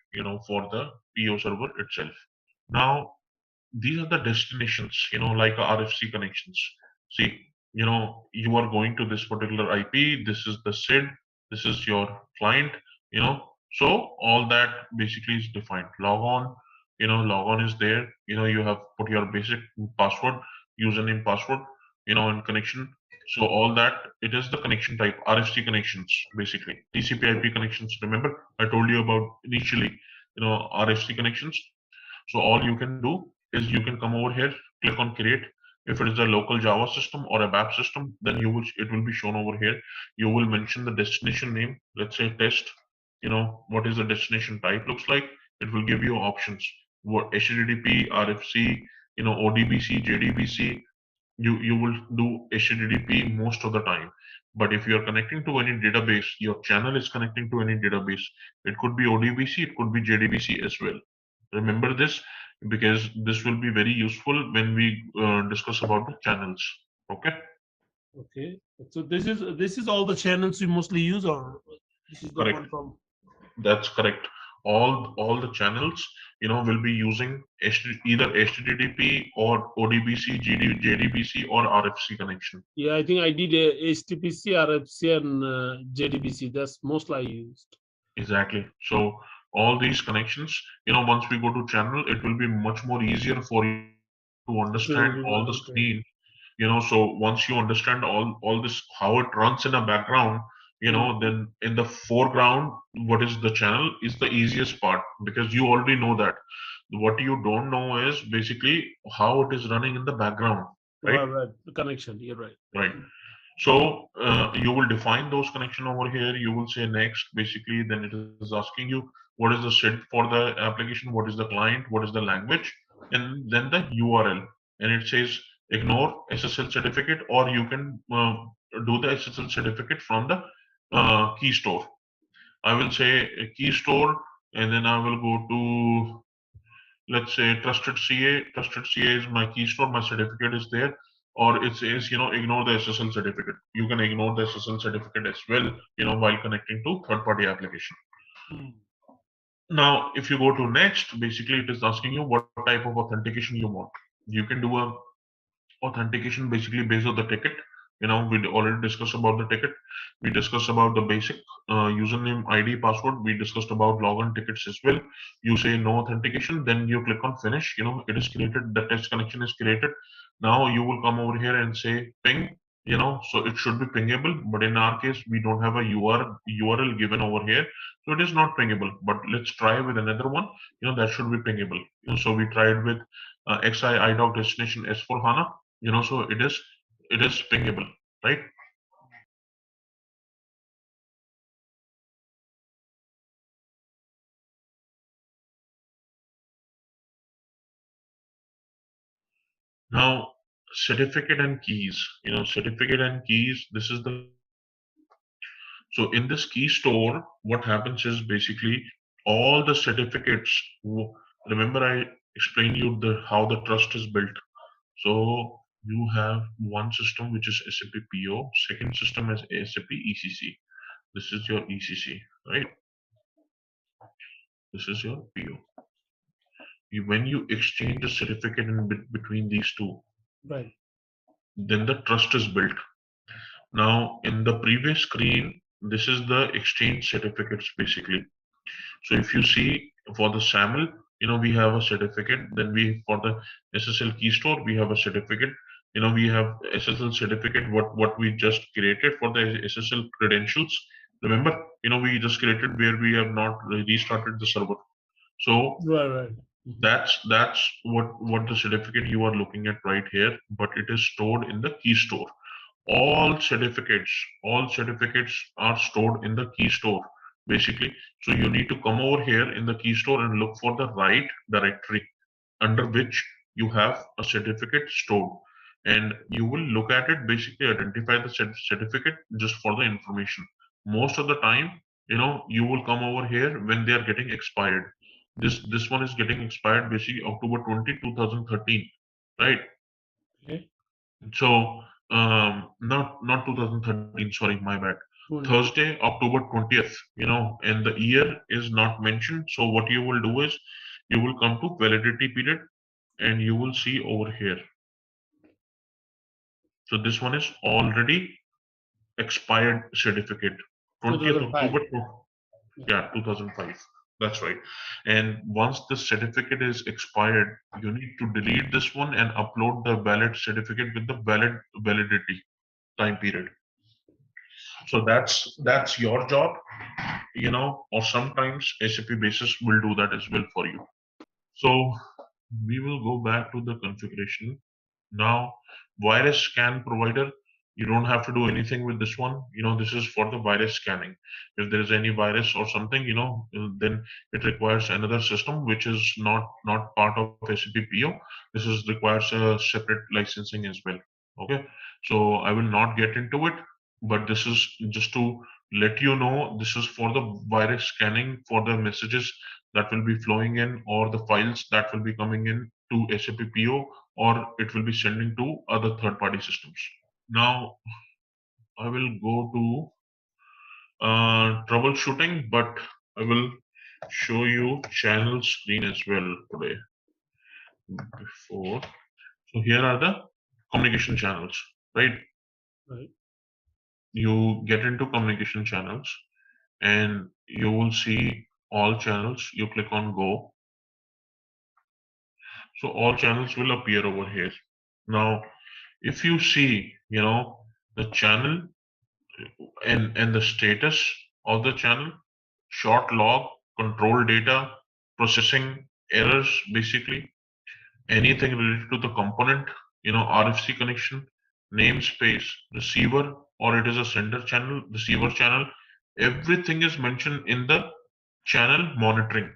for the PO server itself. Now, these are the destinations, like RFC connections. See, you are going to this particular IP, this is the SID, this is your client, so all that basically is defined. Log on, log on is there, you have put your basic password, username, password, in connection. So all that, it is the connection type, RFC connections, basically. TCP/IP connections, remember I told you about initially, RFC connections. So all you can do is you can come over here, click on create. If it is a local Java system or a BAP system, then it will be shown over here. You will mention the destination name, let's say test, what is the destination type looks like. It will give you options, what HTTP, RFC, ODBC, JDBC, you will do HTTP most of the time. But if you are connecting to any database, your channel is connecting to any database. It could be ODBC, it could be JDBC as well. Remember this, because this will be very useful when we discuss about the channels. Okay. Okay. So this is all the channels you mostly use, or this is the Correct. one from? That's correct. All the channels, will be using either HTTP or ODBC, JDBC, or RFC connection. Yeah, I think I did a HTTPC, RFC, and JDBC. That's mostly I used. Exactly. So all these connections, once we go to channel, it will be much more easier for you to understand all the Okay. screen. So once you understand all this, how it runs in a background, then in the foreground, what is the channel is the easiest part, because you already know that. What you don't know is basically how it is running in the background, right? Right. The connection. You're right. Right. So you will define those connection over here. You will say next, basically, then it is asking you what is the set for the application, what is the client, what is the language, and then the URL. And it says ignore SSL certificate, or you can do the SSL certificate from the key store. I will say a key store, and then I will go to, let's say, trusted CA. Trusted CA is my key store, my certificate is there. Or it says, ignore the SSL certificate. You can ignore the SSL certificate as well, while connecting to third-party application. Now, if you go to next, basically it is asking you what type of authentication you want. You can do a authentication basically based on the ticket. We already discussed about the ticket. We discussed about the basic username, ID, password. We discussed about login tickets as well. You say no authentication, then you click on finish. It is created. The test connection is created. Now you will come over here and say ping. So it should be pingable. But in our case, we don't have a URL given over here, so it is not pingable. But let's try with another one. That should be pingable. So we tried with XI iDoc destination S4 HANA. So it is pingable, right? Now, certificate and keys, certificate and keys, this is the, so in this key store, what happens is basically all the certificates, remember I explained you how the trust is built. So you have one system which is SAP PO, second system is SAP ECC. This is your ECC, right? This is your PO. When you exchange a certificate in between these two, Right. then the trust is built. Now, in the previous screen, this is the exchange certificates basically. So if you see for the SAML, we have a certificate. Then for the SSL key store, we have a certificate. We have SSL certificate, what we just created for the SSL credentials. Remember, we just created where we have not restarted the server. So Right. that's what the certificate you are looking at right here, but it is stored in the key store. All certificates are stored in the key store basically. So you need to come over here in the key store and look for the right directory under which you have a certificate stored, and you will look at it, basically identify the certificate just for the information. Most of the time, you will come over here when they are getting expired. This one is getting expired basically October 20, 2013, right? Okay. So not 2013, sorry, my bad. Thursday, October 20th, and the year is not mentioned. So what you will do is you will come to validity period and you will see over here. So this one is already expired certificate. 20th 2005. October, yeah, 2005. That's right. And once the certificate is expired, you need to delete this one and upload the valid certificate with the valid validity time period. So that's your job, or sometimes SAP basis will do that as well for you. So we will go back to the configuration. Now, virus scan provider. You don't have to do anything with this one. This is for the virus scanning. If there is any virus or something, then it requires another system which is not part of SAP PO. This requires a separate licensing as well. Okay, so I will not get into it, but this is just to let you know, this is for the virus scanning for the messages that will be flowing in, or the files that will be coming in to SAP PO, or it will be sending to other third-party systems. Now I will go to troubleshooting, but I will show you channel screen as well today. Before, so here are the communication channels, right? Right. You get into communication channels and you will see all channels. You click on go. So all channels will appear over here. Now, if you see, the channel and the status of the channel, short log, control data, processing errors, basically anything related to the component, RFC connection, namespace, receiver, or it is a sender channel, receiver channel, everything is mentioned in the channel monitoring,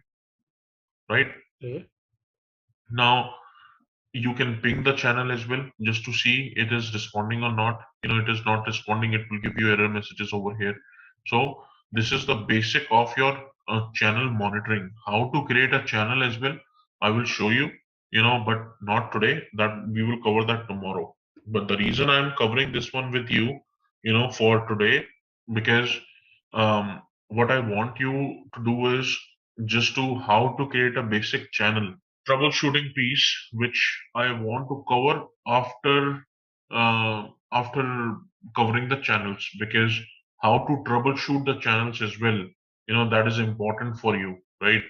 right? Okay. Now, you can ping the channel as well just to see it is responding or not. It is not responding, it will give you error messages over here. So this is the basic of your channel monitoring. How to create a channel as well, I will show you, but not today. That we will cover that tomorrow. But the reason I'm covering this one with you, for today, because what I want you to do is just to how to create a basic channel troubleshooting piece, which I want to cover after covering the channels, because how to troubleshoot the channels as well, that is important for you, right?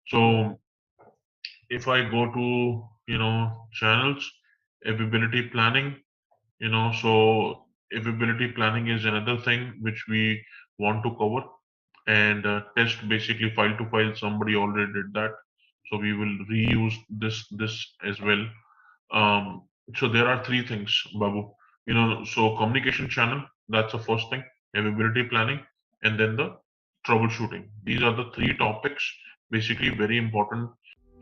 So if I go to channels, availability planning, so availability planning is another thing which we want to cover, and test basically file to file. Somebody already did that, so we will reuse this as well. So there are three things, Babu. So communication channel, that's the first thing, availability planning, and then the troubleshooting. These are the three topics, basically very important.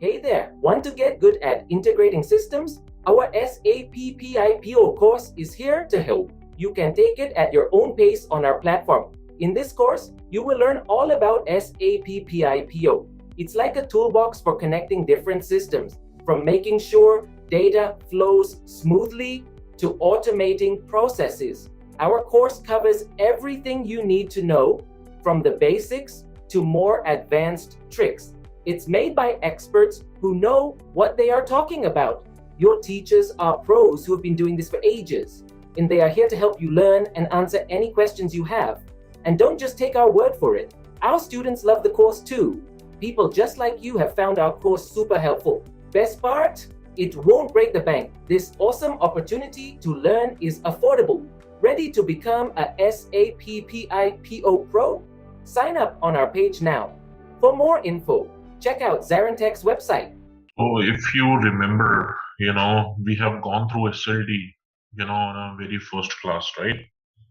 Hey there, want to get good at integrating systems? Our SAP PIPO course is here to help. You can take it at your own pace on our platform. In this course, you will learn all about SAP PIPO. It's like a toolbox for connecting different systems, from making sure data flows smoothly to automating processes. Our course covers everything you need to know, from the basics to more advanced tricks. It's made by experts who know what they are talking about. Your teachers are pros who have been doing this for ages, and they are here to help you learn and answer any questions you have. And don't just take our word for it. Our students love the course too. People just like you have found our course super helpful. Best part? It won't break the bank. This awesome opportunity to learn is affordable. Ready to become a SAP PIPO Pro? Sign up on our page now. For more info, check out ZaranTech's website. So if you remember, we have gone through SLD, in a very first class, right?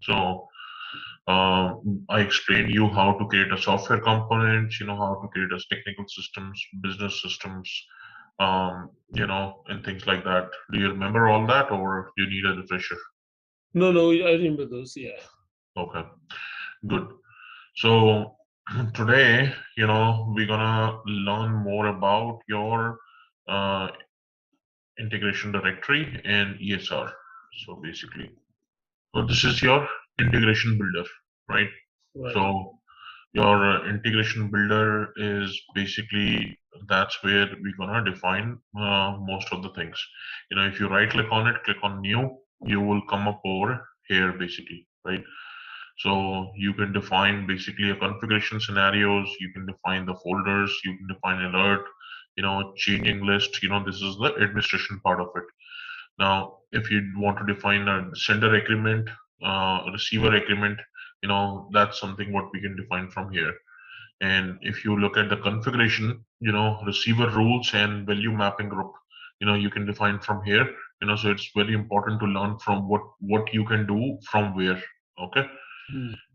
So I explained you how to create a software component, how to create as technical systems, business systems, and things like that. Do you remember all that, or do you need a refresher? No, I remember those. Yeah. Okay, good. So today, we're gonna learn more about your Integration Directory and ESR. So basically, so this is your integration builder, right? Right. So your integration builder is basically, that's where we're gonna define most of the things. If you right click on it, click on new, you will come up over here basically, right? So you can define basically a configuration scenarios, you can define the folders, you can define alert, changing list, this is the administration part of it. Now, if you want to define a sender agreement, receiver agreement, that's something what we can define from here. And if you look at the configuration, receiver rules and value mapping group, you can define from here. So it's very important to learn from what you can do from where. Okay.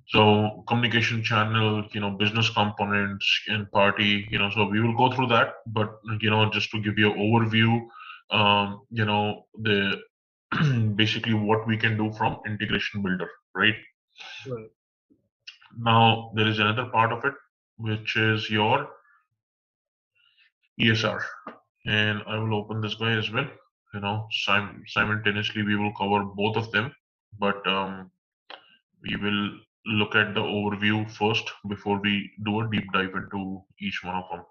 So communication channel, business components and party, so we will go through that, but just to give you an overview, the basically what we can do from integration builder, right? Right. Now there is another part of it, which is your ESR, and I will open this guy as well. Simultaneously we will cover both of them, but we will look at the overview first before we do a deep dive into each one of them.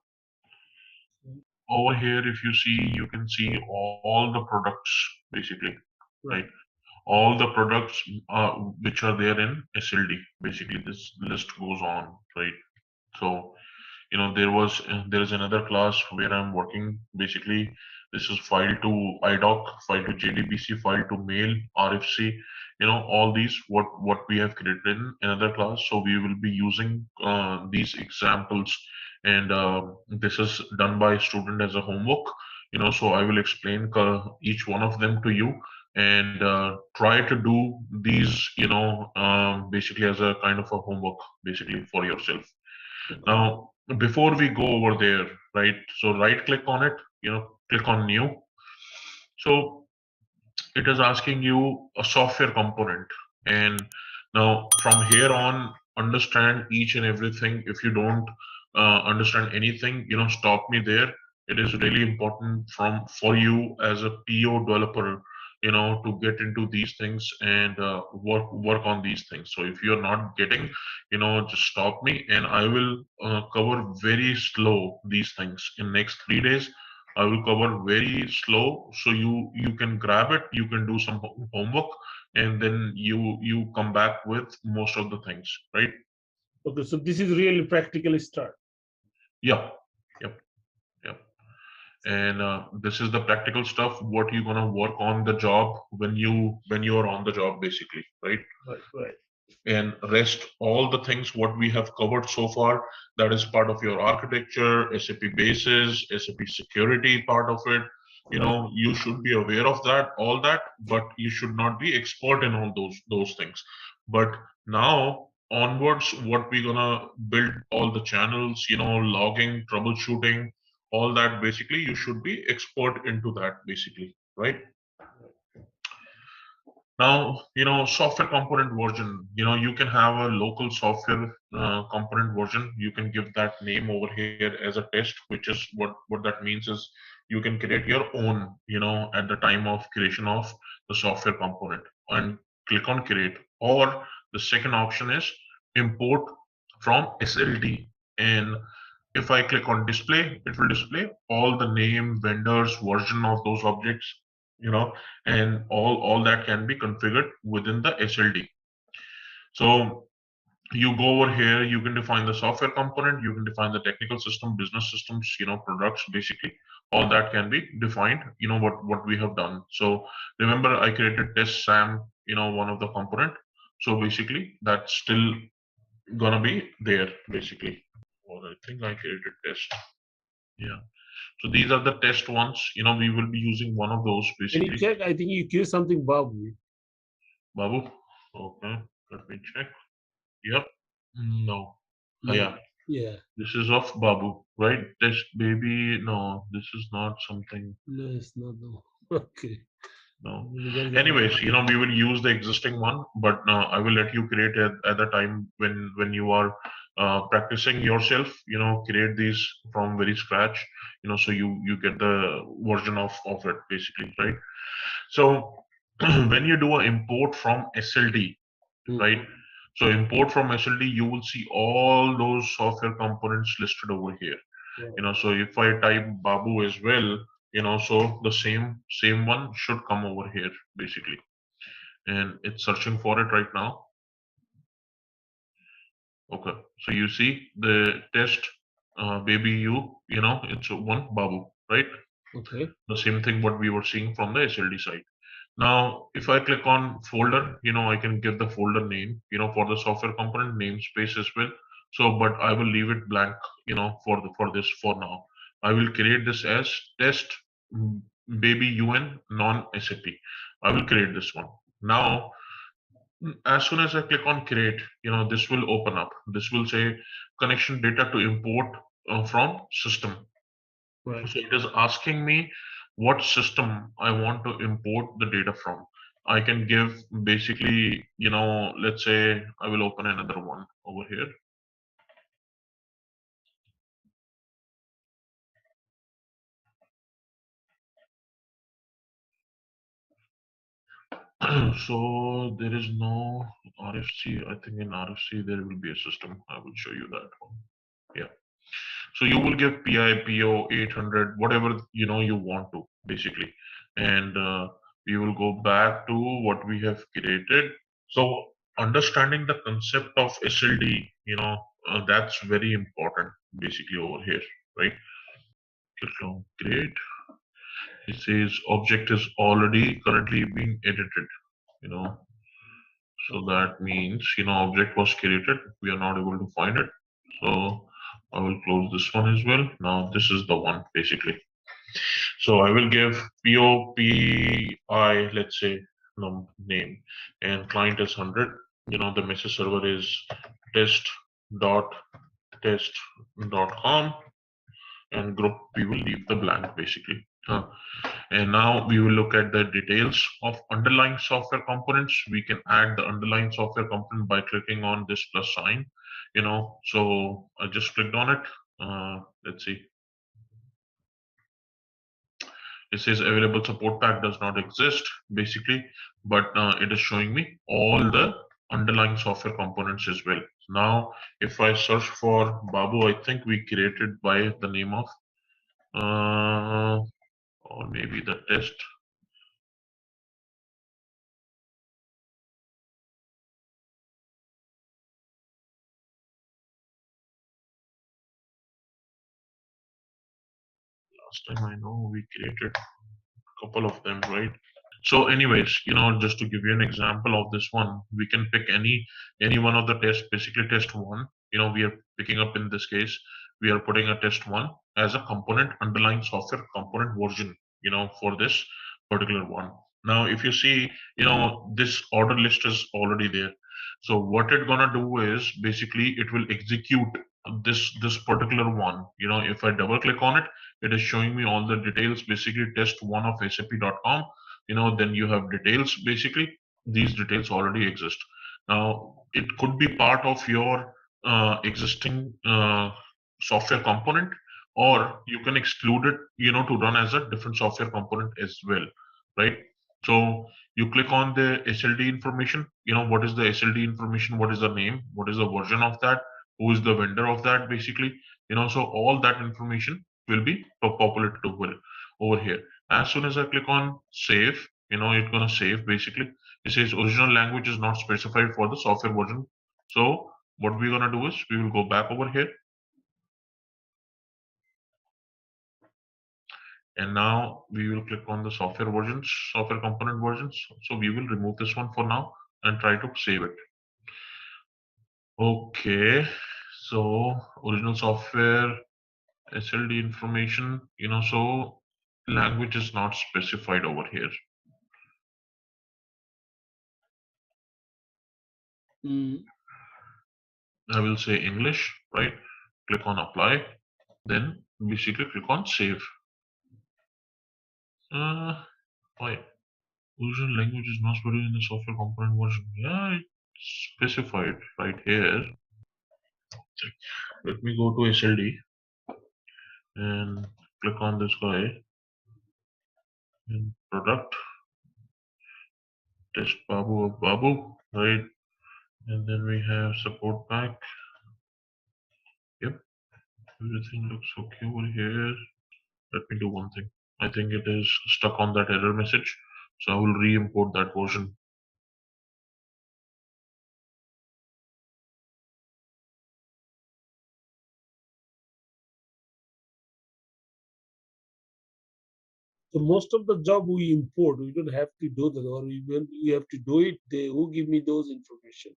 Over here, if you see, you can see all the products basically, right? All the products which are there in SLD. Basically, this list goes on, right? So there is another class where I'm working. Basically, this is file to IDOC, file to JDBC, file to mail, RFC. All these what we have created in another class. So we will be using these examples, and this is done by student as a homework. So I will explain each one of them to you, and try to do these basically as a kind of a homework basically for yourself. Now, before we go over there, right? So right click on it, click on new. So it is asking you a software component. And now from here on, understand each and everything. If you don't understand anything, stop me there. It is really important for you as a PO developer, to get into these things and work on these things. So if you're not getting, just stop me, and I will cover very slow these things in next 3 days. I will cover very slow, so you can grab it, you can do some homework, and then you come back with most of the things, right? Okay, so this is really practically start. Yeah, yep, yep. And this is the practical stuff. What you're gonna work on the job when you're on the job, basically, right? Right. And rest all the things what we have covered so far, that is part of your architecture, SAP basis, SAP security part of it. You should be aware of all that, but you should not be expert in all those things. But now onwards, what we're gonna build all the channels, logging, troubleshooting, all that, basically you should be expert into that basically, right? Now, software component version, you can have a local software component version. You can give that name over here as a test, which is what that means is you can create your own, at the time of creation of the software component, and click on create. Or the second option is import from SLD. And if I click on display, it will display all the name, vendors, version of those objects, and all that can be configured within the SLD. So you go over here, you can define the software component, you can define the technical system, business systems, products, basically. All that can be defined, what we have done. So remember, I created test SAM, one of the component. So basically, that's still gonna be there, basically. Or I think I created test. Yeah. So these are the test ones. We will be using one of those Can basically. you check? I think you queue something, Babu. Babu. Okay. Let me check. Yep. No. Oh, yeah. Yeah. This is of Babu, right? Test baby. No, this is not something. No, it's not. No. Okay. No. Anyways, Anyways, we will use the existing one, but I will let you create it at the time when you are practicing yourself. Create these from very scratch. So you get the version of it basically, right? So when you do an import from SLD, right? So import from SLD, you will see all those software components listed over here. So if I type Babu as well, so the same one should come over here basically, and it's searching for it right now. Okay, so you see the test baby it's one Babu, right? Okay. The same thing what we were seeing from the SLD side. Now, if I click on folder, I can give the folder name, for the software component namespace as well. So, but I will leave it blank, for this for now. I will create this as test baby UN non-SAP. I will create this one. Now, as soon as I click on create, this will open up. This will say connection data to import from system. Right. So it is asking me what system I want to import the data from. I can give basically, let's say I will open another one over here. So there is no RFC. I think in RFC there will be a system. I will show you that one. Yeah. So you will give PI, PO 800, whatever you want to basically, and we will go back to what we have created. So understanding the concept of SLD, that's very important basically over here, right? Click on create. It says object is already currently being edited, you know. So that means, object was created. We are not able to find it. So I will close this one as well. Now this is the one basically. So I will give POPI, let's say, name, and client is 100. The message server is test.test.com, and group we will leave the blank basically. And now we will look at the details of underlying software components. We can add the underlying software component by clicking on this plus sign. So I just clicked on it. Let's see. It says available support pack does not exist basically, but it is showing me all the underlying software components as well. Now, if I search for Babu, I think we created by the name of, or maybe the test. Last time I know we created a couple of them, right? So anyways, just to give you an example of this one, we can pick any one of the tests, basically test one. We are picking up in this case, we are putting a test one as a component, underlying software component version, for this particular one. Now, if you see, this order list is already there. So what it's gonna do is basically it will execute this particular one. If I double click on it, it is showing me all the details, basically test one of SAP.com. Then you have details. Basically these details already exist. Now it could be part of your existing software component, or you can exclude it to run as a different software component as well, right? So you click on the SLD information. What is the SLD information, what is the name, what is the version of that, who is the vendor of that basically. So all that information will be populated over here. As soon as I click on save, it's gonna save basically. It says original language is not specified for the software version. So what we're gonna do is we will go back over here. And now we will click on the software versions, software component versions. So we will remove this one for now and try to save it. Okay, so original software, SLD information, so language is not specified over here. I will say English, right? Click on apply, then basically click on save. Why? Original language is not specified in the software component version. Yeah, it's specified right here. Let me go to SLD and click on this guy and product test Babu, right? And then we have support pack. Yep, everything looks okay over here. Let me do one thing. I think it is stuck on that error message, so I will re-import that version. So most of the job we import, we don't have to do that, or even we have to do it. They who give me those information.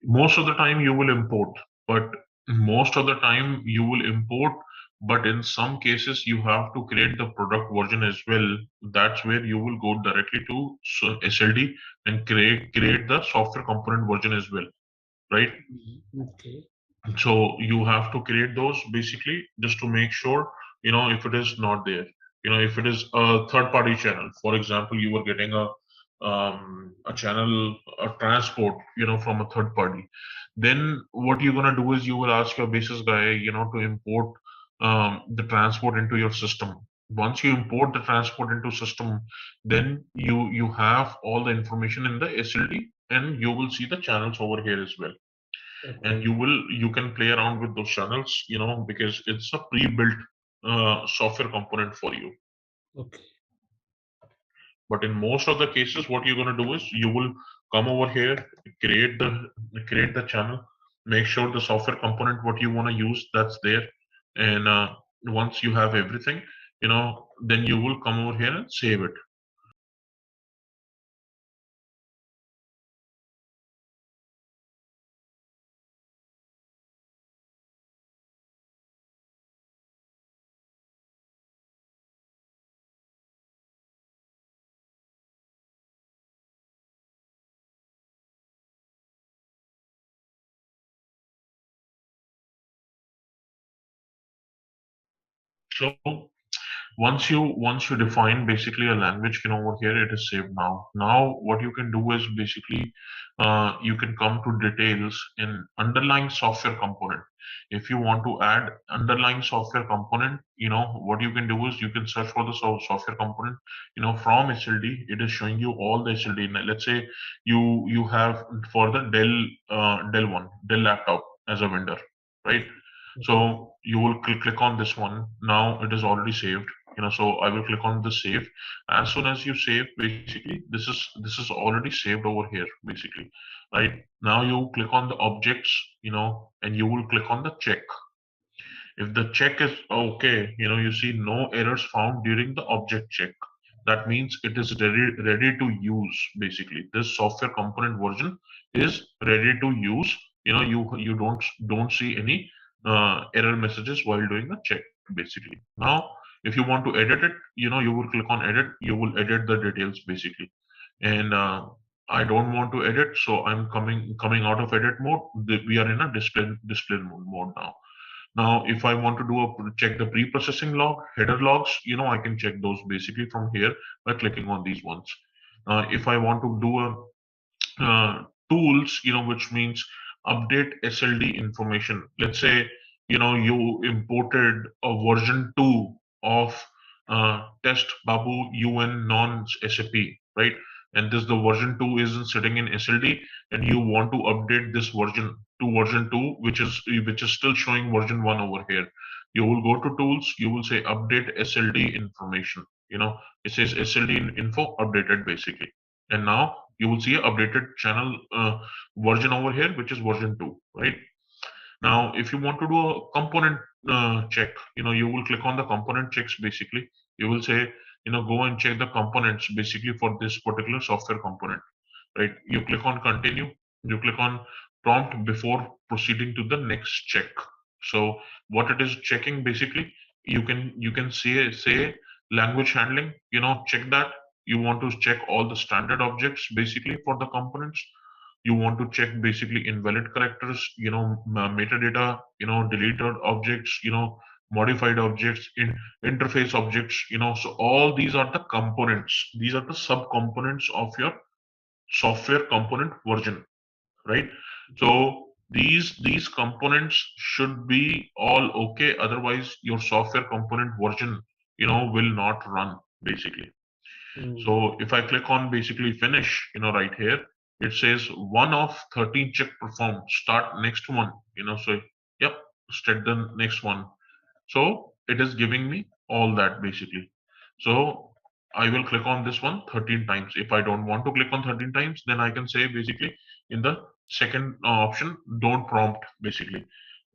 Most of the time you will import, but most of the time you will import But in some cases, you have to create the product version as well. That's where you will go directly to SLD and create the software component version as well, right? Okay. So you have to create those basically just to make sure, if it is not there, if it is a third party channel, for example, you were getting a channel, a transport, from a third party, then what you're going to do is you will ask your basis guy, to import the transport into your system. Once you import the transport into system, then you have all the information in the SLD, and you will see the channels over here as well, and Okay. you can play around with those channels, because it's a pre-built software component for you. Okay. But in most of the cases, what you're going to do is you will come over here, create the create the channel, make sure the software component what you want to use that's there, and once you have everything, then you will come over here and save it. So once you define basically a language, over here it is saved now. Now what you can do is basically you can come to details in underlying software component. If you want to add underlying software component, what you can do is you can search for the software component, from SLD. It is showing you all the SLD. Let's say you have for the Dell laptop as a vendor, right? Okay. So you will click on this one. Now it is already saved. So I will click on the save. As soon as you save, basically this is already saved over here, basically, right? Now you click on the objects, and you will click on the check. If the check is okay, you see no errors found during the object check. That means it is ready to use. Basically, this software component version is ready to use. You don't see any error messages while doing the check. Basically, now if you want to edit it, you will click on edit. You will edit the details basically, and I don't want to edit, so I'm coming out of edit mode. We are in a display mode now. Now, if I want to do check the pre-processing log, header logs, I can check those basically from here by clicking on these ones. If I want to do tools, which means update SLD information. Let's say, you imported a version 2 of test babu UN non SAP, right? And this the version 2 isn't sitting in SLD, and you want to update this version to version 2, which is still showing version 1 over here. You will go to tools, you will say update SLD information. It says SLD info updated basically. And now you will see a updated channel version over here, which is version 2, right? Now, if you want to do a component check, you will click on the component checks basically. You will say, go and check the components basically for this particular software component, right? You click on continue, you click on prompt before proceeding to the next check. So what it is checking basically, you can say language handling, check that. You want to check all the standard objects basically for the components. You want to check basically invalid characters, metadata, deleted objects, modified objects, interface objects, so all these are the components. These are the subcomponents of your software component version, right? So these components should be all okay. Otherwise, your software component version, will not run basically. Mm. So if I click on basically finish, right here, it says 1 of 13 check performed. Start next one, so yep, start the next one. So it is giving me all that basically. So I will click on this one 13 times. If I don't want to click on 13 times, then I can say basically in the second option, don't prompt basically.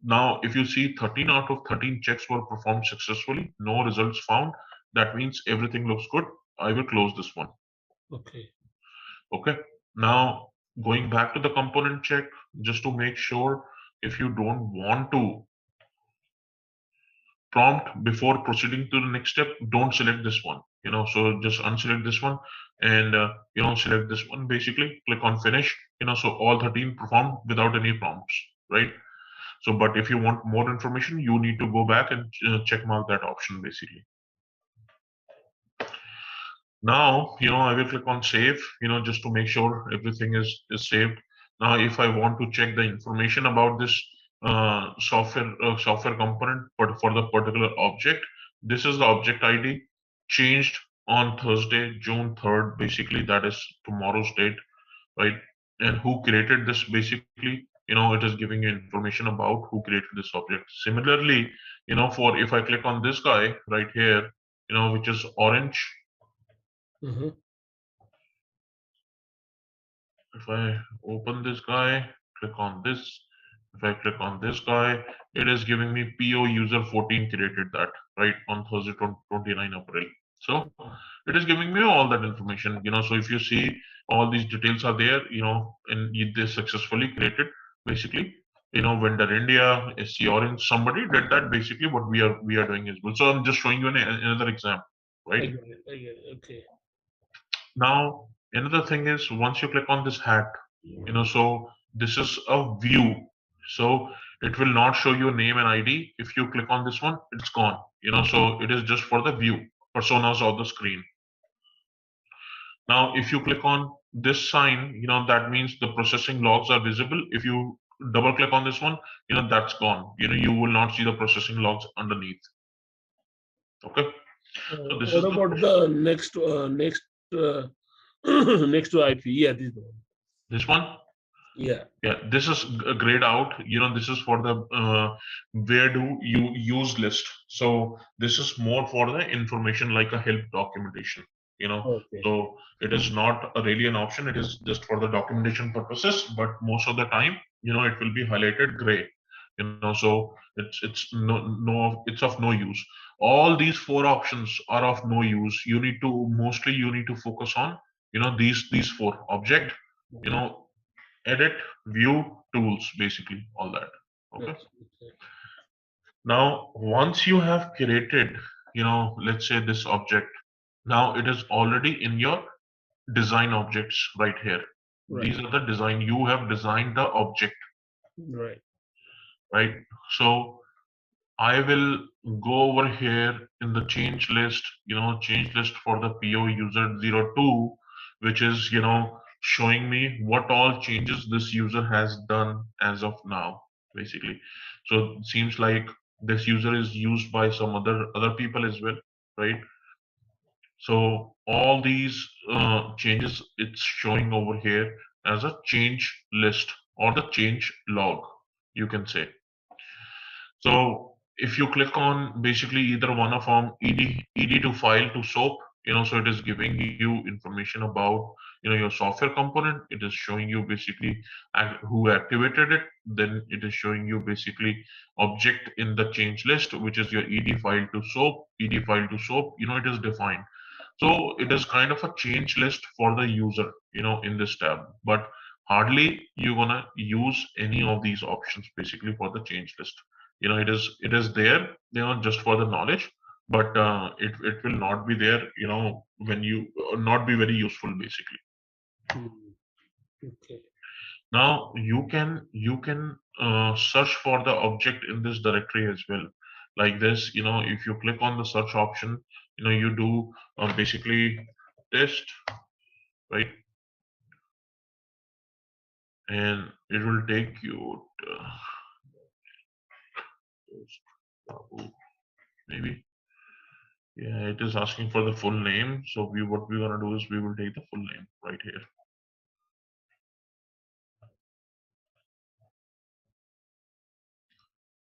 Now, if you see 13 out of 13 checks were performed successfully, no results found, that means everything looks good. I will close this one. Okay. Okay. Now, going back to the component check, just to make sure if you don't want to prompt before proceeding to the next step, don't select this one, so just unselect this one and select this one, basically click on finish, so all 13 performed without any prompts, right? So but if you want more information, you need to go back and check mark that option, basically. Now, I will click on save, just to make sure everything is saved. Now, if I want to check the information about this software component, but for the particular object, this is the object ID changed on Thursday, June 3rd, basically that is tomorrow's date, right? And who created this, basically, it is giving you information about who created this object. Similarly, for if I click on this guy right here, which is orange. If I open this guy, click on this. If I click on this guy, it is giving me PO user 14 created that, right, on Thursday, 29 April. So it is giving me all that information, so if you see all these details are there, and they successfully created, basically, vendor India, SC Orange, somebody did that, basically what we are doing as well. So I'm just showing you another example, right? I get it. Okay. Now, another thing is once you click on this hat, so this is a view. So it will not show you name and ID. If you click on this one, it's gone. So it is just for the view personas of the screen. Now, if you click on this sign, that means the processing logs are visible. If you double click on this one, that's gone. You will not see the processing logs underneath. Okay. So this What is about the next next to IP? Yeah, this one. This one? Yeah. Yeah, this is grayed out. This is for the where do you use list. So this is more for the information like a help documentation. Okay. So it is not really an option. It is just for the documentation purposes. But most of the time, it will be highlighted gray. So it's it's of no use. All these 4 options are of no use. You need to focus on these 4: object, edit, view, tools, basically all that. Okay. Now, once you have created, let's say this object, now it is already in your design objects right here. Right. These are the design. You have designed the object. Right. Right. So I will go over here in the change list, change list for the PO user 02, which is, showing me what all changes this user has done as of now, basically. So it seems like this user is used by some other people as well, right? So all these changes, it's showing over here as a change list or the change log, you can say. So if you click on basically either one of them, ed to file to SOAP, so it is giving you information about your software component. It is showing you basically who activated it. Then it is showing you basically object in the change list, which is your ed file to SOAP. Ed file to SOAP, it is defined. So it is kind of a change list for the user, in this tab. But hardly you're gonna use any of these options basically for the change list. It is there, just for the knowledge, but it will not be there, when you not be very useful basically. Okay. Now you can search for the object in this directory as well, like this. If you click on the search option, you do basically test, right, and it will take you maybe. Yeah, it is asking for the full name. So what we're gonna do is we will take the full name right here.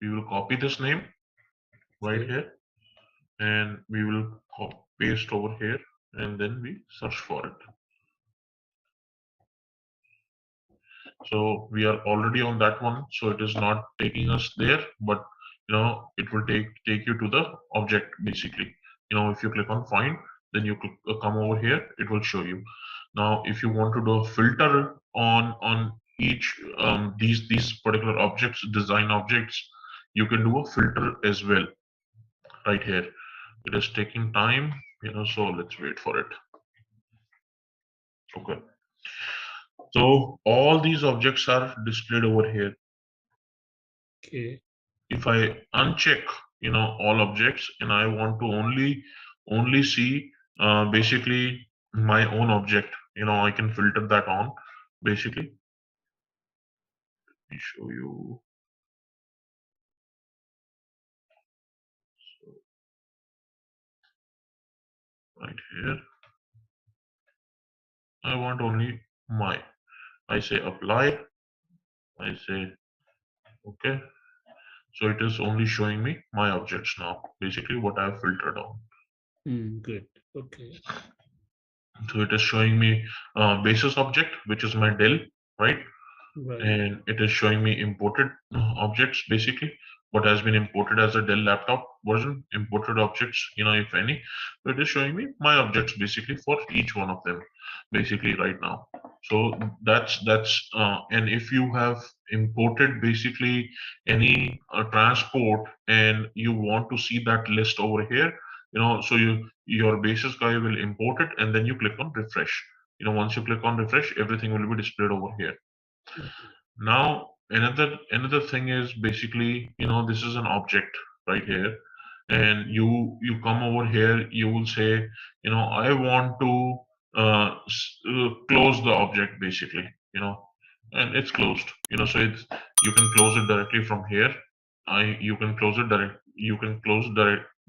We will copy this name right here, and we will paste over here, and then we search for it. So we are already on that one, so it is not taking us there, but it will take you to the object basically. If you click on find, then you come over here, it will show you. Now if you want to do a filter on each these particular objects, design objects, you can do a filter as well. right here. It is taking time, so let's wait for it. Okay. So all these objects are displayed over here. Okay. If I uncheck, all objects, and I want to only see basically my own object, I can filter that on basically. Let me show you. So, right here, I want only my. I say apply. I say okay. So it is only showing me my objects now, basically what I have filtered on. Good. Okay. So it is showing me basis object, which is my Dell, right? Right. And it is showing me imported objects, basically what has been imported as a Dell laptop version, imported objects, if any. So it is showing me my objects basically for each one of them, basically right now. So that's and if you have imported basically any transport and you want to see that list over here, so your basis guy will import it, and then you click on refresh. Once you click on refresh, everything will be displayed over here. Now another thing is basically, this is an object right here, and you come over here, you will say, I want to close the object basically, and it's closed. So it's, you can close it directly from here. You can close it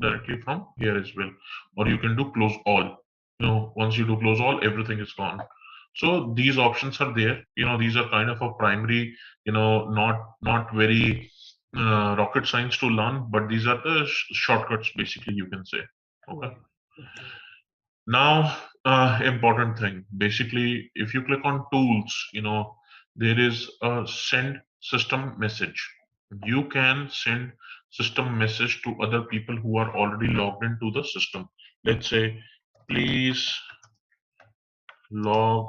directly from here as well, or you can do close all. Once you do close all, everything is gone. So these options are there. These are kind of a primary, not very rocket science to learn, but these are the shortcuts basically, you can say. Okay. Okay. Now, important thing. Basically, if you click on tools, there is a send system message. You can send system message to other people who are already logged into the system. Let's say, please log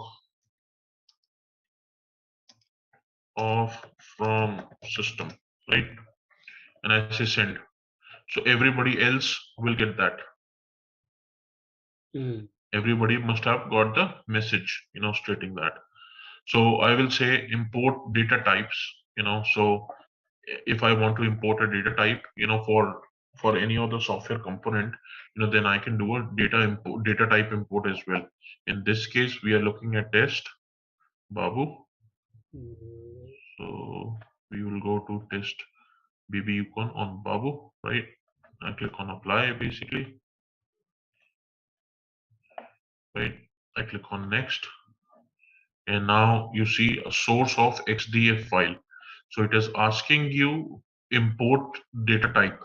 off from system, right? And I say send. So everybody else will get that. Everybody must have got the message, stating that. So I will say import data types, so if I want to import a data type, for any other software component, then I can do a data type import as well. In this case, we are looking at test Babu. So we will go to test BB Yukon on Babu, right? I click on apply basically, right? I click on next, and now you see a source of XDF file. So it is asking you import data type.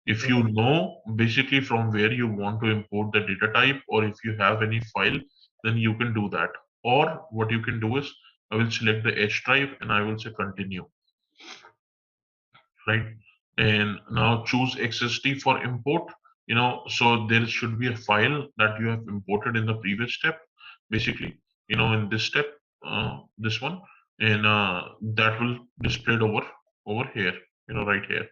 If you know basically from where you want to import the data type, or if you have any file, then you can do that. Or what you can do is, I will select the H drive and I will say continue, right? And now choose XSD for import. So there should be a file that you have imported in the previous step, basically, in this step, this one, and that will displayed over here, right here.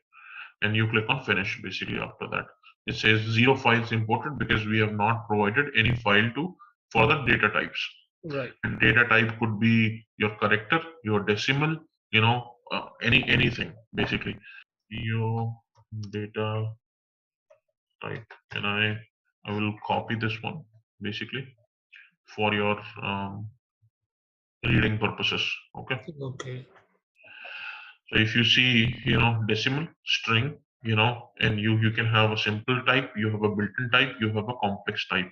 And you click on finish basically. After that, it says 0 files imported because we have not provided any file for the data types. Right. And data type could be your character, your decimal, anything basically. Your data type, and I will copy this one basically for your reading purposes. Okay. Okay. So if you see, decimal, string, and you can have a simple type, you have a built-in type, you have a complex type.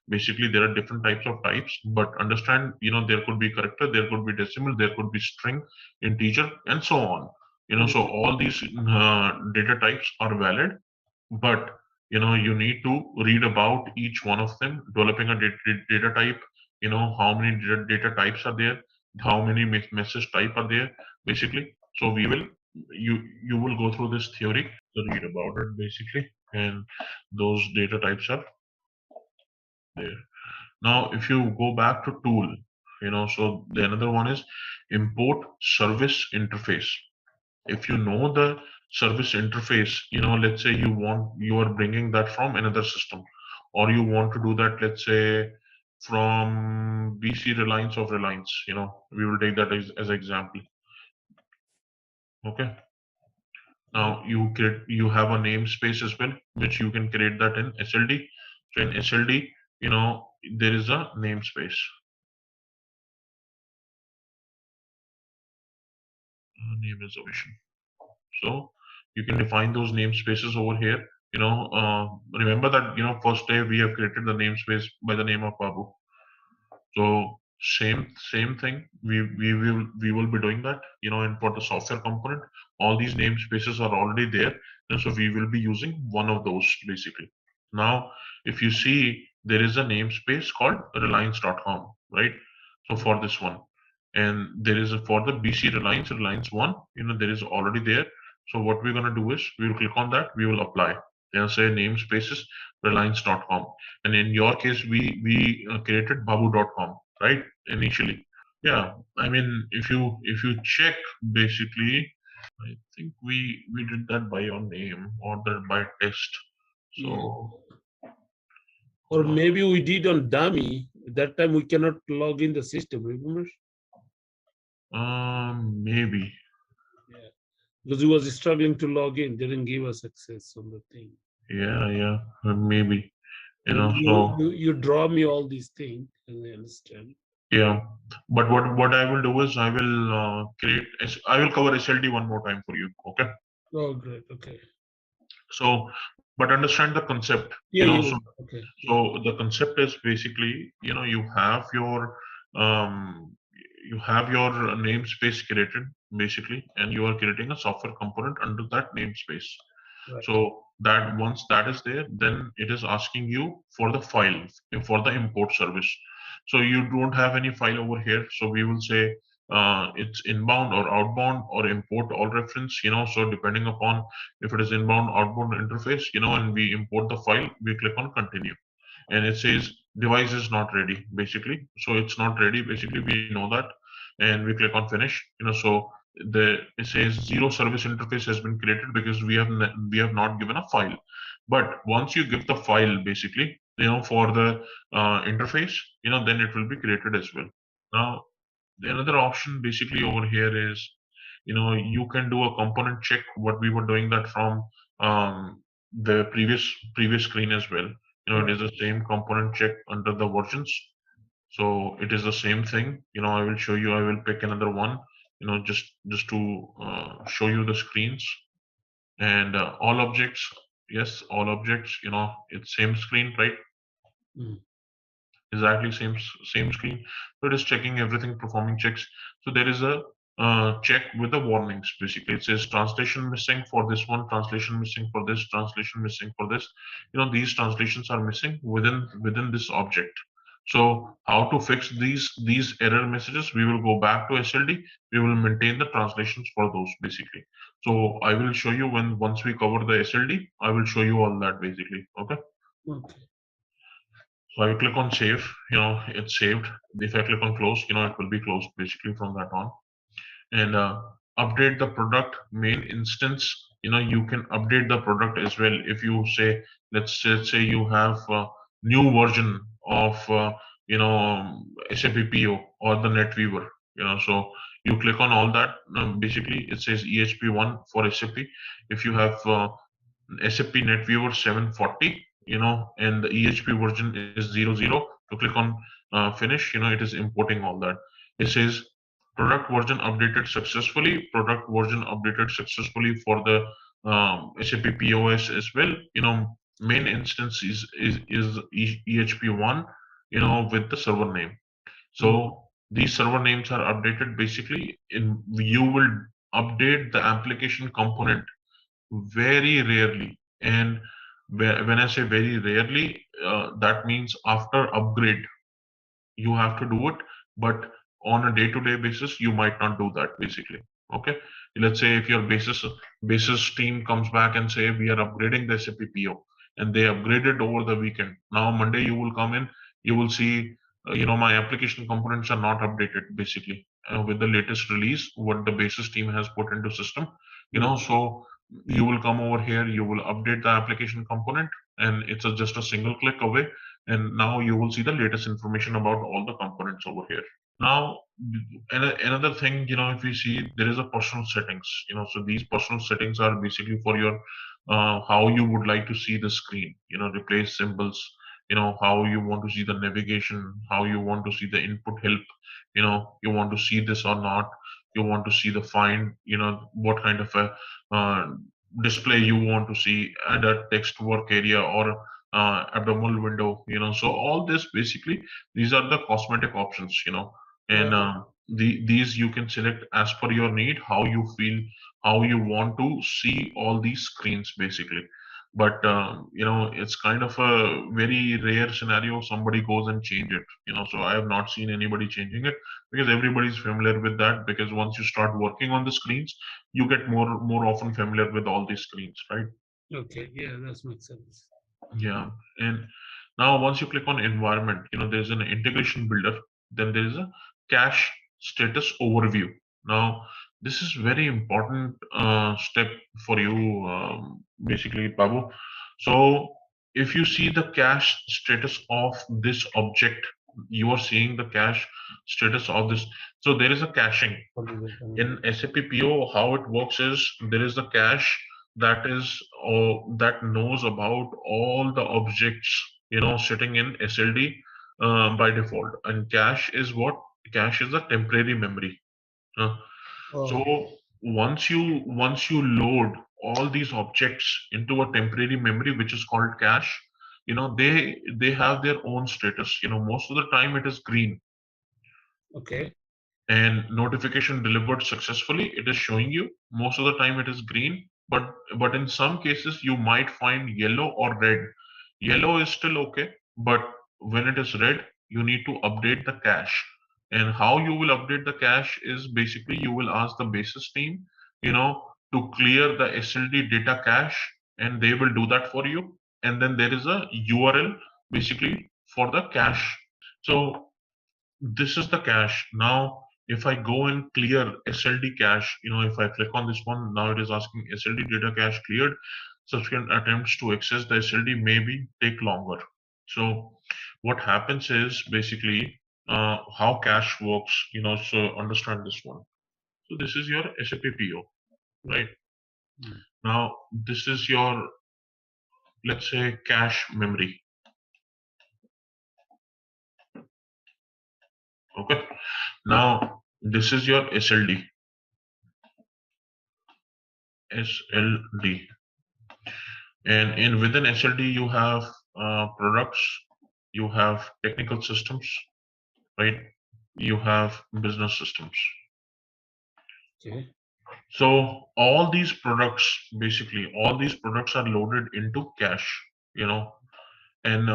Basically, there are different types of types, but understand, there could be character, there could be decimal, there could be string, integer, and so on. So all these data types are valid, but you need to read about each one of them. Developing a data type, how many data types are there, how many message type are there, basically. So you will go through this theory to read about it basically, and those data types are there. Now if you go back to tool, so the another one is import service interface. If you know the service interface, let's say you are bringing that from another system, or you want to do that, let's say from BC Reliance of Reliance, we will take that as example. Okay. Now you have a namespace as well, which you can create that in SLD. So in SLD, there is a namespace. Name reservation. So you can define those namespaces over here. Remember that first day we have created the namespace by the name of Babu. So same thing. We will be doing that. And for the software component, all these namespaces are already there, and so we will be using one of those basically. Now, if you see, there is a namespace called Reliance.com, right? So for this one, and there is for the BC Reliance one, there is already there. So what we're gonna do is we will click on that, we will apply. Then say namespaces Reliance.com, and in your case, we created Babu.com, right? Initially, yeah. I mean, if you check basically, I think we did that by your name or that by test. So. Or maybe we did on dummy. That time we cannot log in the system, remember? Maybe. Yeah. Because he was struggling to log in, didn't give us access on the thing. Yeah, maybe. You draw me all these things, and I understand. Yeah, but what I will do is I will I will cover SLD one more time for you. Okay. Oh, great. Okay. So, but understand the concept. Yeah. So, okay. So the concept is basically, um, you have your namespace created basically, and you are creating a software component under that namespace. Right. So that once that is there, then it is asking you for the file, for the import service. So you don't have any file over here. So we will say it's inbound or outbound or import all reference. So depending upon if it is inbound, outbound interface, and we import the file, we click on continue, and it says device is not ready basically. So it's not ready basically, we know that, and we click on finish. So it says zero service interface has been created because we have not given a file. But once you give the file basically, for the interface, then it will be created as well. Now the another option basically over here is, you can do a component check, what we were doing that from the previous screen as well. It is the same component check under the versions. So it is the same thing. I will show you. I will pick another one. Just to show you the screens, and all objects. Yes, all objects. It's same screen, right? Exactly same screen. So it is checking everything, performing checks. So there is a check with the warnings. Basically, it says translation missing for this one, translation missing for this, translation missing for this. These translations are missing within this object. So how to fix these error messages? We will go back to SLD. We will maintain the translations for those basically. So I will show you once we cover the SLD. I will show you all that basically. Okay. Okay. So I click on save, it's saved. If I click on close, it will be closed basically from that on. And update the product main instance. You can update the product as well. If you say, let's say you have a new version of, SAP PO or the NetWeaver, so you click on all that. Basically, it says EHP1 for SAP. If you have SAP NetWeaver 740, and the EHP version is 00. To click on finish, it is importing all that. It says product version updated successfully. Product version updated successfully for the SAP POS as well. Main instance is EHP1, with the server name. So these server names are updated basically. You will update the application component very rarely, and when I say very rarely, that means after upgrade you have to do it, but on a day-to-day basis you might not do that basically. Okay, let's say if your basis team comes back and say we are upgrading the SAP PO, and they upgraded over the weekend. Now Monday you will come in, you will see my application components are not updated basically with the latest release what the basis team has put into system. So you will come over here, you will update the application component, and it's just a single click away. And now you will see the latest information about all the components over here. Now, another thing, if you see, there is a personal settings, so these personal settings are basically for your, how you would like to see the screen, replace symbols, how you want to see the navigation, how you want to see the input help, you want to see this or not, you want to see the find, what kind of a display you want to see, add a text work area or abdominal window, so all this basically, these are the cosmetic options, and these you can select as per your need, how you feel, how you want to see all these screens basically. But it's kind of a very rare scenario somebody goes and change it, so I have not seen anybody changing it, because everybody's familiar with that, because once you start working on the screens, you get more often familiar with all these screens, right? Okay, yeah, that makes sense. Yeah. And now once you click on environment, there's an integration builder, then there is a cache status overview. Now this is very important step for you, basically, Babu. So if you see the cache status of this object, you are seeing the cache status of this. So there is a caching in SAP PO. How it works is there is a cache that is that knows about all the objects, sitting in SLD by default. And cache is what? Cache is a temporary memory. uh, so once you load all these objects into a temporary memory, which is called cache, they have their own status. Most of the time it is green, Okay. and notification delivered successfully, it is showing you. Most of the time it is green, but in some cases you might find yellow or red. Yellow is still okay, but when it is red, you need to update the cache. And how you will update the cache is basically you will ask the basis team, to clear the SLD data cache, and they will do that for you. And then there is a URL basically for the cache. So this is the cache. Now, if I go and clear SLD cache, if I click on this one, now it is asking SLD data cache cleared. Subsequent attempts to access the SLD maybe take longer. So what happens is basically how cache works, so understand this one. So this is your SAP PO, right? Now, this is your, let's say, cache memory. Okay. Now, this is your SLD. SLD. And within SLD, you have products, you have technical systems, right? You have business systems. Okay. So all these products, basically, all these products are loaded into cache, and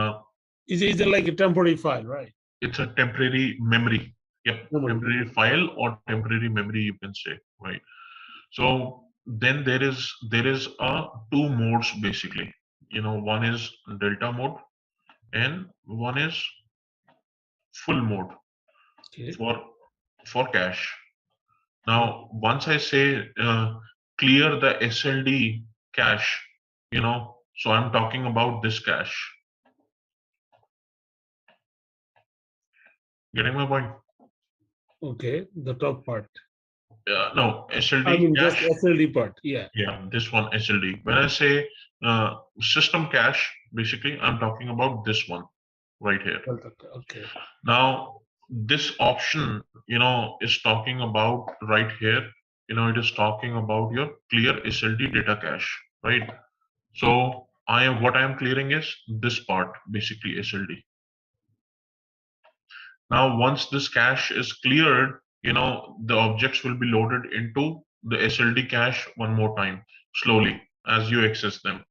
Is it like a temporary file, right? it's a temporary memory. Yep, temporary file or temporary memory, you can say, right? So then there is two modes basically. One is delta mode and one is full mode Okay. for cache. Now, once I say clear the SLD cache, so I'm talking about this cache. Getting my point? Okay, the top part. No, SLD I mean, cache. just SLD part. Yeah. Yeah, this one SLD. When I say system cache, basically I'm talking about this one right here. Okay. Now, this option, is talking about right here, it is talking about your clear SLD data cache, right? So what I am clearing is this part, basically SLD. Now, once this cache is cleared, the objects will be loaded into the SLD cache one more time, slowly, as you access them.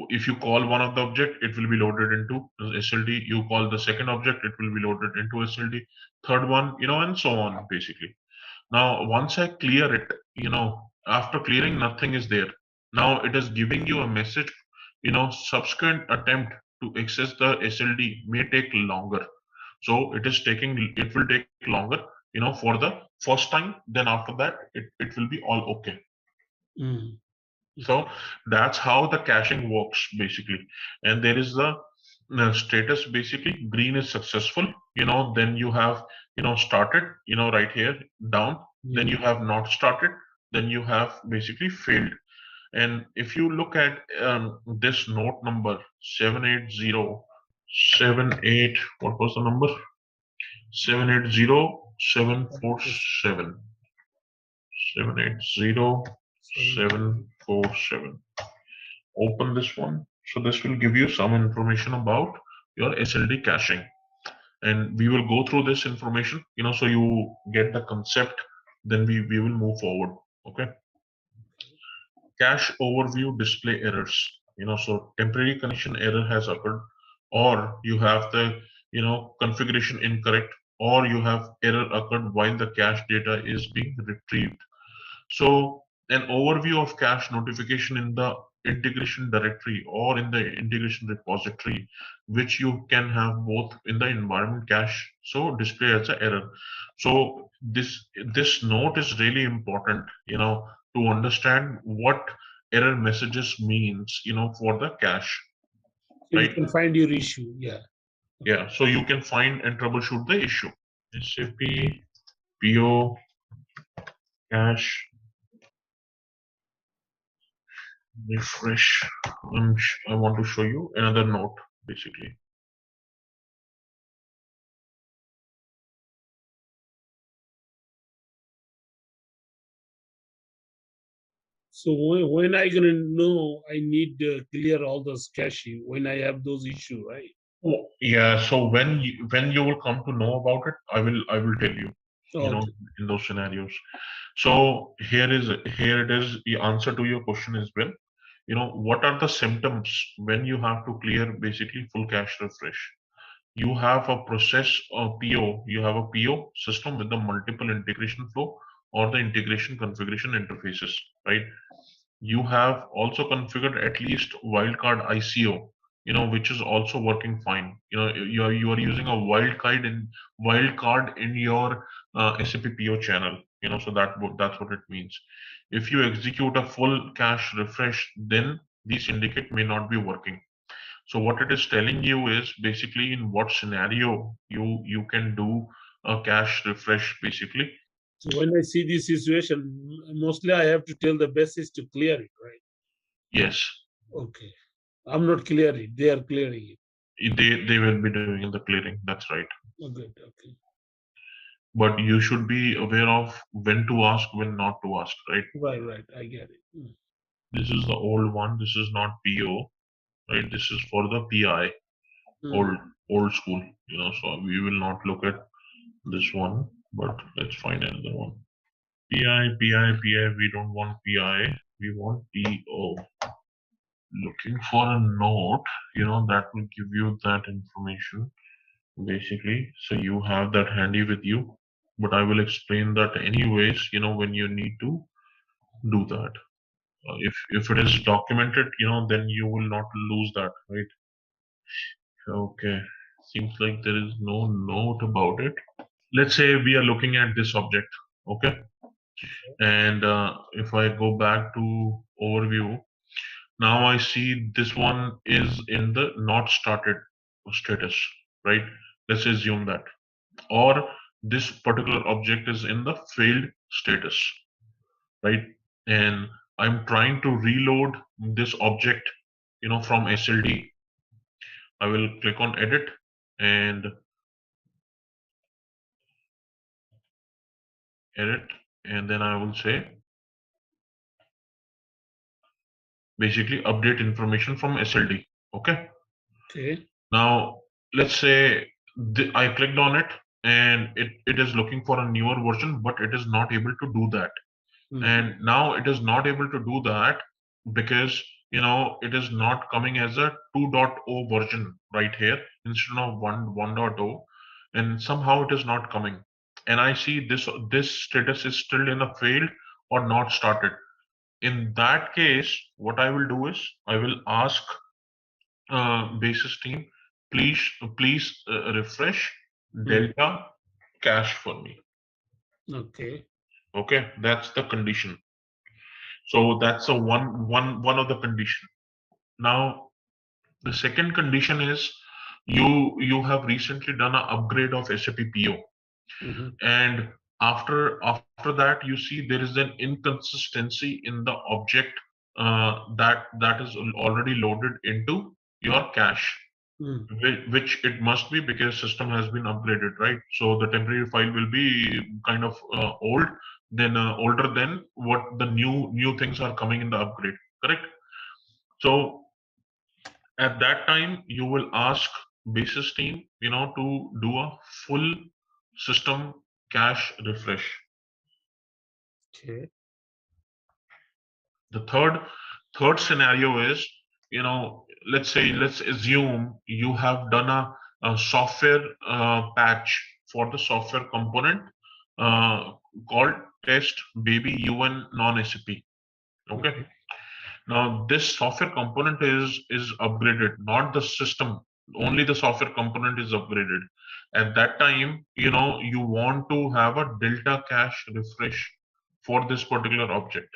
If you call one of the object, it will be loaded into SLD. You call the second object, it will be loaded into SLD. Third one, and so on, basically. Now, once I clear it, after clearing, nothing is there. Now it is giving you a message, subsequent attempt to access the SLD may take longer. So it will take longer, for the first time. Then after that, it will be all okay. So that's how the caching works basically. And there is the status basically. Green is successful, then you have, started, right here down. Then you have not started. Then you have basically failed. And if you look at this note number 78078, what was the number? 780747. 780747. Open this one. So this will give you some information about your SLD caching. And we will go through this information, so you get the concept. Then we will move forward. Okay. Cache overview display errors. So temporary connection error has occurred, or you have the, configuration incorrect, or you have error occurred while the cache data is being retrieved. So an overview of cache notification in the integration directory or in the integration repository, which you can have both in the environment cache, so display as an error. So this note is really important, to understand what error messages means, for the cache. So right? you can find your issue. Yeah, so you can find and troubleshoot the issue. SAP PO cache refresh. I want to show you another note basically. So when I gonna know I need to clear all those cache when I have those issues, right? Oh, yeah. So when you will come to know about it, I will tell you. Okay. In those scenarios. So here it is. The answer to your question is well. What are the symptoms when you have to clear basically full cache refresh? You have a process or PO. You have a PO system with the multiple integration flow or the integration configuration interfaces, right? You have also configured at least wildcard ICO, which is also working fine. You are using a wildcard in your SAP PO channel. So that's what it means. If you execute a full cache refresh, then these indicate may not be working. So what it is telling you is basically in what scenario you can do a cache refresh basically. So when I see this situation, mostly I have to tell the basis to clear it, right? Yes. Okay. I'm not clearing, they are clearing it. They will be doing the clearing. That's right. Oh, good. Okay. But you should be aware of when to ask, when not to ask, right? Right. I get it. This is the old one. This is not PO, right? This is for the PI, old school. So we will not look at this one, but let's find another one. PI. We don't want PI. We want PO. Looking for a note, that will give you that information basically. So you have that handy with you, but I will explain that anyways, when you need to do that. If it is documented, then you will not lose that, right? Okay. Seems like there is no note about it. Let's say we are looking at this object, okay? And if I go back to overview, now I see this one is in the not started status, right? Let's assume that. Or this particular object is in the failed status, right? And I'm trying to reload this object, from SLD. I will click on edit and then I will say basically update information from SLD. Okay. Okay. Now let's say I clicked on it and it is looking for a newer version, but it is not able to do that. And now it is not able to do that because it is not coming as a 2.0 version right here instead of 1.0, and somehow it is not coming. And I see this status is still in a failed or not started. In that case, what I will do is I will ask basis team, please refresh delta cache for me. Okay. Okay, that's the condition. So that's a one of the condition. Now the second condition is you have recently done an upgrade of SAP PO, and after that you see there is an inconsistency in the object that is already loaded into your cache, which it must be because system has been upgraded, right? So the temporary file will be kind of older than what the new things are coming in the upgrade, correct? So at that time you will ask basis team to do a full system cache refresh. Okay. The third scenario is, let's assume you have done a software patch for the software component uh, called test baby un non SAP. Okay. Now this software component is upgraded, not the system. Only the software component is upgraded. At that time, you want to have a delta cache refresh for this particular object.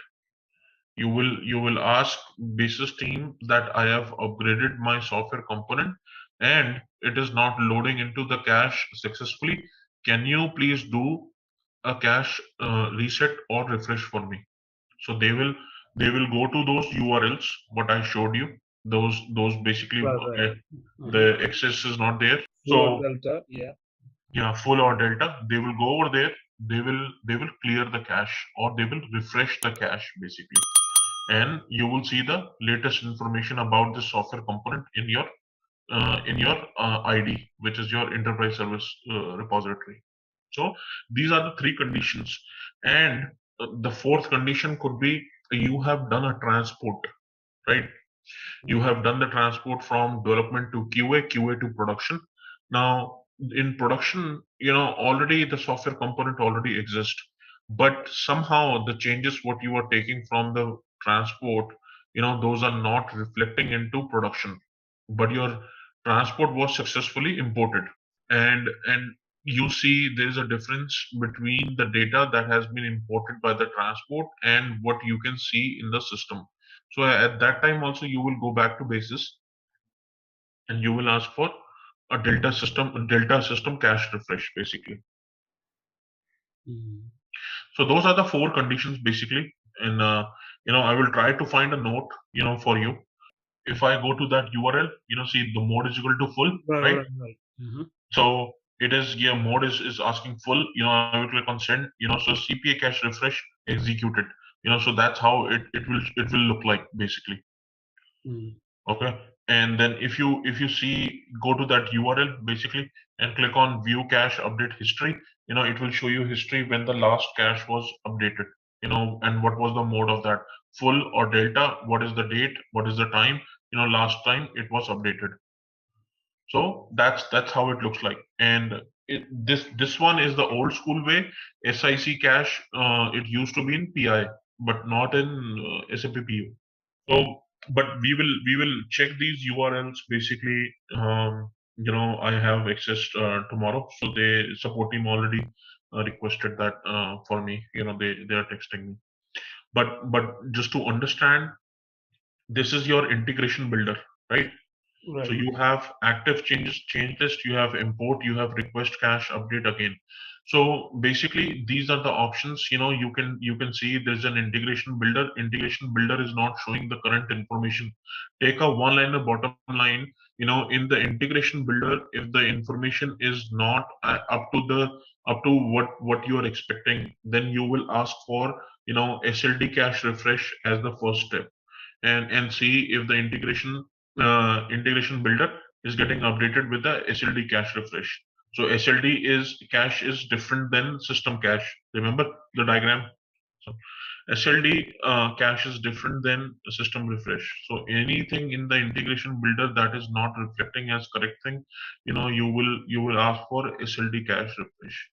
You will ask basis team that I have upgraded my software component and it is not loading into the cache successfully. Can you please do a cache reset or refresh for me? So they will go to those URLs what I showed you. Those basically Right. the access is not there. Full So delta, yeah. yeah, full or delta, they will go over there. They will clear the cache or they will refresh the cache basically, and you will see the latest information about the software component in your ID, which is your enterprise service repository. So these are the three conditions, and the fourth condition could be you have done a transport, right? You have done the transport from development to QA to production. Now in production, already the software component already exists, but somehow the changes what you are taking from the transport, those are not reflecting into production, but your transport was successfully imported, and you see there is a difference between the data that has been imported by the transport and what you can see in the system. So at that time also you will go back to basis and you will ask for a delta system cache refresh basically. So those are the four conditions basically, and I will try to find a note for you. If I go to that URL, see the mode is equal to full, right? So it is, yeah, mode is asking full, I will click on send, so CPA cache refresh executed, so that's how it will look like basically. Okay. And then if you see, go to that URL basically and click on view cache update history, it will show you history when the last cache was updated, and what was the mode of that, full or delta, what is the date, what is the time, last time it was updated. So that's how it looks like. And this one is the old school way. SIC cache, it used to be in PI, but not in SAP PU. So, but we will check these URLs basically. I have access tomorrow, so the support team already requested that for me. They are texting me. But just to understand, this is your integration builder, right? So you have active changes, change list, you have import, you have request cache update again. So basically these are the options. You can see there's an integration builder. Integration builder is not showing the current information. Take a one liner bottom line. In the integration builder, if the information is not up to what you are expecting, then you will ask for SLD cache refresh as the first step, and see if the integration builder is getting updated with the SLD cache refresh. So SLD is cache is different than system cache. Remember the diagram. So SLD cache is different than system refresh. So anything in the integration builder that is not reflecting as correct thing, you will ask for SLD cache refresh.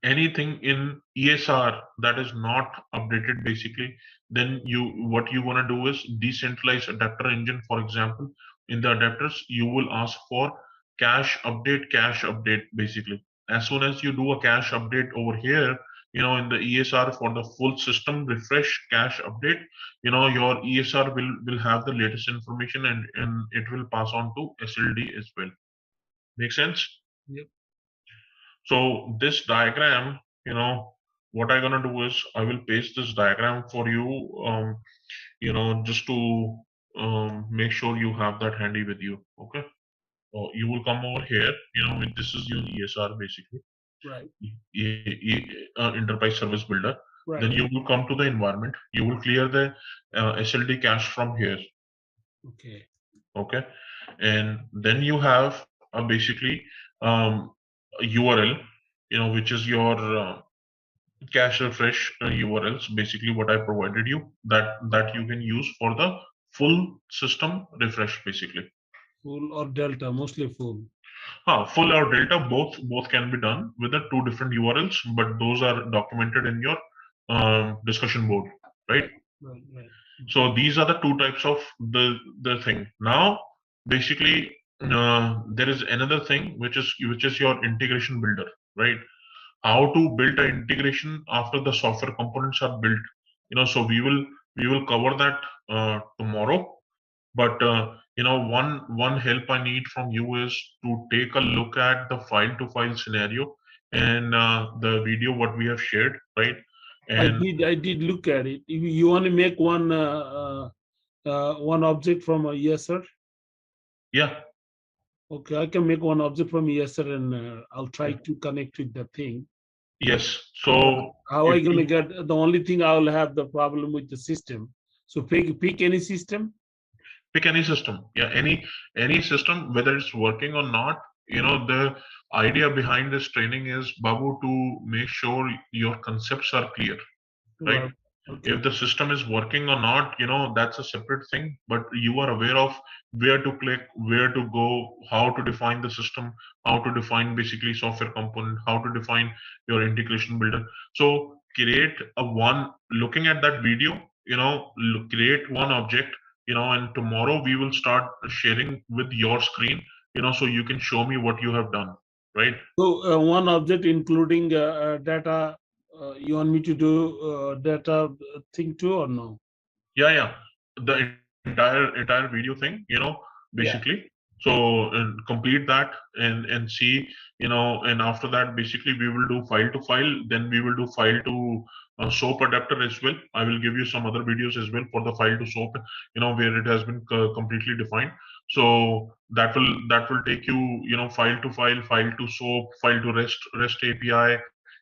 Anything in ESR that is not updated basically, then what you want to do is decentralized adapter engine. For example, in the adapters, you will ask for cache update basically. As soon as you do a cache update over here, in the ESR for the full system refresh cache update, your ESR will have the latest information, and it will pass on to SLD as well. Make sense? Yep. So this diagram, what I'm gonna do is I will paste this diagram for you, just to make sure you have that handy with you. Okay. So you will come over here, this is your ESR basically, Right. Enterprise Service Builder. Right. Then you will come to the environment. You will clear the SLD cache from here. Okay. Okay. And then you have basically a URL, which is your cache refresh URLs, basically what I provided you, that you can use for the full system refresh basically. Full or delta, mostly full. Full or delta, both can be done with the two different URLs, but those are documented in your discussion board, right? Right. So these are the two types of the thing. Now, basically, there is another thing which is your integration builder, right? How to build an integration after the software components are built. So we will cover that tomorrow. But one help I need from you is to take a look at the file to file scenario and the video what we have shared, right? And I did look at it. If you want to make one object from a ESR? yeah, Okay, I can make one object from ESR and I'll try to connect with the thing. yes. So How I gonna get the only thing I will have the problem with the system. So pick any system. pick any system, yeah, any system, whether it's working or not. The idea behind this training is, Babu, to make sure your concepts are clear, right? Okay. If the system is working or not, that's a separate thing, but you are aware of where to click, where to go, how to define the system, how to define basically software component, how to define your integration builder. So create looking at that video, create one object, and tomorrow we will start sharing with your screen, so you can show me what you have done, right? So one object including data. You want me to do data thing too or no? Yeah, the entire video thing, basically. So complete that and see, and after that, basically we will do file to file. Then we will do file to SOAP adapter as well. I will give you some other videos as well for the file to SOAP, where it has been completely defined. So that will take you, file to file, file to SOAP, file to REST API,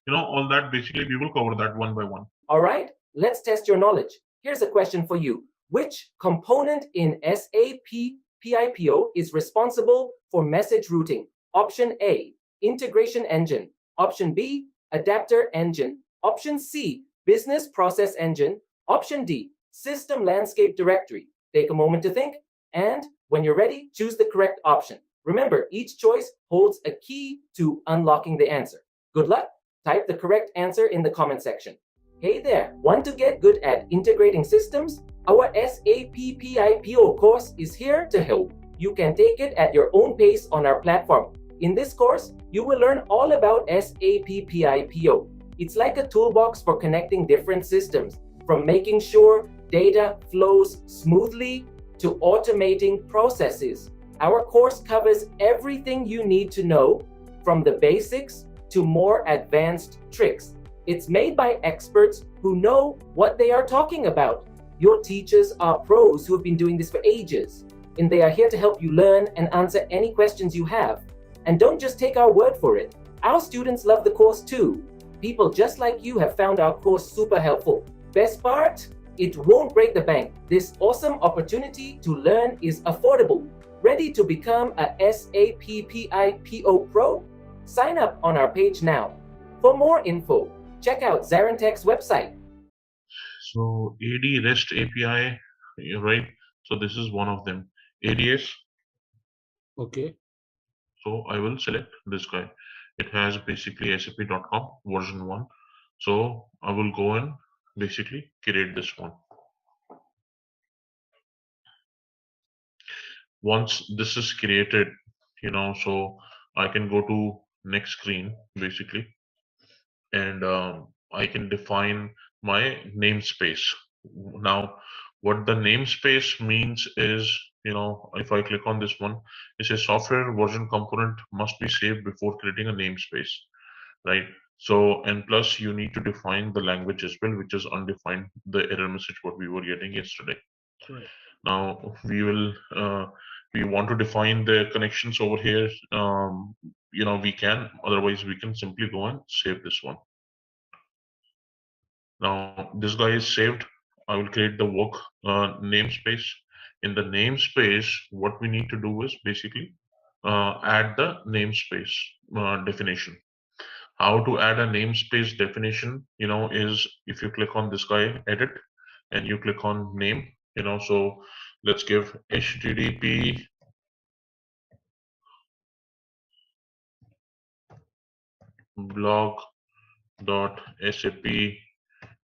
all that. Basically, we will cover that one by one. All right, let's test your knowledge. Here's a question for you. Which component in SAP PIPO is responsible for message routing? Option A, integration engine. Option B, adapter engine. Option C, business process engine. Option D, system landscape directory. Take a moment to think, and when you're ready, choose the correct option. Remember, each choice holds a key to unlocking the answer. Good luck. Type the correct answer in the comment section. Hey there, want to get good at integrating systems? Our SAP PIPO course is here to help. You can take it at your own pace on our platform. In this course, you will learn all about SAP PIPO. It's like a toolbox for connecting different systems, from making sure data flows smoothly to automating processes. Our course covers everything you need to know, from the basics to more advanced tricks. It's made by experts who know what they are talking about. Your teachers are pros who have been doing this for ages, and they are here to help you learn and answer any questions you have. And don't just take our word for it. Our students love the course too. People just like you have found our course super helpful. Best part? It won't break the bank. This awesome opportunity to learn is affordable. Ready to become a SAP PIPO Pro? Sign up on our page now. For more info, check out ZaranTech's website. So AD REST API, right? So this is one of them. ADS. Okay. So I will select this guy. It has basically SAP.com version 1. So I will go and basically create this one. Once this is created, so I can go to next screen basically, and I can define my namespace. Now, what the namespace means is, if I click on this one, it says software version component must be saved before creating a namespace, right? So, and plus you need to define the language as well, which is undefined, the error message what we were getting yesterday. Right. Now we want to define the connections over here. We can, otherwise we can simply go and save this one. Now this guy is saved. I will create the work namespace. In the namespace, what we need to do is basically add the namespace definition. How to add a namespace definition, is if you click on this guy, edit, and you click on name, so let's give HTTP blog.sap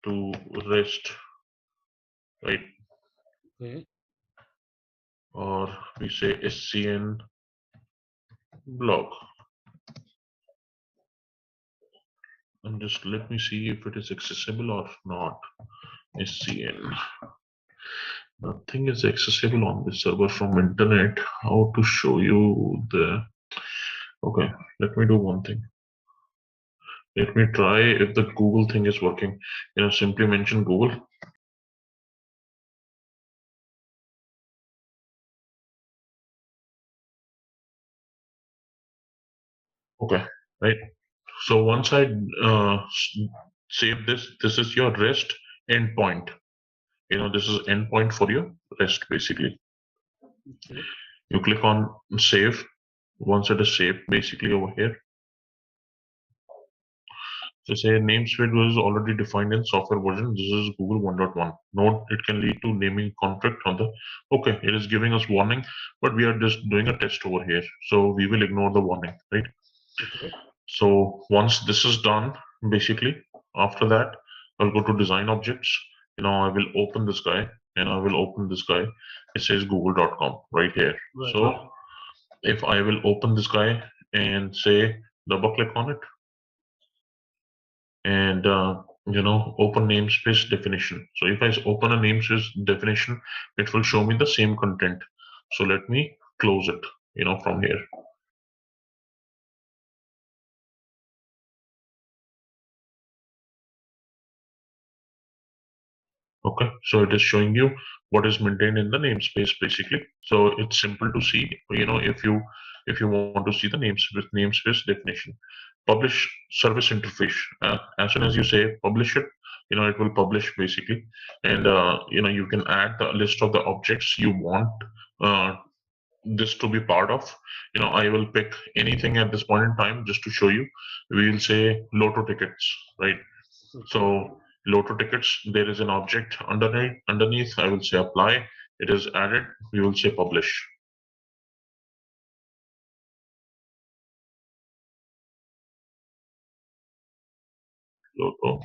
to rest, right? Okay. Or we say SCN blog. And just let me see if it is accessible or not. SCN. Nothing is accessible on this server from internet. How to show you the... Okay, let me do one thing. Let me try if the Google thing is working. Simply mention Google. Okay, right. So once I save this, this is your REST endpoint. This is endpoint for your REST basically. Okay. You click on save. Once it is saved, basically over here. So say namespace was already defined in software version. This is Google 1.1. Note it can lead to naming conflict on the. Okay, it is giving us warning, but we are just doing a test over here. So we will ignore the warning, right? Okay. So once this is done, basically, after that, I'll go to design objects. I will open this guy and I will open this guy. It says google.com right here. Right. So if I will open this guy and say double click on it and open namespace definition. So if I open a namespace definition, it will show me the same content. So let me close it, from here. Okay, so it is showing you what is maintained in the namespace basically. So it's simple to see, if you want to see the namespace definition. Publish service interface. As soon as you say publish it, it will publish basically, and you can add the list of the objects you want this to be part of. I will pick anything at this point in time just to show you. We will say lotto tickets, right? So lotto tickets, there is an object underneath. I will say apply. It is added. We will say publish. Lotto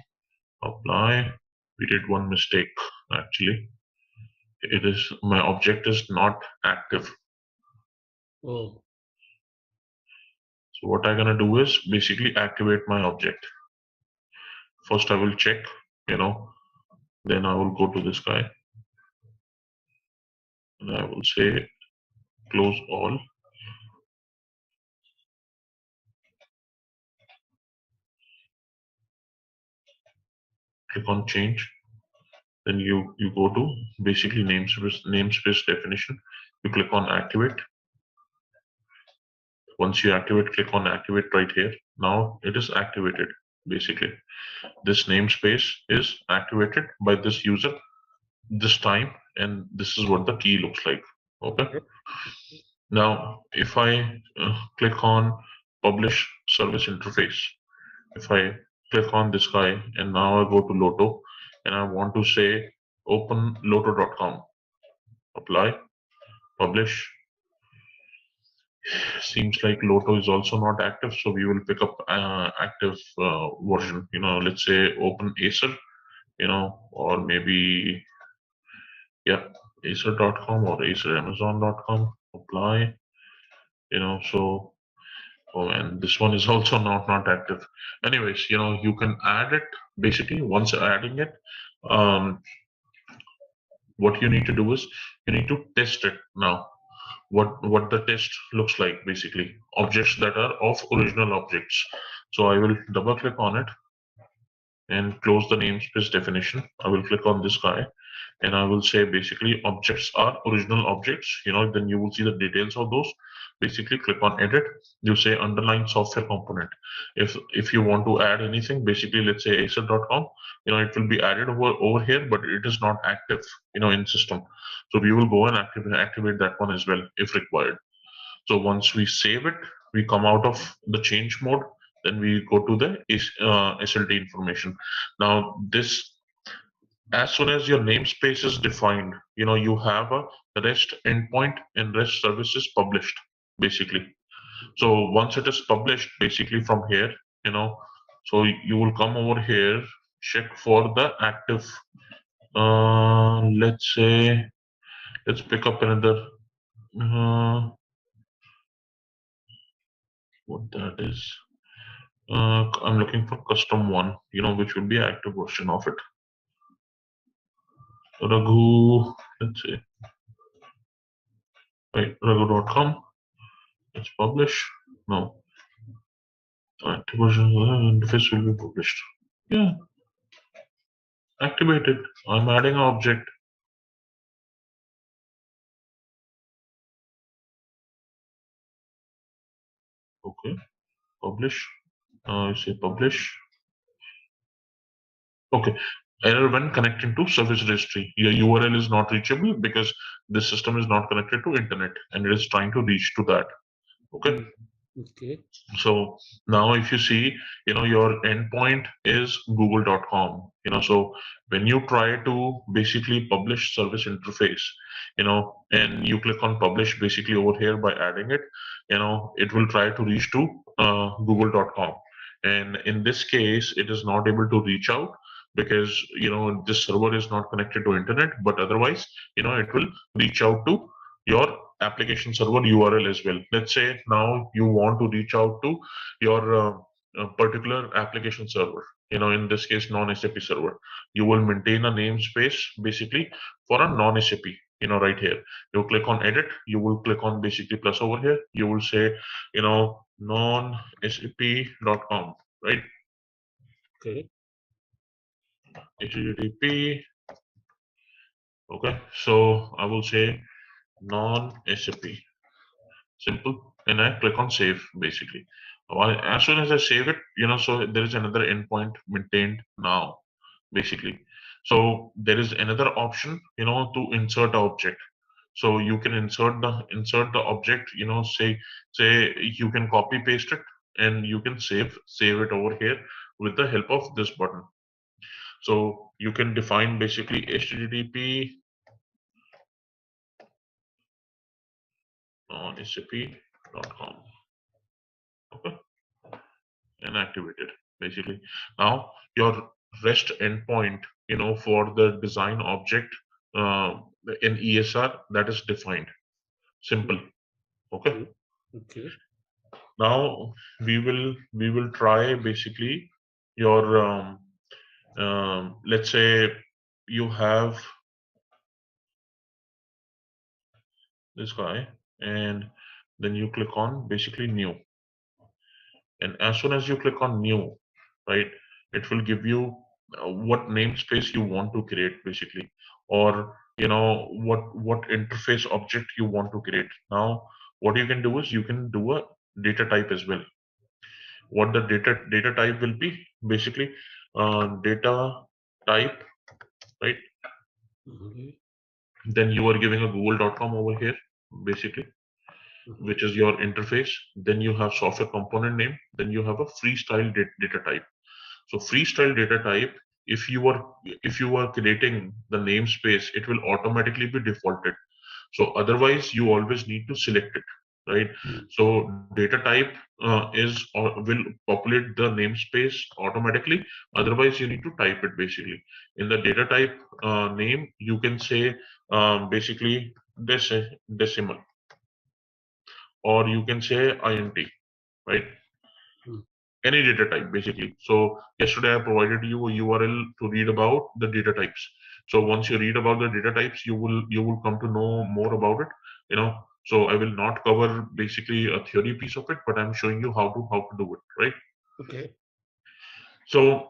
apply. We did one mistake actually. It is my object is not active. Oh. So what I'm gonna do is basically activate my object. First, I will check. Then I will go to this guy and I will say close all. Click on change. Then you go to basically namespace definition. You click on activate. Once you activate, click on activate right here. Now it is activated. Basically, this namespace is activated by this user this time, and this is what the key looks like. Okay. Now, if I click on publish service interface, if I click on this guy and now I go to Lotto and I want to say open lotto.com, apply, publish. Seems like Lotto is also not active, so we will pick up active version. Let's say open Acer, or maybe acer.com or aceramazon.com. Apply. So Oh, and this one is also not active. Anyways, you can add it basically. Once adding it, what you need to do is you need to test it now. What the test looks like, basically objects that are of original objects. So I will double click on it and close the namespace definition. I will click on this guy and I will say basically objects are original objects. Then you will see the details of those. Basically click on edit. You say underlying software component. If you want to add anything, basically let's say Acer.com, it will be added over here, but it is not active, in system. So we will go and activate that one as well if required. So once we save it, we come out of the change mode, then we go to the SLT information. Now this, as soon as your namespace is defined, you have a REST endpoint and REST services published, basically. So once it is published, basically from here, so you will come over here, check for the active, let's say, let's pick up another, what that is. I'm looking for custom one, which will be active version of it. Raghu, let's say, right, Raghu.com. Let's publish. No. Active version interface will be published. Yeah. Activated. I'm adding an object. Okay. Publish. I say publish. Okay. Error when connecting to service registry. Your URL is not reachable because this system is not connected to internet and it is trying to reach to that. Okay. Okay. So now if you see, your endpoint is google.com, so when you try to basically publish service interface, and you click on publish basically over here by adding it, it will try to reach to google.com. And in this case, it is not able to reach out because, this server is not connected to internet, but otherwise, it will reach out to your application server URL as well. Let's say now you want to reach out to your particular application server, in this case, non-SAP server. You will maintain a namespace basically for a non-SAP, right here. You click on edit, you will click on basically plus over here. You will say, non-SAP.com, right? Okay. HTTP. Okay, so I will say non-SAP. Simple. And I click on save basically. As soon as I save it, so there is another endpoint maintained now, basically. So there is another option, to insert object. So you can insert the object, say you can copy paste it and you can save it over here with the help of this button. So you can define basically HTTP on SAP.com. Okay. And activate it basically. Now your REST endpoint, for the design object in ESR, that is defined. Simple. Okay. Okay. Now we will try basically your let's say you have this guy and then you click on basically new. And as soon as you click on new, right, it will give you what namespace you want to create basically, or what interface object you want to create. Now what you can do is you can do a data type as well. What the data type will be basically, data type, right? Okay. Then you are giving a google.com over here basically, which is your interface. Then you have software component name. Then you have a freestyle data type. So freestyle data type, if you are creating the namespace, it will automatically be defaulted. So otherwise, you always need to select it, right? So data type is or will populate the namespace automatically. Otherwise, you need to type it basically. In the data type name, you can say basically decimal, or you can say int. right? Hmm. Any data type basically. So yesterday I provided you a URL to read about the data types. So once you read about the data types, you will come to know more about it, you know. So I will not cover basically a theory piece of it, but I'm showing you how to do it, right? Okay. So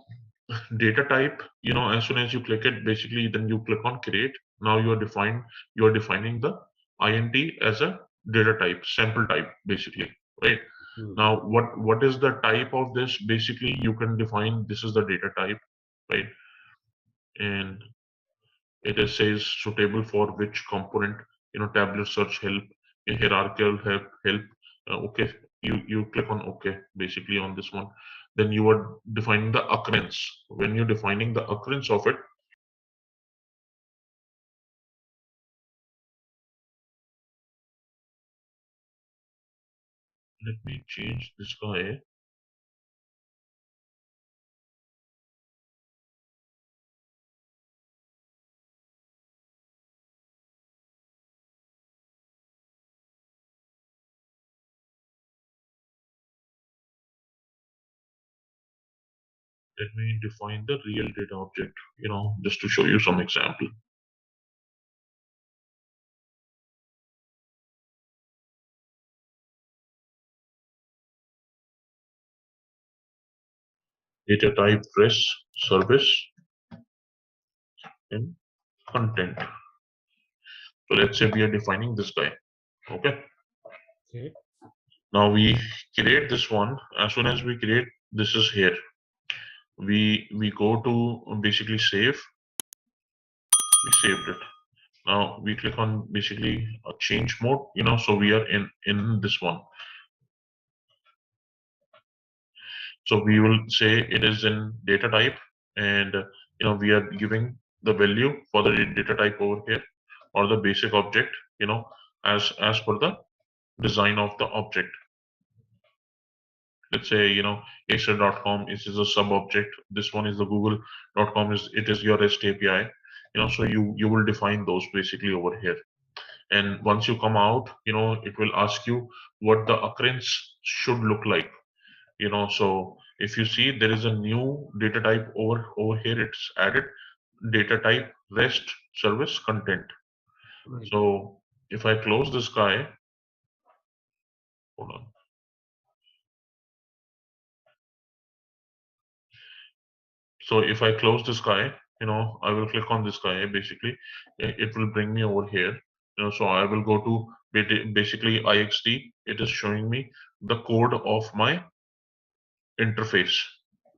data type, you know, as soon as you click it, basically then you click on create. Now you are defining the int as a data type, sample type basically, right? Hmm. Now what is the type of this? Basically you can define this is the data type, right? And it is says suitable for which component, you know, tabular search help, hierarchical help. Okay, you click on okay basically on this one. Then you are defining the occurrence. When you're defining the occurrence of it, let me change this guy. Let me define the real data object, you know, just to show you some example. Data type REST service and content. So let's say we are defining this guy. Okay. Okay. Now we create this one. As soon as we create, this is here. We go to basically save. We saved it. Now we click on basically a change mode. You know, so we are in this one. So we will say it is in data type, and you know we are giving the value for the data type over here, or the basic object. You know, as per the design of the object. Let's say, you know, Acer.com is a sub object. This one is the Google.com is your REST API. You know, so you will define those basically over here. And once you come out, you know, it will ask you what the occurrence should look like. You know, so if you see there is a new data type over here, it's added data type REST service content. Right. So if I close this guy, hold on. So if I close this guy, you know, I will click on this guy, basically, it will bring me over here. You know, so I will go to basically IXT. It is showing me the code of my interface,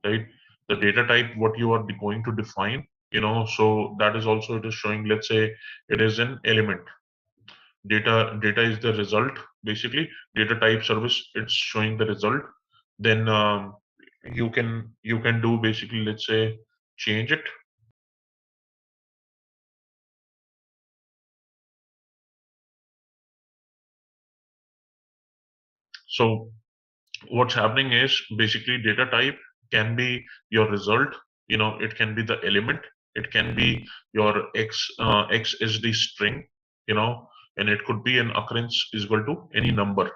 right? The data type, what you are going to define, you know, so that is also it is showing, let's say it is an element. Data is the result, basically. Data type service, it's showing the result. Then you can do basically, let's say, change it. So what's happening is basically data type can be your result, you know, it can be the element, it can be your xsd string, you know, and it could be an occurrence is equal to any number,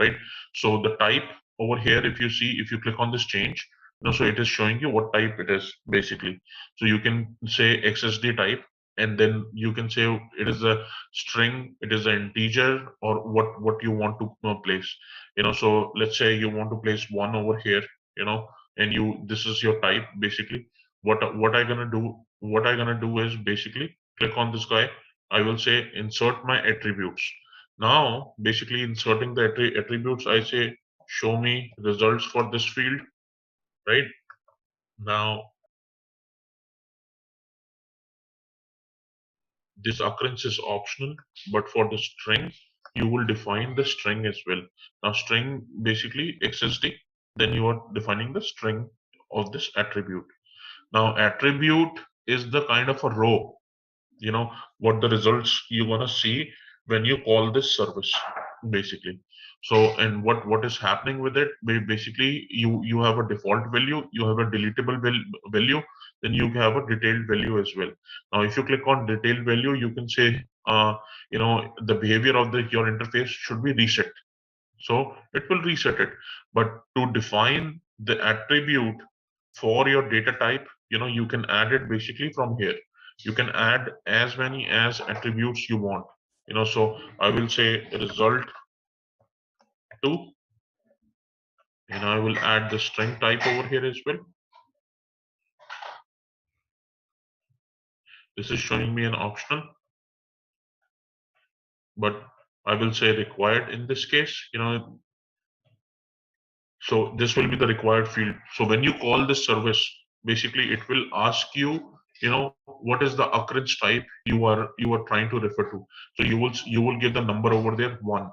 right? So the type over here, if you see, if you click on this change, you know, so it is showing you what type it is basically. So you can say xsd type, and then you can say it is a string, it is an integer, or what you want to place. You know, so let's say you want to place one over here, you know, and this is your type basically. What I gonna do is basically click on this guy. I will say insert my attributes. Now basically inserting the attributes, I say show me results for this field, right? Now this occurrence is optional, but for the string, you will define the string as well. Now, string basically XSD, then you are defining the string of this attribute. Now, attribute is the kind of a row, you know, what the results you're gonna see when you call this service, basically. So, and what is happening with it? Basically, you have a default value, you have a deletable value, then you have a detailed value as well. Now, if you click on detailed value, you can say, you know, the behavior of your interface should be reset. So it will reset it. But to define the attribute for your data type, you can add it basically from here. You can add as many as attributes you want. So I will say result 2, and I will add the string type over here as well. This is showing me an optional, but I will say required in this case. So this will be the required field. So when you call this service, basically it will ask you, what is the occurrence type you are trying to refer to. So you will give the number over there 1.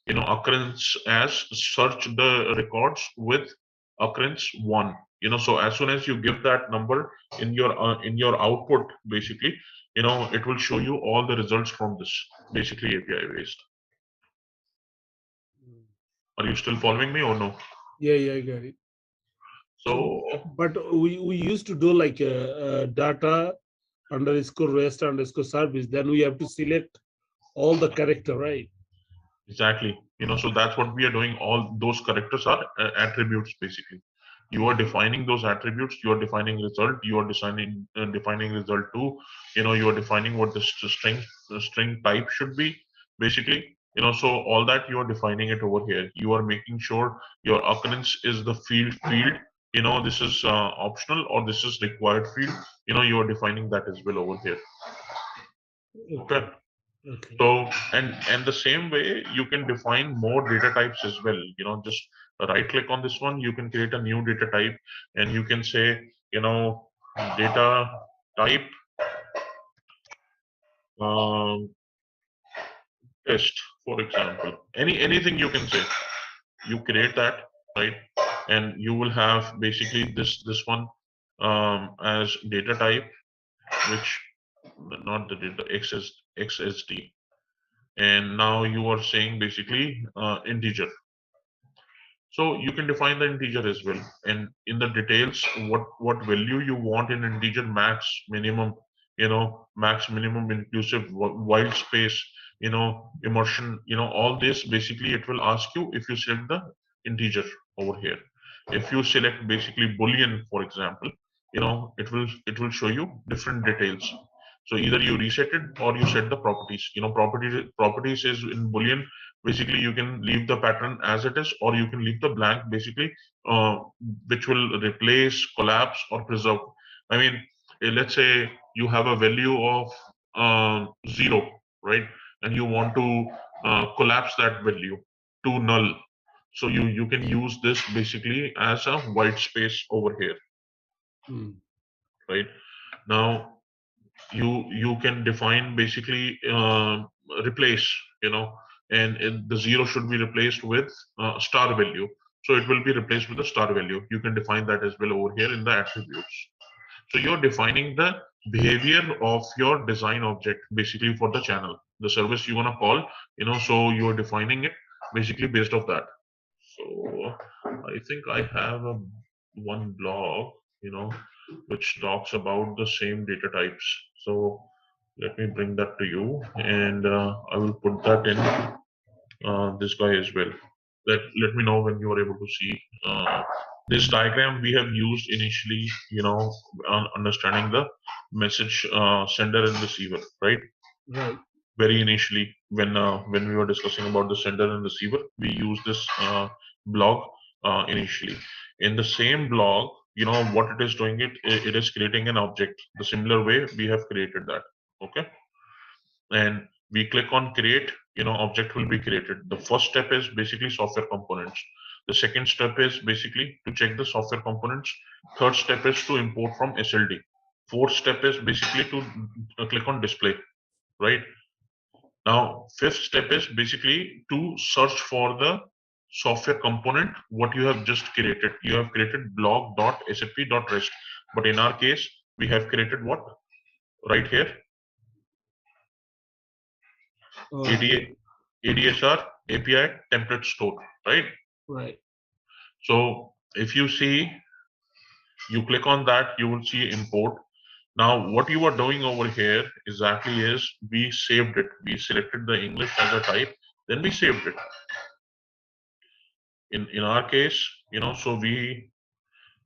Occurrence as search the records with occurrence 1. So as soon as you give that number in your output, basically, it will show you all the results from this, basically API based. Are you still following me or no? Yeah, I got it. So But we used to do like data underscore rest underscore service. Then we have to select all the character, right? exactly, so that's what we are doing. All those characters are attributes, basically. You are defining those attributes. You are defining result. You are defining result 2. You are defining what the string type should be, basically. So all that you are defining it over here. You are making sure your occurrence is the field. This is optional or this is required field. You are defining that as well over here. Okay. Okay. So, and the same way you can define more data types as well. Just right click on this one. You can create a new data type, and you can say, data type um, test, for example. Anything you can say. You create that, right? And you will have basically this one as data type, which not the data XSD. And now you are saying basically integer. So you can define the integer as well, and in the details, what value you want in integer, max, minimum, max, minimum, inclusive, white space, immersion, all this, basically it will ask you if you select the integer over here. If you select basically boolean, for example, it will show you different details. So either you reset it or you set the properties. Properties is in boolean. Basically, you can leave the pattern as it is, or you can leave the blank, basically, uh, which will replace, collapse, or preserve. I mean, let's say you have a value of 0, right? And you want to collapse that value to null. So you can use this basically as a white space over here, right? Now you can define basically replace, and the 0 should be replaced with star value. So it will be replaced with a star value. You can define that as well over here in the attributes. So you're defining the behavior of your design object basically for the channel, the service you want to call, so you're defining it basically based off that. So I think I have one blog, which talks about the same data types. So let me bring that to you, and I will put that in this guy as well. Let me know when you are able to see this diagram we have used initially, on understanding the message sender and receiver, right? Right. Very initially, when we were discussing about the sender and receiver, we used this blog initially. In the same blog, what it is doing, it is creating an object the similar way we have created that. Okay. And we click on create, object will be created. The first step is basically software components. The second step is basically to check the software components. Third step is to import from SLD. Fourth step is basically to click on display, right? Now, fifth step is basically to search for the software component what you have just created. You have created blog.sap.rest, but in our case, we have created what? Right here, ADSR API template store, right? Right. So if you see, you click on that, you will see import. Now, what you are doing over here exactly is we saved it. We selected the English as a type, then we saved it. in our case, so we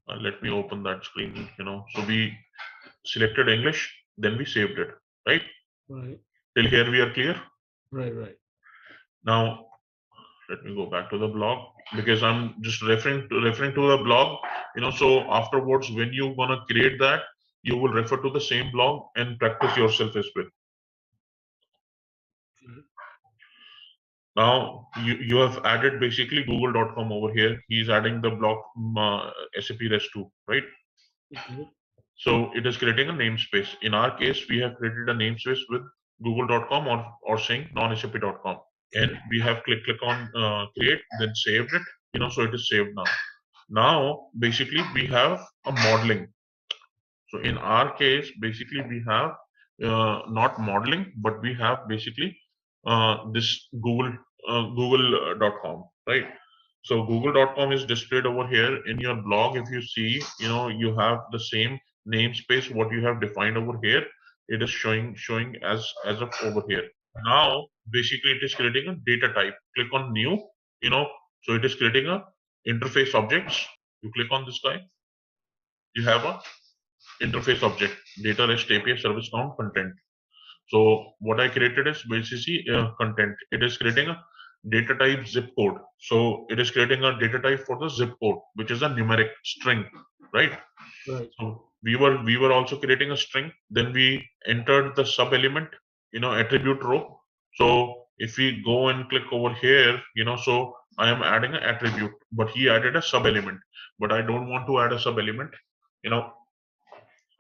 let me open that screen. So we selected English, then we saved it, right? Right. Till here we are clear. Right. Now let me go back to the blog, because I'm just referring to the blog. So afterwards, when you're gonna create that, you will refer to the same blog and practice yourself as well. Okay. Now you have added basically google.com over here. He's adding the block SAP REST 2, right? Okay. So it is creating a namespace. In our case, we have created a namespace with google.com or saying non-sap.com. And we have click on create, then saved it. So it is saved now. Now, basically, we have a modeling. So in our case, basically, we have not modeling, but we have basically this google.com, right? So google.com is displayed over here in your blog. If you see, you have the same namespace what you have defined over here. It is showing as of over here. Now, basically, it is creating a data type. Click on new, so it is creating a interface objects. You click on this guy. You have a interface object, data REST API service count content. So what I created is basically content. It is creating a data type zip code. So it is creating a data type for the zip code, which is a numeric string, right? Right. So we were also creating a string. Then we entered the sub element, attribute row. So if we go and click over here, so I am adding an attribute, but he added a sub element. But I don't want to add a sub element.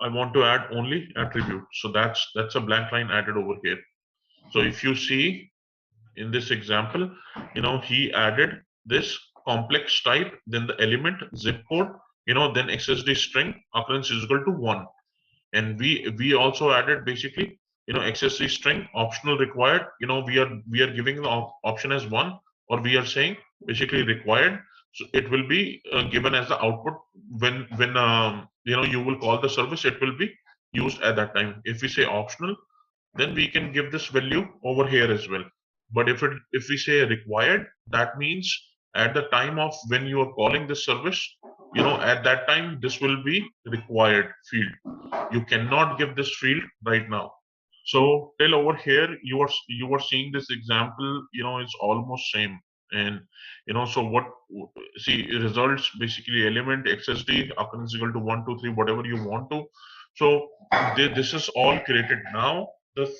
I want to add only attribute. So that's a blank line added over here. So if you see in this example, he added this complex type, then the element zip code, then XSD string occurrence is equal to 1. And we also added basically, XSD string optional required, we are giving the option as 1, or we are saying basically required. So it will be given as the output when you will call the service. It will be used at that time. If we say optional, then we can give this value over here as well. But if we say required, that means at the time of when you are calling this service, at that time this will be required field. You cannot give this field right now. So till over here, you are seeing this example, it's almost same. And so what, see, results basically element XSD occurrence equal to 1, 2, 3, whatever you want to. So this is all created. Now the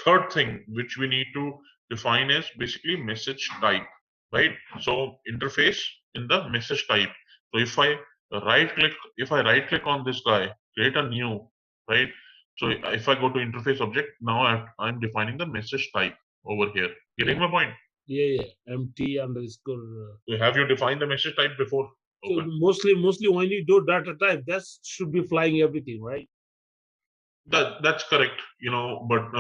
third thing which we need to define is basically message type, right? So interface in the message type. So if I right click on this guy, create a new, right? So if I go to interface object, now I'm defining the message type over here. Getting my point? Yeah. MT underscore. So have you defined the message type before? So Okay. mostly when you do data type, that should be flying everything, right? That's correct, but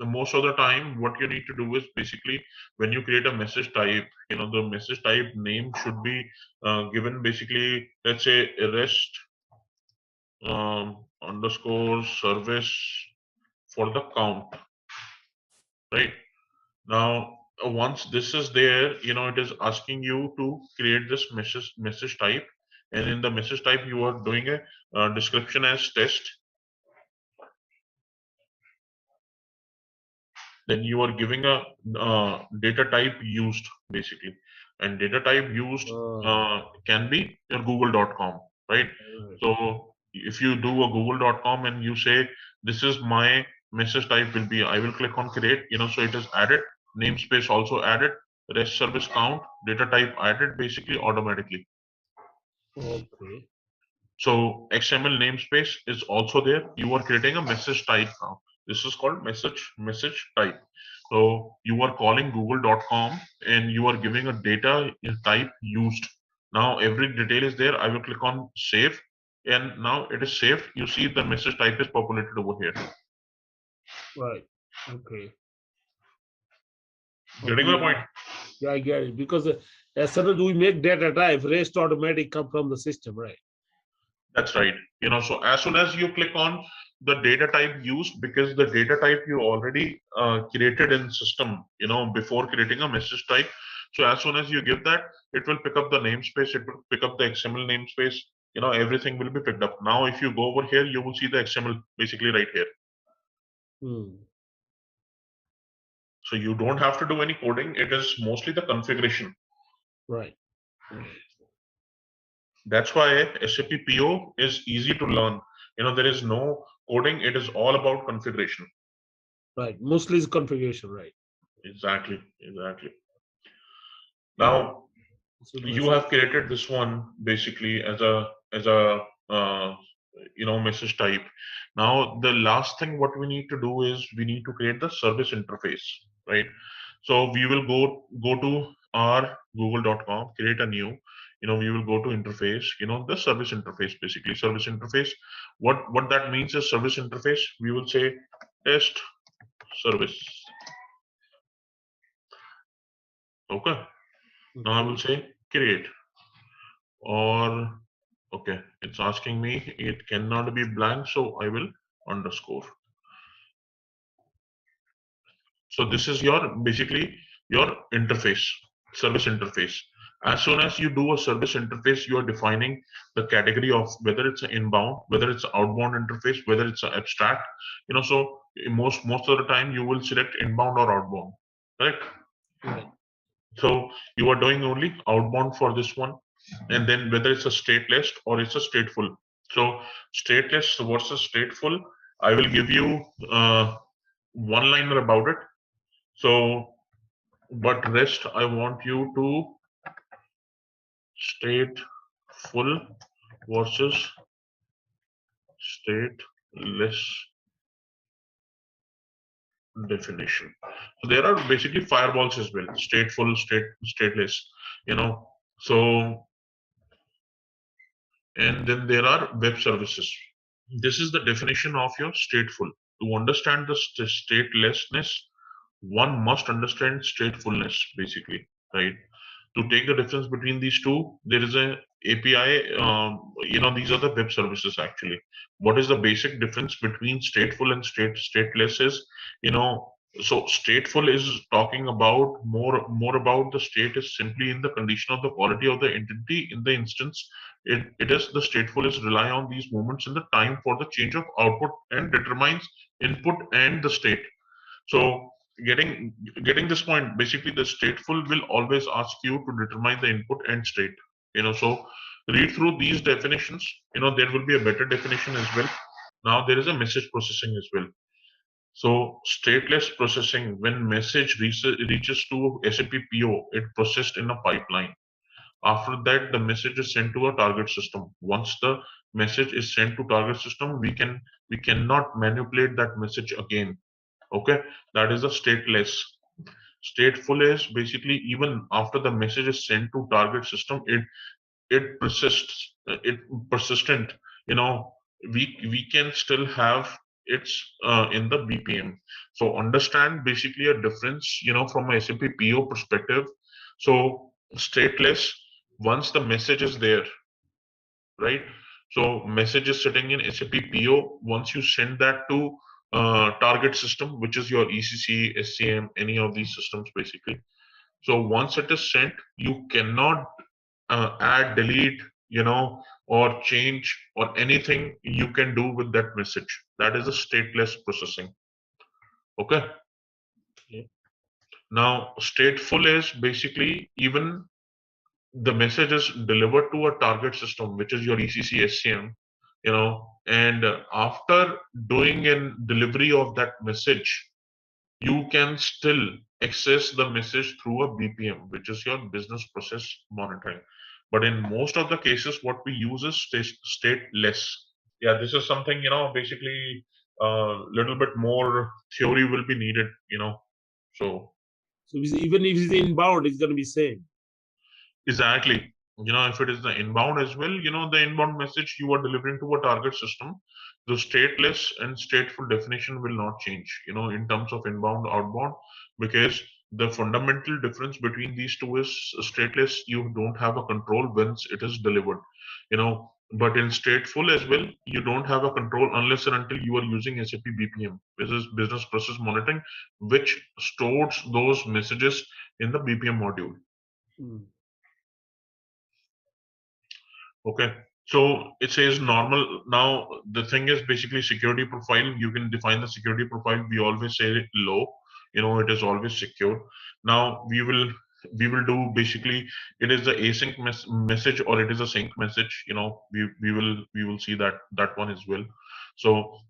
the most of the time what you need to do is basically when you create a message type, the message type name should be given basically, let's say REST underscore service for the count, right? Now once this is there, it is asking you to create this message type, and in the message type you are doing a description as test. Then you are giving a data type used basically, and data type used can be your google.com, right? So if you do a google.com and you say this is my message type will be, I will click on create, so it is added, namespace also added, REST service count, data type added basically automatically. Okay. So XML namespace is also there. You are creating a message type now. This is called message type. So you are calling google.com and you are giving a data type used. Now every detail is there. I will click on save, and now it is saved. You see the message type is populated over here. Right. Okay. Getting my point? Yeah, I get it. Because as soon as we make data type, REST automatic come from the system, right? That's right. So as soon as you click on the data type used, because the data type you already created in system, before creating a message type. So as soon as you give that, it will pick up the namespace, it will pick up the XML namespace, everything will be picked up. Now if you go over here, you will see the XML basically right here. So you don't have to do any coding, it is mostly the configuration. Right. That's why SAP PO is easy to learn. There is no coding, it is all about configuration. Right. Mostly is configuration, right? Exactly. Now you have created this one basically as a message type. Now the last thing what we need to do is we need to create the service interface, right? So we will go to our google.com, create a new, we will go to interface, the service interface, basically service interface. What that means is service interface, we will say test service. Okay. Now I will say create, or okay, it's asking me it cannot be blank, so I will underscore. So this is your basically your interface, service interface. As soon as you do a service interface, you are defining the category of whether it's an inbound, whether it's an outbound interface, whether it's an abstract. So most of the time you will select inbound or outbound, right? Right. So you are doing only outbound for this one, and then whether it's a stateless or it's a stateful. So stateless versus stateful, I will give you one liner about it. So, but rest I want you to stateful versus stateless definition. So there are basically firewalls as well, stateful, stateless, so, and then there are web services. This is the definition of your stateful. To understand the statelessness, one must understand statefulness, basically, right? To take the difference between these two, there is a API. These are the web services actually. What is the basic difference between stateful and stateless is, so stateful is talking about more about the state is simply in the condition of the quality of the entity in the instance. It is the stateful is rely on these moments in the time for the change of output and determines input and the state. So getting this point, basically the stateful will always ask you to determine the input and state. So read through these definitions. There will be a better definition as well. Now there is a message processing as well. So stateless processing, when message reaches to SAP PO, it processed in a pipeline. After that, the message is sent to a target system. Once the message is sent to target system, we cannot manipulate that message again. Okay, that is a stateless. Stateful is basically even after the message is sent to target system, it persists. It persistent. We can still have it's in the BPM. So understand basically a difference. From a SAP PO perspective. So stateless, once the message is there, right? So message is sitting in SAP PO. Once you send that to target system, which is your ECC, SCM, any of these systems basically. So once it is sent, you cannot add, delete, or change or anything you can do with that message. That is a stateless processing. Okay. Now stateful is basically even the message is delivered to a target system, which is your ECC SCM, and after doing a delivery of that message, you can still access the message through a BPM, which is your business process monitoring. But in most of the cases, what we use is stateless. Yeah, this is something, basically a little bit more theory will be needed, so even if it's inbound, it's going to be same. Exactly. If it is the inbound as well, the inbound message you are delivering to a target system, the stateless and stateful definition will not change, in terms of inbound, outbound, because the fundamental difference between these two is stateless, you don't have a control once it is delivered, but in stateful as well, you don't have a control unless and until you are using SAP BPM, which is business process monitoring, which stores those messages in the BPM module. Mm. Okay. So it says normal. Now the thing is basically security profile. You can define the security profile. We always say low. It is always secure. Now we will do basically it is the async message or it is a sync message. We will see that one as well. So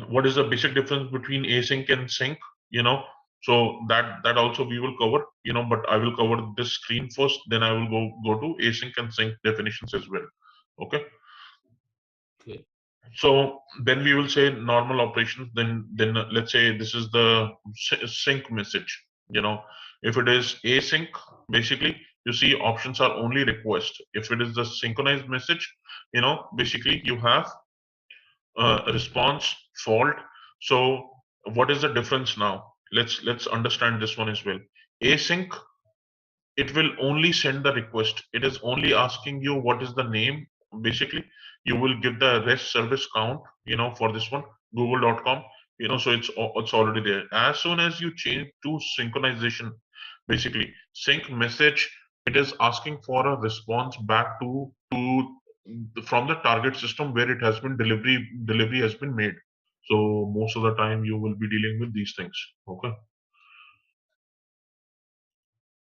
what is the basic difference between async and sync? You know, so that also we will cover. But I will cover this screen first, then I will go to async and sync definitions as well. Okay. Okay. So then we will say normal operations. Then let's say this is the sync message. If it is async, basically you see options are only request. If it is the synchronized message, basically you have response, fault. So what is the difference now? Let's understand this one as well. Async, it will only send the request. It is only asking you what is the name. Basically, you will give the REST service count, for this one, google.com, so it's already there. As soon as you change to synchronization, basically sync message, it is asking for a response back to from the target system where it has been delivery has been made. So most of the time you will be dealing with these things. Okay.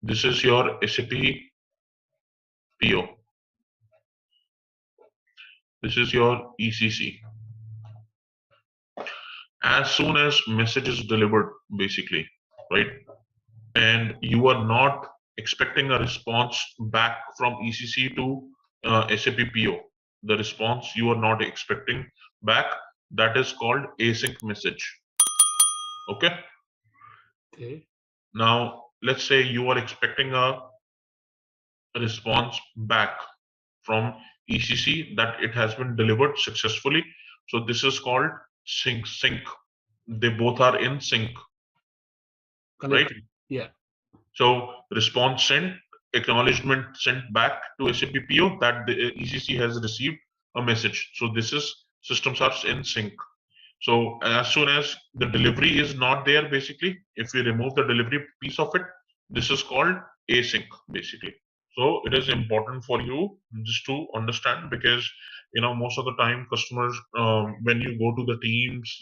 This is your SAP PO. This is your ECC. As soon as message is delivered, basically, right? And you are not expecting a response back from ECC to SAP PO. The response you are not expecting back, that is called async message. Okay. Okay. Now, let's say you are expecting a response back from ECC that it has been delivered successfully. So this is called sync. They both are in sync, right? Connected. Yeah. So response sent, acknowledgement sent back to SAP PO that the ECC has received a message. So this is systems are in sync. So as soon as the delivery is not there, basically, if we remove the delivery piece of it, this is called async, basically. So it is important for you just to understand, because most of the time customers, when you go to the teams,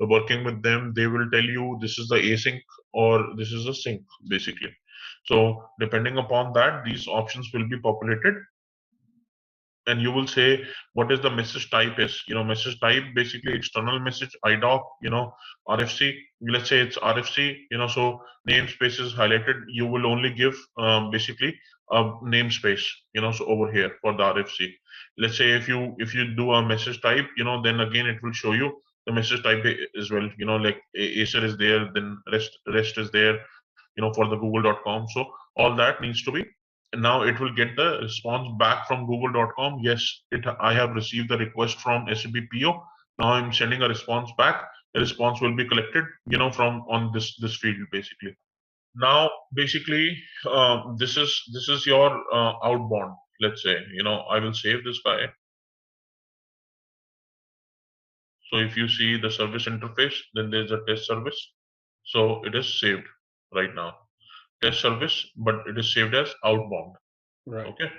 working with them, they will tell you this is the async or this is a sync, basically. So depending upon that, these options will be populated, and you will say what is the message type is. Message type, basically external message, IDOC, RFC. Let's say it's RFC, so namespace is highlighted. You will only give basically a namespace, so over here for the RFC. Let's say if you do a message type, then again it will show you the message type as well. Like Acer is there, then rest is there, for the google.com. So all that needs to be, and now it will get the response back from google.com. Yes, I have received the request from SAP PO. Now I'm sending a response back. The response will be collected, from on this field, basically. Now basically, this is your outbound. Let's say, I will save this guy. So if you see the service interface, then there's a test service. So it is saved right now, test service, but it is saved as outbound. Right. Okay.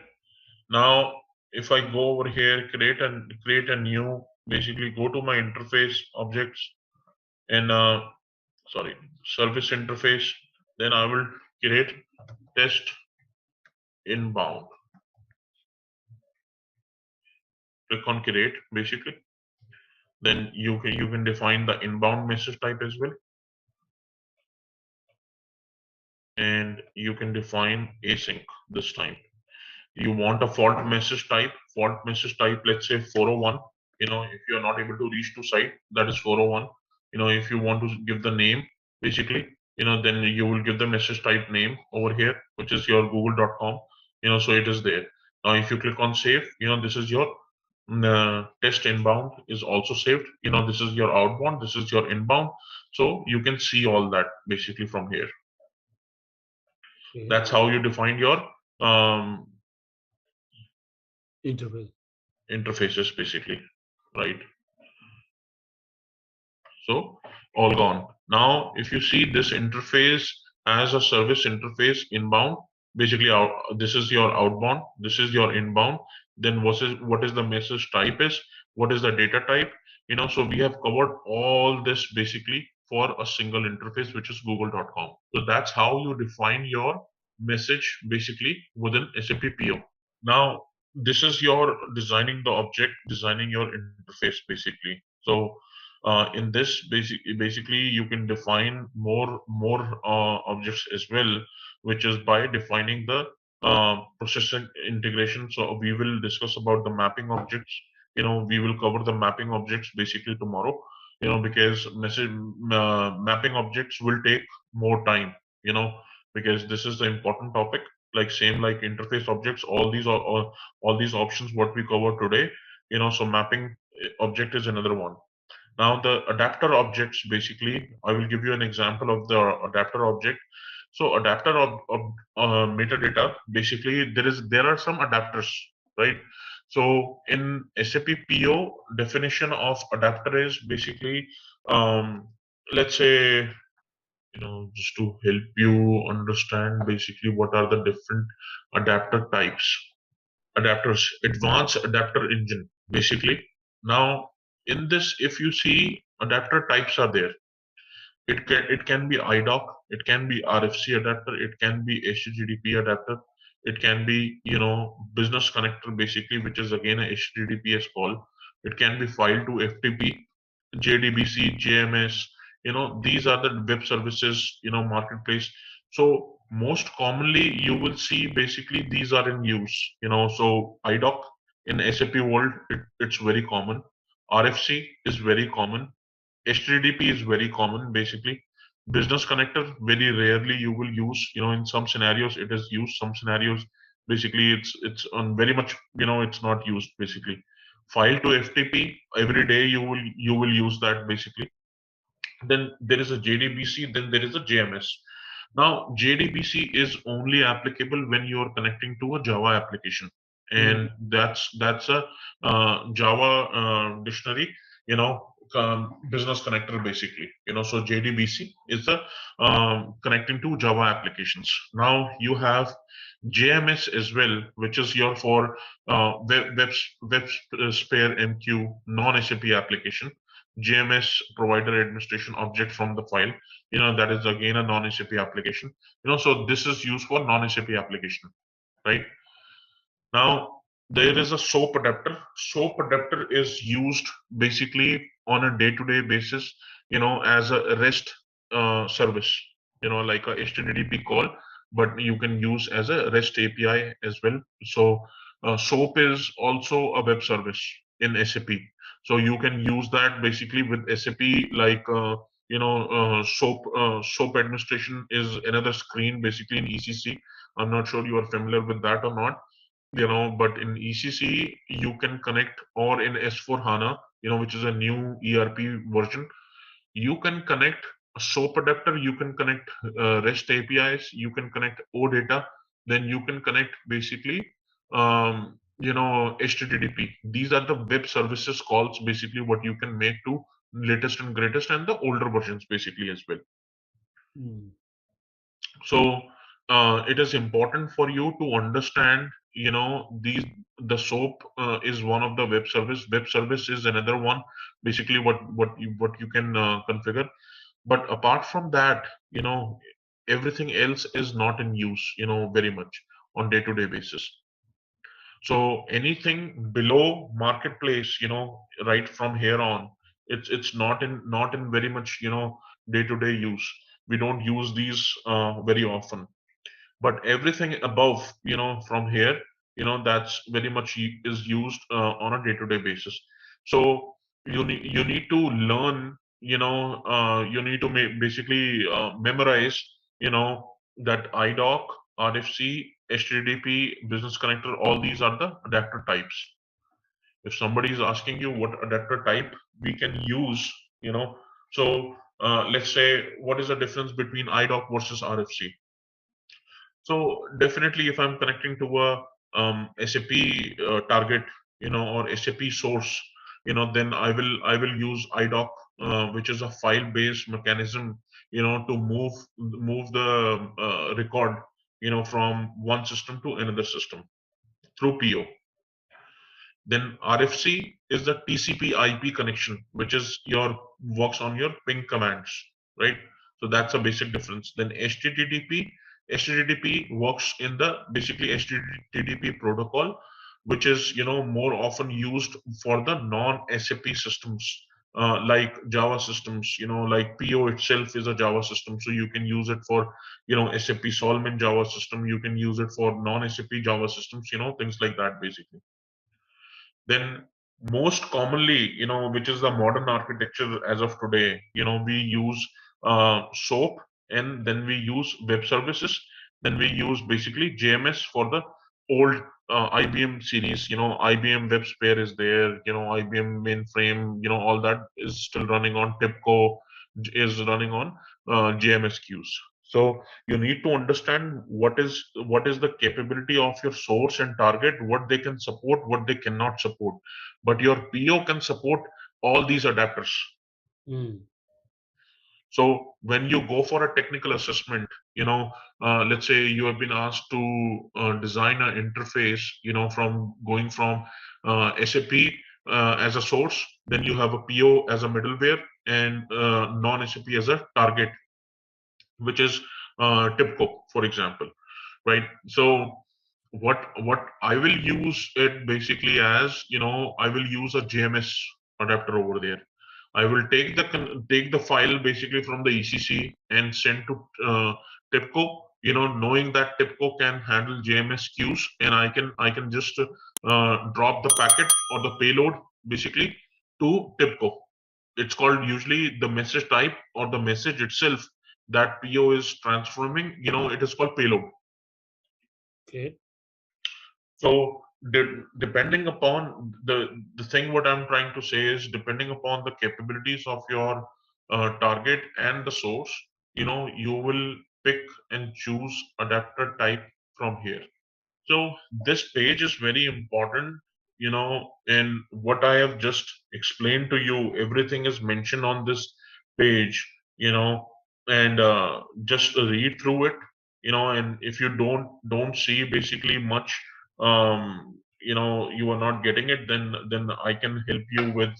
Now, if I go over here, create a new, basically go to my interface objects and sorry, service interface, then I will create test inbound. Click on create, basically. Then you can define the inbound message type as well. And you can define async this time. You want a fault message type, let's say 401. If you're not able to reach to site, that is 401. If you want to give the name, basically, then you will give the message type name over here, which is your google.com. So it is there. Now if you click on save, this is your test inbound is also saved. This is your outbound, this is your inbound. So you can see all that basically from here. Okay. That's how you define your interfaces, basically, right? So all gone. Now if you see this interface, as a service interface inbound. Basically, this is your outbound, this is your inbound. Then what is the message type is, what is the data type? So we have covered all this basically for a single interface, which is google.com. So that's how you define your message basically within SAP PO. Now, this is your designing the object, designing your interface basically. So in this basically you can define more objects as well, which is by defining the process integration. So we will discuss about the mapping objects. We will cover the mapping objects basically tomorrow. Because mapping objects will take more time. You know, because this is the important topic. Like same like interface objects, all these options what we cover today. So mapping object is another one. Now the adapter objects, basically, I will give you an example of the adapter object. So adapter metadata, basically there are some adapters, right? So in SAP PO, definition of adapter is basically, let's say, just to help you understand basically what are the different adapter types. Adapters, advanced adapter engine, basically. Now, in this, if you see, adapter types are there. It can be IDOC, it can be RFC adapter, it can be HTTP adapter, it can be business connector basically, which is again a HTTPS call. It can be file to FTP, JDBC, JMS. These are the web services marketplace. So most commonly you will see basically these are in use. So IDOC in SAP world, it's very common. RFC is very common. HTTP is very common, basically. Business connector, very rarely you will use. In some scenarios it is used. Some scenarios, basically, it's on very much. It's not used basically. File to FTP, every day you will use that basically. Then there is a JDBC. Then there is a JMS. Now JDBC is only applicable when you are connecting to a Java application, and that's a Java dictionary. Business connector basically. So JDBC is the connecting to Java applications. Now you have JMS as well, which is your for web spare MQ non-SAP application. JMS, provider administration object from the file. That is again a non-SAP application. So this is used for non-SAP application, right? Now there is a SOAP adapter. SOAP adapter is used basically on a day-to-day basis, as a REST service, like a HTTP call, but you can use as a REST API as well. So SOAP is also a web service in SAP. So you can use that basically with SAP, like SOAP administration is another screen basically in ECC. I'm not sure you are familiar with that or not. But in ECC you can connect, or in S4 HANA, which is a new ERP version, you can connect a SOAP adapter, you can connect REST APIs, you can connect OData, then you can connect basically HTTP. These are the web services calls basically what you can make to latest and greatest and the older versions basically as well. So it is important for you to understand, the SOAP is one of the web service. Web service is another one, basically what you can configure. But apart from that, everything else is not in use, very much on day-to-day basis. So anything below marketplace, right from here on, it's not in very much, day-to-day use. We don't use these very often. But everything above, from here, that's very much is used on a day-to-day basis. So you need to learn, you need to basically memorize, that IDOC, RFC, HTTP, business connector, all these are the adapter types. If somebody is asking you what adapter type we can use, so let's say, what is the difference between IDOC versus RFC? So definitely, if I'm connecting to a SAP target, or SAP source, then I will use IDOC, which is a file-based mechanism, to move the record, from one system to another system through PO. Then RFC is the TCP/IP connection, which is your works on your ping commands, right? So that's a basic difference. Then HTTP works in the basically HTTP protocol, which is more often used for the non-SAP systems, like Java systems. Like PO itself is a Java system, so you can use it for SAP Solman Java system. You can use it for non-SAP Java systems. Things like that basically. Then most commonly, which is the modern architecture as of today, we use SOAP, and then we use web services, then we use basically JMS for the old IBM series. IBM WebSphere is there, IBM mainframe, all that is still running on TIBCO, is running on JMS queues. So you need to understand what is the capability of your source and target, what they can support, what they cannot support. But your PO can support all these adapters. So when you go for a technical assessment, let's say you have been asked to design an interface, from going from SAP as a source, then you have a PO as a middleware, and non-SAP as a target, which is TIBCO, for example, right? So what I will use it basically as, I will use a JMS adapter over there. I will take the file basically from the ECC and send to TIBCO, knowing that TIBCO can handle JMS queues, and I can just drop the packet or the payload basically to TIBCO. It's called usually the message type or the message itself that PO is transforming, it is called payload. Okay. So depending upon the thing, what I'm trying to say is, depending upon the capabilities of your target and the source, you will pick and choose adapter type from here. So this page is very important, and what I have just explained to you, everything is mentioned on this page, and just read through it, and if you don't see basically much, you are not getting it, then I can help you with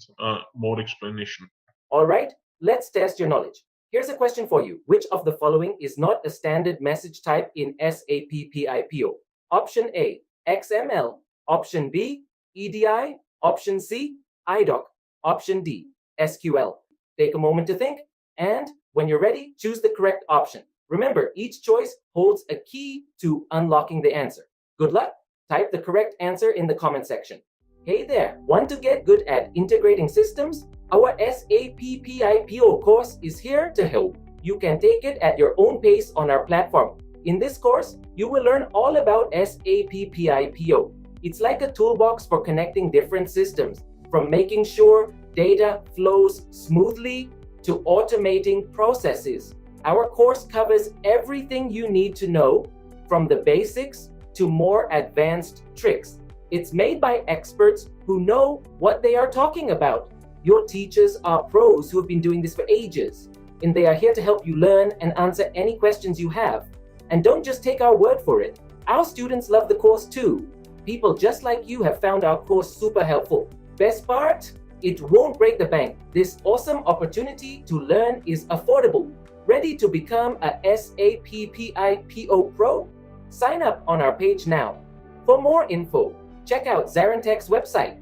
more explanation. All right, let's test your knowledge. Here's a question for you. Which of the following is not a standard message type in SAP PI PO? Option A, XML. Option B, EDI. Option C, IDOC. Option D, SQL. Take a moment to think, and when you're ready, choose the correct option. Remember, each choice holds a key to unlocking the answer. Good luck. Type the correct answer in the comment section. Hey there, want to get good at integrating systems? Our SAP PI PO course is here to help. You can take it at your own pace on our platform. In this course, you will learn all about SAP PI PO. It's like a toolbox for connecting different systems, from making sure data flows smoothly to automating processes. Our course covers everything you need to know, from the basics to more advanced tricks. It's made by experts who know what they are talking about. Your teachers are pros who have been doing this for ages, and they are here to help you learn and answer any questions you have. And don't just take our word for it. Our students love the course too. People just like you have found our course super helpful. Best part? It won't break the bank. This awesome opportunity to learn is affordable. Ready to become a SAP PI PO Pro? Sign up on our page now. For more info, check out ZaranTech's website